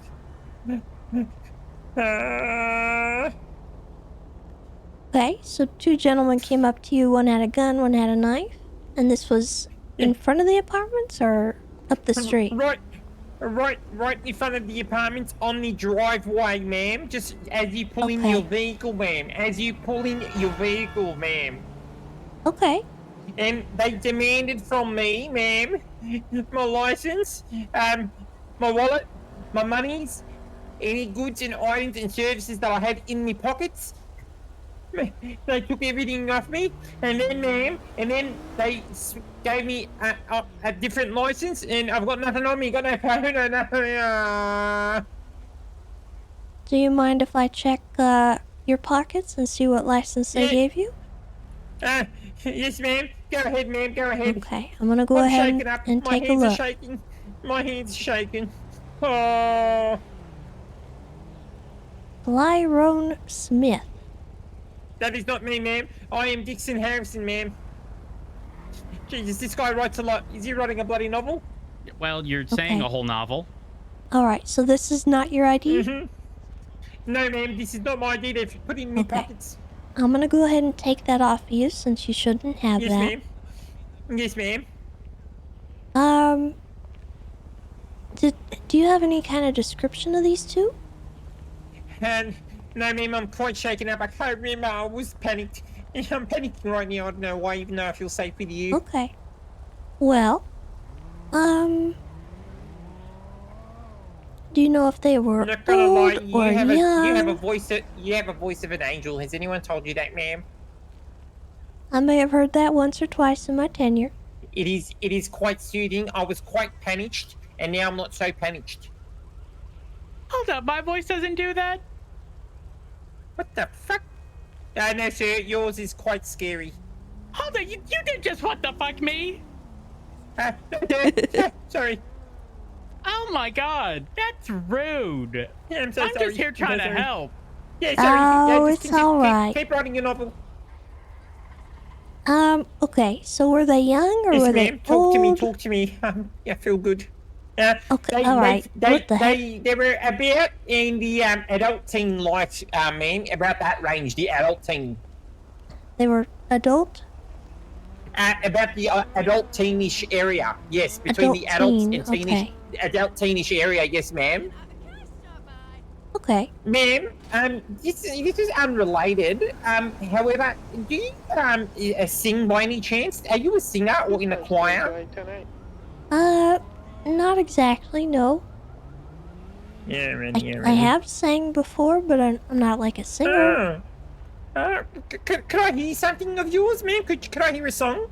Okay, so two gentlemen came up to you. One had a gun, one had a knife, and this was in front of the apartments or up the street? Right in front of the apartments on the driveway, ma'am. Just as you pull in your vehicle, ma'am. As you pull in your vehicle, ma'am. Okay. And they demanded from me, ma'am, my license, my wallet, my monies, any goods and items and services that I had in my pockets. They took everything off me, and then, ma'am, they gave me a different license, and I've got nothing on me, got no phone, no nothing. Do you mind if I check your pockets and see what license they gave you? Yes, ma'am. Go ahead, ma'am. Go ahead. Okay, I'm gonna go ahead and take a look. My hands are shaking. My hands are shaking. Oh. Tyrone Smith. That is not me, ma'am. I am Dixon Harrison, ma'am. Jesus, this guy writes a lot. Is he writing a bloody novel? Well, you're saying a whole novel. Alright, so this is not your ID? No, ma'am, this is not my ID. They've put it in my pockets. I'm gonna go ahead and take that off you since you shouldn't have that. Yes, ma'am. Yes, ma'am. Do you have any kind of description of these two? No, ma'am, I'm quite shaken up. I can't remember. I was panicked. I'm panicking right now. I don't know why, even though I feel safe with you. Okay. Well, do you know if they were I'm not gonna lie. old or young? You have a voice of an angel. Has anyone told you that, ma'am? I may have heard that once or twice in my tenure. It is quite soothing. I was quite panicked, and now I'm not so panicked. Hold up, my voice doesn't do that? What the fuck? No, sir, yours is quite scary. Hold on, you did just what the fuck me? Sorry. Oh my god, that's rude. Yeah, I'm so sorry. I'm just here trying to help. Yeah, sorry. Oh, it's alright. Keep writing your novel. Okay, so were they young or Yes, were they ma'am. old? Talk to me. I feel good. Okay, alright. What the heck? They were about in the adult teen life, ma'am. About that range, the adult teen. They were adult? About the adult teenish area. Yes, between the adults and teenish. Adult teenish area, yes, ma'am. Okay. Ma'am, this is unrelated. However, do you sing by any chance? Are you a singer or in a choir? Not exactly, no. I have sang before, but I'm not like a singer. Could I hear something of yours, ma'am? Could I hear a song?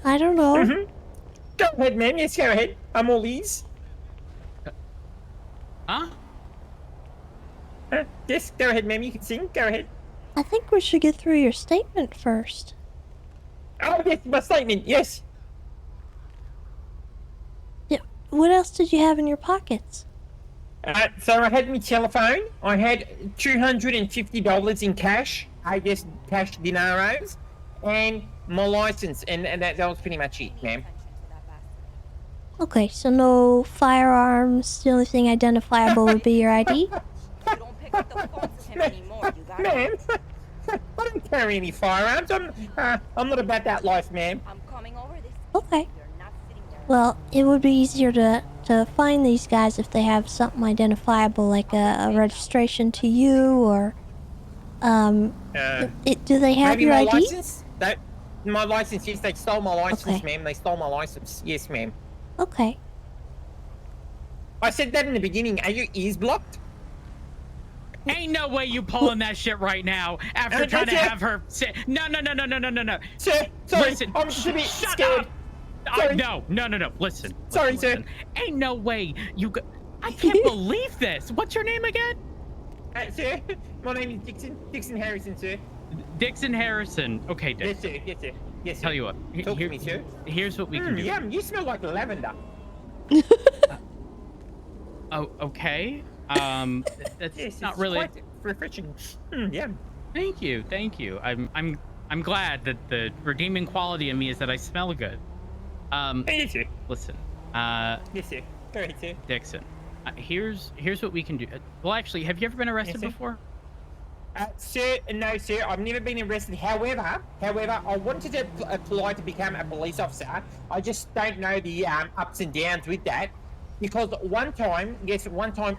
I don't know. Go ahead, ma'am. Yes, go ahead. I'm all ears. Huh? Yes, go ahead, ma'am. You can sing. Go ahead. I think we should get through your statement first. Oh, yes, my statement. Yes. Yeah. What else did you have in your pockets? So I had my telephone. I had $250 in cash. I just cash dinaros, and my license, and that was pretty much it, ma'am. Okay, so no firearms. The only thing identifiable would be your ID. Ma'am, I don't carry any firearms. I'm not about that life, ma'am. Okay. Well, it would be easier to find these guys if they have something identifiable, like a registration to you, or do they have Maybe your my ID? license? My license, yes, they stole my license, Okay. ma'am. They stole my license. Yes, ma'am. Okay. I said that in the beginning. Are your ears blocked? Ain't no way you pulling that shit right now after trying to have her say no. Sir, sorry, Listen, I'm just a bit shut scared. up. Sorry. No. Listen. Sorry, listen. Ain't no way you I can't believe this. What's your name again? Sir, my name is Dixon Harrison, sir. Dixon Harrison. Okay, Dixon. Yes, sir. Yes, sir. Tell you what. Talk to me, sir. Here's what we can do. Yum, you smell like lavender. Oh, okay. That's Yes, not it's really quite refreshing. Yeah. Thank you. I'm glad that the redeeming quality in me is that I smell good. Yes, sir. Listen. Yes, sir. Go ahead, sir. Dixon. Here's what we can do. Well, actually, have you ever been arrested before? Sir, no, sir. I've never been arrested. However, I wanted to apply to become a police officer. I just don't know the ups and downs with that. Because one time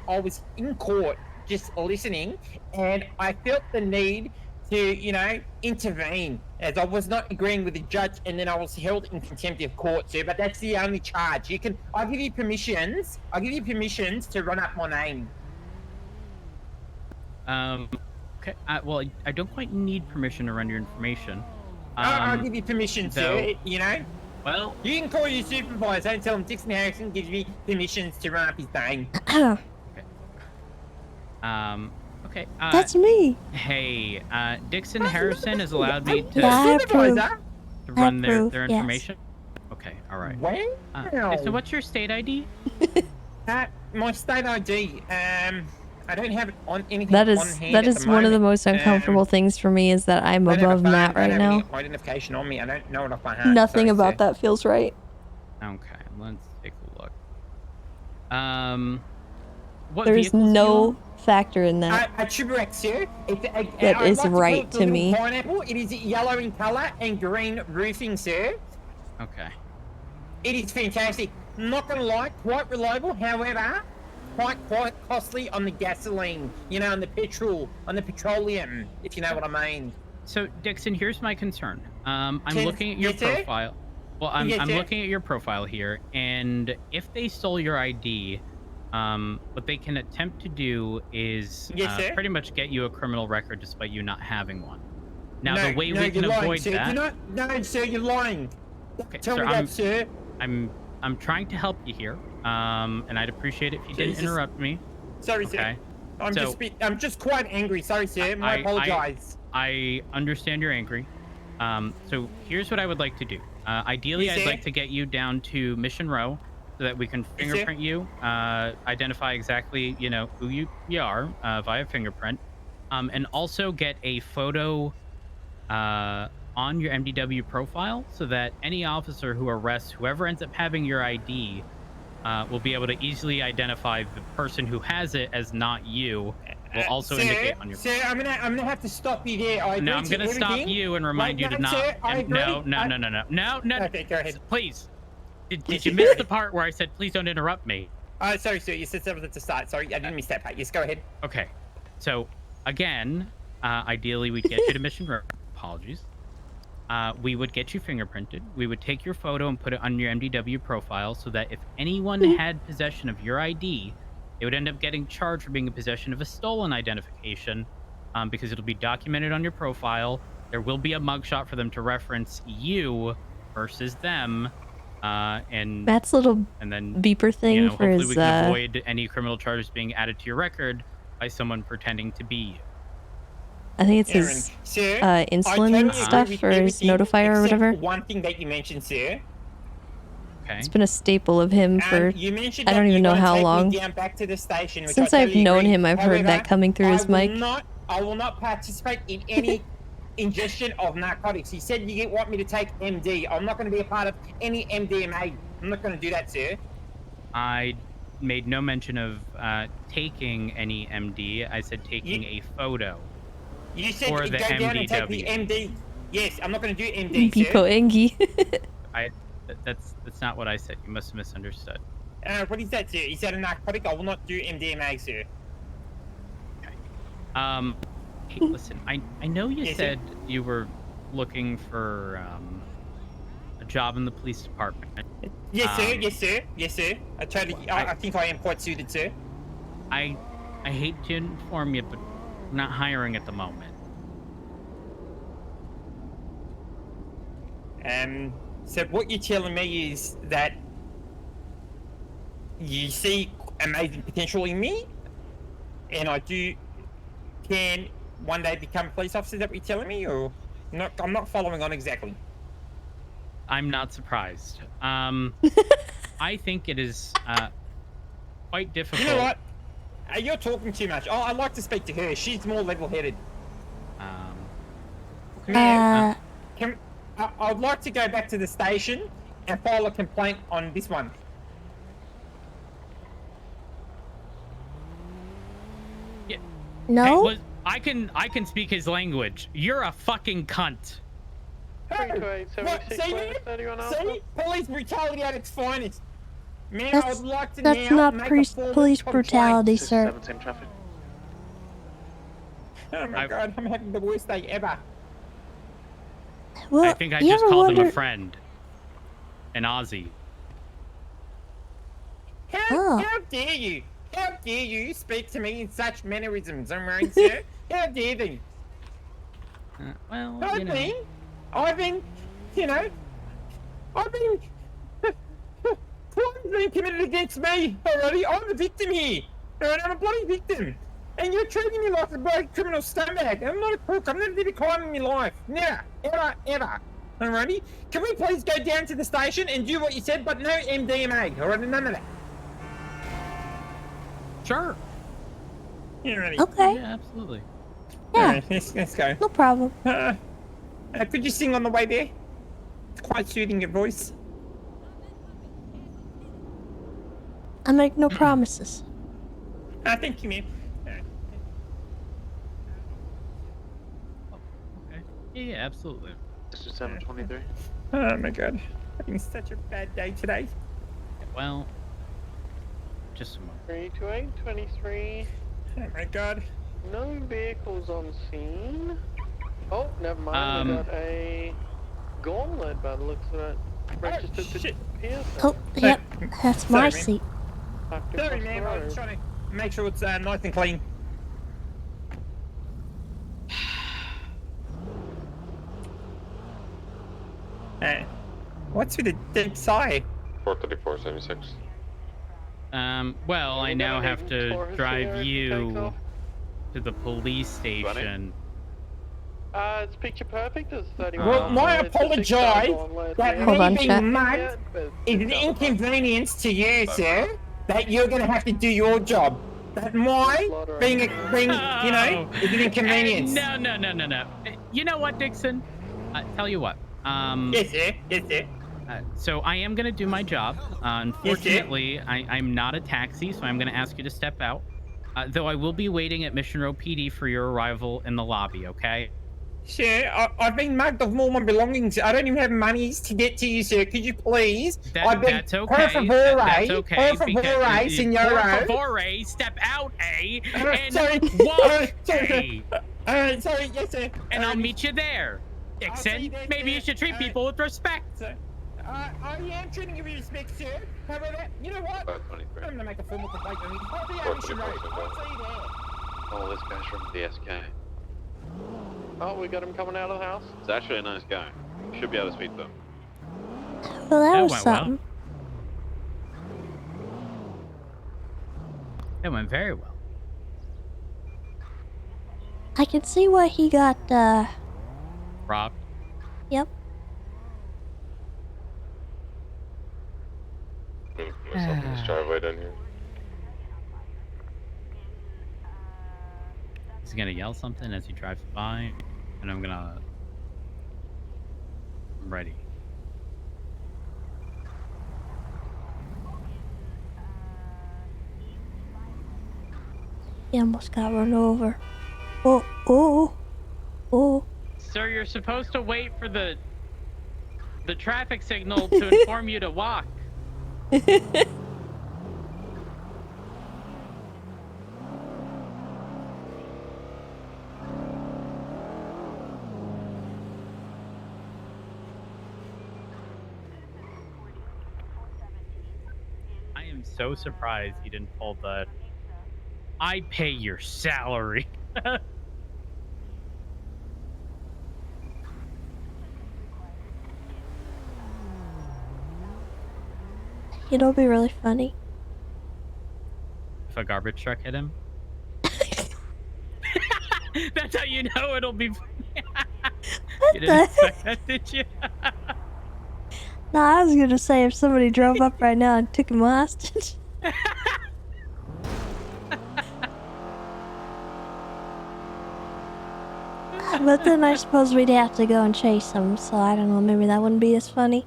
I was in court just listening, and I felt the need to, intervene, as I was not agreeing with the judge, and then I was held in contempt of court, sir. But that's the only charge. I'll give you permissions to run up my name. Okay. Well, I don't quite need permission to run your information. I'll give you permission, sir. Well, you can call your supervisor and tell him Dixon Harrison gives me permissions to run up his name. Okay. That's me. Hey, Dixon Harrison has allowed me to, Yeah, I approve. to run their yes. information. Okay, all right. Wow. So what's your state ID? My state ID, I don't have it on anything That on is hand that at is the one of the moment. most uncomfortable things for me is that I'm I don't have a above phone, Matt right I don't have now. any identification on me. I don't know it off my head. Nothing sorry, about sir. that feels right. Okay, let's take a look. What There's vehicles do you no own? factor in that. A Triburex, sir. That I'd is like right call it the to little me. Pineapple. It is yellow in color and green roofing, sir. Okay. It is fantastic. Not gonna lie, quite reliable. However, quite costly on the gasoline. On the petrol, on the petroleum. If you know what I mean. So Dixon, here's my concern. I'm looking at your yes, sir? profile. Well, I'm Yes, sir? looking at your profile here, and if they stole your ID, what they can attempt to do is Yes, sir? pretty much get you a criminal record despite you not having one. Now, no, the way no, we can you're lying, avoid sir. that. No, sir, you're lying. Okay, Tell sir, me that, sir. I'm trying to help you here, and I'd appreciate it if you didn't Jesus. interrupt me. Sorry, Okay. sir. I'm just quite angry. Sorry, sir. I apologize. I understand you're angry. So here's what I would like to do. Ideally, Yes, I'd sir? like to get you down to Mission Row so that we can sir? fingerprint you, identify exactly, who you are via fingerprint, and also get a photo on your MDW profile so that any officer who arrests whoever ends up having your ID will be able to easily identify the person who has it as not you. Will also indicate on your. Sir, I'm gonna have to stop you there. I agree No, I'm to gonna stop everything. you and remind you to not. Sir, I agree. No. Okay, go ahead. Please. Did you miss the part where I said please don't interrupt me? Sorry, sir. You said something at the start. Sorry, I didn't miss that part. Yes, go ahead. Okay. So, again, ideally we'd get you to Mission Row. Apologies. We would get you fingerprinted. We would take your photo and put it on your MDW profile so that if anyone had possession of your ID, they would end up getting charged for being in possession of a stolen identification because it'll be documented on your profile. There will be a mugshot for them to reference you versus them. And Matt's little and then beeper thing for hopefully his we can avoid any criminal charges being added to your record by someone pretending to be you. I think it's his Sir, insulin stuff or his notifier or whatever. One thing that you mentioned, sir. Okay. It's been a staple of him for You mentioned I don't that even you know wanna how take me long. down back to the station, which Since I I've totally known agree. him, I've heard that coming through his mic. I will not participate in any ingestion of narcotics. He said you want me to take MD. I'm not going to be a part of any MDMA I'm not going to do that, sir. I made no mention of taking any MD. I said taking a photo. You said for go the down and take the MDW. MD. Yes, I'm not going to do MD, Biko sir. Engi. That's not what I said. You must have misunderstood. What is that, sir? Is that a narcotic? I will not do MDMA, sir. Hey, listen, I know you Yes, said you were looking for a job in the police department. Yes, sir. Yes, sir. Yes, sir. I think I am quite suited, sir. I hate to inform you, but I'm not hiring at the moment. So what you're telling me is that you see amazing potential in me, and I can one day become a police officer. Is that what you're telling me, or not? I'm not following on exactly. I'm not surprised. I think it is quite difficult. You know what? You're talking too much. Oh, I'd like to speak to her. She's more level-headed. Ma'am, I'd like to go back to the station and file a complaint on this one. Yeah. No? Hey, I can speak his language. You're a fucking cunt. Hey, what? See? Police brutality at its finest. Man, I would like to That's now not make a police formal brutality, sir. complaint. Oh my god, I'm having the worst day ever. Well, I think I you just ever called him a wondered- friend. An Aussie. How dare you? How dare you speak to me in such mannerisms, alright, sir? How dare you? Well, I've been, you know, crimes being committed against me already. I'm a victim here. Alright, I'm a bloody victim. And you're treating me like a bloody criminal scumbag. I'm not a crook. I've never did a crime in my life. Never. Ever. Ever. Alrighty? Can we please go down to the station and do what you said, but no MDMA? Alright, none of that. Sure. Alrighty. Okay. Yeah, absolutely. Yeah. Alright, let's go. No problem. Could you sing on the way there? It's quite soothing your voice. I make no promises. Thank you, man. Yeah, absolutely. This is 723. Oh my god. Having such a bad day today. Well, just a moment. 328, 23. Oh my god. No vehicles on scene. Oh, never mind. We got a gauntlet by the looks of it. Registered to Pierce. Oh, yep. That's my Sorry, seat. Sorry, man. I was trying to make sure it's nice and clean. What's with the deep sigh? 434.76. Well, I now have to drive you to the police station. It's picture perfect. It's 31. Well, I apologise that me being mugged is an Yeah, inconvenience to you, sir. That you're going to have to do your job. That my being you know, is an inconvenience. No. You know what, Dixon? Tell you what. Yes, sir. Yes, sir. So I am going to do my job. Unfortunately, I'm not a taxi, so I'm going to ask you to step out. Though I will be waiting at Mission Row PD for your arrival in the lobby, okay? Sir, I've been mugged of all my belongings. I don't even have monies to get to you, sir. Could you please? That's okay. Por favor, That's okay. Por favor, senora. Por favor, step out, and sorry. walk, Sorry, yes, sir. And I'll meet you there. Dixon, maybe you should treat people with respect. I am treating you with respect, sir. However, you know what? I'm going to make a formal complaint on you. I'll be on Mission Road. I'll see you there. Oh, this guy's from the SK. Oh, we got him coming out of the house. It's actually a nice guy. Should be able to speak to him. Well, that was went well. something. It went very well. I can see why he got, Robbed. Yep. Myself in this driveway down here. He's gonna yell something as he drives by, and I'm ready. He almost got run over. Oh, oh, oh. Sir, you're supposed to wait for the traffic signal to inform you to walk. I am so surprised he didn't pull the I pay your salary. It'll be really funny. If a garbage truck hit him. That's how you know it'll be funny. You didn't expect that, did you? Nah, I was gonna say if somebody drove up right now and took him hostage. But then I suppose we'd have to go and chase him, so I don't know, maybe that wouldn't be as funny.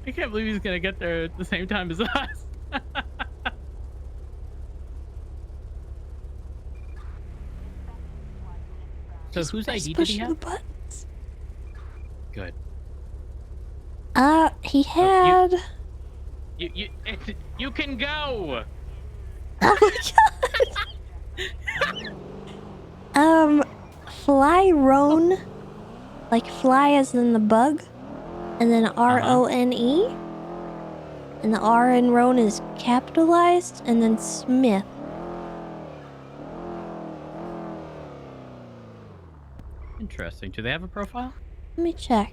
I can't believe he's gonna get there at the same time as us. So whose ID did he have? The buttons. Good. He had... You can go! Oh my god! Fly Roan, like fly as in the bug, and then R-O-N-E, and the R in Roan is capitalized, and then Smith. Interesting. Do they have a profile? Let me check.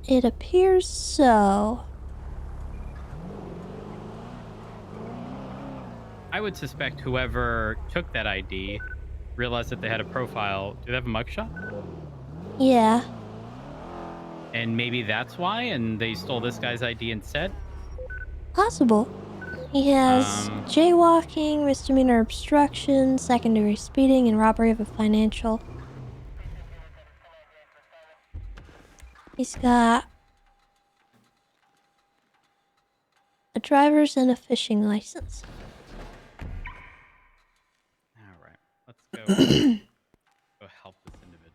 It appears so. I would suspect whoever took that ID realized that they had a profile. Do they have a mugshot? Yeah. And maybe that's why, and they stole this guy's ID instead? Possible. He has jaywalking, misdemeanor obstruction, secondary speeding, and robbery of a financial. He's got a driver's and a fishing license. All right, let's go. Go help this individual.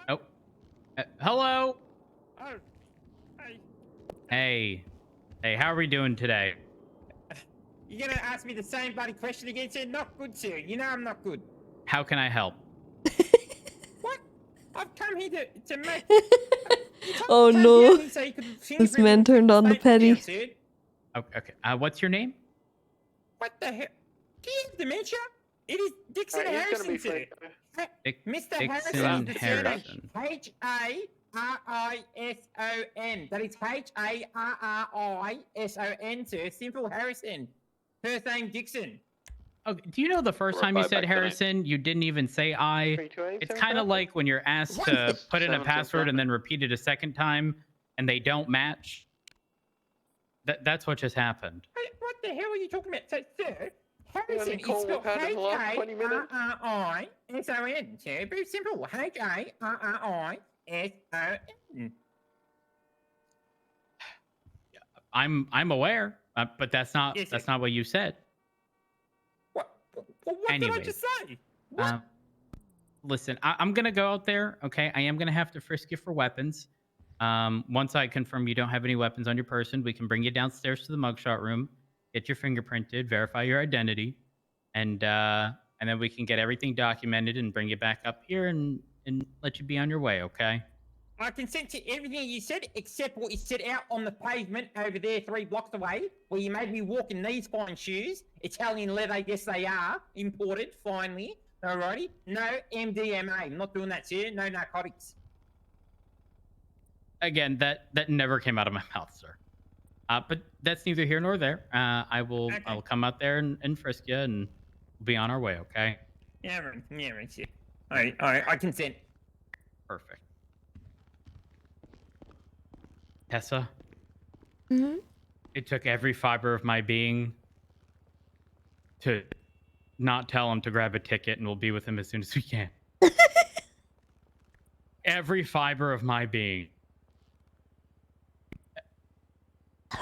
Oh. Hello? Oh. Hey. Hey. Hey, how are we doing today? You're gonna ask me the same bloody question again, sir? Not good, sir. You know I'm not good. How can I help? What? I've come here to make... Oh no. This man turned on the petty. Okay. What's your name? What the hell? Do you have dementia? It is Dixon Harrison, sir. Mr. Harrison. H-A-R-R-I-S-O-N. That is H-A-R-R-I-S-O-N, sir. Simple Harrison. First name Dixon. Oh, do you know the first time you said Harrison, you didn't even say I? It's kind of like when you're asked to put in a password and then repeat it a second time, and they don't match. That's what just happened. What the hell are you talking about? So, sir, Harrison is spelled H-A-R-R-I-S-O-N, sir. Very simple. H-A-R-R-I-S-O-N. I'm aware, but that's not what you said. Well, what did I just say? Listen, I'm gonna go out there. Okay, I am gonna have to frisk you for weapons. Once I confirm you don't have any weapons on your person, we can bring you downstairs to the mugshot room, get your fingerprinted, verify your identity, and then we can get everything documented and bring you back up here and let you be on your way. Okay? I consent to everything you said, except what you said out on the pavement over there 3 blocks away, where you made me walk in these fine shoes. Italian leather, yes they are. Imported, finally. Alrighty. No MDMA. I'm not doing that, sir. No narcotics. Again, that never came out of my mouth, sir. But that's neither here nor there. I will come out there and frisk you, and we'll be on our way, okay? Yeah, right, sir. Alright, I consent. Perfect. Tessa? Mm-hmm. It took every fiber of my being to not tell him to grab a ticket, and we'll be with him as soon as we can. Every fiber of my being.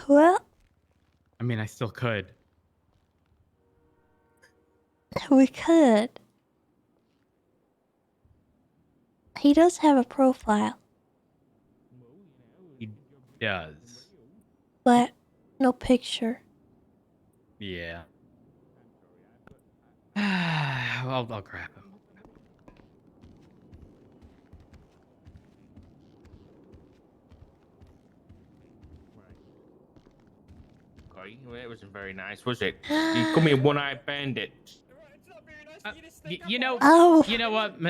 Well, I mean, I still could. we could. He does have a profile, He does. but no picture. Yeah. I'll grab him. Okay, well, it wasn't very nice, was it? You call me a one-eyed bandit. You know. Oh. You know what,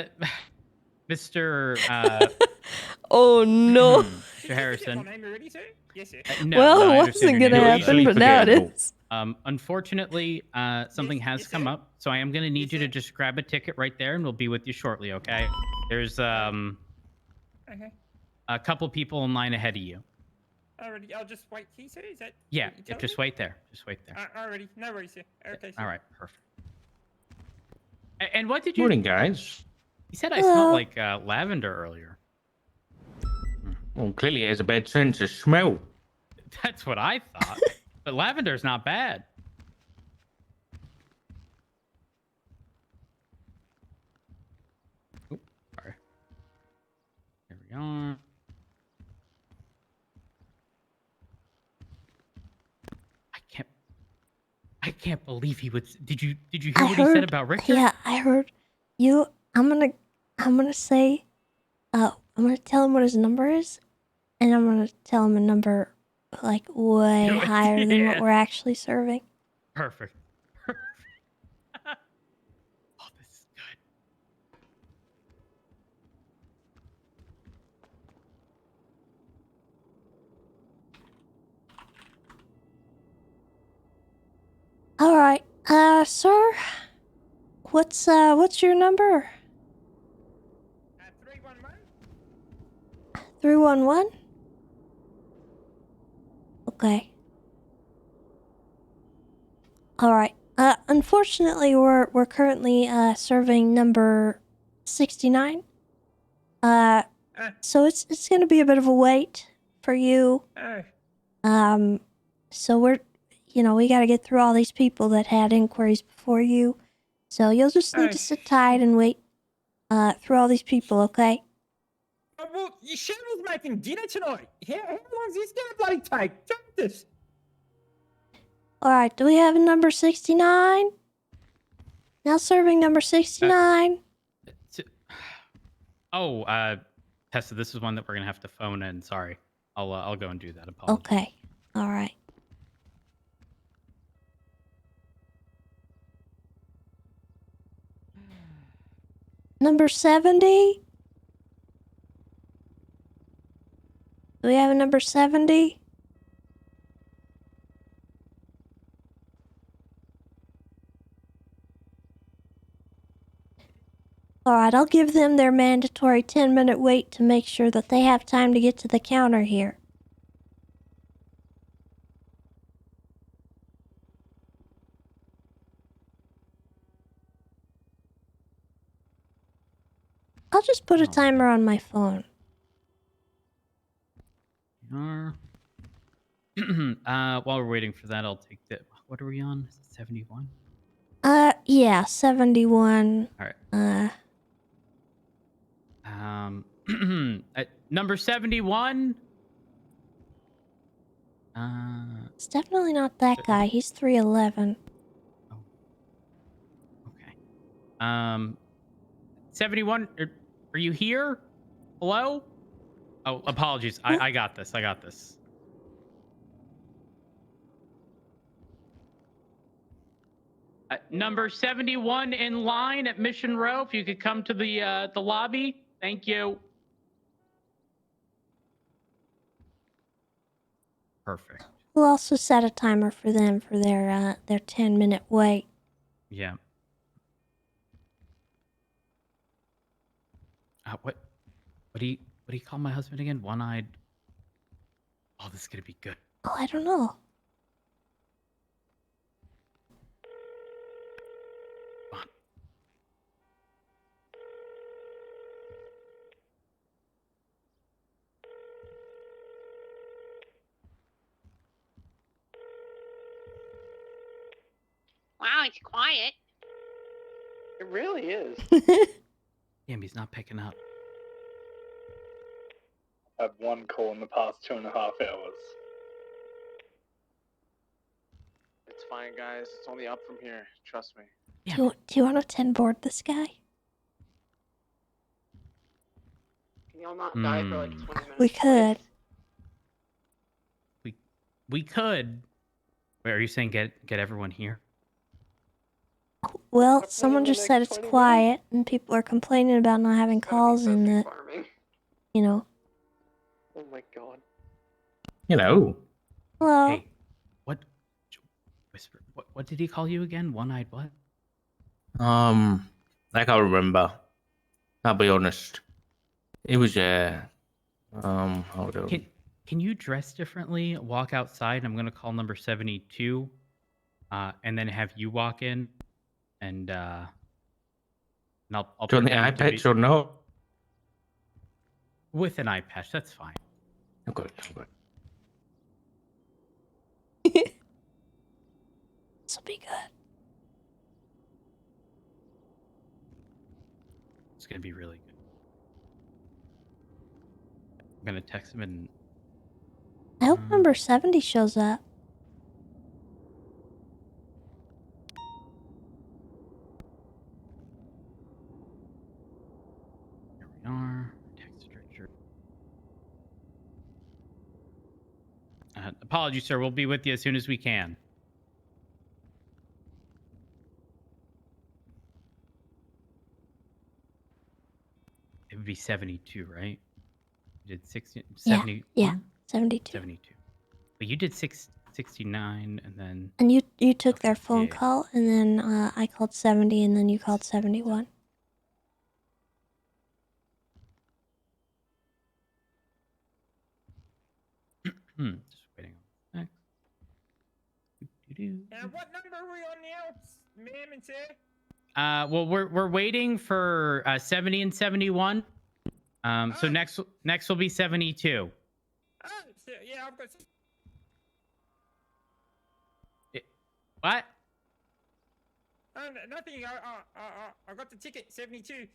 Mr. Oh no. Mr. Harrison. Yes, sir. No, Well, no, it I understand wasn't your gonna name. happen, but now it is. Unfortunately, something has come up, so I am gonna need you to just grab a ticket right there, and we'll be with you shortly. Okay? There's Okay. a couple people in line ahead of you. Alrighty, I'll just wait here, sir. Is that? Yeah, what you tell just me? wait there. Just wait there. Alrighty, no worries, sir. Okay, sir. All right, perfect. And what did you? Morning, guys. You said I smelled like lavender earlier. Well, clearly it has a bad sense of smell. That's what I thought. But lavender's not bad. Oop, sorry. Here we are. I can't believe he would. Did you hear what he said about Richter? Yeah, I heard you. I'm gonna say, I'm gonna tell him what his number is, and I'm gonna tell him a number like way higher than what we're actually serving. Perfect. Oh, this is good. All right, sir. What's your number? 311. Okay. All right. Unfortunately, we're currently serving number 69. So it's gonna be a bit of a wait for you. So we gotta get through all these people that had inquiries before you. So you'll just need to sit tight and wait through all these people, okay? Well, your Cheryl's making dinner tonight. How long is this gonna bloody take? Jesus. Alright, do we have a number 69? Now serving number 69. Tessa, this is one that we're gonna have to phone in. Sorry, I'll go and do that. Apologies. Okay. Alright. Number 70? Do we have a number 70? Alright, I'll give them their mandatory 10-minute wait to make sure that they have time to get to the counter here. I'll just put a timer on my phone. While we're waiting for that, I'll take the. What are we on? Is it 71? Yeah, 71. All right. Number 71. It's definitely not that guy. He's 311. 71. Are you here? Hello? Oh, apologies. I got this. I got this. Number 71 in line at Mission Row. If you could come to the lobby, thank you. Perfect. We'll also set a timer for them for their 10-minute wait. Yeah. What do you call my husband again? One-eyed. Oh, this is gonna be good. Oh, I don't know. Wow, it's quiet. It really is. Damn, he's not picking up. I've had one call in the past 2.5 hours. It's fine, guys. It's only up from here. Trust me. Do you want to 10 board this guy? Can y'all not die for like 20 minutes? We could. We could. Wait, are you saying get everyone here? Well, someone just said it's quiet, and people are complaining about not having calls in the, you know. Oh my god. Hello. Hello. Hey, whisper. What did he call you again? One-eyed what? I can't remember. I'll be honest. It was hold on. Can you dress differently? Walk outside. I'm gonna call number 72, and then have you walk in, and I'll Do you want the eye pretend to be- patch or no? With an eye patch, that's fine. I'm good. This will be good. It's gonna be really good. I'm gonna text him and. I hope number 70 shows up. Here we are. Text Richard. Apologies, sir. We'll be with you as soon as we can. It would be 72, right? You did 60, 70. Yeah, 72. 72. But you did 69 and then. And you took their phone call, and then I called 70, and then you called 71. Just waiting on next. What number are we on now, ma'am and sir? Well, we're waiting for 70 and 71. So next will be 72. Oh, yeah, I've got. What? Nothing. I got the ticket. 72.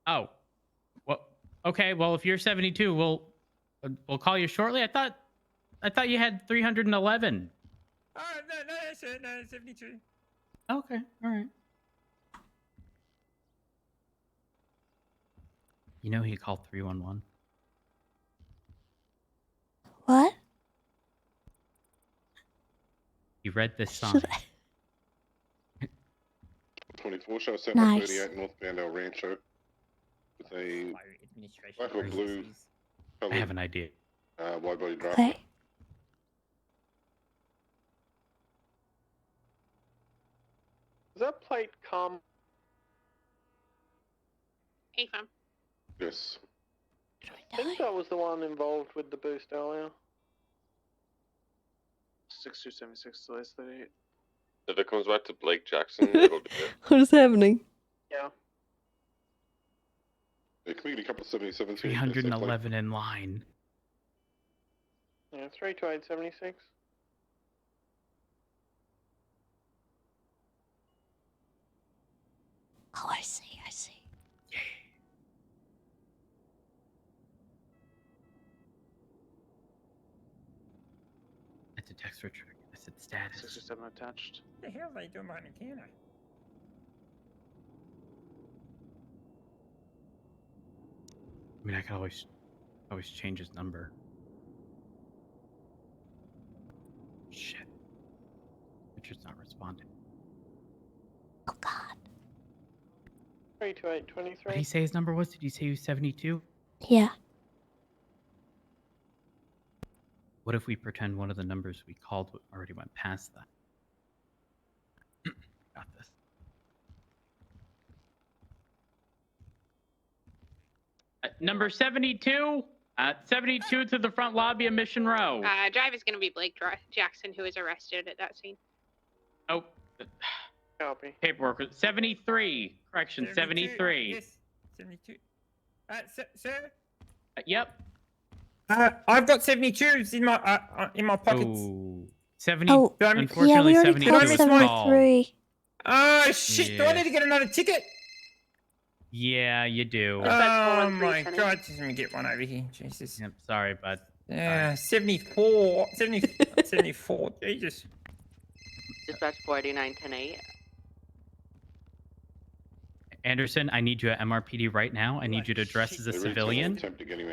Oh, well, okay. Well, if you're 72, we'll call you shortly. I thought you had 311. Oh no, sir, no, 72. Okay, all right. You know he called 311. What? You read this sign. 24 show 738 Nice. northbound El Rancho with a black or blue I have an idea. wide body driver. Okay. Is that plate calm? Hey, fam. Yes. I think that was the one involved with the boost earlier. 6276 to last 38. If it comes back to Blake Jackson, it'll be it. What is happening? Yeah. Yeah, can we get a couple of 77 311 in line. Yeah, 32876. Oh, I see. It's a text Richard. I said status. 67 attached. What the hell are they doing behind the counter? I mean, I could always Always change his number. Shit. Richard's not responding. Oh God. 32823. What did he say his number was? Did he say he was 72? Yeah. What if we pretend one of the numbers we called already went past that? Got this. Number 72. 72 to the front lobby of Mission Row. Driver's gonna be Blake Jackson, who was arrested at that scene. Oh. Copy. Paperwork. 73. Correction, 73. Yes, 72. Sir? Yep. I've got 72s in my pockets. Ooh. 70. Oh, Unfortunately, yeah, we already 72 called was 73. Oh shit! Do I Yeah. need to get another ticket? Yeah, you do. Oh my god! Just let me get one over here. Jesus. Yep, sorry, bud. Yeah, 74. 74. Jesus. Dispatch 489-10-8. Anderson, I need you at MRPD right now. I need you to dress as a civilian,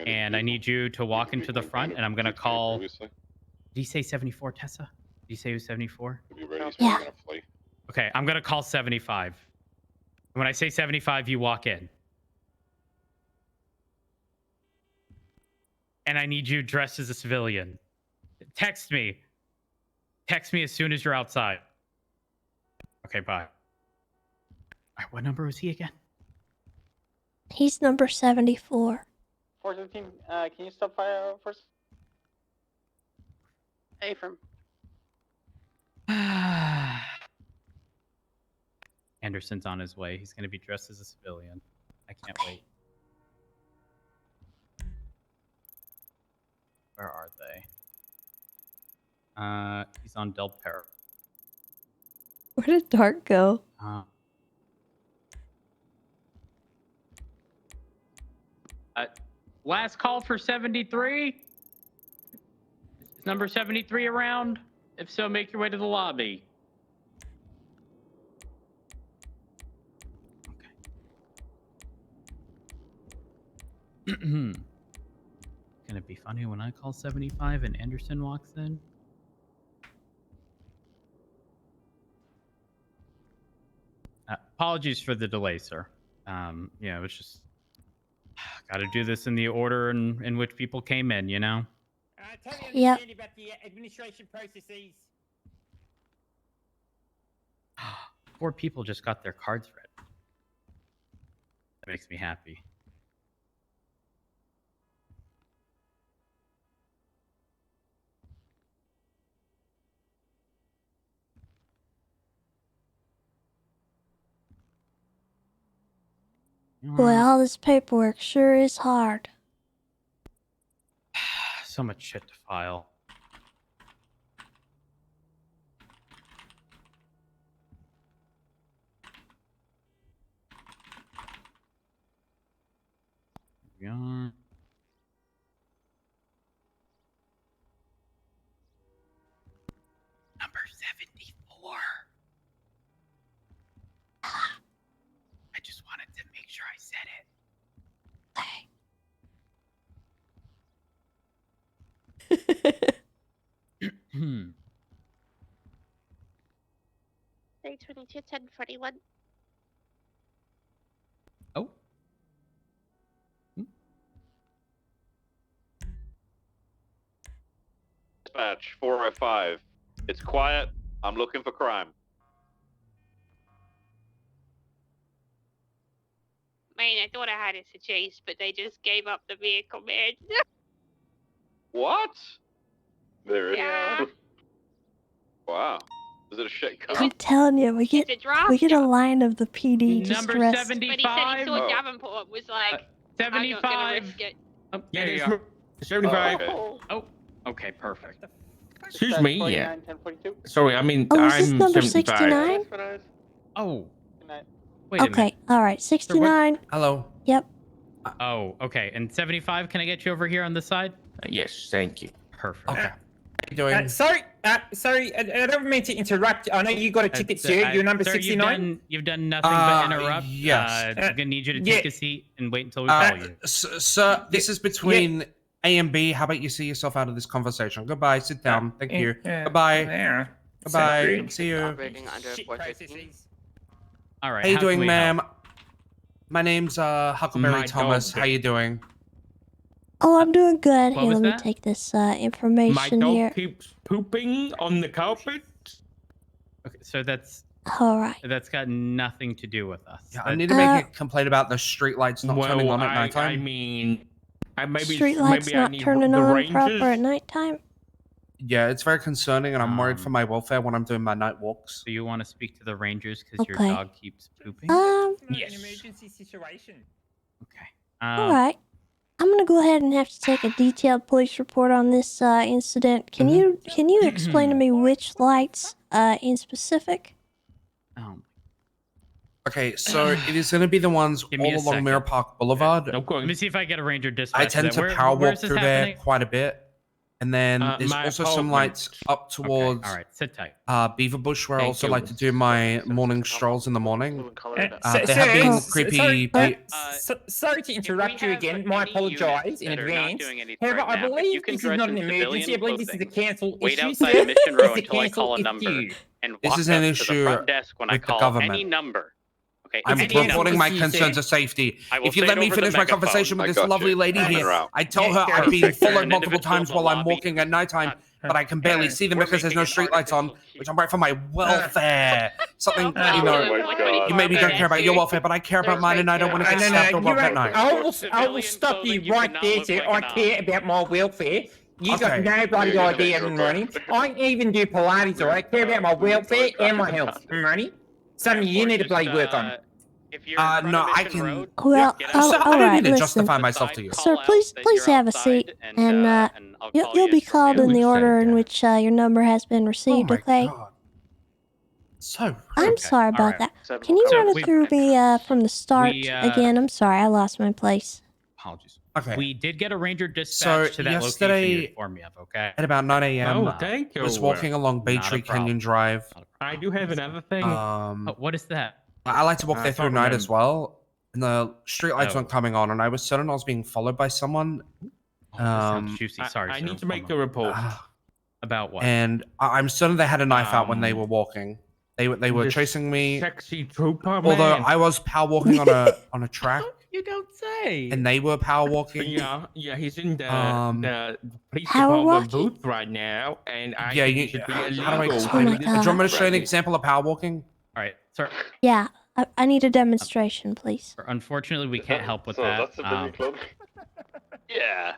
and I need you to walk into the front, and I'm going to call... Did he say 74, Tessa? Did he say he was 74? Yeah. Okay, I'm going to call 75. When I say 75, you walk in. And I need you dressed as a civilian. Text me. Text me as soon as you're outside. Okay, bye. All right, what number was he again? He's number 74. 415, can you stop fire first? Hey, from. Anderson's on his way. He's going to be dressed as a civilian. I can't wait. Where are they? He's on Del Perro. Where did Dark go? Last call for 73. Is number 73 around? If so, make your way to the lobby. Okay. Gonna be funny when I call 75 and Anderson walks in. Apologies for the delay, sir. Yeah, it was just got to do this in the order in which people came in, you know? Totally understand about the administration processes. 4 people just got their cards read. That makes me happy. Boy, all this paperwork sure is hard. So much shit to file. We are. Number 74. I just wanted to make sure I said it. Hmm. 322 1041. Oh. Dispatch 405. It's quiet. I'm looking for crime. Man, I thought I had us a chase, but they just gave up the vehicle, man. What? There it is. Yeah. Wow. Is it a shit car? I'm telling you, we get a line of the PD just Number dressed. 75. But he said he saw Oh. Davenport was like, I'm not 75. gonna risk it. Oh, Yeah, there you it's are. 75. Oh, okay, perfect. Excuse me. Yeah. 1042. Sorry, I mean, Oh, is this I'm number 75. 69? Oh. Wait a minute. Okay, alright, 69. Hello. Yep. Oh, okay. And 75, can I get you over here on this side? Yes, thank you. Perfect. Okay. How you doing? Sorry, I don't mean to interrupt. I know you got a ticket, sir. You're number sir, 69. You've done nothing but interrupt. yes. I'm gonna need you to yeah. take a seat and wait until we call you. Sir, this is between A and B, how about you see yourself out of this conversation? Goodbye. Sit down. Thank you. Yeah, Goodbye. there. Goodbye. See you. Operating under 415. All right. How you how can doing, we help? ma'am? My name's Huckleberry My Thomas. dog. How you doing? Oh, I'm doing good. What Here, was let me that? take this My information dog here. keeps pooping on the carpet. Okay, so that's Alright. got nothing to do with us. Yeah, I need to make a complaint about the streetlights not turning on at I nighttime. mean, Streetlights maybe I not need turning the on Rangers. proper at nighttime. Yeah, it's very concerning, and I'm worried for my welfare when I'm doing my night walks. So you want to speak to the Rangers because your Okay. dog keeps pooping? Yes. An emergency situation. Alright. I'm gonna go ahead and have to take a detailed police report on this incident. Can you explain to me which lights in specific? Okay, so it is going to be the ones Give me all a along second. Mirror Park Boulevard. Let me see if I get a Ranger dispatch. I tend to Where- power walk where's this through happening? there quite a bit. And then there's my also some apartment. lights up towards all right, sit tight. Beaver Bush, where I Thank also you. like to do my morning strolls in the morning. There have Sir, been creepy... sorry to interrupt you again. My apologize in that are not advance. doing anything However, right I now, but you believe can this is dress not an in emergency. I civilian believe this is a cancel Wait issue, outside sir. the mission row It's a until I call a cancel number issue. and This walk is an up to the issue front desk when I with the call government. any number. Okay, I'm any reporting my number. concerns of safety. I will If you say let it me over finish the my megaphone. conversation I with this got lovely you. lady Coming here, around. I tell Yeah, her I've been perfect. followed An multiple individual times in the while I'm lobby. walking at nighttime, but I can barely see them because there's no streetlights on, which I'm right for my welfare. Something, you know, you maybe don't care about your welfare, but I care about mine, and I don't want to get stabbed or robbed at night. I will stop you right there, sir. I care about my welfare. You got no bloody idea of money. I even do Pilates, alright? I care about my welfare and my health, money. Something you need to bloody work on. No, I can... Well, Sir, I don't alright, need to listen. justify myself to you. Sir, please have a seat, and you'll be called in the order in which your number has been received. Okay? So I'm sorry about that. Can you run it through me from the start again? I'm sorry, I lost my place. Apologies. Okay. We did get a Ranger dispatch to that location you yesterday informed me of, okay? at about 9 a.m. Oh, thank you. was walking along Not a Baytree problem. Canyon Drive. I do have another thing. What is that? I like to walk I there through can't night remember. as well. And the streetlights Oh. weren't coming on, and I was certain I was being followed by someone. Sounds juicy. Sorry, I sir. need to make a report. About what? And I'm certain they had a knife out when they were walking. They were This chasing me. Sexy trooper, Although man. I was power walking on a track, You don't say. and they were power walking. Yeah, he's in the police Power department walking? booth right now, and I Yeah, think you, it should be how do illegal. I Oh explain my it? Do you want me to God. show you an example of power walking? All right, sir. Yeah, I need a demonstration, please. Unfortunately, we can't help with that. Yeah.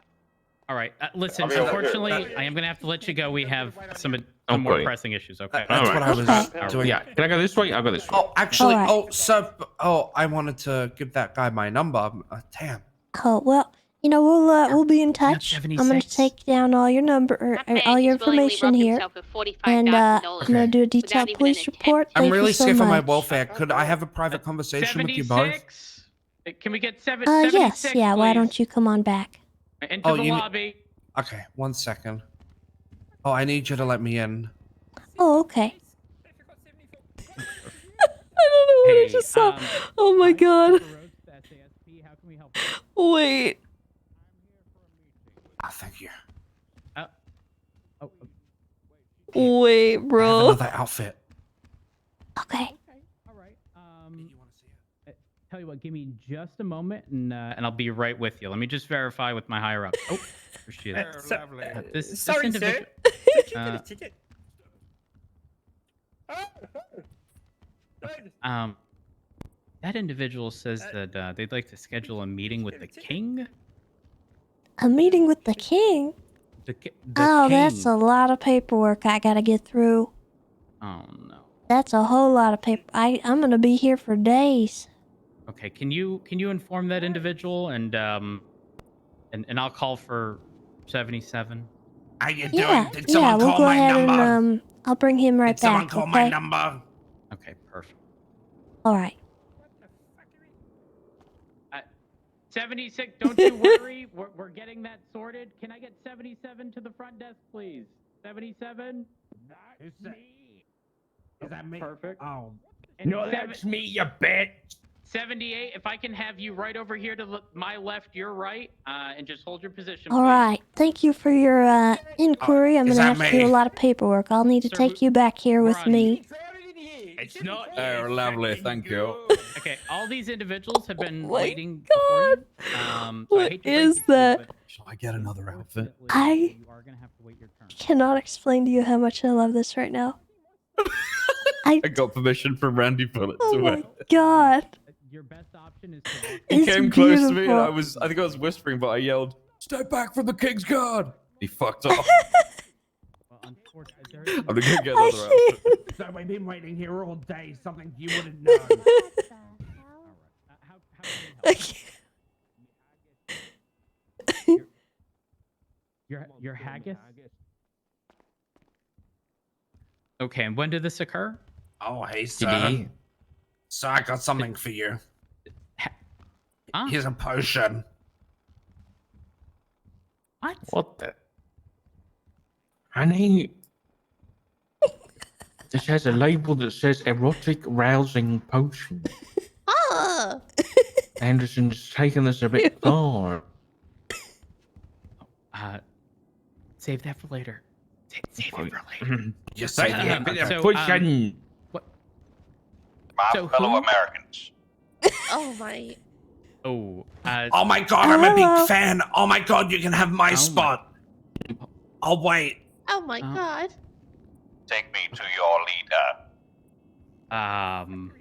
All right. Listen, I mean, unfortunately, I am going to have to let you go. We have some more Okay. pressing issues, okay? That's what I was doing. Yeah, can I go this way? I'll go this way. Oh, actually, Alright. I wanted to give that guy my number. Damn. Oh well, we'll be in touch. I'm gonna 76. take down all your all your information here, and I'm gonna do a detailed police report. I'm Thank really you so scared for my much. welfare. Could I have a private conversation with you both? 76? Can we get 76, Yes, yeah. Why please? don't you come on back? Into the you lobby. Okay, 1 second. Oh, I need you to let me in. Oh, okay. I don't know what I just saw. Oh my god. Wait. Ah, thank you. Wait, I have bro. another outfit. Okay. Tell you what, give me just a moment, and I'll be right with you. Let me just verify with my higher up. Oh, appreciate it. This Sorry, individual. ticket. That individual says that they'd like to schedule a meeting with the king. A meeting with the king? The Oh, that's king. a lot of paperwork I gotta get through. Oh no. That's a whole lot of paper. I'm gonna be here for days. Okay, can you inform that individual and I'll call for 77. How you doing? Yeah, Did yeah. someone We'll call go my ahead number? and I'll bring him right Did someone back. call Okay. my number? Okay, perfect. All right. 76, don't you worry. We're getting that sorted. Can I get 77 to the front desk, please? 77? Is that me? Perfect. Oh. And No, that's me, you bitch. 78, if I can have you right over here to my left, your right, and just hold your position, All please. right. Thank you for your inquiry. I'm is gonna that have to do a me? lot of paperwork. I'll need to take you back here with me. It's not. Oh, lovely, thank you. Okay, all these individuals have been my waiting before you. So I What hate to break is it to you, that? but Shall I get another outfit? I you are gonna have to wait your turn. cannot explain to you how much I love this right now. I got permission from Randy Bullet Oh to my wear. god. Your best option is to He It's came close to me and beautiful. I think I was whispering, but I yelled, "Step back from the King's Guard!" He fucked off. I'm gonna get another outfit. So we've been waiting here all day. Something you wouldn't know. Your haggis? Okay, and when did this occur? Oh, hey, sir. Today. So I got something for you. Huh? Here's a potion. What? What the? Honey. This has a label that says erotic rousing potion. Ah. Anderson's taking this a bit far. Save that for later. Save it for later. You say Poison. What? My So fellow who- Americans. Oh my. Oh. Oh my god, I'm a Hello. big fan. Oh my god, you can have my spot. I'll wait. Oh my god. Take me to your leader. Um.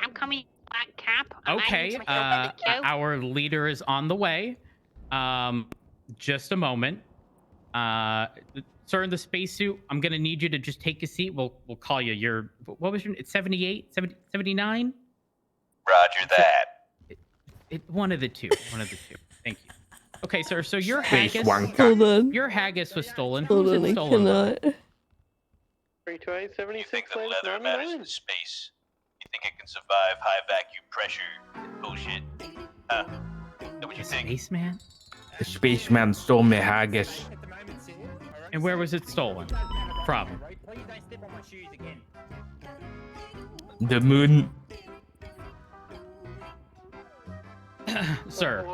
I'm coming, Black Cap. Okay. Our leader is on the way. Just a moment. Sir in the spacesuit, I'm gonna need you to just take a seat. We'll call you. What was your? It's 78, 79. Roger that. One of the two. One of the two. Thank you. Okay, sir. So your Space haggis. wanker. Hold on. Your haggis was stolen. Hold Who's on, it I stolen by? cannot. 328, You 76, think the ladies, leather 99. matters in space? You think it can survive high vacuum pressure? Bullshit. Huh? Is that what you think? Spaceman? The spaceman stole my haggis. And where was it stolen from? The moon. Sir,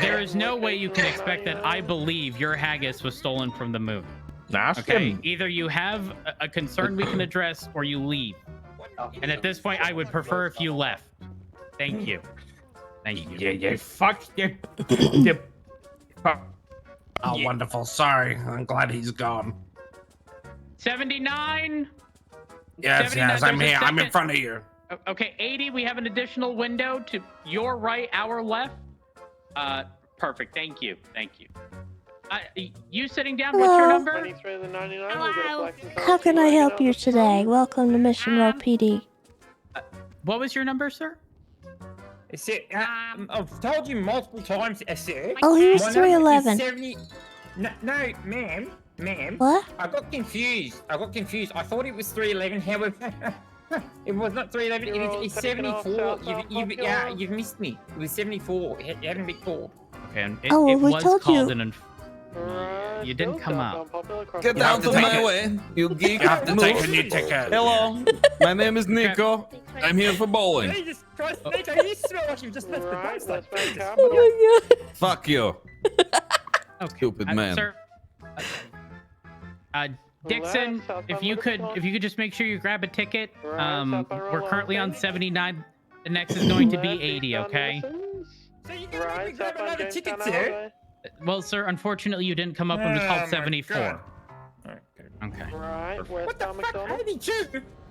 there is no way you can expect that I believe your haggis was stolen from the moon. Ask Okay, him. either you have a concern we can address or you leave. And at this point, I would prefer if you left. Thank you. Thank you. Yeah, fuck you. Oh, wonderful. Sorry. I'm glad he's gone. 79. Yes, 79, yes, I'm there's a here. I'm in second. front of you. Okay, 80, we have an additional window to your right, our left. Perfect. Thank you. Thank you. You sitting down? What's your Hello. number? 23 of the 99. We'll get a black and How can I help you today? Welcome to Mission Row PD. What was your number, sir? Sir, I've told you multiple times, sir. Oh, here's My number is 311. 70... No, ma'am. What? I got confused. I thought it was 311. However, it was not 311. It's 74. You've missed me. It was 74. You haven't been called. Okay, and it, Oh, well, it we was told called you. an. You didn't come out. Get You out have of to my take way, you geek. You have to take a Move. new ticket. Hello, my name is Nico. I'm here for bowling. Jesus Christ, Nico, you smell like you've just left the Right, dumpster. let's make up. Oh my god. Fuck you. Okay. Stupid man. Sir. Dixon, if you could just make sure you grab a ticket. We're currently on 79. The next is going to be 80. Okay. So you can let me grab another ticket, sir? Well, sir, unfortunately, you didn't come up when we Oh called my 74. God. Okay. Right, west What the Tom fuck? McDonald. 82?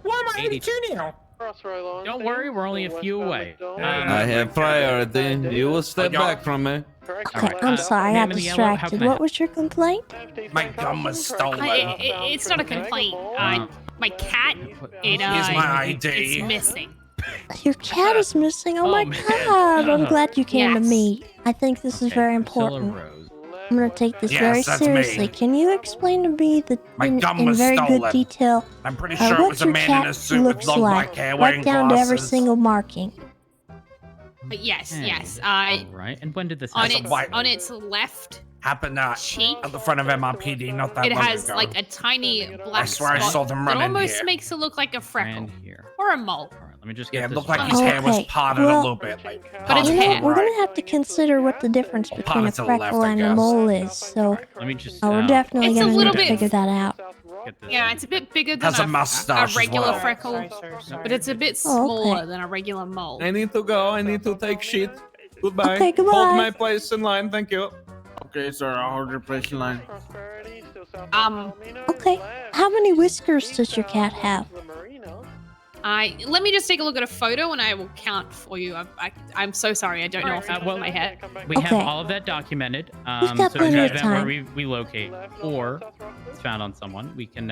Why am I 82 now? Crossroad line. Don't worry, we're only a few away. I have priority. You will step back from me. Okay, I'm sorry, I got distracted. What was your complaint? My gum was stolen. It's not a complaint. My cat, Here's my ID. it's missing. Your cat is missing. Oh my god. I'm glad you came to Yes. me. I think this is very important. I'm gonna take this Yes, very that's seriously. me. Can you explain to me My gum in was very good stolen. detail I'm pretty sure it what was a your man in a cat suit with looks long like? black hair wearing Right down to every glasses. single marking. But yes. All right. And when did this On happen? its left Happened cheek, at the front of MRPD not that it long has ago. like a tiny black I swear I spot saw them that running almost here. makes it look like a freckle here. or a mole. All right, Let me just get Yeah, it this. looked like right. his hair was Okay, parted a well- little bit. Like, But it's You know, hair. we're gonna have to consider what the difference between a to the left, freckle I and a guess. mole is. So Let me just. we're definitely It's a gonna little need to bit- figure that out. Get this. Yeah, it's a bit bigger than Has a mustache a as regular well. freckle, but it's a bit Oh, smaller okay. than a regular mole. I need to go. I need to take shit. Goodbye. Okay, goodbye. Hold my place in line. Thank you. Okay, sir. I'll hold your place in line. Okay, how many whiskers does your cat have? Let me just take a look at a photo and I will count for you. I'm so sorry, I don't know off the top of my head. We have Okay. all of that documented. We've got So in plenty the of event time. where we locate or it's found on someone, we can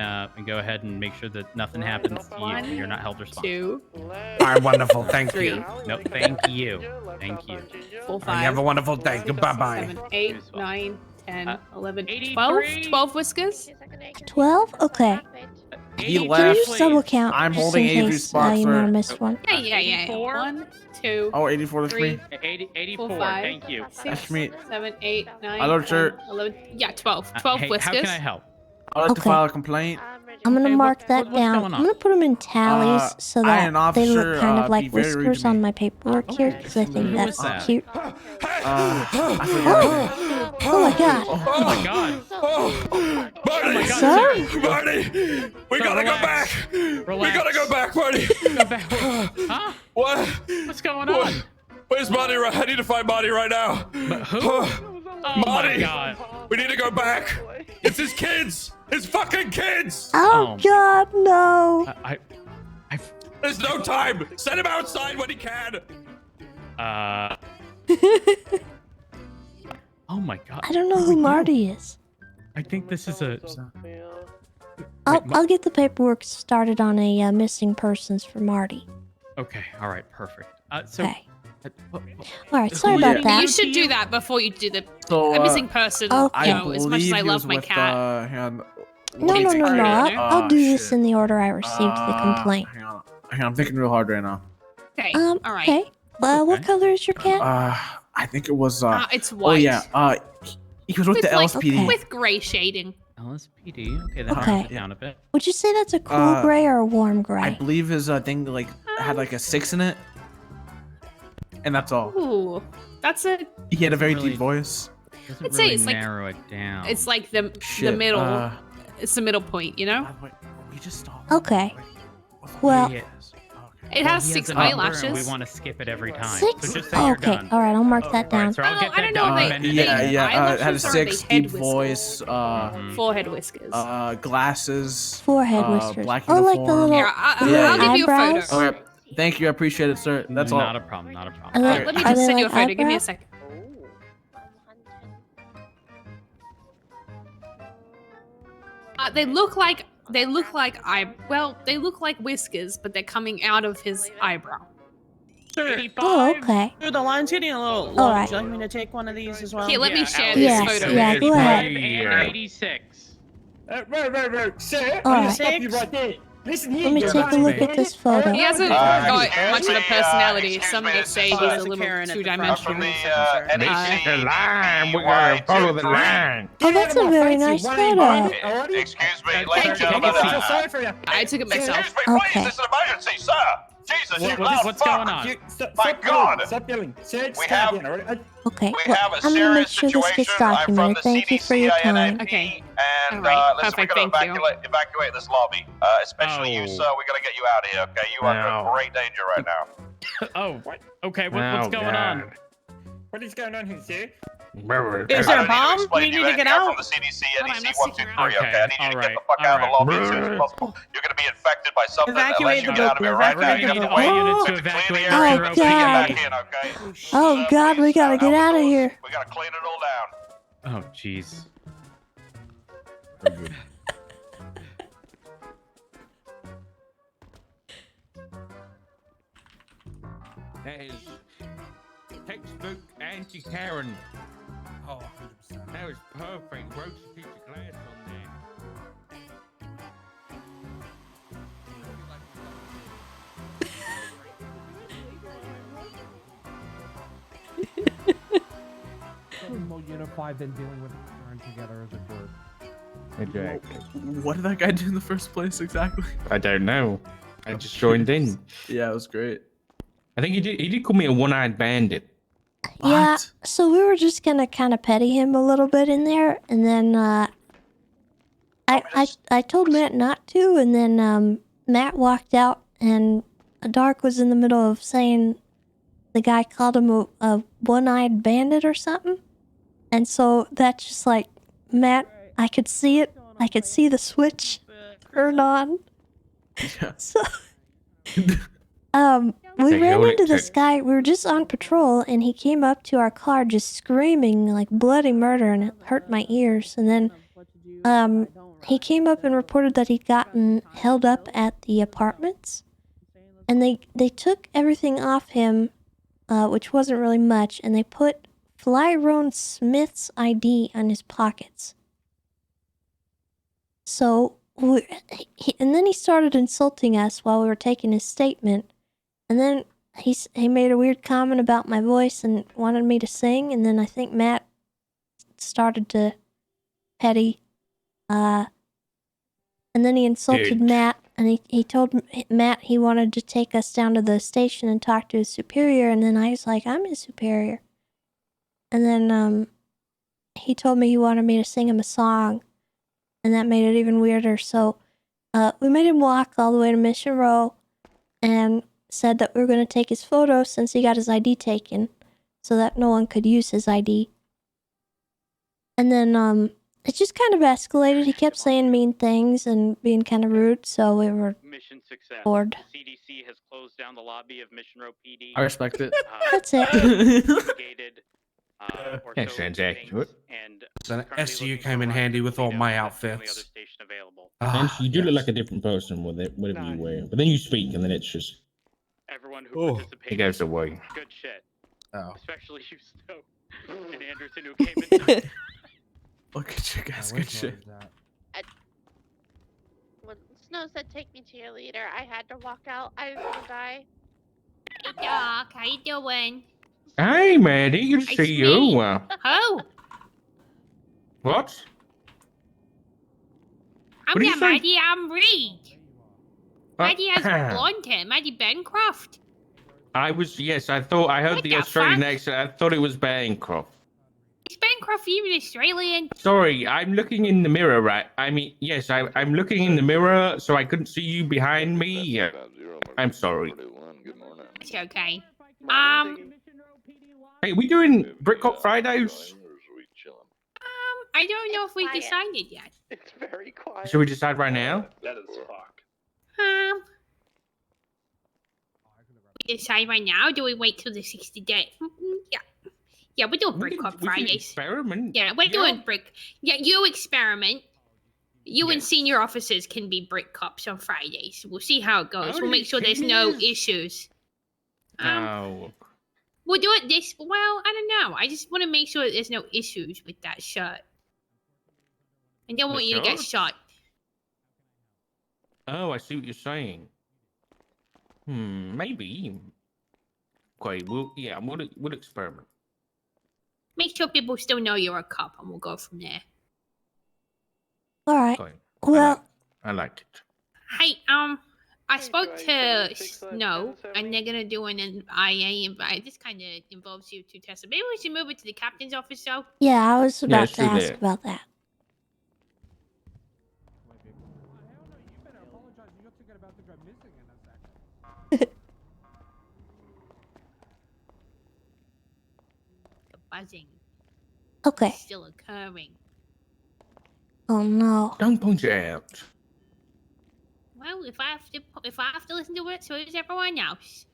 go ahead and make sure that nothing happens to you and you're not held responsible. 2, All right, wonderful. Thank you. No, thank you. Thank you. 4, You 5, have a wonderful day. Goodbye, bye. 7, 8, 9, 10, 11, 83. 12. 12 whiskers. 12? Okay. He Can left. you just double count I'm just holding in Avery's case spot, you might sir. have missed one? Yeah. 1, 2, Oh, 84 to 3. 84. 4, 5, Thank you. 6, me. 7, 8, 9, Hello, 10, sir. 11. Yeah, 12. 12 Hey, whiskers. how can I help? I'd like to Okay. file a complaint. I'm gonna Hey, mark what- that what's down. going I'm on? gonna put them in tallies so I, that an they officer, look kind of be like very rude to whiskers me. on my paperwork here because I think Who that's was that? cute. I forgot. Oh my god. Oh my god. Marty! Sir? Marty! We gotta go back! Relax. We gotta go back, Marty! Go back. Huh? What? What's going on? Where's Marty? I need to find Marty right now. But who? Oh my Marty! god. We need to go back! It's his kids! His fucking kids! Oh god, no. There's no time! Send him outside when he can! Oh my god. I don't know who Marty is. I think this is a. I'll get the paperwork started on a missing persons for Marty. Okay. All right. Perfect. So. Okay. All right, sorry about that. You should do that before you do the So, a missing person. Okay. You know, as much as I love my cat. No. I'll do this in the order I received the complaint. Hang on, I'm thinking real hard right now. Okay. All right. Okay. What color is your cat? I think it was. It's Oh white. yeah. He was with the LSPD. With gray shading. LSPD. Okay, that Okay. narrows it down a bit. Would you say that's a cool gray or a warm I gray? believe his thing like had like a 6 in it, and that's all. Ooh, that's a. He had a very Really- deep voice. Doesn't I'd say really it's like- narrow it down. It's like the Shit, middle. It's the middle point, you know. We just stopped. Okay. Well, Yeah. It has He 6 a number, and eyelashes. We want to skip it every time. 6? So just say you're Okay. done. All right, I'll mark that down. So I'll get I that don't know if they- documented. Yeah. It had a eyelashes or 6 they head deep whiskers? voice. Forehead whiskers. Glasses. Forehead whiskers. Black Oh, like the uniform. little Here, I'll give you a eyebrows? photo. Okay. Thank you. I appreciate it, sir. That's all. Not a problem. Not a problem. Are they- Let me are just they send you a like photo. Give me a eyebrows? second. They look like they look like whiskers, but they're coming out of his eyebrow. Sure. Oh, okay. Dude, the line's getting a little All low. right. Would you like me to take one of these as well? Here, let me share Yeah, this photo. yeah, go ahead. And 86. Right. Sir, All I'm gonna right. stop you right there. Listen here. Let me you take a guys. look at this photo. He hasn't excuse got much of a me, personality. excuse Some me, would this say is, he's a There's a little Karen at the two-dimensional. From the NEC. the line. We're gonna follow the line. Oh, that's a very nice photo. Excuse me, ladies and Thank you. gentlemen. I feel sorry for you. I took it myself. Excuse me, Okay. please. This is an emergency, sir. Jesus, you loud What's fuck. going on? My God. Stop yelling. Sir, We stop have- yelling, all right? Okay, We well, have a I'm gonna serious make sure this gets situation. I'm from documented. the Thank you for your CDC time. INIP, Okay. and All right. listen, we're Perfect, gonna thank you. evacuate this lobby, especially you, Oh. sir. We gotta get you out of here, okay? You are No. in great danger right now. Oh. Okay. What's going on? What is going on here, sir? Is there a bomb? We need to get I'm out. from the CDC Hold on, NEC let's 123, okay? I need you to get the fuck all out of the right. lobby as soon as possible. You're gonna be infected by something unless Evacuate you the get out of book. here right now. Evacuate You the have to book. wait. units to We have to clean evacuate the area Oh, before you get God. back in, okay? Oh God, we gotta get out of here. We gotta clean it all down. Oh, jeez. That is textbook anti-Karen. Oh, 100%. That was perfect. Wrote a piece of glass on there. More unified than dealing with Karen together as a group. Exactly. What did that guy do in the first place exactly? I don't know. I just joined in. Yeah, it was great. I think he did call me a one-eyed bandit. Yeah, so we were just gonna kind of petty him a little bit in there, and then I told Matt not to, and then Matt walked out, and Dark was in the middle of saying the guy called him a one-eyed bandit or something, and so that's just like Matt. I could see it. I could see the switch turn on. So, we ran into this guy. We were just on patrol, and he came up to our car just screaming like bloody murder, and it hurt my ears. And then, he came up and reported that he'd gotten held up at the apartments, and they took everything off him, which wasn't really much, and they put Flyrone Smith's ID on his pockets. So, and then he started insulting us while we were taking his statement. And then he made a weird comment about my voice and wanted me to sing. And then I think Matt started to petty. And then he insulted Matt. And he told Matt he wanted to take us down to the station and talk to his superior. And then I was like, I'm his superior. And then he told me he wanted me to sing him a song. And that made it even weirder. So we made him walk all the way to Mission Row and said that we were going to take his photo since he got his ID taken so that no one could use his ID. And then it just kind of escalated. He kept saying mean things and being kind of rude, so we were bored. CDC has closed down the lobby of Mission Row PD. I respect it. That's it. Yes, accurate. So the SU came in handy with all my outfits. And you do look like a different person with it, whatever you wear. But then you speak, and then it's just Everyone who participated. it goes away. Good shit. Oh. Especially you, Snow, and Anderson, who came in. Look at you guys, good shit. When Snow said take me to your leader, I had to walk out. I was gonna die. Hey, Doc, how you doing? Hey, Maddie, good to It's see me. you. Oh, What? I'm What do you not say? Maddie, I'm Reed. Maddie has blonde hair, Maddie Bancroft. I heard the the Australian fuck? accent. I thought it was Bancroft. Is Bancroft even Australian? Sorry, I'm looking in the mirror, right? I mean, yes, I'm looking in the mirror, so I couldn't see you behind me. Yeah. I'm sorry. It's okay. Hey, we doing Brick Cop Fridays? I don't know if we decided yet. It's very quiet. Should we decide right now? That is fuck. We decide right now? Do we wait till the 60 day? Yeah. Yeah, we're doing Brick Cop Fridays. Experiment. Yeah, we're doing Brick. Yeah, you experiment. You and senior officers can be Brick Cops on Fridays. We'll see how it goes. We'll make sure there's no issues. Oh. We'll do it this. Well, I don't know. I just want to make sure that there's no issues with that shirt. I don't want you to get shot. Oh, I see what you're saying. Maybe. Okay, we'll experiment. Make sure people still know you're a cop, and we'll go from there. All right. Okay. Well, I like it. Hey, I spoke to Snow, and they're gonna do an IA invite. This kind of involves you too, Tessa. Maybe we should move it to the captain's office, though. yeah, I was about to do ask that. about that. The buzzing Okay. is still occurring. Oh no. Don't point it out. Well, if I have to listen to it, so does everyone else.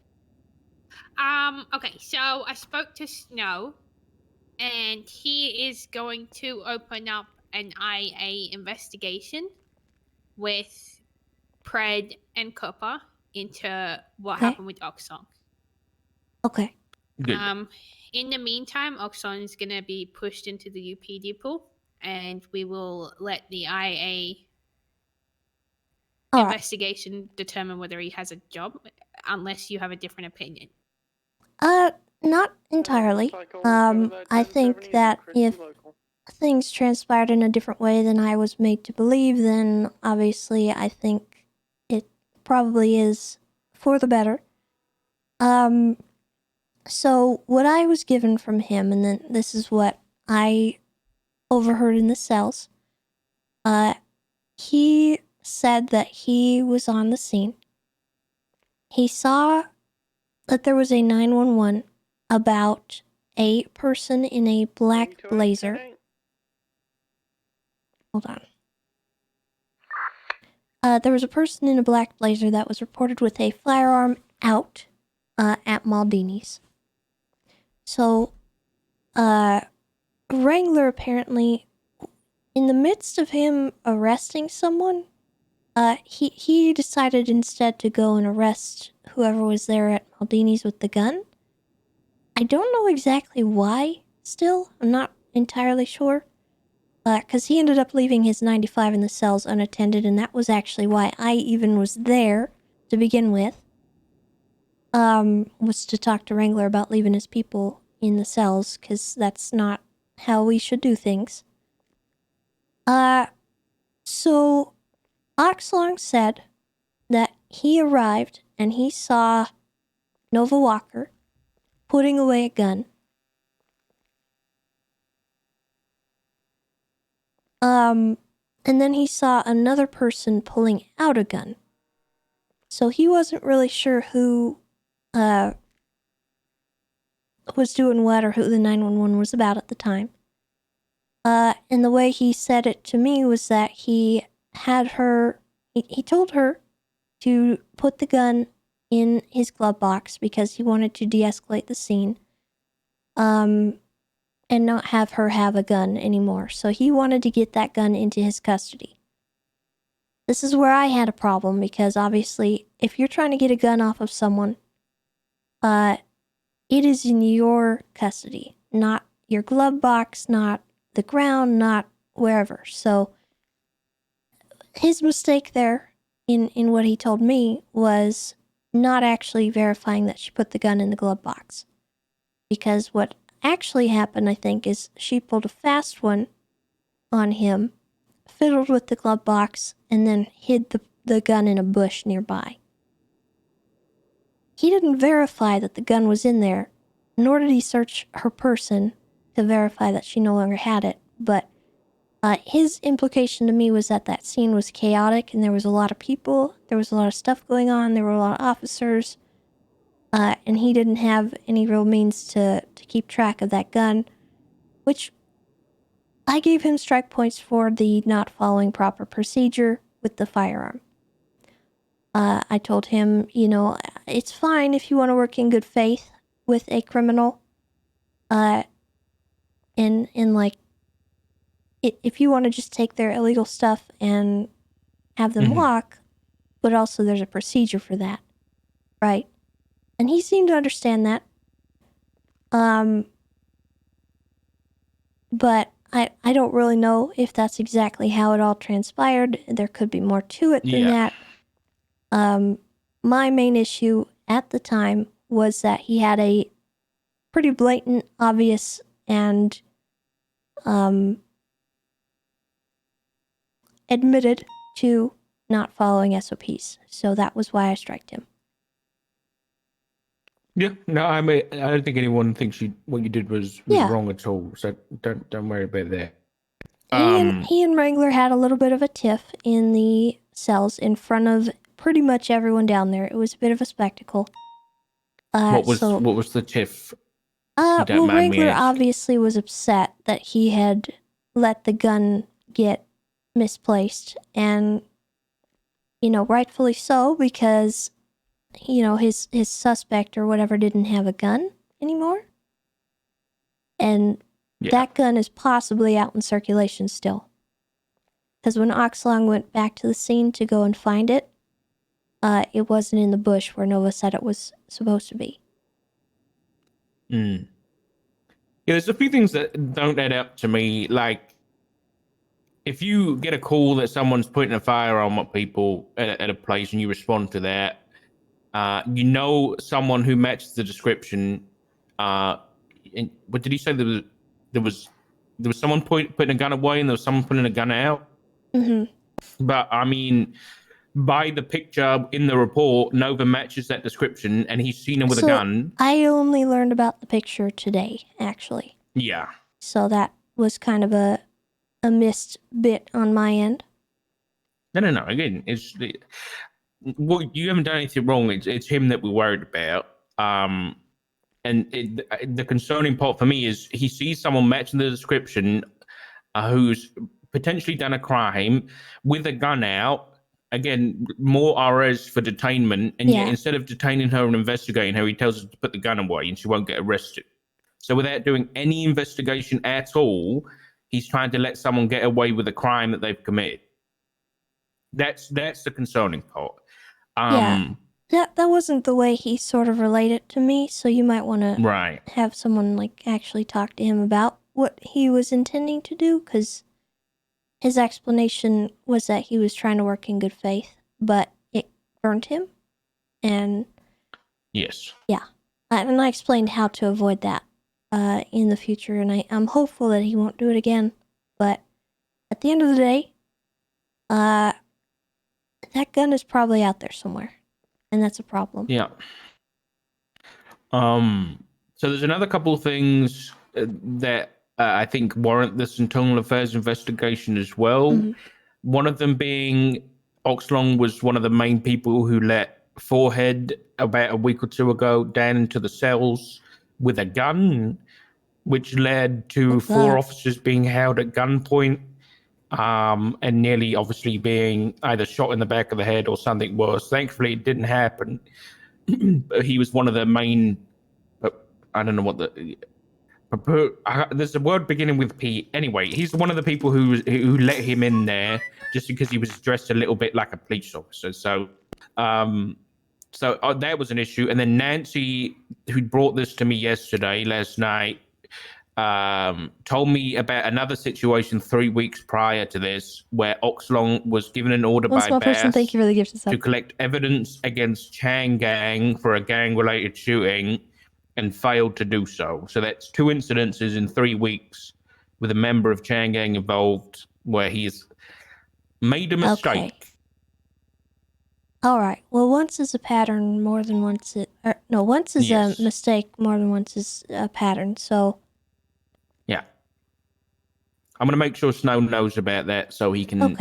Okay, so I spoke to Snow, and he is going to open up an IA investigation with Pred and Cooper into what happened with Oxon. Okay. Good. In the meantime, Oxon is gonna be pushed into the UPD pool, and we will let the IA All right. investigation determine whether he has a job, unless you have a different opinion. Not entirely. I think that if things transpired in a different way than I was made to believe, then obviously I think it probably is for the better. So what I was given from him, and then this is what I overheard in the cells. He said that he was on the scene. He saw that there was a 911 about a person in a black blazer. Hold on. There was a person in a black blazer that was reported with a firearm out at Maldini's. So, Wrangler apparently, in the midst of him arresting someone, he decided instead to go and arrest whoever was there at Maldini's with the gun. I don't know exactly why, still. I'm not entirely sure. Because he ended up leaving his 95 in the cells unattended, and that was actually why I even was there to begin with. Was to talk to Wrangler about leaving his people in the cells, because that's not how we should do things. So Oxlong said that he arrived and he saw Nova Walker putting away a gun. And then he saw another person pulling out a gun. So he wasn't really sure who was doing what or who the 911 was about at the time. And the way he said it to me was that he had her, he told her to put the gun in his glove box because he wanted to de-escalate the scene. And not have her have a gun anymore. So he wanted to get that gun into his custody. This is where I had a problem because obviously if you're trying to get a gun off of someone, it is in your custody, not your glove box, not the ground, not wherever. So his mistake there in what he told me was not actually verifying that she put the gun in the glove box. Because what actually happened, I think, is she pulled a fast one on him, fiddled with the glove box, and then hid the gun in a bush nearby. He didn't verify that the gun was in there, nor did he search her person to verify that she no longer had it, but his implication to me was that that scene was chaotic and there was a lot of people, there was a lot of stuff going on, there were a lot of officers, and he didn't have any real means to keep track of that gun, which I gave him strike points for the not following proper procedure with the firearm. I told him, you know, it's fine if you want to work in good faith with a criminal, in like, if you want to just take their illegal stuff and have them walk, but also there's a procedure for that, right? And he seemed to understand that. But I don't really know if that's exactly how it all transpired. There could be more to it than that. My main issue at the time was that he had a pretty blatant, obvious, and admitted to not following SOPs. So that was why I striked him. Yeah, no, I mean, I don't think anyone thinks what you did was wrong at all. So don't worry about that. He and Wrangler had a little bit of a tiff in the cells in front of pretty much everyone down there. It was a bit of a spectacle. What was the tiff? Well, Wrangler obviously was upset that he had let the gun get misplaced, and you know, rightfully so, because you know, his suspect or whatever didn't have a gun anymore. And that gun is possibly out in circulation still. Because when Oxlong went back to the scene to go and find it, it wasn't in the bush where Nova said it was supposed to be. Yeah, there's a few things that don't add up to me. Like, if you get a call that someone's putting a firearm at people at a place and you respond to that, you know someone who matches the description. And what did he say? There was someone putting a gun away and there was someone putting a gun out. Mm-hmm. But I mean, by the picture in the report, Nova matches that description, and he's seen him with a So, gun. I only learned about the picture today, actually. Yeah. So that was kind of a missed bit on my end. No. Again, you haven't done anything wrong. It's him that we're worried about. And the concerning part for me is he sees someone matching the description who's potentially done a crime with a gun out. Again, more RS for detainment, and yet instead of detaining her and investigating her, he tells her to put the gun away and she won't get arrested. So without doing any investigation at all, he's trying to let someone get away with a crime that they've committed. That's the concerning part. That wasn't the way he sort of related to me, so you might want to have someone like actually talk to him about what he was intending to do, because his explanation was that he was trying to work in good faith, but it burned him. And yes, and I explained how to avoid that in the future, and I'm hopeful that he won't do it again. But at the end of the day, that gun is probably out there somewhere, and that's a problem. Yeah. So there's another couple of things that I think warrant this internal affairs investigation as well. Mm-hmm. One of them being Oxlong was one of the main people who let Forehead about a week or two ago down into the cells with a gun, which led to 4 officers being held at gunpoint and nearly obviously being either shot in the back of the head or something worse. Thankfully, it didn't happen. But he was one of the main, I don't know what there's a word beginning with P. Anyway, he's one of the people who let him in there just because he was dressed a little bit like a police officer. So that was an issue. And then Nancy, who brought this to me last night, told me about another situation 3 weeks prior to this where Oxlong was given an order by Bass thank you for the gift to collect evidence against Chang Gang for a gang-related shooting and failed to do so. So that's 2 incidences in 3 weeks with a member of Chang Gang involved where he's made a mistake. Okay. All right. Well, once is a pattern, more than once once is a mistake, more than once is a pattern. So yeah, I'm gonna make sure Snow knows about that so he can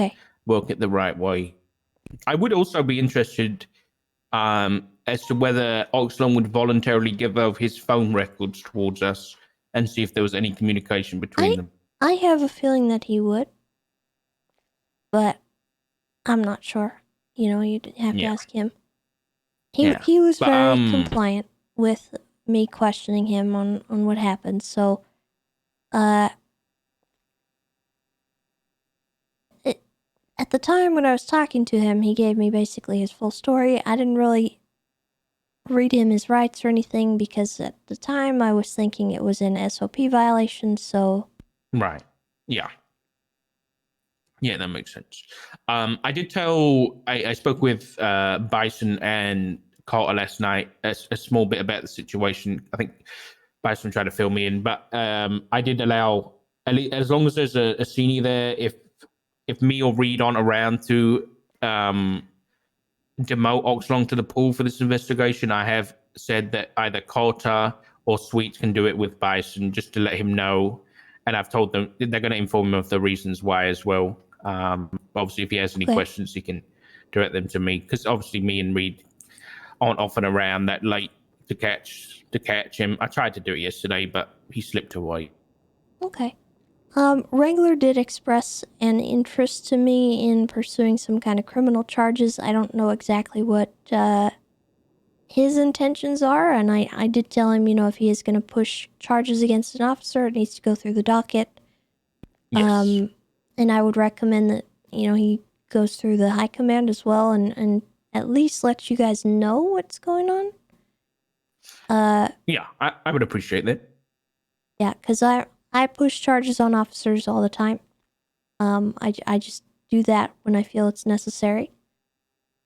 work it the right way. I would also be interested as to whether Oxlong would voluntarily give over his phone records towards us and see if there was any communication between them. I have a feeling that he would, but I'm not sure. You know, you'd have to ask him. He was very compliant with me questioning him on what happened. So, at the time when I was talking to him, he gave me basically his full story. I didn't really read him his rights or anything because at the time I was thinking it was an SOP violation. So, right, yeah, that makes sense. I did tell I spoke with Bison and Carter last night a small bit about the situation. I think Bison tried to fill me in, but I did allow, as long as there's a senior there, if me or Reed aren't around to demote Oxlong to the pool for this investigation, I have said that either Carter or Sweets can do it with Bison just to let him know. And I've told them they're going to inform him of the reasons why as well. Obviously, if he has any questions, he can direct them to me because obviously me and Reed aren't often around that late to catch him. I tried to do it yesterday, but he slipped away. Okay. Wrangler did express an interest to me in pursuing some kind of criminal charges. I don't know exactly what his intentions are, and I did tell him, if he is going to push charges against an officer, it needs to go through the docket. Yes. And I would recommend that, he goes through the high command as well and at least let you guys know what's going on. Yeah, I would appreciate that. Yeah, because I push charges on officers all the time. I just do that when I feel it's necessary.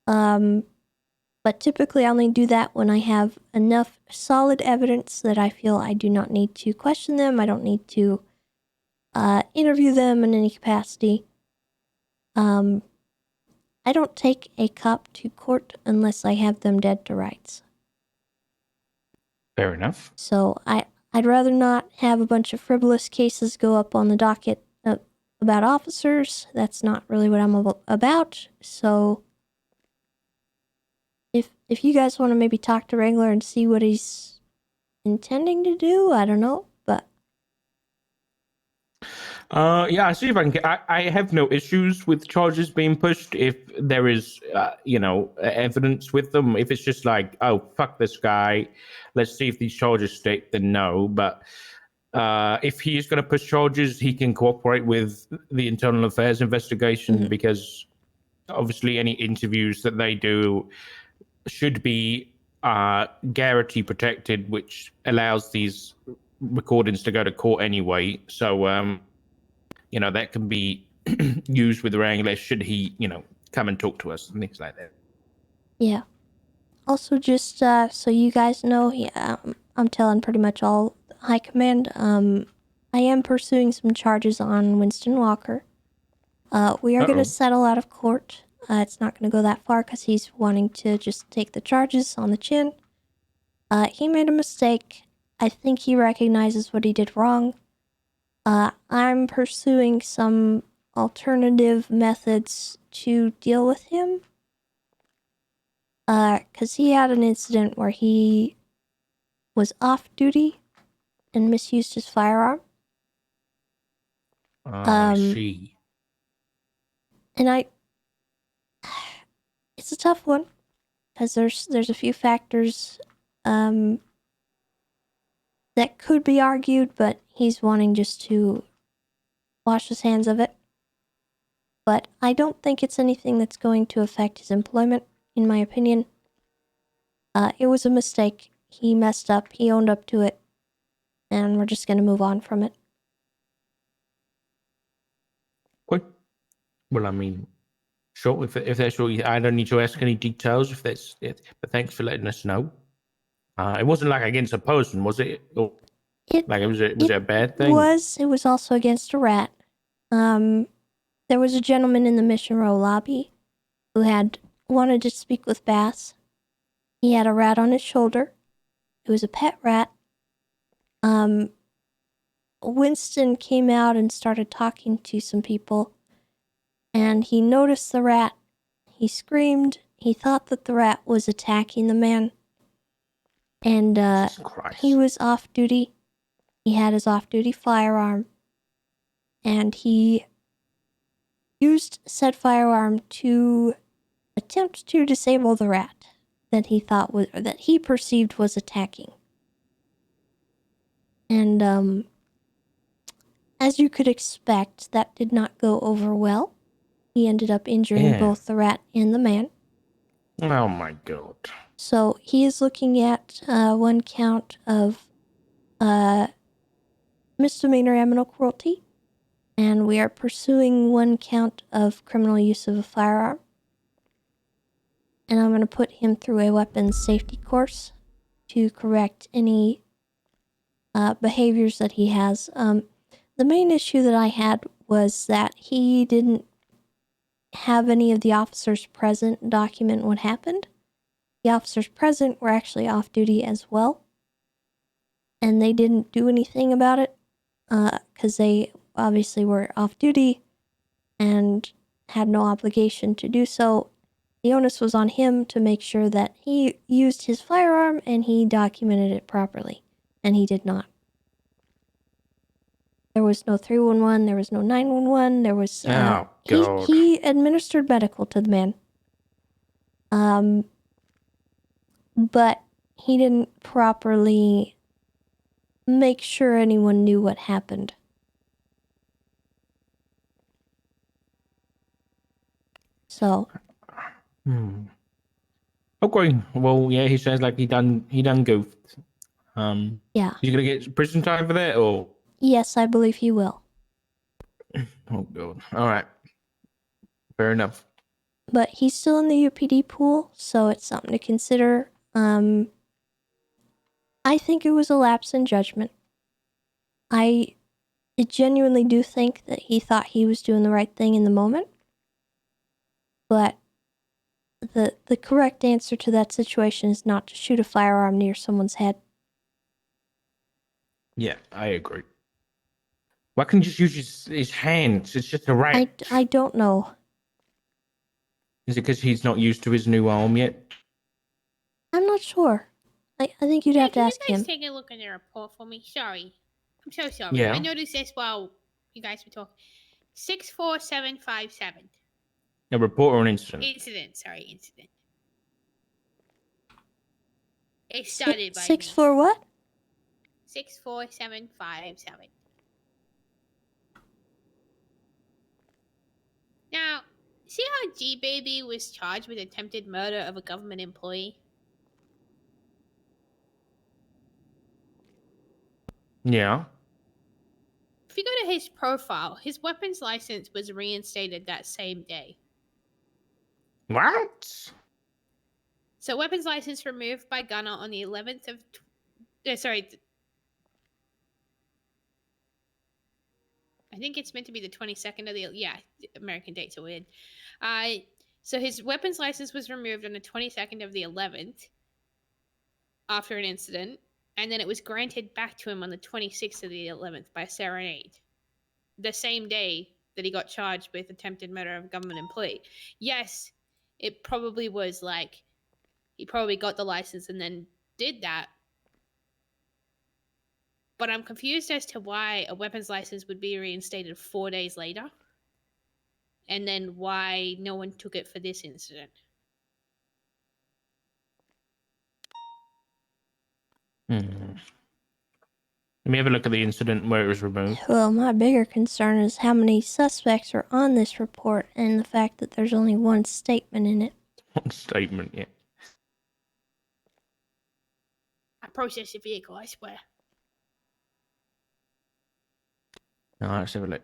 But typically I only do that when I have enough solid evidence that I feel I do not need to question them. I don't need to interview them in any capacity. I don't take a cop to court unless I have them dead to rights. Fair enough. So I'd rather not have a bunch of frivolous cases go up on the docket about officers. That's not really what I'm about. So if you guys want to maybe talk to Wrangler and see what he's intending to do, I don't know, but yeah, I see if I can get. I have no issues with charges being pushed if there is, evidence with them. If it's just like, oh, fuck this guy, let's see if these charges stick, then no. But if he's going to push charges, he can cooperate with the internal affairs investigation because obviously any interviews that they do should be garrity protected, which allows these recordings to go to court anyway. So, that can be used with Wrangler should he, come and talk to us and things like that. yeah. Also, just so you guys know, I'm telling pretty much all high command. I am pursuing some charges on Winston Walker. We are going to settle out of court. It's not going to go that far because he's wanting to just take the charges on the chin. He made a mistake. I think he recognizes what he did wrong. I'm pursuing some alternative methods to deal with him. Because he had an incident where he was off duty and misused his firearm. I see. And it's a tough one because there's a few factors that could be argued, but he's wanting just to wash his hands of it. But I don't think it's anything that's going to affect his employment, in my opinion. It was a mistake. He messed up. He owned up to it. And we're just going to move on from it. Quick. Well, I mean, sure, if that's all, I don't need to ask any details if that's it. But thanks for letting us know. It wasn't like against a person, was it? Or, was it a bad thing? It was also against a rat. There was a gentleman in the Mission Row lobby who had wanted to speak with Bass. He had a rat on his shoulder. It was a pet rat. Winston came out and started talking to some people, and he noticed the rat. He screamed. He thought that the rat was attacking the man. And he was off duty. He had his off-duty firearm. And he used said firearm to attempt to disable the rat that he perceived was attacking. And as you could expect, that did not go over well. He ended up injuring both the rat and the man. Oh my god. So he is looking at one count of misdemeanor animal cruelty, and we are pursuing one count of criminal use of a firearm. And I'm going to put him through a weapons safety course to correct any behaviors that he has. The main issue that I had was that he didn't have any of the officers present document what happened. The officers present were actually off duty as well, and they didn't do anything about it because they obviously were off duty and had no obligation to do so. The onus was on him to make sure that he used his firearm and he documented it properly, and he did not. There was no 311, there was no 911, there was... he administered medical to the man. But he didn't properly make sure anyone knew what happened. So... Okay, well, yeah, he sounds like he done goofed. Yeah. He's gonna get prison time for that, or? Yes, I believe he will. Oh god. All right. Fair enough. But he's still in the UPD pool, so it's something to consider. I think it was a lapse in judgment. I genuinely do think that he thought he was doing the right thing in the moment. But the correct answer to that situation is not to shoot a firearm near someone's head. Yeah, I agree. Why can't you just use his hands? It's just a rat. I don't know. Is it because he's not used to his new arm yet? I'm not sure. I think you'd have to ask Can you him. guys take a look at the report for me? Sorry. I'm so sorry. Yeah. I noticed this while you guys were talking. 64757. A report or an incident? Incident. It started by 6-4 what? 64757. Now, see how G-Baby was charged with attempted murder of a government employee? Yeah. If you go to his profile, his weapons license was reinstated that same day. What? So weapons license removed by Gunner on the 11th of... I think it's meant to be the 22nd of the... Yeah, American dates are weird. So his weapons license was removed on the 22nd of the 11th after an incident, and then it was granted back to him on the 26th of the 11th by Serenade, the same day that he got charged with attempted murder of a government employee. Yes, it probably was like he probably got the license and then did that, but I'm confused as to why a weapons license would be reinstated 4 days later, and then why no one took it for this incident. Let me have a look at the incident where it was removed. Well, my bigger concern is how many suspects are on this report and the fact that there's only one statement in it. One statement, yeah. I processed the vehicle, I swear. Alright, let's have a look.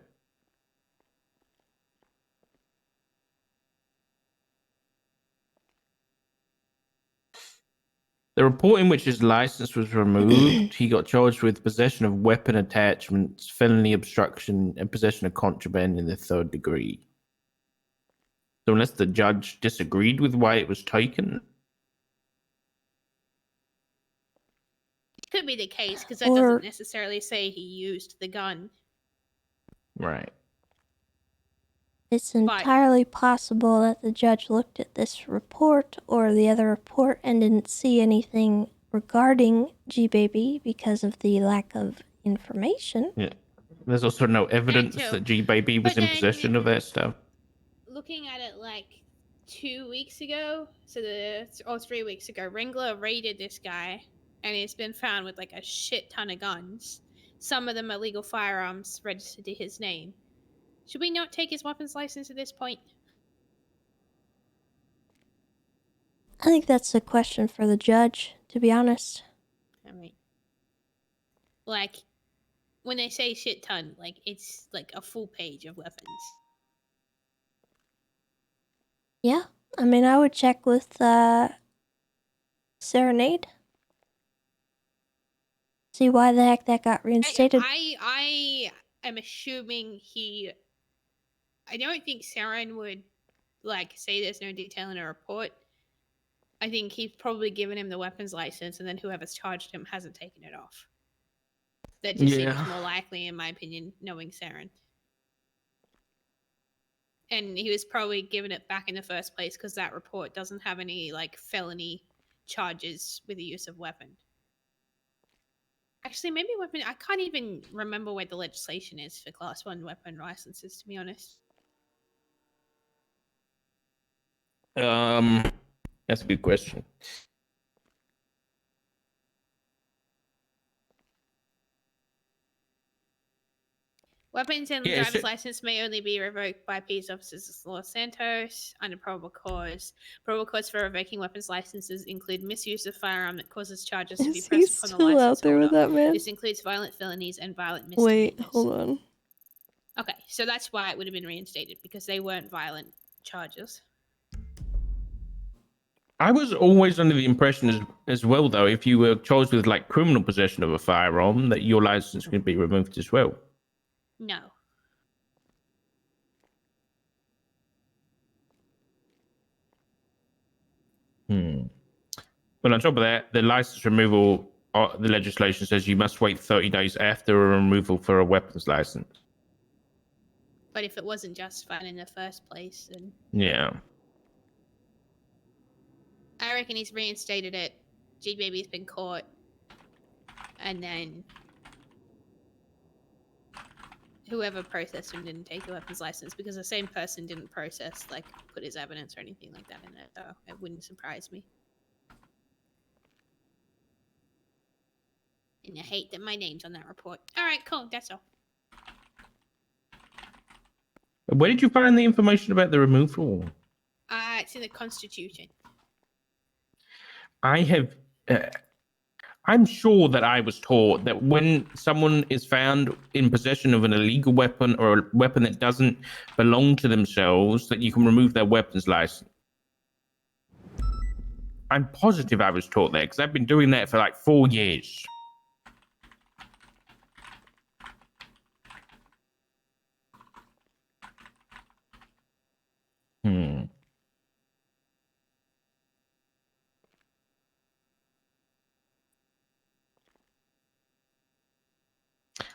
The report in which his license was removed, he got charged with possession of weapon attachments, felony obstruction, and possession of contraband in the 3rd degree. So unless the judge disagreed with why it was taken... Could be the case, because that doesn't necessarily say he used the gun. Right. It's entirely possible that the judge looked at this report or the other report and didn't see anything regarding G-Baby because of the lack of information. Yeah. There's also no evidence that G-Baby was in possession of that stuff. Looking at it like 2 weeks ago, or 3 weeks ago, Wrangler raided this guy, and he's been found with like a shit ton of guns. Some of them are legal firearms registered to his name. Should we not take his weapons license at this point? I think that's a question for the judge, to be honest. I mean, like, when they say shit ton, like, it's like a full page of weapons. Yeah, I mean, I would check with Serenade. See why the heck that got reinstated. I am assuming I don't think Saren would, like, say there's no detail in a report. I think he's probably given him the weapons license, and then whoever's charged him hasn't taken it off. That just seems more likely, in my opinion, knowing Saren. And he was probably given it back in the first place because that report doesn't have any, like, felony charges with the use of weapon. Actually, maybe weapon... I can't even remember where the legislation is for Class 1 weapon licenses, to be honest. That's a good question. Weapons and driver's license may only be revoked by peace officers of Los Santos under probable cause. Probable cause for revoking weapons licenses include misuse of firearm that causes charges to be pressed upon the license out there with that man? This includes violent felonies and violent misdemeanors. Wait, hold on. Okay, so that's why it would have been reinstated, because they weren't violent charges. I was always under the impression as well, though, if you were charged with, like, criminal possession of a firearm, that your license could be removed as well. No. But on top of that, the license removal, the legislation says you must wait 30 days after a removal for a weapons license. But if it wasn't justified in the first place, then Yeah. I reckon he's reinstated it. G Baby's been caught, and then whoever processed him didn't take a weapons license because the same person didn't process, like, put his evidence or anything like that in it. So it wouldn't surprise me. And I hate that my name's on that report. All right, cool. That's all. Where did you find the information about the removal? It's in the Constitution. I have. I'm sure that I was taught that when someone is found in possession of an illegal weapon or a weapon that doesn't belong to themselves, that you can remove their weapons license. I'm positive I was taught that because I've been doing that for like 4 years.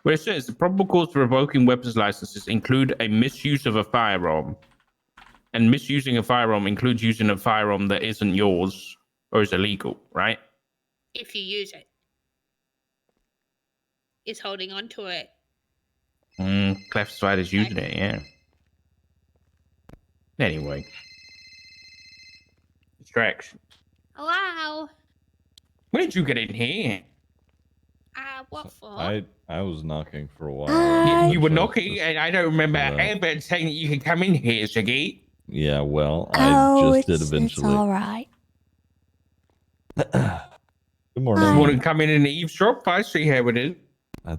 Where it says the probable cause for revoking weapons licenses include a misuse of a firearm. And misusing a firearm includes using a firearm that isn't yours or is illegal, right? If you use it. Is holding on to it. Classified as using it, yeah. Anyway. Distraction. Hello? When did you get in here? What for? I was knocking for a while. You were knocking, and I don't remember ever saying that you can come in here, Ziggy. Yeah, well, I just did eventually. It's all right. Good morning. You want to come in and eavesdrop? I see how it is.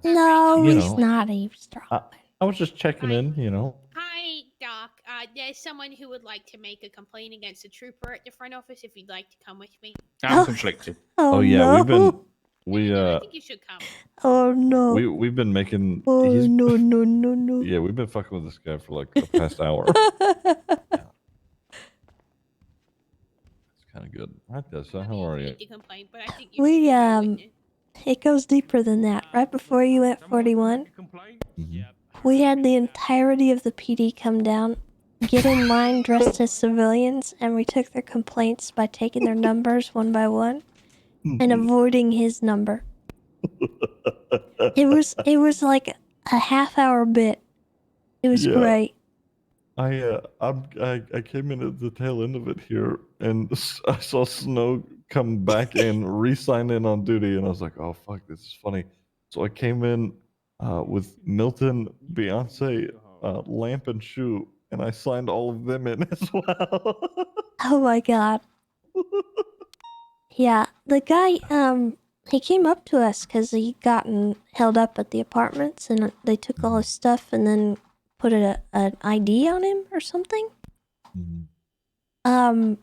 No, he's not eavesdropping. I was just checking in, you know. Hi, Doc. There's someone who would like to make a complaint against the trooper at the front office if you'd like to come with me. I'm conflicted. Oh yeah, no. I think you should come. Oh no. We've been making. Oh no. Yeah, we've been fucking with this guy for like the past hour. It's kind of good. Hi Tessa, how are you? It goes deeper than that. Right before you went 41, we had the entirety of the PD come down, get in line dressed as civilians, and we took their complaints by taking their numbers one by one and avoiding his number. It was like a half-hour bit. It was great. I came in at the tail end of it here, and I saw Snow come back and re-sign in on duty, and I was like, "Oh fuck, this is funny." So I came in with Milton, Beyonce, Lamp, and Shoe, and I signed all of them in as well. Oh my god. Yeah, the guy, he came up to us because he'd gotten held up at the apartments, and they took all his stuff and then put an ID on him or something. And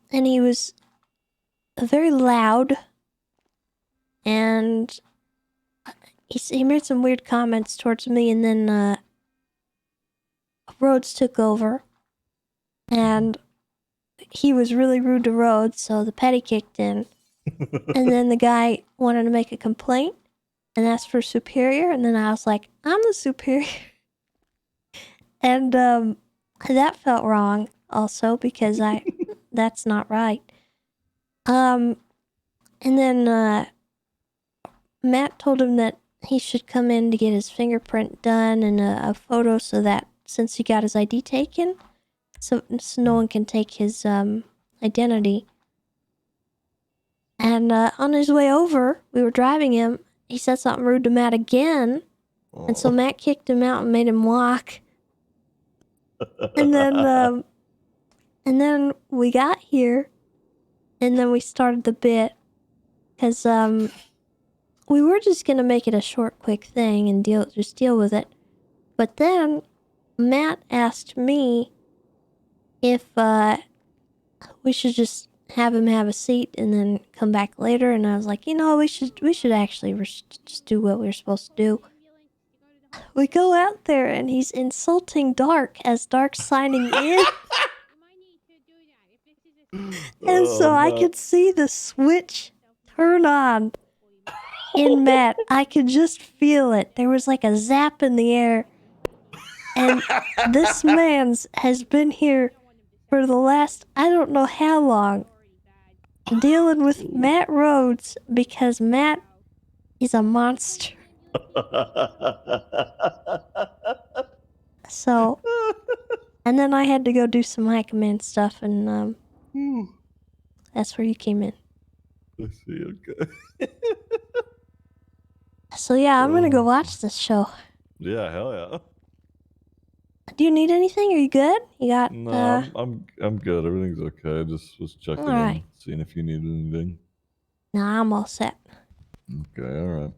he was very loud, and he made some weird comments towards me, and then Rhodes took over, and he was really rude to Rhodes, so the petty kicked in. And then the guy wanted to make a complaint and asked for superior, and then I was like, I'm the superior. And that felt wrong also because that's not right. And then Matt told him that he should come in to get his fingerprint done and a photo so that since he got his ID taken, so no one can take his identity. And on his way over, we were driving him, he said something rude to Matt again, and so Matt kicked him out and made him walk. And then we got here, and then we started the bit, because we were just gonna make it a short, quick thing and deal with it. But then Matt asked me if we should just have him have a seat and then come back later, and I was like, we should actually just do what we're supposed to do. We go out there and he's insulting Dark as Dark's signing in. And so I could see the switch turn on in Matt. I could just feel it. There was like a zap in the air. And this man's has been here for the last, I don't know how long, dealing with Matt Rhodes because Matt is a monster. So, and then I had to go do some high command stuff, and that's where you came in. I see, okay. So yeah, I'm gonna go watch this show. Yeah, hell yeah. Do you need anything? Are you good? You got? No, I'm good. Everything's okay. I just was checking in, Alright. seeing if you needed anything. Nah, I'm all set. Okay, all right.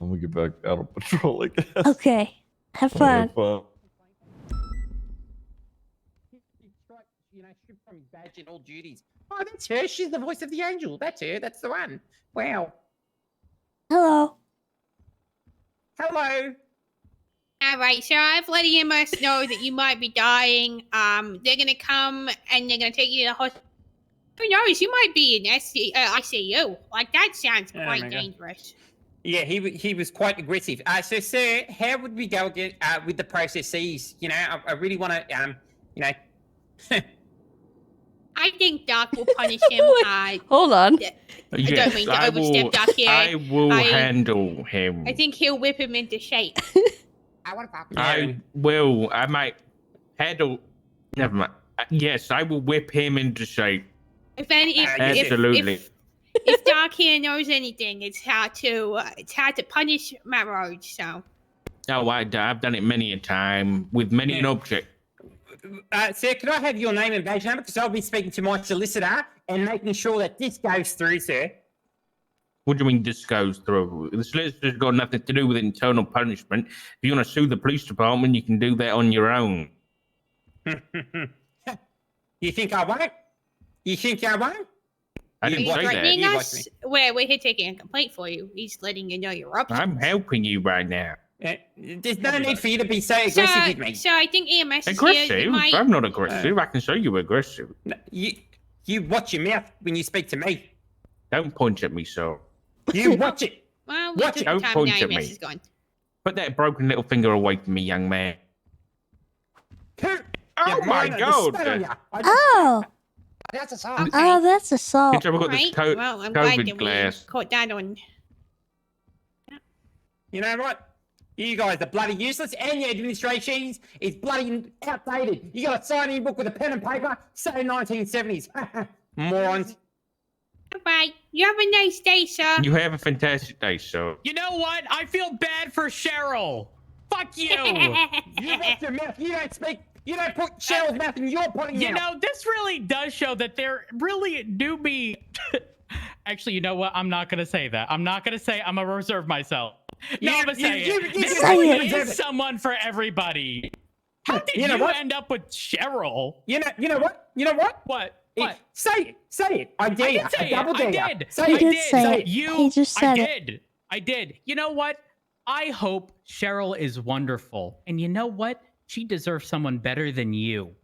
I'm gonna get back out of patrol, I guess. Okay, have fun. Have fun. You know, stripped from his badge and all duties. Oh, that's her. She's the voice of the angel. That's her. That's the one. Wow. Hello. Hello. Alright, so I've let EMS know that you might be dying. They're gonna come and they're gonna take you to the hospital. Who knows? You might be in ICU. Like, that sounds Oh quite my God. dangerous. Yeah, he was quite aggressive. So, sir, how would we go again, with the processes? You know, I really want to, you know. I think Doc will punish him. Hold on. I don't mean to overstep Doc here. I will handle him. I think he'll whip him into shape. I want to pop. I will. I might handle. Never mind. Yes, I will whip him into shape. Absolutely. If Doc here knows anything, it's how to punish Matt Rhodes. So. Oh, I've done it many a time with many an object. Sir, could I have your name and badge number? Because I'll be speaking to my solicitor and making sure that this goes through, sir. What do you mean this goes through? The solicitor's got nothing to do with internal punishment. If you want to sue the police department, you can do that on your own. You think I won't? You think I won't? I didn't say threatening that. us? We're here taking a complaint for you. He's letting you know you're up. I'm helping you right now. There's no need for you to be so aggressive with me. So I think EMS is Aggressive? here. You might... I'm not aggressive. I can show you aggressive. No, you watch your mouth when you speak to me. Don't point at me, sir. You watch it. Well, Watch it. Don't point at me. Is gone. Put that broken little finger away from me, young man. Oh my God! Oh. That's a song. Okay. Oh, that's assault. Good job, I've got this Well, I'm glad COVID that glass. we caught that on. You know what? You guys are bloody useless, and your administration is bloody outdated. You got a sign-in book with a pen and paper, say 1970s. Morons. Bye. You have a nice day, sir. You have a fantastic day, sir. You know what? I feel bad for Cheryl. Fuck you. You watch your mouth. You don't speak. You don't put Cheryl's mouth in your potty mouth. You know, this really does show that there really do be... Actually, you know what? I'm not going to say that. I'm not going to say. I'm going to reserve myself. No, I'm going to say it. There really is someone for everybody. How did you end up with Cheryl? You know what? You know what? What? Say it. Say it. I dare you. I Double dare you. I did. Say I it. did. Say it. He just said I it. did. I did. You know what? I hope Cheryl is wonderful. And you know what? She deserves someone better than you.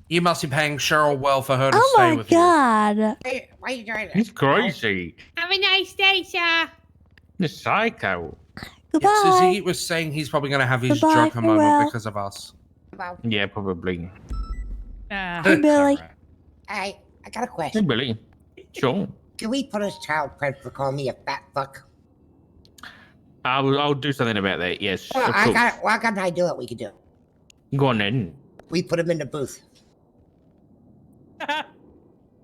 You must be paying Cheryl well for her to Oh stay my with God. Hey, why are you doing that? He's crazy. Have a nice day, sir. The psycho. you. Goodbye. Yeah, Susie was saying he's probably going to have his Goodbye, Joker moment farewell. because of us. Yeah, probably. Hey, Billy. Hey, I got a Hey, question. Billy. Sure. Can we punish child credit for calling me a fat fuck? I'll do something about that. Yes. Well, of I course. got an idea what we could do. Go on then. We put him in the booth.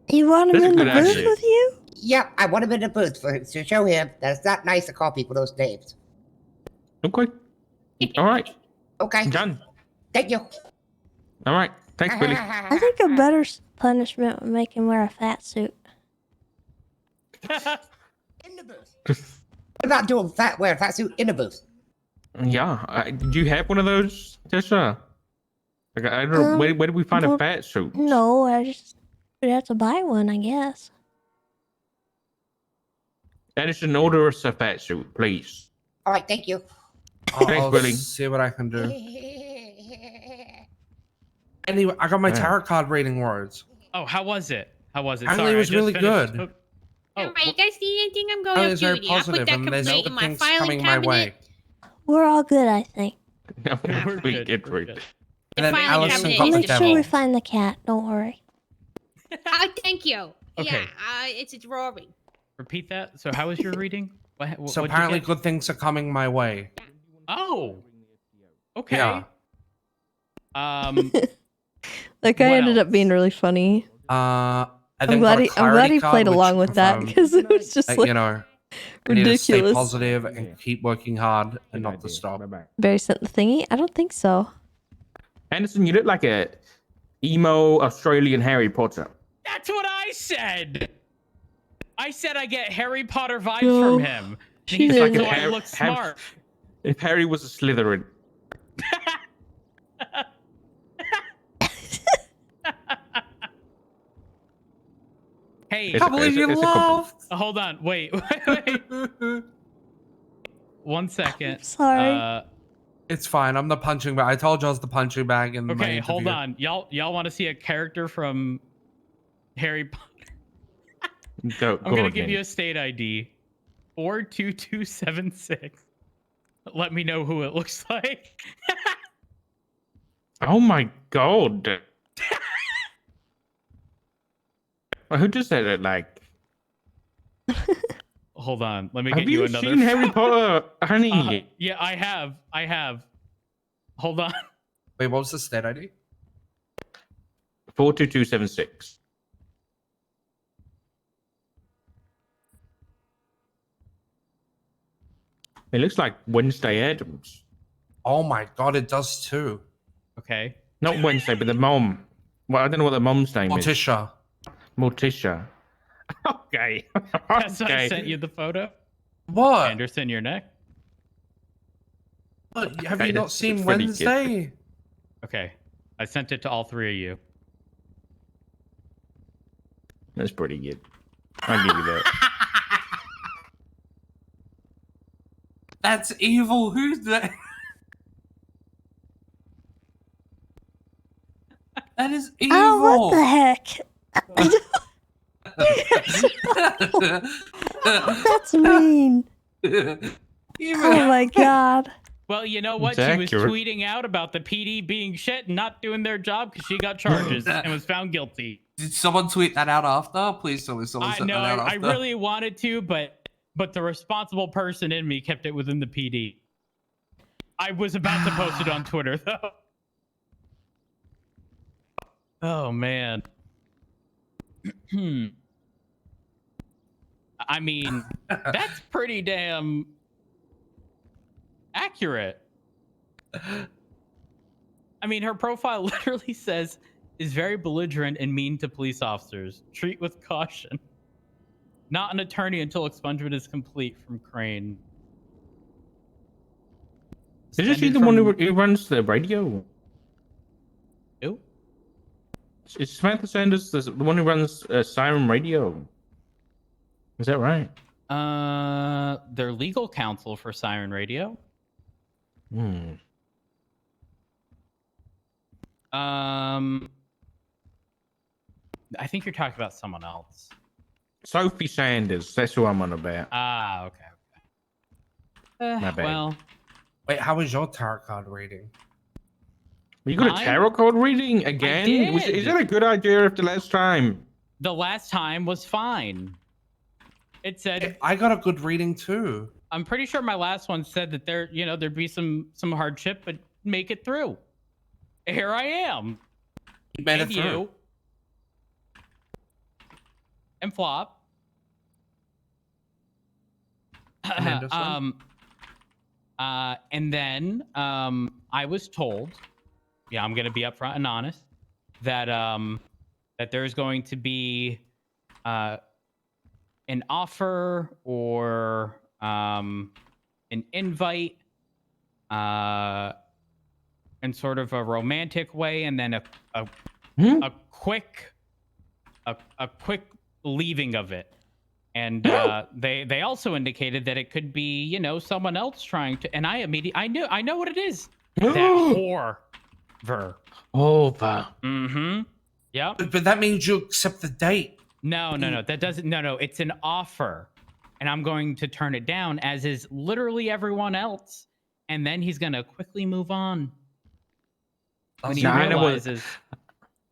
You want him That's a in the good booth idea. with you? Yep, I want him in the booth to show him that it's not nice to call people those names. Okay. All right. Okay. Done. Thank you. All right. Thanks, Billy. I think a better punishment would make him wear a fat suit. In the booth. What about doing wear a fat suit in the booth? Yeah. Do you have one of those, Tessa? Like, I don't know. Where did we find a well, fat suit? No, I just would have to buy one, I guess. Edison, order us a fat suit, please. All right, thank you. Thanks, I'll Billy. see what I can do. Anyway, I got my tarot card reading words. Oh, how was it? How was it? Apparently Sorry, it was I just really finished- good. Alright, you guys need anything? I'm going Apparently off it's very duty. I put positive, that and there's complaint good in my things filing coming my cabinet. way. We're all good, I think. We're good. And then filing Allison cabinet got is the Make sure devil. we find the cat. Don't worry. Oh, thank you. Okay. Yeah, it's a drawing. Repeat that. So how was your reading? So what'd you apparently get? good things are coming my way. Oh. Okay. Yeah. That guy What ended up being really funny. I I'm then glad got a he clarity card, played which along with that confirmed because it was just that, like you know, I need to stay ridiculous. positive and keep working hard and not to stop. Barry sent the thingy? I don't think so. Anderson, you look like a emo Australian Harry Potter. That's what I said. I said I get Harry Potter vibes No, from him. she He's didn't. like, oh, I look smart. If Harry was a Slytherin. Hey, I can't believe you laughed. Hold on, wait. 1 second. Sorry. It's fine. I'm the punching bag. I told you I was the punching bag in my Okay, interview. hold on. Y'all want to see a character from Harry Potter? I'm gonna give you a state ID. 42276. Let me know who it looks like. Oh my god. Well, who just said it like? Hold on. Let me Have get you you another. seen Harry Potter, honey? Yeah, I have. Hold on. Wait, what was the state ID? 42276. It looks like Wednesday Addams. Oh my god, it does too. Okay. Not Wednesday, but the mom. Well, I don't know what the mom's name Morticia. is. Morticia. Okay. Yes, I Okay. sent you the photo. What? Anderson, your neck. What? Have Okay, you not that's seen pretty good. Wednesday? Okay. I sent it to all three of you. That's pretty good. I'll give you that. That's evil. Who's that? That is evil. Oh, what the heck? That's mean. Oh my god. Well, you know what? It's She was accurate. tweeting out about the PD being shit and not doing their job because she got charges and was found guilty. Did someone tweet that out after? Please tell me someone I sent know. that out I after. really wanted to, but the responsible person in me kept it within the PD. I was about to post it on Twitter though. Oh man. I mean, that's pretty damn accurate. I mean, her profile literally says is very belligerent and mean to police officers. Treat with caution. Not an attorney until expungement is complete from Crane. Is she the one who runs the radio? Who? Is Samantha Sanders the one who runs Siren Radio? Is that right? Their legal counsel for Siren Radio. I think you're talking about someone else. Sophie Sanders. That's who I'm on about. Ah, okay. My bad. Well, Wait, how was your tarot card reading? You got Mine? a tarot card reading again? did. Is that a good idea after last time? the last time was fine. It said I got a good reading too. I'm pretty sure my last one said that there'd be some hardship, but make it through. Here I am. You made And it through. you. And Flop. And Anderson? And then I was told, yeah, I'm gonna be upfront and honest, that that there's going to be an offer or an invite in sort of a romantic way, and then a quick leaving of it. And they also indicated that it could be, someone else trying to. And I know what it is. That whore. Oh, wow. Mm-hmm. Yeah. But that means you accept the date. No. That doesn't. No. It's an offer, and I'm going to turn it down, as is literally everyone else. And then he's gonna quickly move on when he realizes.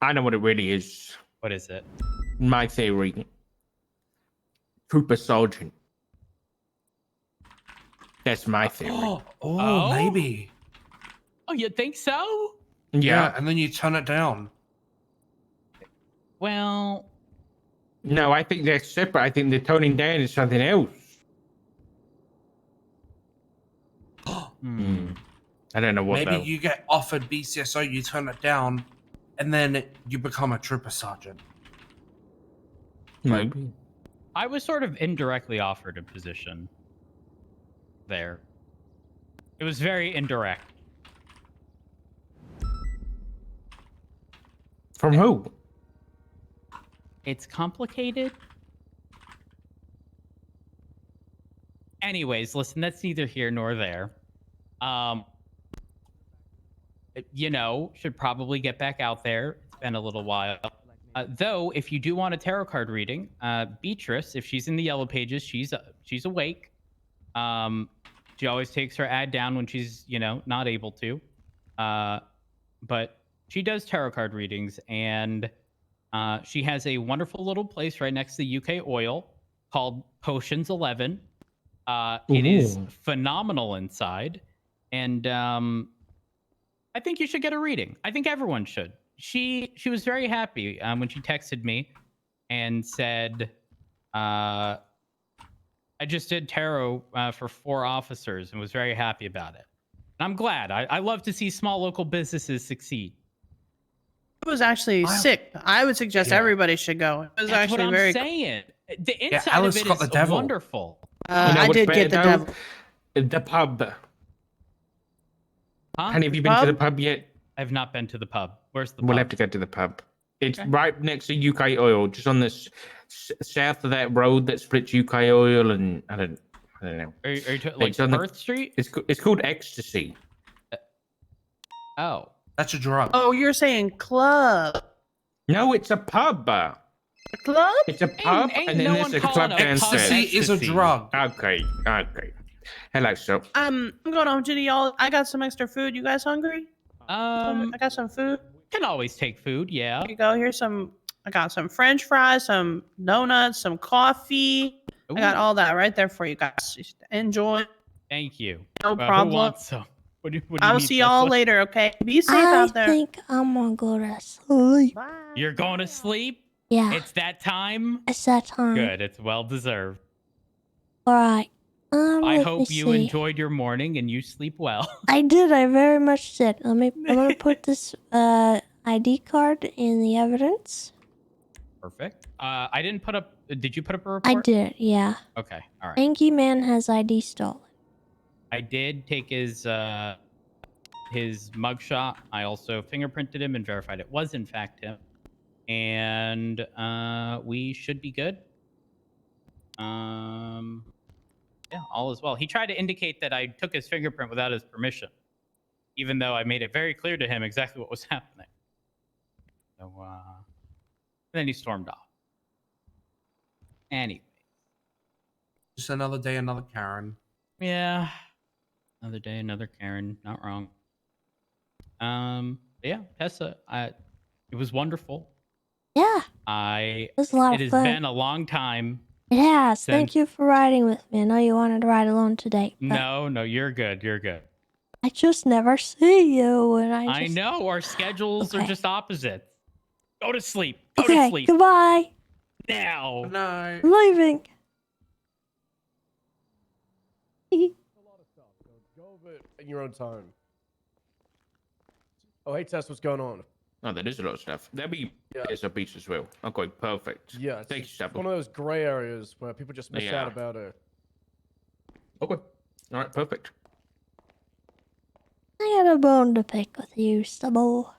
I know what it really is. What is it? My theory. Trooper Sergeant. That's my theory. Oh, maybe. Oh, you think so? Yeah, and then you turn it down. Well, no, I think they're separate. I think the toning down is something else. I don't know what. Maybe you get offered BCSO, you turn it down, and then you become a trooper sergeant. Maybe. I was sort of indirectly offered a position there. It was very indirect. From who? It's complicated. Anyways, listen, that's neither here nor there. Should probably get back out there. It's been a little while. Though, if you do want a tarot card reading, Beatrice, if she's in the yellow pages, she's awake. She always takes her ad down when she's, not able to. But she does tarot card readings, and she has a wonderful little place right next to the UK Oil called Potions 11. It is phenomenal inside, and I think you should get a reading. I think everyone should. She was very happy when she texted me and said, I just did tarot for 4 officers and was very happy about it. And I'm glad. I love to see small local businesses succeed. It was actually sick. I would suggest everybody should go. It was That's actually what I'm very saying. The inside Alice of it got is the devil. wonderful. I did get the devil. The pub. Huh? Have you been to the pub yet? I've not been to the pub. Where's the pub? We'll have to go to the pub. It's right next to UK Oil, just on the south of that road that splits UK Oil and I don't know. Are you like Perth Street? It's called Ecstasy. Oh, that's a drug. Oh, you're saying club? No, it's a pub. A club? It's a pub, and then there's a club downstairs. Ecstasy is a drug. Okay. Hello, sir. I'm going on to y'all. I got some extra food. You guys hungry? I got some food. Can always take food, yeah. Here you go. Here's some. I got some French fries, some donuts, some coffee. I got all that right there for you guys. Just enjoy. Thank you. No Who problem. wants some? What do you I'll need, see y'all Tesla? later. Okay. Be safe out there. I think I'm gonna go to sleep. You're going to sleep? Yeah. It's that time? It's that time. Good. It's well deserved. All right. I let hope me you see. enjoyed your morning and you sleep well. I did. I very much did. I'm gonna put this ID card in the evidence. Perfect. I didn't put up. Did you put up a report? I did. Yeah. Okay. All right. Anky Man has ID stolen. I did take his mugshot. I also fingerprinted him and verified it was in fact him. And we should be good. Yeah, all is well. He tried to indicate that I took his fingerprint without his permission, even though I made it very clear to him exactly what was happening. So, then he stormed off. Anyway. Just another day, another Karen. Yeah. Another day, another Karen. Not wrong. Yeah, Tessa, it was wonderful. Yeah. It was a lot of has fun. been a long time. It has. Since- Thank you for riding with me. I know you wanted to ride alone today. But No, you're good. You're good. I just never see you, and I know our schedules are just opposites. Go to sleep. Go Okay. to sleep. Goodbye. Now. Good night. I'm leaving. Go over it in your own time. Oh, hey, Tess, what's going on? Oh, there is a lot of stuff. There'll be a beach as well. Okay, perfect. Yeah, Thank you, it's Stapple. one of those gray areas where people just miss Yeah. out about it. Okay. All right, perfect. I got a bone to pick with you, Stubble.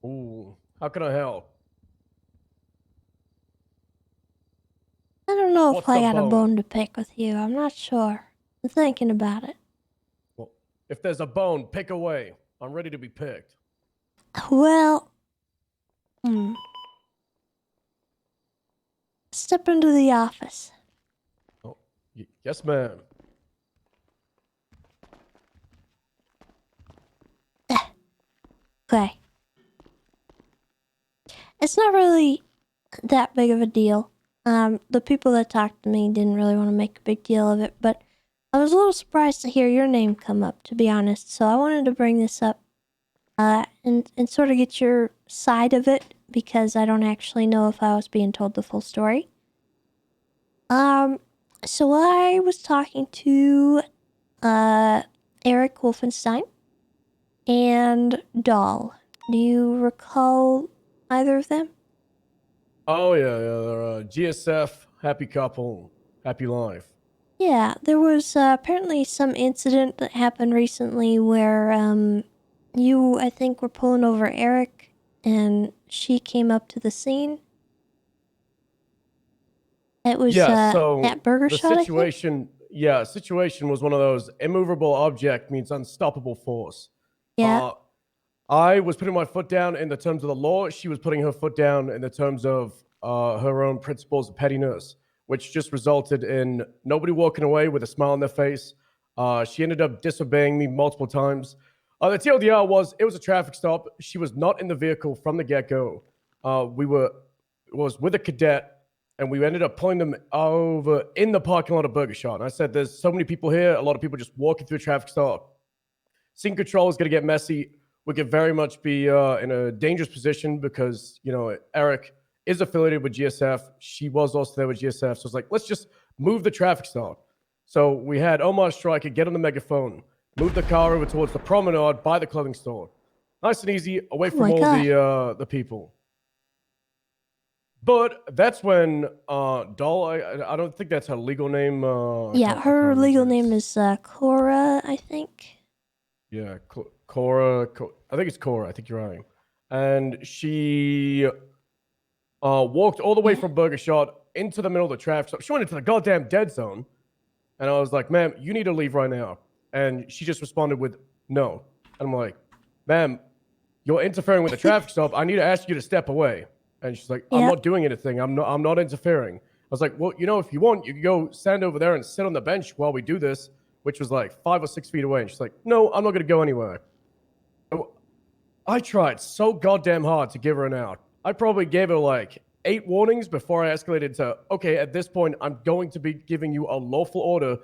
Ooh, how can I help? I don't know What's if I the got a bone? bone to pick with you. I'm not sure. I'm thinking about it. Well, if there's a bone, pick away. I'm ready to be picked. Well, step into the office. Yes, ma'am. Okay. It's not really that big of a deal. The people that talked to me didn't really want to make a big deal of it, but I was a little surprised to hear your name come up, to be honest. So I wanted to bring this up, and sort of get your side of it, because I don't actually know if I was being told the full story. So I was talking to, Eric Wolfenstein and Doll. Do you recall either of them? Oh yeah, they're GSF, happy couple, happy life. Yeah, there was apparently some incident that happened recently where you, I think, were pulling over Eric, and she came up to the scene. It was so at Burger the Shot, situation, situation was one of those immovable object means unstoppable force. Yeah. I was putting my foot down in the terms of the law. She was putting her foot down in the terms of her own principles of pettiness, which just resulted in nobody walking away with a smile on their face. She ended up disobeying me multiple times. The TLDR was, it was a traffic stop. She was not in the vehicle from the get-go. Was with a cadet, and we ended up pulling them over in the parking lot of Burger Shot. And I said, there's so many people here, a lot of people just walking through a traffic stop. Scene control is going to get messy. We could very much be in a dangerous position because, you know, Eric is affiliated with GSF. She was also there with GSF. So it's like, let's just move the traffic stop. So we had Omar Stryker get on the megaphone, move the car over towards the promenade by the clothing store. Nice and easy, away from all the people. But that's when Doll, I don't think that's her legal name. Yeah, her legal name is Cora, I think. Yeah, Cora. I think it's Cora. I think you're right. And she walked all the way from Burger Shot into the middle of the traffic stop. She went into the goddamn dead zone. And I was like, ma'am, you need to leave right now. And she just responded with no. And I'm like, ma'am, you're interfering with the traffic stop. I need to ask you to step away. And she's like, I'm not doing anything. I'm not interfering. I was like, well, you know, if you want, you can go stand over there and sit on the bench while we do this, which was like 5 or 6 feet away. And she's like, no, I'm not going to go anywhere. I tried so goddamn hard to give her an out. I probably gave her like 8 warnings before I escalated to, okay, at this point, I'm going to be giving you a lawful order.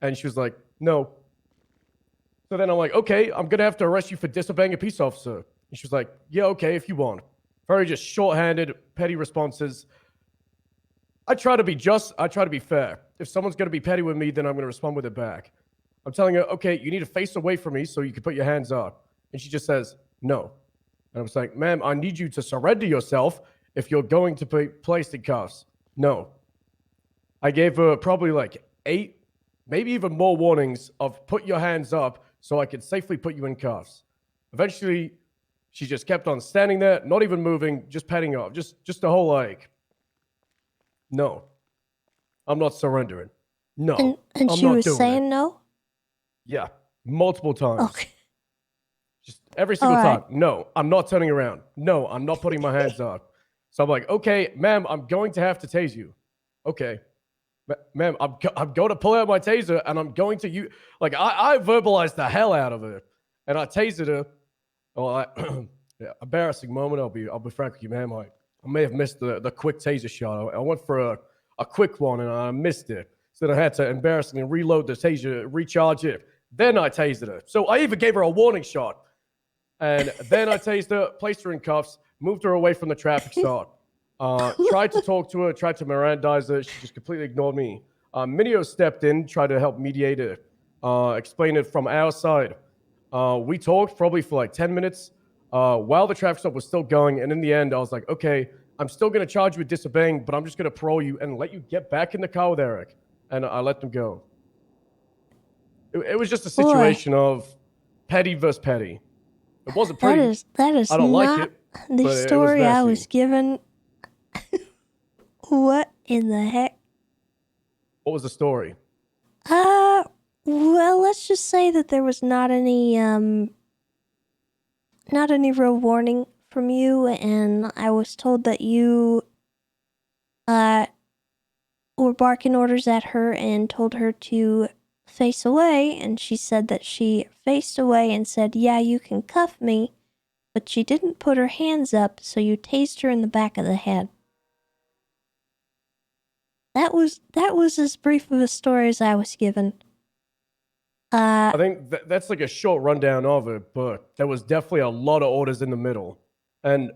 And she was like, no. So then I'm like, okay, I'm going to have to arrest you for disobeying a peace officer. And she was like, yeah, okay, if you want. Very just short-handed, petty responses. I try to be just. I try to be fair. If someone's going to be petty with me, then I'm going to respond with it back. I'm telling her, okay, you need to face away from me so you can put your hands up. And she just says, no. And I was like, ma'am, I need you to surrender yourself if you're going to be placed in cuffs. No. I gave her probably like 8, maybe even more warnings of put your hands up so I could safely put you in cuffs. Eventually, she just kept on standing there, not even moving, just petting off. Just the whole like, no, I'm not surrendering. No, and I'm she not was doing saying it. no? Yeah, multiple times. Okay. Just every single All time. right. No, I'm not turning around. No, I'm not putting my hands up. So I'm like, okay, ma'am, I'm going to have to tase you. Okay. Ma'am, I'm going to pull out my taser and I'm going to use, like, I verbalized the hell out of her and I tasered her. Well, yeah, embarrassing moment. I'll be frank with you, ma'am. I may have missed the quick taser shot. I went for a quick one and I missed it. So then I had to embarrassingly reload the taser, recharge it. Then I tasered her. So I even gave her a warning shot. And then I tased her, placed her in cuffs, moved her away from the traffic stop. Tried to talk to her, tried to Mirandize her. She just completely ignored me. Minio stepped in, tried to help mediate it, explain it from our side. We talked probably for like 10 minutes while the traffic stop was still going. And in the end, I was like, okay, I'm still going to charge you with disobeying, but I'm just going to parole you and let you get back in the car with Eric. And I let them go. It was just a situation of petty versus petty. It wasn't pretty. That is I don't not like it, the but story I messy. was given. What in the heck? What was the story? Well, let's just say that there was not any real warning from you, and I was told that you were barking orders at her and told her to face away, and she said that she faced away and said, "Yeah, you can cuff me," but she didn't put her hands up, so you tased her in the back of the head. That was as brief of a story as I was given. I think that's like a short rundown of it, but there was definitely a lot of orders in the middle. And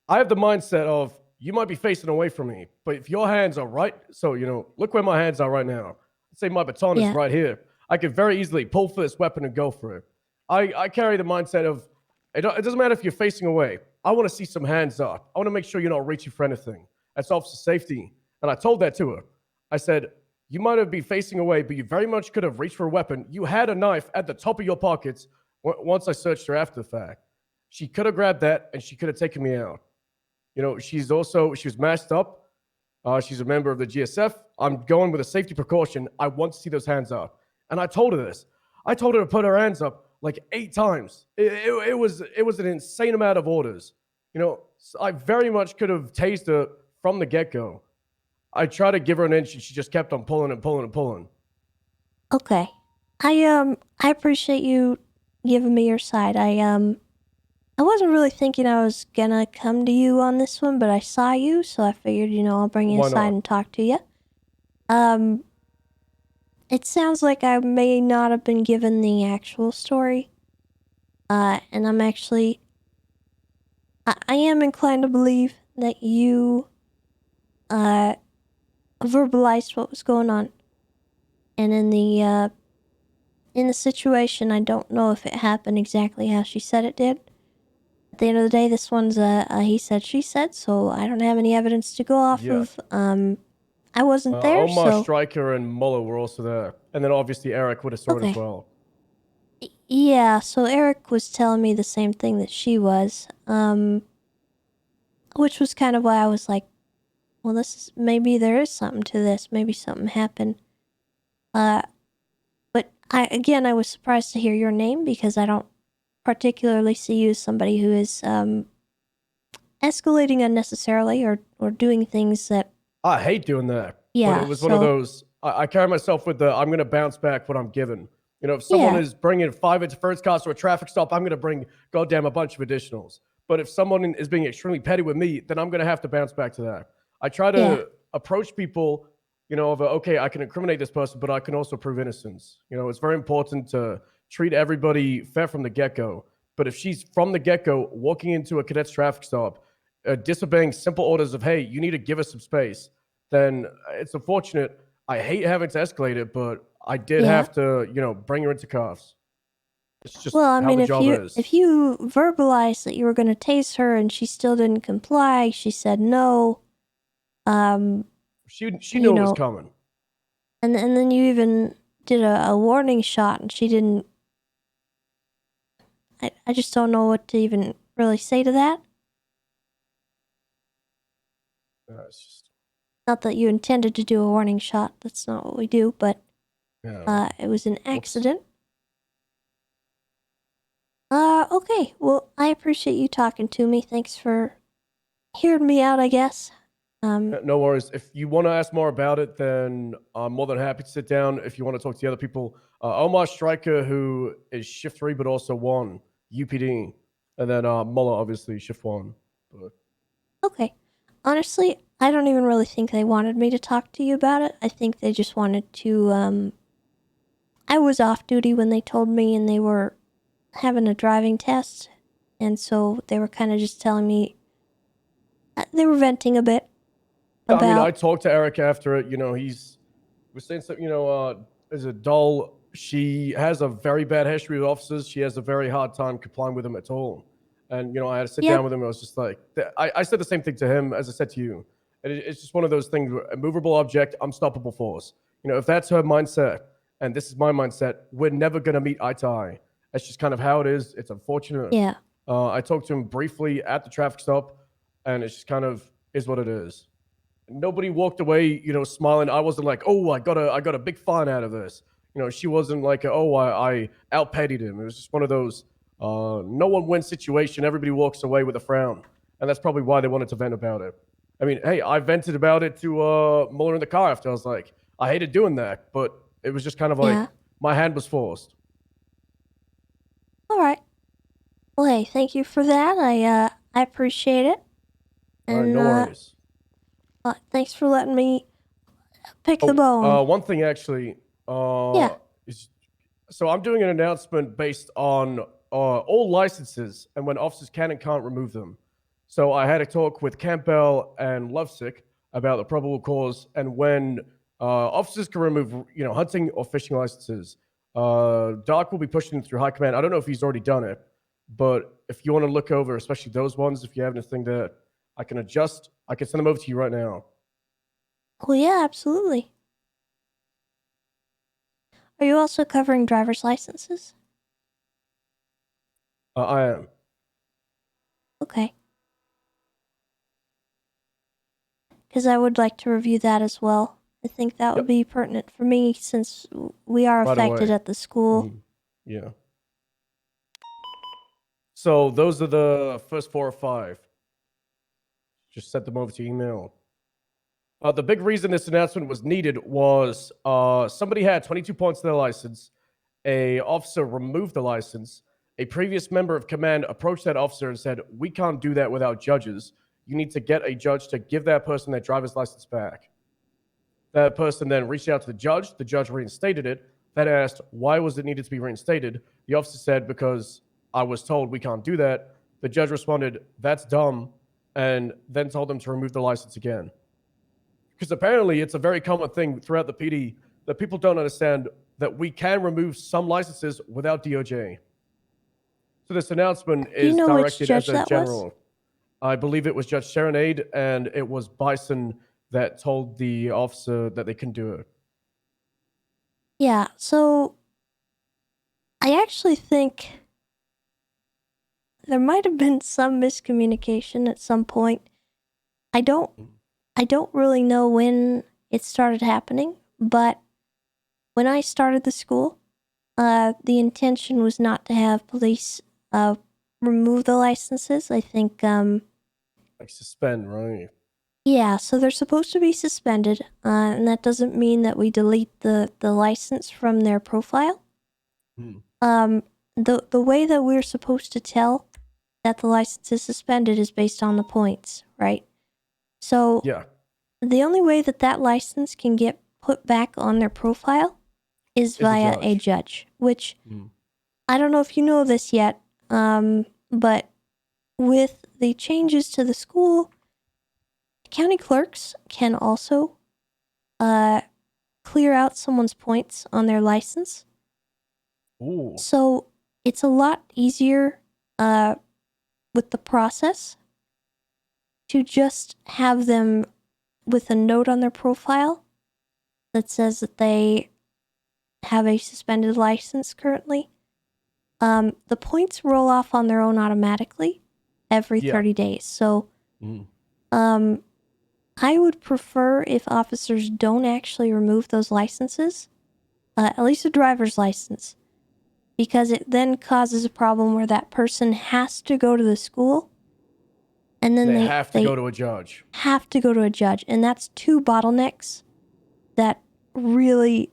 I have the mindset of, you might be facing away from me, but if your hands are right, so, look where my hands are right now. Let's say my baton is right here. I could very easily pull for this weapon and go for it. I carry the mindset of, it doesn't matter if you're facing away. I want to see some hands up. I want to make sure you're not reaching for anything. That's officer safety. And I told that to her. I said, you might have been facing away, but you very much could have reached for a weapon. You had a knife at the top of your pockets once I searched her after the fact. She could have grabbed that, and she could have taken me out. She was masked up. She's a member of the GSF. I'm going with a safety precaution. I want to see those hands up. And I told her this. I told her to put her hands up like 8 times. It was an insane amount of orders. I very much could have tased her from the get-go. I tried to give her an inch, and she just kept on pulling and pulling and pulling. Okay. I appreciate you giving me your side. I wasn't really thinking I was gonna come to you on this one, but I saw you, so I figured, I'll bring you inside and talk to you. It sounds like I may not have been given the actual story. And I'm actually... I am inclined to believe that you, verbalized what was going on. And in the situation, I don't know if it happened exactly how she said it did. At the end of the day, this one's he said, she said, so I don't have any evidence to go off of. I wasn't there, Omar, so... Stryker, and Muller were also there. And then obviously Eric would have saw it as well. Yeah, so Eric was telling me the same thing that she was. Which was kind of why I was like, well, maybe there is something to this. Maybe something happened. But I was surprised to hear your name because I don't particularly see you as somebody who is escalating unnecessarily or doing things that... I hate doing that. Yeah, but it was one of those, I carry myself with I'm going to bounce back what I'm given. If someone is bringing 5 interference cars to a traffic stop, I'm going to bring goddamn a bunch of additionals. But if someone is being extremely petty with me, then I'm going to have to bounce back to that. I try to approach people, okay, I can incriminate this person, but I can also prove innocence. It's very important to treat everybody fair from the get-go. But if she's from the get-go walking into a cadet's traffic stop, disobeying simple orders of, hey, you need to give us some space, then it's unfortunate. I hate having to escalate it, but I did have to, bring her into cuffs. It's just well, I how mean, the job is. if you verbalized that you were going to tase her and she still didn't comply, she said no. She knew it was coming. And then you even did a warning shot, and she didn't. I just don't know what to even really say to that. It's just... Not that you intended to do a warning shot. That's not what we do, but it was an accident. Okay. Well, I appreciate you talking to me. Thanks for hearing me out, I guess. No worries. If you want to ask more about it, then I'm more than happy to sit down. If you want to talk to the other people, Omar Stryker, who is shift 3, but also 1, UPD. And then Muller, obviously, shift 1. But... Okay. Honestly, I don't even really think they wanted me to talk to you about it. I think they just wanted to, I was off duty when they told me, and they were having a driving test. And so they were kind of just telling me, they were venting a bit. I mean, I talked to Eric after it. He was saying something, as a doll, she has a very bad history with officers. She has a very hard time complying with them at all. And, I had to sit down with him. I was just like, I said the same thing to him as I said to you. And it's just one of those things, a movable object, unstoppable force. If that's her mindset and this is my mindset, we're never going to meet eye to eye. That's just kind of how it is. It's unfortunate. Yeah. I talked to him briefly at the traffic stop, and it's just kind of is what it is. Nobody walked away, smiling. I wasn't like, oh, I got a big fine out of this. She wasn't like, oh, I outpetted him. It was just one of those no one wins situation. Everybody walks away with a frown. And that's probably why they wanted to vent about it. I mean, hey, I vented about it to Muller in the car after. I was like, I hated doing that, but it was just kind of like my hand was forced. All right. Well, hey, thank you for that. I appreciate it. All right, no worries. Thanks for letting me pick the bone. One thing actually. Is, so I'm doing an announcement based on all licenses and when officers can and can't remove them. So I had a talk with Campbell and Lovesick about the probable cause and when officers can remove, hunting or fishing licenses. Doc will be pushing it through high command. I don't know if he's already done it, but if you want to look over, especially those ones, if you have anything that I can adjust, I can send them over to you right now. Oh yeah, absolutely. Are you also covering driver's licenses? I am. Okay. Because I would like to review that as well. I think that would be pertinent for me since we are affected at the school. Yeah. So those are the first 4 or 5. Just sent them over to email. The big reason this announcement was needed was somebody had 22 points to their license. A officer removed the license. A previous member of command approached that officer and said, "We can't do that without judges. You need to get a judge to give that person their driver's license back." That person then reached out to the judge. The judge reinstated it. Then asked, why was it needed to be reinstated? The officer said, because I was told we can't do that. The judge responded, that's dumb, and then told them to remove the license again. Because apparently it's a very common thing throughout the PD that people don't understand that we can remove some licenses without DOJ. So this announcement is directed as a general. I believe it was Judge Serenade, and it was Bison that told the officer that they couldn't do it. Yeah, so I actually think there might have been some miscommunication at some point. I don't really know when it started happening, but when I started the school, the intention was not to have police remove the licenses. I think like suspend, right? Yeah, so they're supposed to be suspended, and that doesn't mean that we delete the license from their profile. The way that we're supposed to tell that the license is suspended is based on the points, right? So the only way that that license can get put back on their profile is via a judge, which I don't know if you know this yet, but with the changes to the school, county clerks can also clear out someone's points on their license. Ooh. So it's a lot easier with the process to just have them with a note on their profile that says that they have a suspended license currently. The points roll off on their own automatically every 30 days. So I would prefer if officers don't actually remove those licenses, at least a driver's license, because it then causes a problem where that person has to go to the school and then they have to go to a judge. Have to go to a judge, and that's 2 bottlenecks that really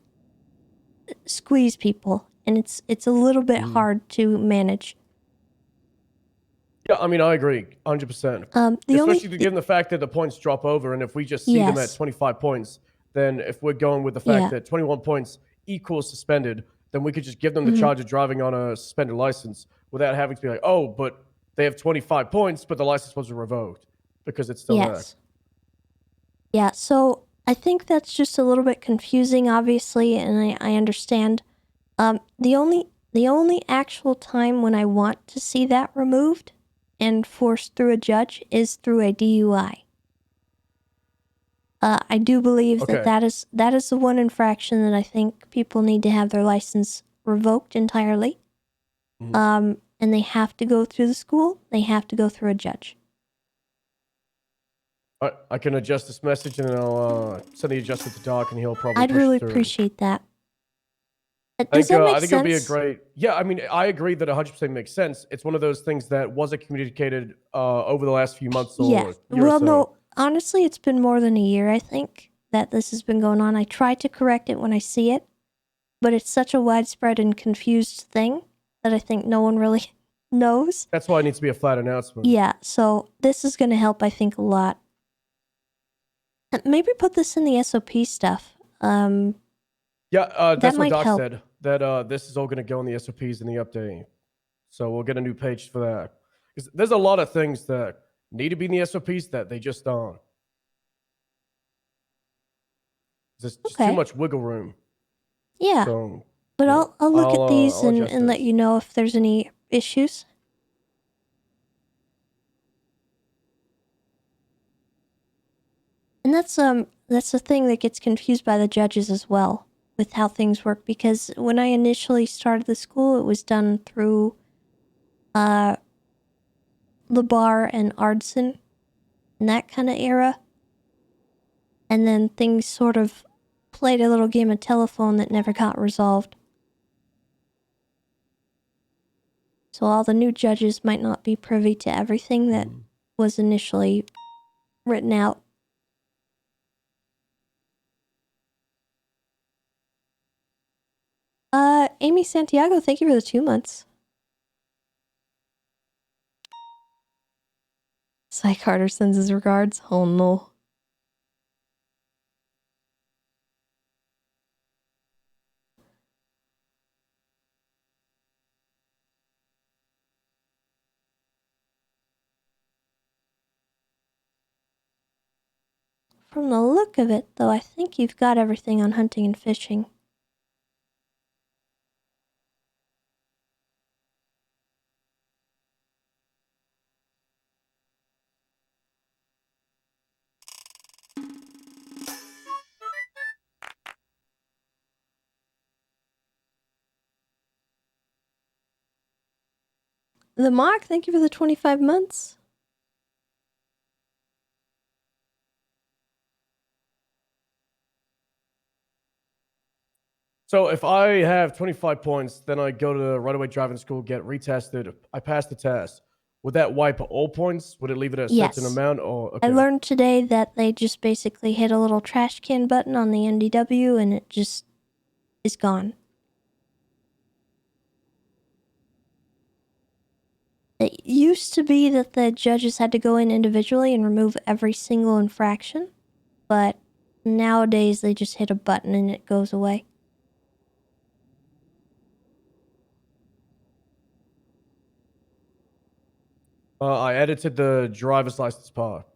squeeze people, and it's a little bit hard to manage. Yeah, I mean, I agree, 100%. Especially given the fact that the points drop over, and if we just see them at 25 points, then if we're going with the fact that 21 points equals suspended, then we could just give them the charge of driving on a suspended license without having to be like, oh, but they have 25 points, but the license wasn't revoked because it's still there. Yeah, so I think that's just a little bit confusing, obviously, and I understand. The only actual time when I want to see that removed and forced through a judge is through a DUI. I do believe that is the one infraction that I think people need to have their license revoked entirely. And they have to go through the school. They have to go through a judge. I can adjust this message and then I'll send the adjustment to Doc and he'll probably I'd push really it through. appreciate that. Does that make I think sense? it'll be a great... Yeah, I mean, I agree that 100% makes sense. It's one of those things that wasn't communicated over the last few months or year or so. honestly, it's been more than a year, I think, that this has been going on. I try to correct it when I see it, but it's such a widespread and confused thing that I think no one really knows. That's why it needs to be a flat announcement. Yeah, so this is going to help, I think, a lot. Maybe put this in the SOP stuff. Yeah, that that's what might Doc help. said. That this is all going to go in the SOPs in the update. So we'll get a new page for that. 'Cause there's a lot of things that need to be in the SOPs that they just aren't. There's just too much wiggle room. Yeah, So, but yeah, I'll look at these I'll adjust and let this. you know if there's any issues. And that's the thing that gets confused by the judges as well with how things work, because when I initially started the school, it was done through LeBar and Ardson in that kind of era. And then things sort of played a little game of telephone that never got resolved. So all the new judges might not be privy to everything that was initially written out. Amy Santiago, thank you for the 2 months. Cy Carter sends his regards. Oh no. From the look of it, though, I think you've got everything on hunting and fishing. The Mock, thank you for the 25 months. So if I have 25 points, then I go to right-away driving school, get retested. I pass the test. Would that wipe all points? Would it leave it at a certain Yes. amount? Or okay. I learned today that they just basically hit a little trash can button on the NDW and it just is gone. It used to be that the judges had to go in individually and remove every single infraction, but nowadays they just hit a button and it goes away. I edited the driver's license part.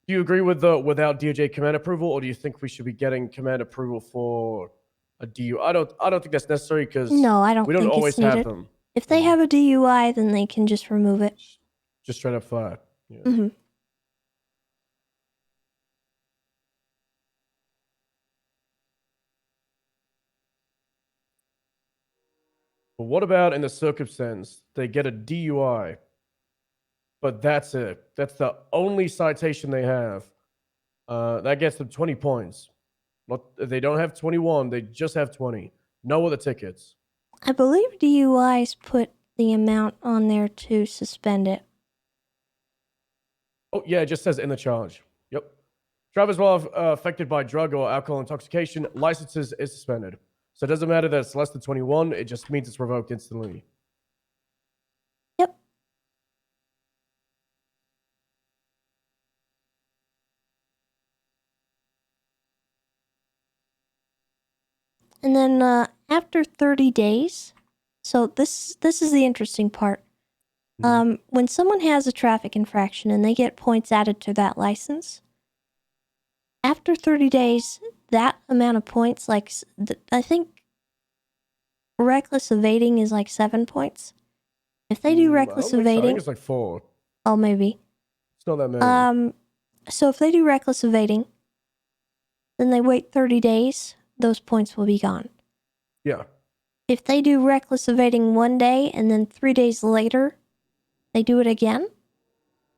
Do you agree with the without DOJ command approval, or do you think we should be getting command approval for a DU? I don't think that's necessary because No, I don't we don't think always it's needed. have them. If they have a DUI, then they can just remove it. Just straight up fire. Yeah. Mm-hmm. But what about in the circumstance they get a DUI, but that's it? That's the only citation they have. That gets them 20 points. They don't have 21. They just have 20. No other tickets. I believe DUIs put the amount on there to suspend it. Oh, yeah, it just says in the charge. Yep. Drivers while affected by drug or alcohol intoxication, licenses is suspended. So it doesn't matter that it's less than 21. It just means it's revoked instantly. Yep. And then after 30 days, so this is the interesting part. When someone has a traffic infraction and they get points added to that license, after 30 days, that amount of points, like I think reckless evading is like 7 points. If they do reckless I evading, think it's like 4. oh maybe. It's not that many. So if they do reckless evading, then they wait 30 days, those points will be gone. Yeah. If they do reckless evading 1 day and then 3 days later they do it again,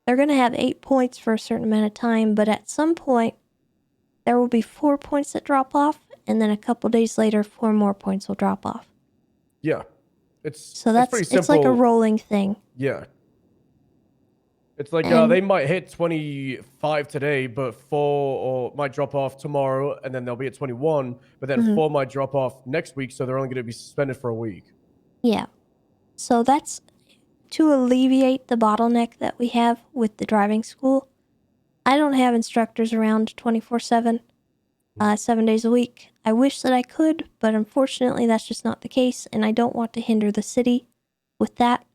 they're going to have 8 points for a certain amount of time, but at some point there will be 4 points that drop off, and then a couple days later, 4 more points will drop off. Yeah. So that's pretty simple. it's like a rolling thing. Yeah. It's like And- they might hit 25 today, but 4 or might drop off tomorrow, and then they'll be at 21. But then Mhm. 4 might drop off next week, so they're only going to be suspended for a week. Yeah. So that's to alleviate the bottleneck that we have with the driving school. I don't have instructors around 24/7, 7 days a week. I wish that I could, but unfortunately that's just not the case, and I don't want to hinder the city with that.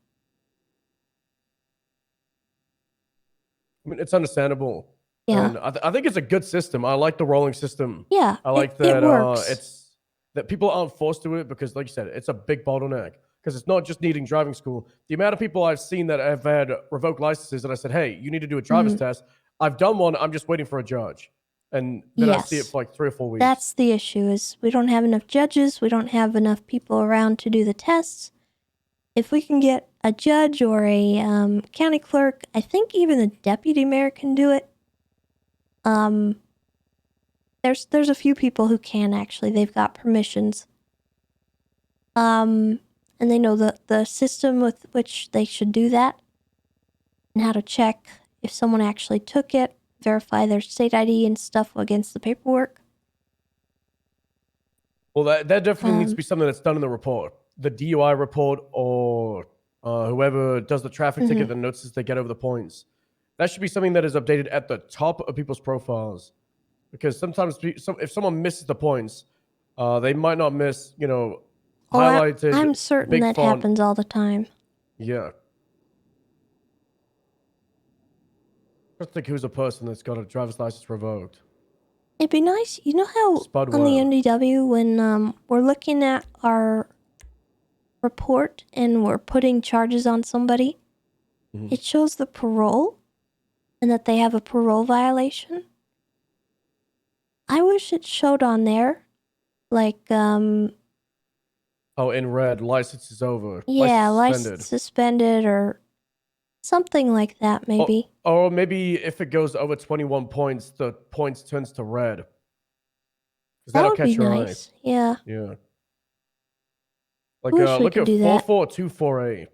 I mean, it's understandable. Yeah. And I think it's a good system. I like the rolling system. Yeah, I like it that works. it's that people aren't forced to it because, like you said, it's a big bottleneck. Because it's not just needing driving school. The amount of people I've seen that have had revoked licenses and I said, hey, you need to do a driver's Mhm. test. I've done one. I'm just waiting for a judge. And then I see it Yes. for like 3 or 4 weeks. That's the issue is we don't have enough judges, we don't have enough people around to do the tests. If we can get a judge or a county clerk, I think even the deputy mayor can do it. There's a few people who can actually. They've got permissions. And they know the system with which they should do that and how to check if someone actually took it, verify their state ID and stuff against the paperwork. Well, that definitely needs to be something that's done in the report. The DUI report or whoever does the traffic Mhm. ticket, the notices they get over the points. That should be something that is updated at the top of people's profiles. Because sometimes if someone misses the points, they might not miss, highlighted. I'm certain big that font. happens all the time. Yeah. Just think who's a person that's got a driver's license revoked. It'd be nice, you know how Spud on the Webb. MDW when we're looking at our report and we're putting charges on somebody, Mhm. it shows the parole and that they have a parole violation. I wish it showed on there, like Oh, in red, license is over. yeah, license license suspended or something like that, maybe. Or maybe if it goes over 21 points, the points turns to red. 'Cause That that'll would catch be your nice. eye. Yeah. Yeah. Like, Wish we look could at do that. 4424A.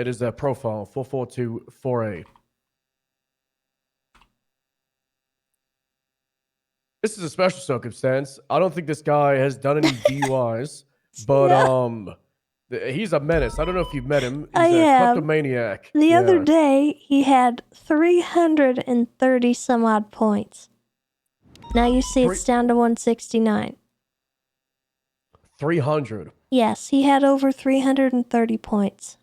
It is a profile, 4424A. This is a special circumstance. I don't think this guy has done any DUIs, but he's a menace. I don't know if you've met him. He's I a have. kleptomaniac. The other Yeah. day, he had 330 some odd points. Now you see it's down to 169. 300. Yes, he had over 330 points.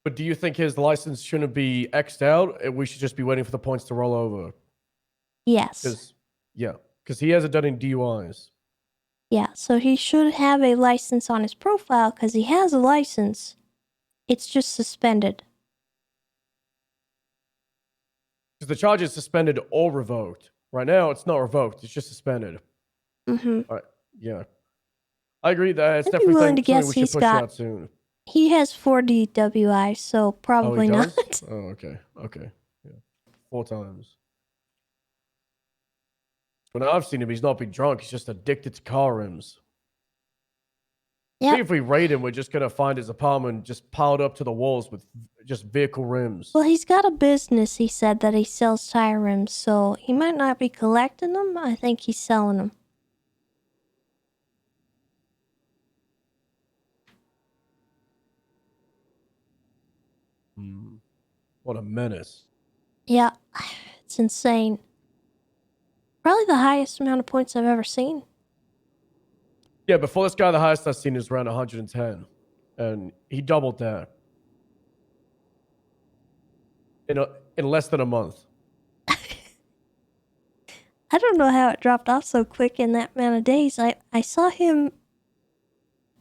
But do you think his license shouldn't be X'd out? And we should just be waiting for the points to roll over? Yes. Because he hasn't done any DUIs. Yeah, so he should have a license on his profile because he has a license. It's just suspended. Because the charge is suspended or revoked. Right now, it's not revoked. It's just suspended. Mm-hmm. All right. Yeah. I agree that it's I'd be definitely willing to something guess we should he's push got- out soon. He has 4 DWI, so probably he not. does? Oh, okay. Okay. Yeah. 4 times. When I've seen him, he's not been drunk. He's just addicted to car rims. Yep. See, if we raid him, we're just going to find his apartment just piled up to the walls with just vehicle rims. Well, he's got a business, he said, that he sells tire rims, so he might not be collecting them. I think he's selling them. What a menace. Yeah, it's insane. Probably the highest amount of points I've ever seen. Yeah, before this guy, the highest I've seen is around 110. And he doubled that. In less than a month. I don't know how it dropped off so quick in that amount of days. I saw him,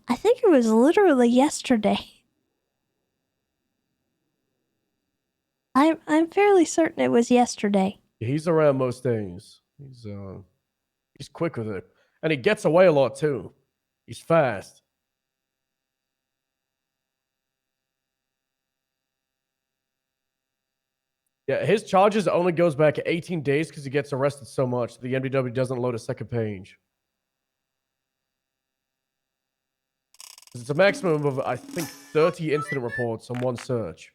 I think it was literally yesterday. I'm fairly certain it was yesterday. He's around most days. He's quick with it. And he gets away a lot too. He's fast. Yeah, his charges only goes back 18 days because he gets arrested so much. The MDW doesn't load a second page. It's a maximum of, I think, 30 incident reports on one search.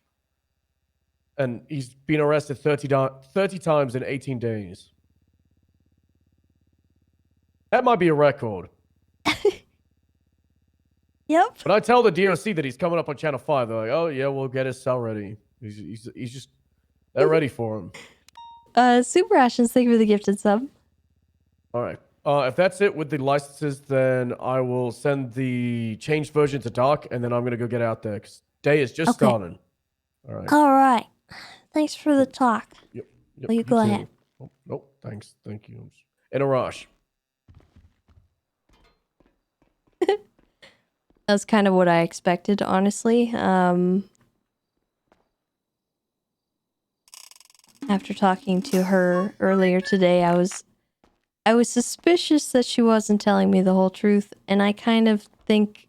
And he's been arrested 30 times in 18 days. That might be a record. Yep. When I tell the DOC that he's coming up on Channel 5, they're like, oh, yeah, we'll get his cell ready. He's just, they're ready for him. Super Rations, thank you for the gifted sub. All right. If that's it with the licenses, then I will send the changed version to Doc, and then I'm going to go get out there, because day is just starting. All right. All right. Thanks for the talk. Yep. Well, you go too. ahead. Oh, nope. Thanks. Thank you. I'm in a rush. That's kind of what I expected, honestly. After talking to her earlier today, I was suspicious that she wasn't telling me the whole truth, and I kind of think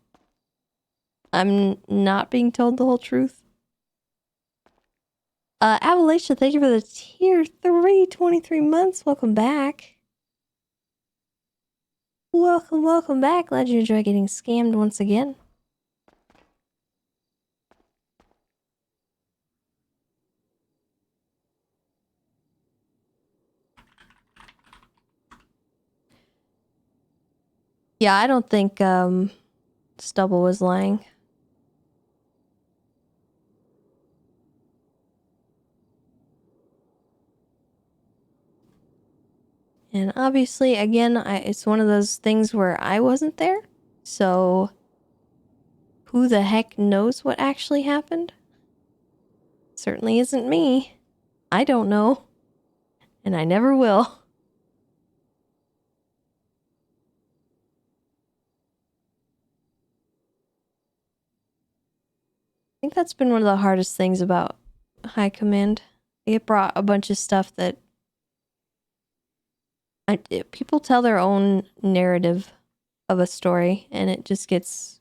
I'm not being told the whole truth. Appalachia, thank you for the tier 3, 23 months. Welcome back. Welcome back. Glad you enjoy getting scammed once again. Yeah, I don't think Stubble was lying. And obviously, again, it's one of those things where I wasn't there. So, who the heck knows what actually happened? Certainly isn't me. I don't know. And I never will. I think that's been one of the hardest things about High Command. It brought a bunch of stuff that people tell their own narrative of a story, and it just gets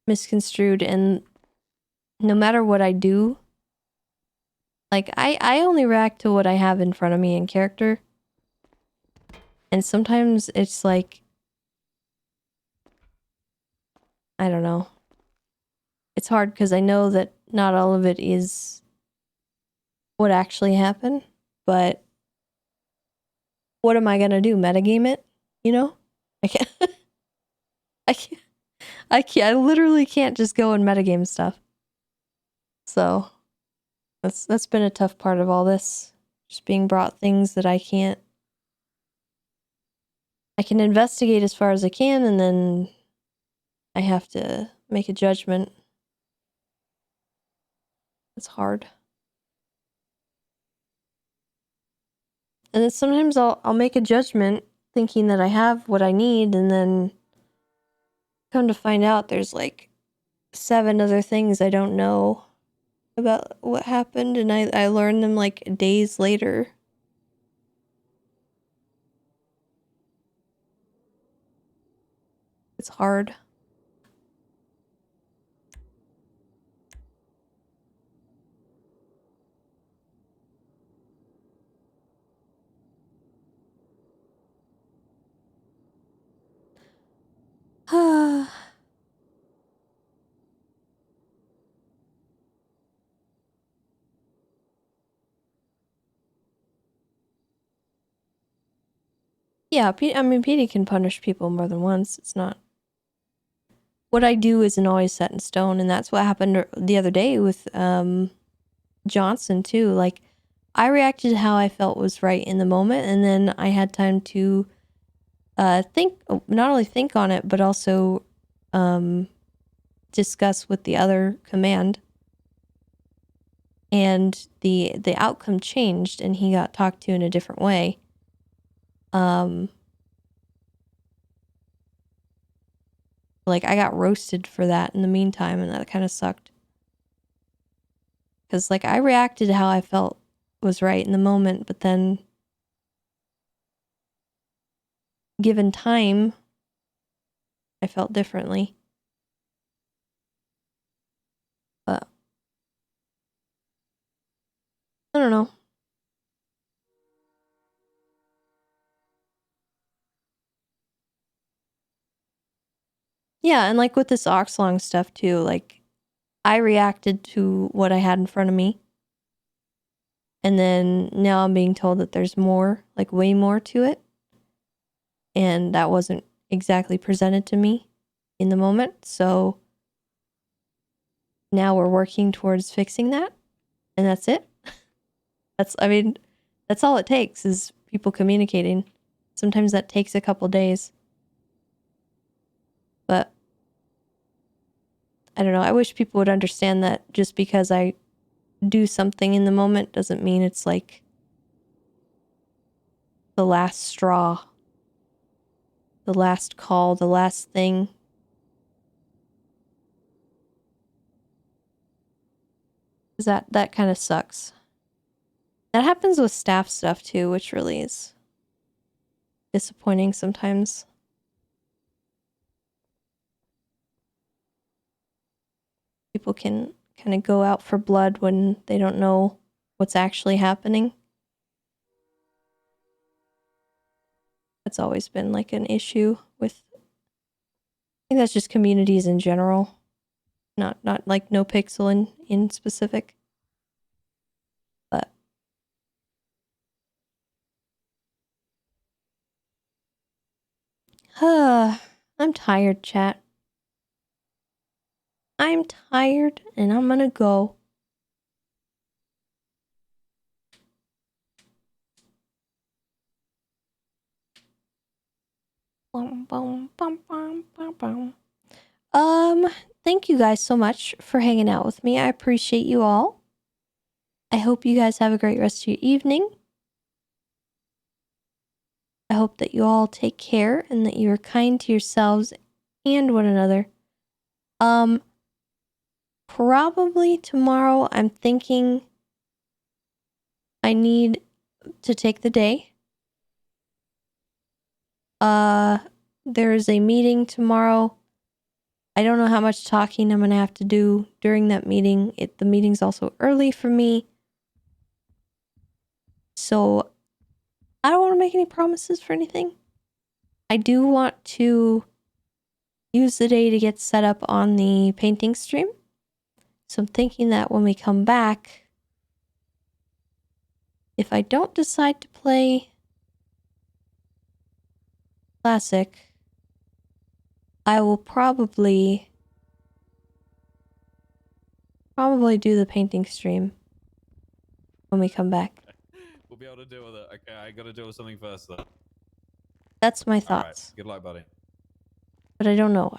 misconstrued. And no matter what I do, like I only react to what I have in front of me in character, and sometimes it's like, I don't know, it's hard because I know that not all of it is what actually happened, but what am I gonna do? Metagame it? You know? I can't. I literally can't just go and metagame stuff. So that's been a tough part of all this. Just being brought things that I can investigate as far as I can, and then I have to make a judgment. It's hard. And then sometimes I'll make a judgment thinking that I have what I need, and then come to find out there's like 7 other things I don't know about what happened, and I learned them like days later. It's hard. Yeah, I mean, Petey can punish people more than once. It's not... What I do isn't always set in stone, and that's what happened the other day with Johnson, too. Like, I reacted to how I felt was right in the moment, and then I had time to not only think on it, but also discuss with the other command. And the outcome changed, and he got talked to in a different way. Like, I got roasted for that in the meantime, and that kind of sucked. Because, like, I reacted to how I felt was right in the moment, but then, given time, I felt differently. But I don't know. Yeah, and like with this Oxlong stuff too, like I reacted to what I had in front of me. And then now I'm being told that there's more, like way more to it. And that wasn't exactly presented to me in the moment. So now we're working towards fixing that. And that's it. I mean, that's all it takes is people communicating. Sometimes that takes a couple days. But I don't know. I wish people would understand that just because I do something in the moment doesn't mean it's like the last straw, the last call, the last thing. Because that kind of sucks. That happens with staff stuff too, which really is disappointing sometimes. People can kind of go out for blood when they don't know what's actually happening. That's always been like an issue with, I think that's just communities in general. Not like NoPixel in specific. But I'm tired, chat. I'm tired and I'm gonna go. Thank you guys so much for hanging out with me. I appreciate you all. I hope you guys have a great rest of your evening. I hope that you all take care and that you are kind to yourselves and one another. Probably tomorrow I'm thinking I need to take the day. There is a meeting tomorrow. I don't know how much talking I'm gonna have to do during that meeting. The meeting's also early for me. So I don't want to make any promises for anything. I do want to use the day to get set up on the painting stream. So I'm thinking that when we come back, if I don't decide to play Classic, I will probably do the painting stream when we come back. We'll be able to deal with it. Okay, I gotta deal with something first though. That's my All right. thoughts. Good luck, buddy. But I don't know.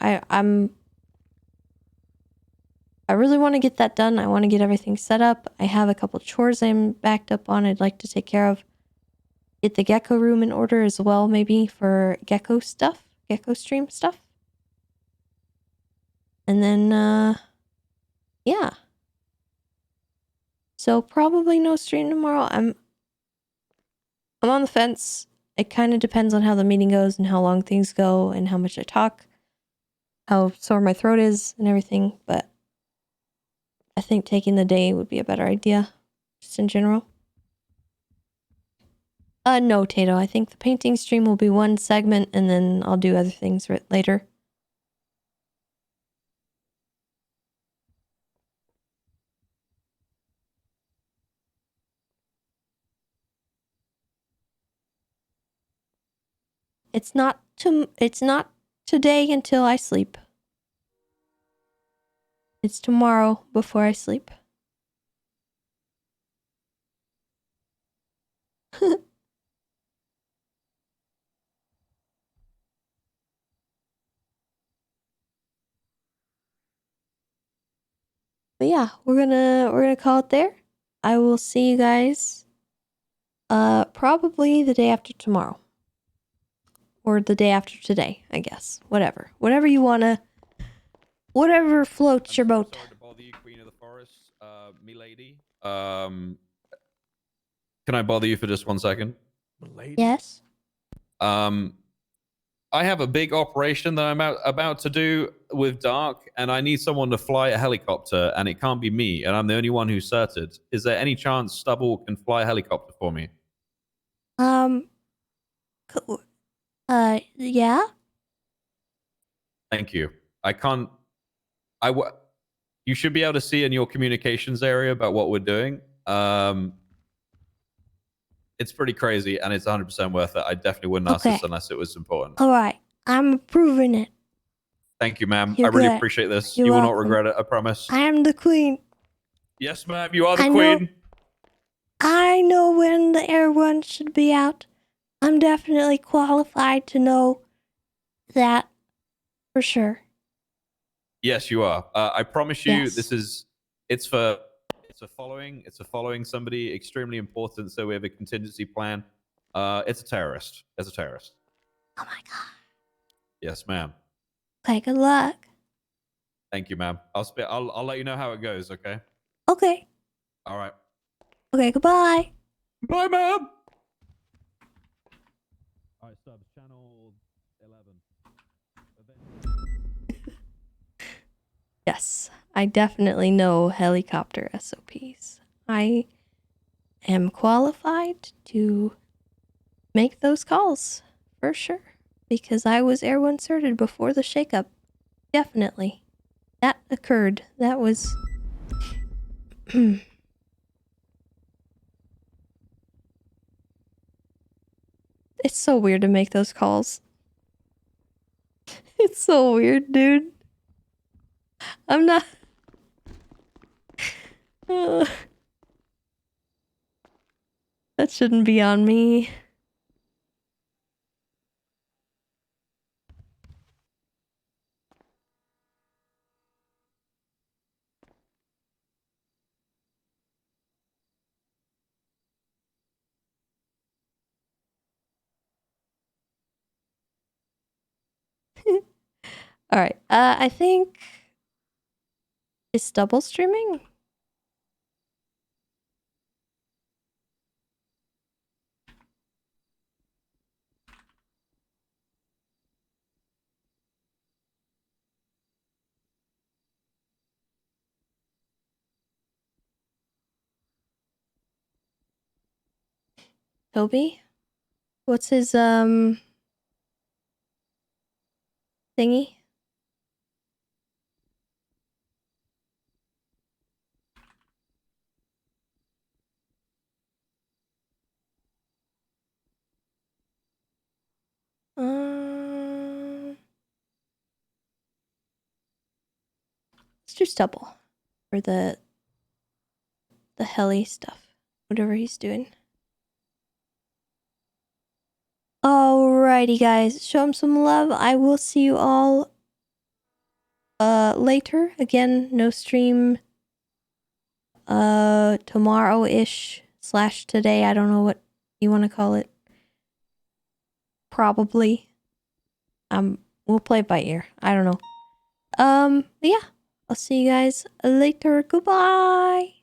I really want to get that done. I want to get everything set up. I have a couple chores I'm backed up on I'd like to take care of. Get the gecko room in order as well, maybe for gecko stuff, gecko stream stuff. And then, yeah. So probably no stream tomorrow. I'm on the fence. It kind of depends on how the meeting goes and how long things go and how much I talk, how sore my throat is and everything. But I think taking the day would be a better idea, just in general. No, Tato. I think the painting stream will be one segment and then I'll do other things later. It's not today until I sleep. It's tomorrow before I sleep. But yeah, we're gonna call it there. I will see you guys probably the day after tomorrow. Or the day after today, I guess. Whatever. Whatever you wanna, whatever floats your boat. Sorry to bother you, Queen of the Forest, milady. Can I bother you for just 1 second? Yes. I I have a big operation that I'm about to do with Dark, and I need someone to fly a helicopter, and it can't be me, and I'm the only one who's certed. Is there any chance Stubble can fly a helicopter for me? Yeah. Thank you. I can't. You should be able to see in your communications area about what we're doing. It's pretty crazy, and it's 100% worth it. I definitely wouldn't ask this unless it was important. All right. I'm approving it. Thank you, ma'am. You're I really good. appreciate this. You're You will not welcome. regret it. I promise. I am the queen. Yes, ma'am. You are the I queen. I know when the air one should be out. I'm definitely qualified to know that for sure. Yes, you are. I promise you, Yes. it's for following somebody extremely important. So we have a contingency plan. It's a terrorist. It's a terrorist. Oh my god. Yes, ma'am. Okay, good luck. Thank you, ma'am. I'll let you know how it goes. Okay. Okay. All right. Okay, goodbye. Bye, ma'am. All right, subs. Channel 11. Yes, I definitely know helicopter SOPs. I am qualified to make those calls for sure because I was air one certed before the shakeup. Definitely. That occurred. That was. It's so weird to make those calls. It's so weird, dude. I'm not. That shouldn't be on me. All right. I think it's double streaming. Toby? What's his thingy? Let's do stubble for the heli stuff. Whatever he's doing. Alrighty guys, show him some love. I will see you all later. Again, no stream tomorrow-ish / today. I don't know what you want to call it. Probably. We'll play it by ear. I don't know. Yeah. I'll see you guys later. Goodbye.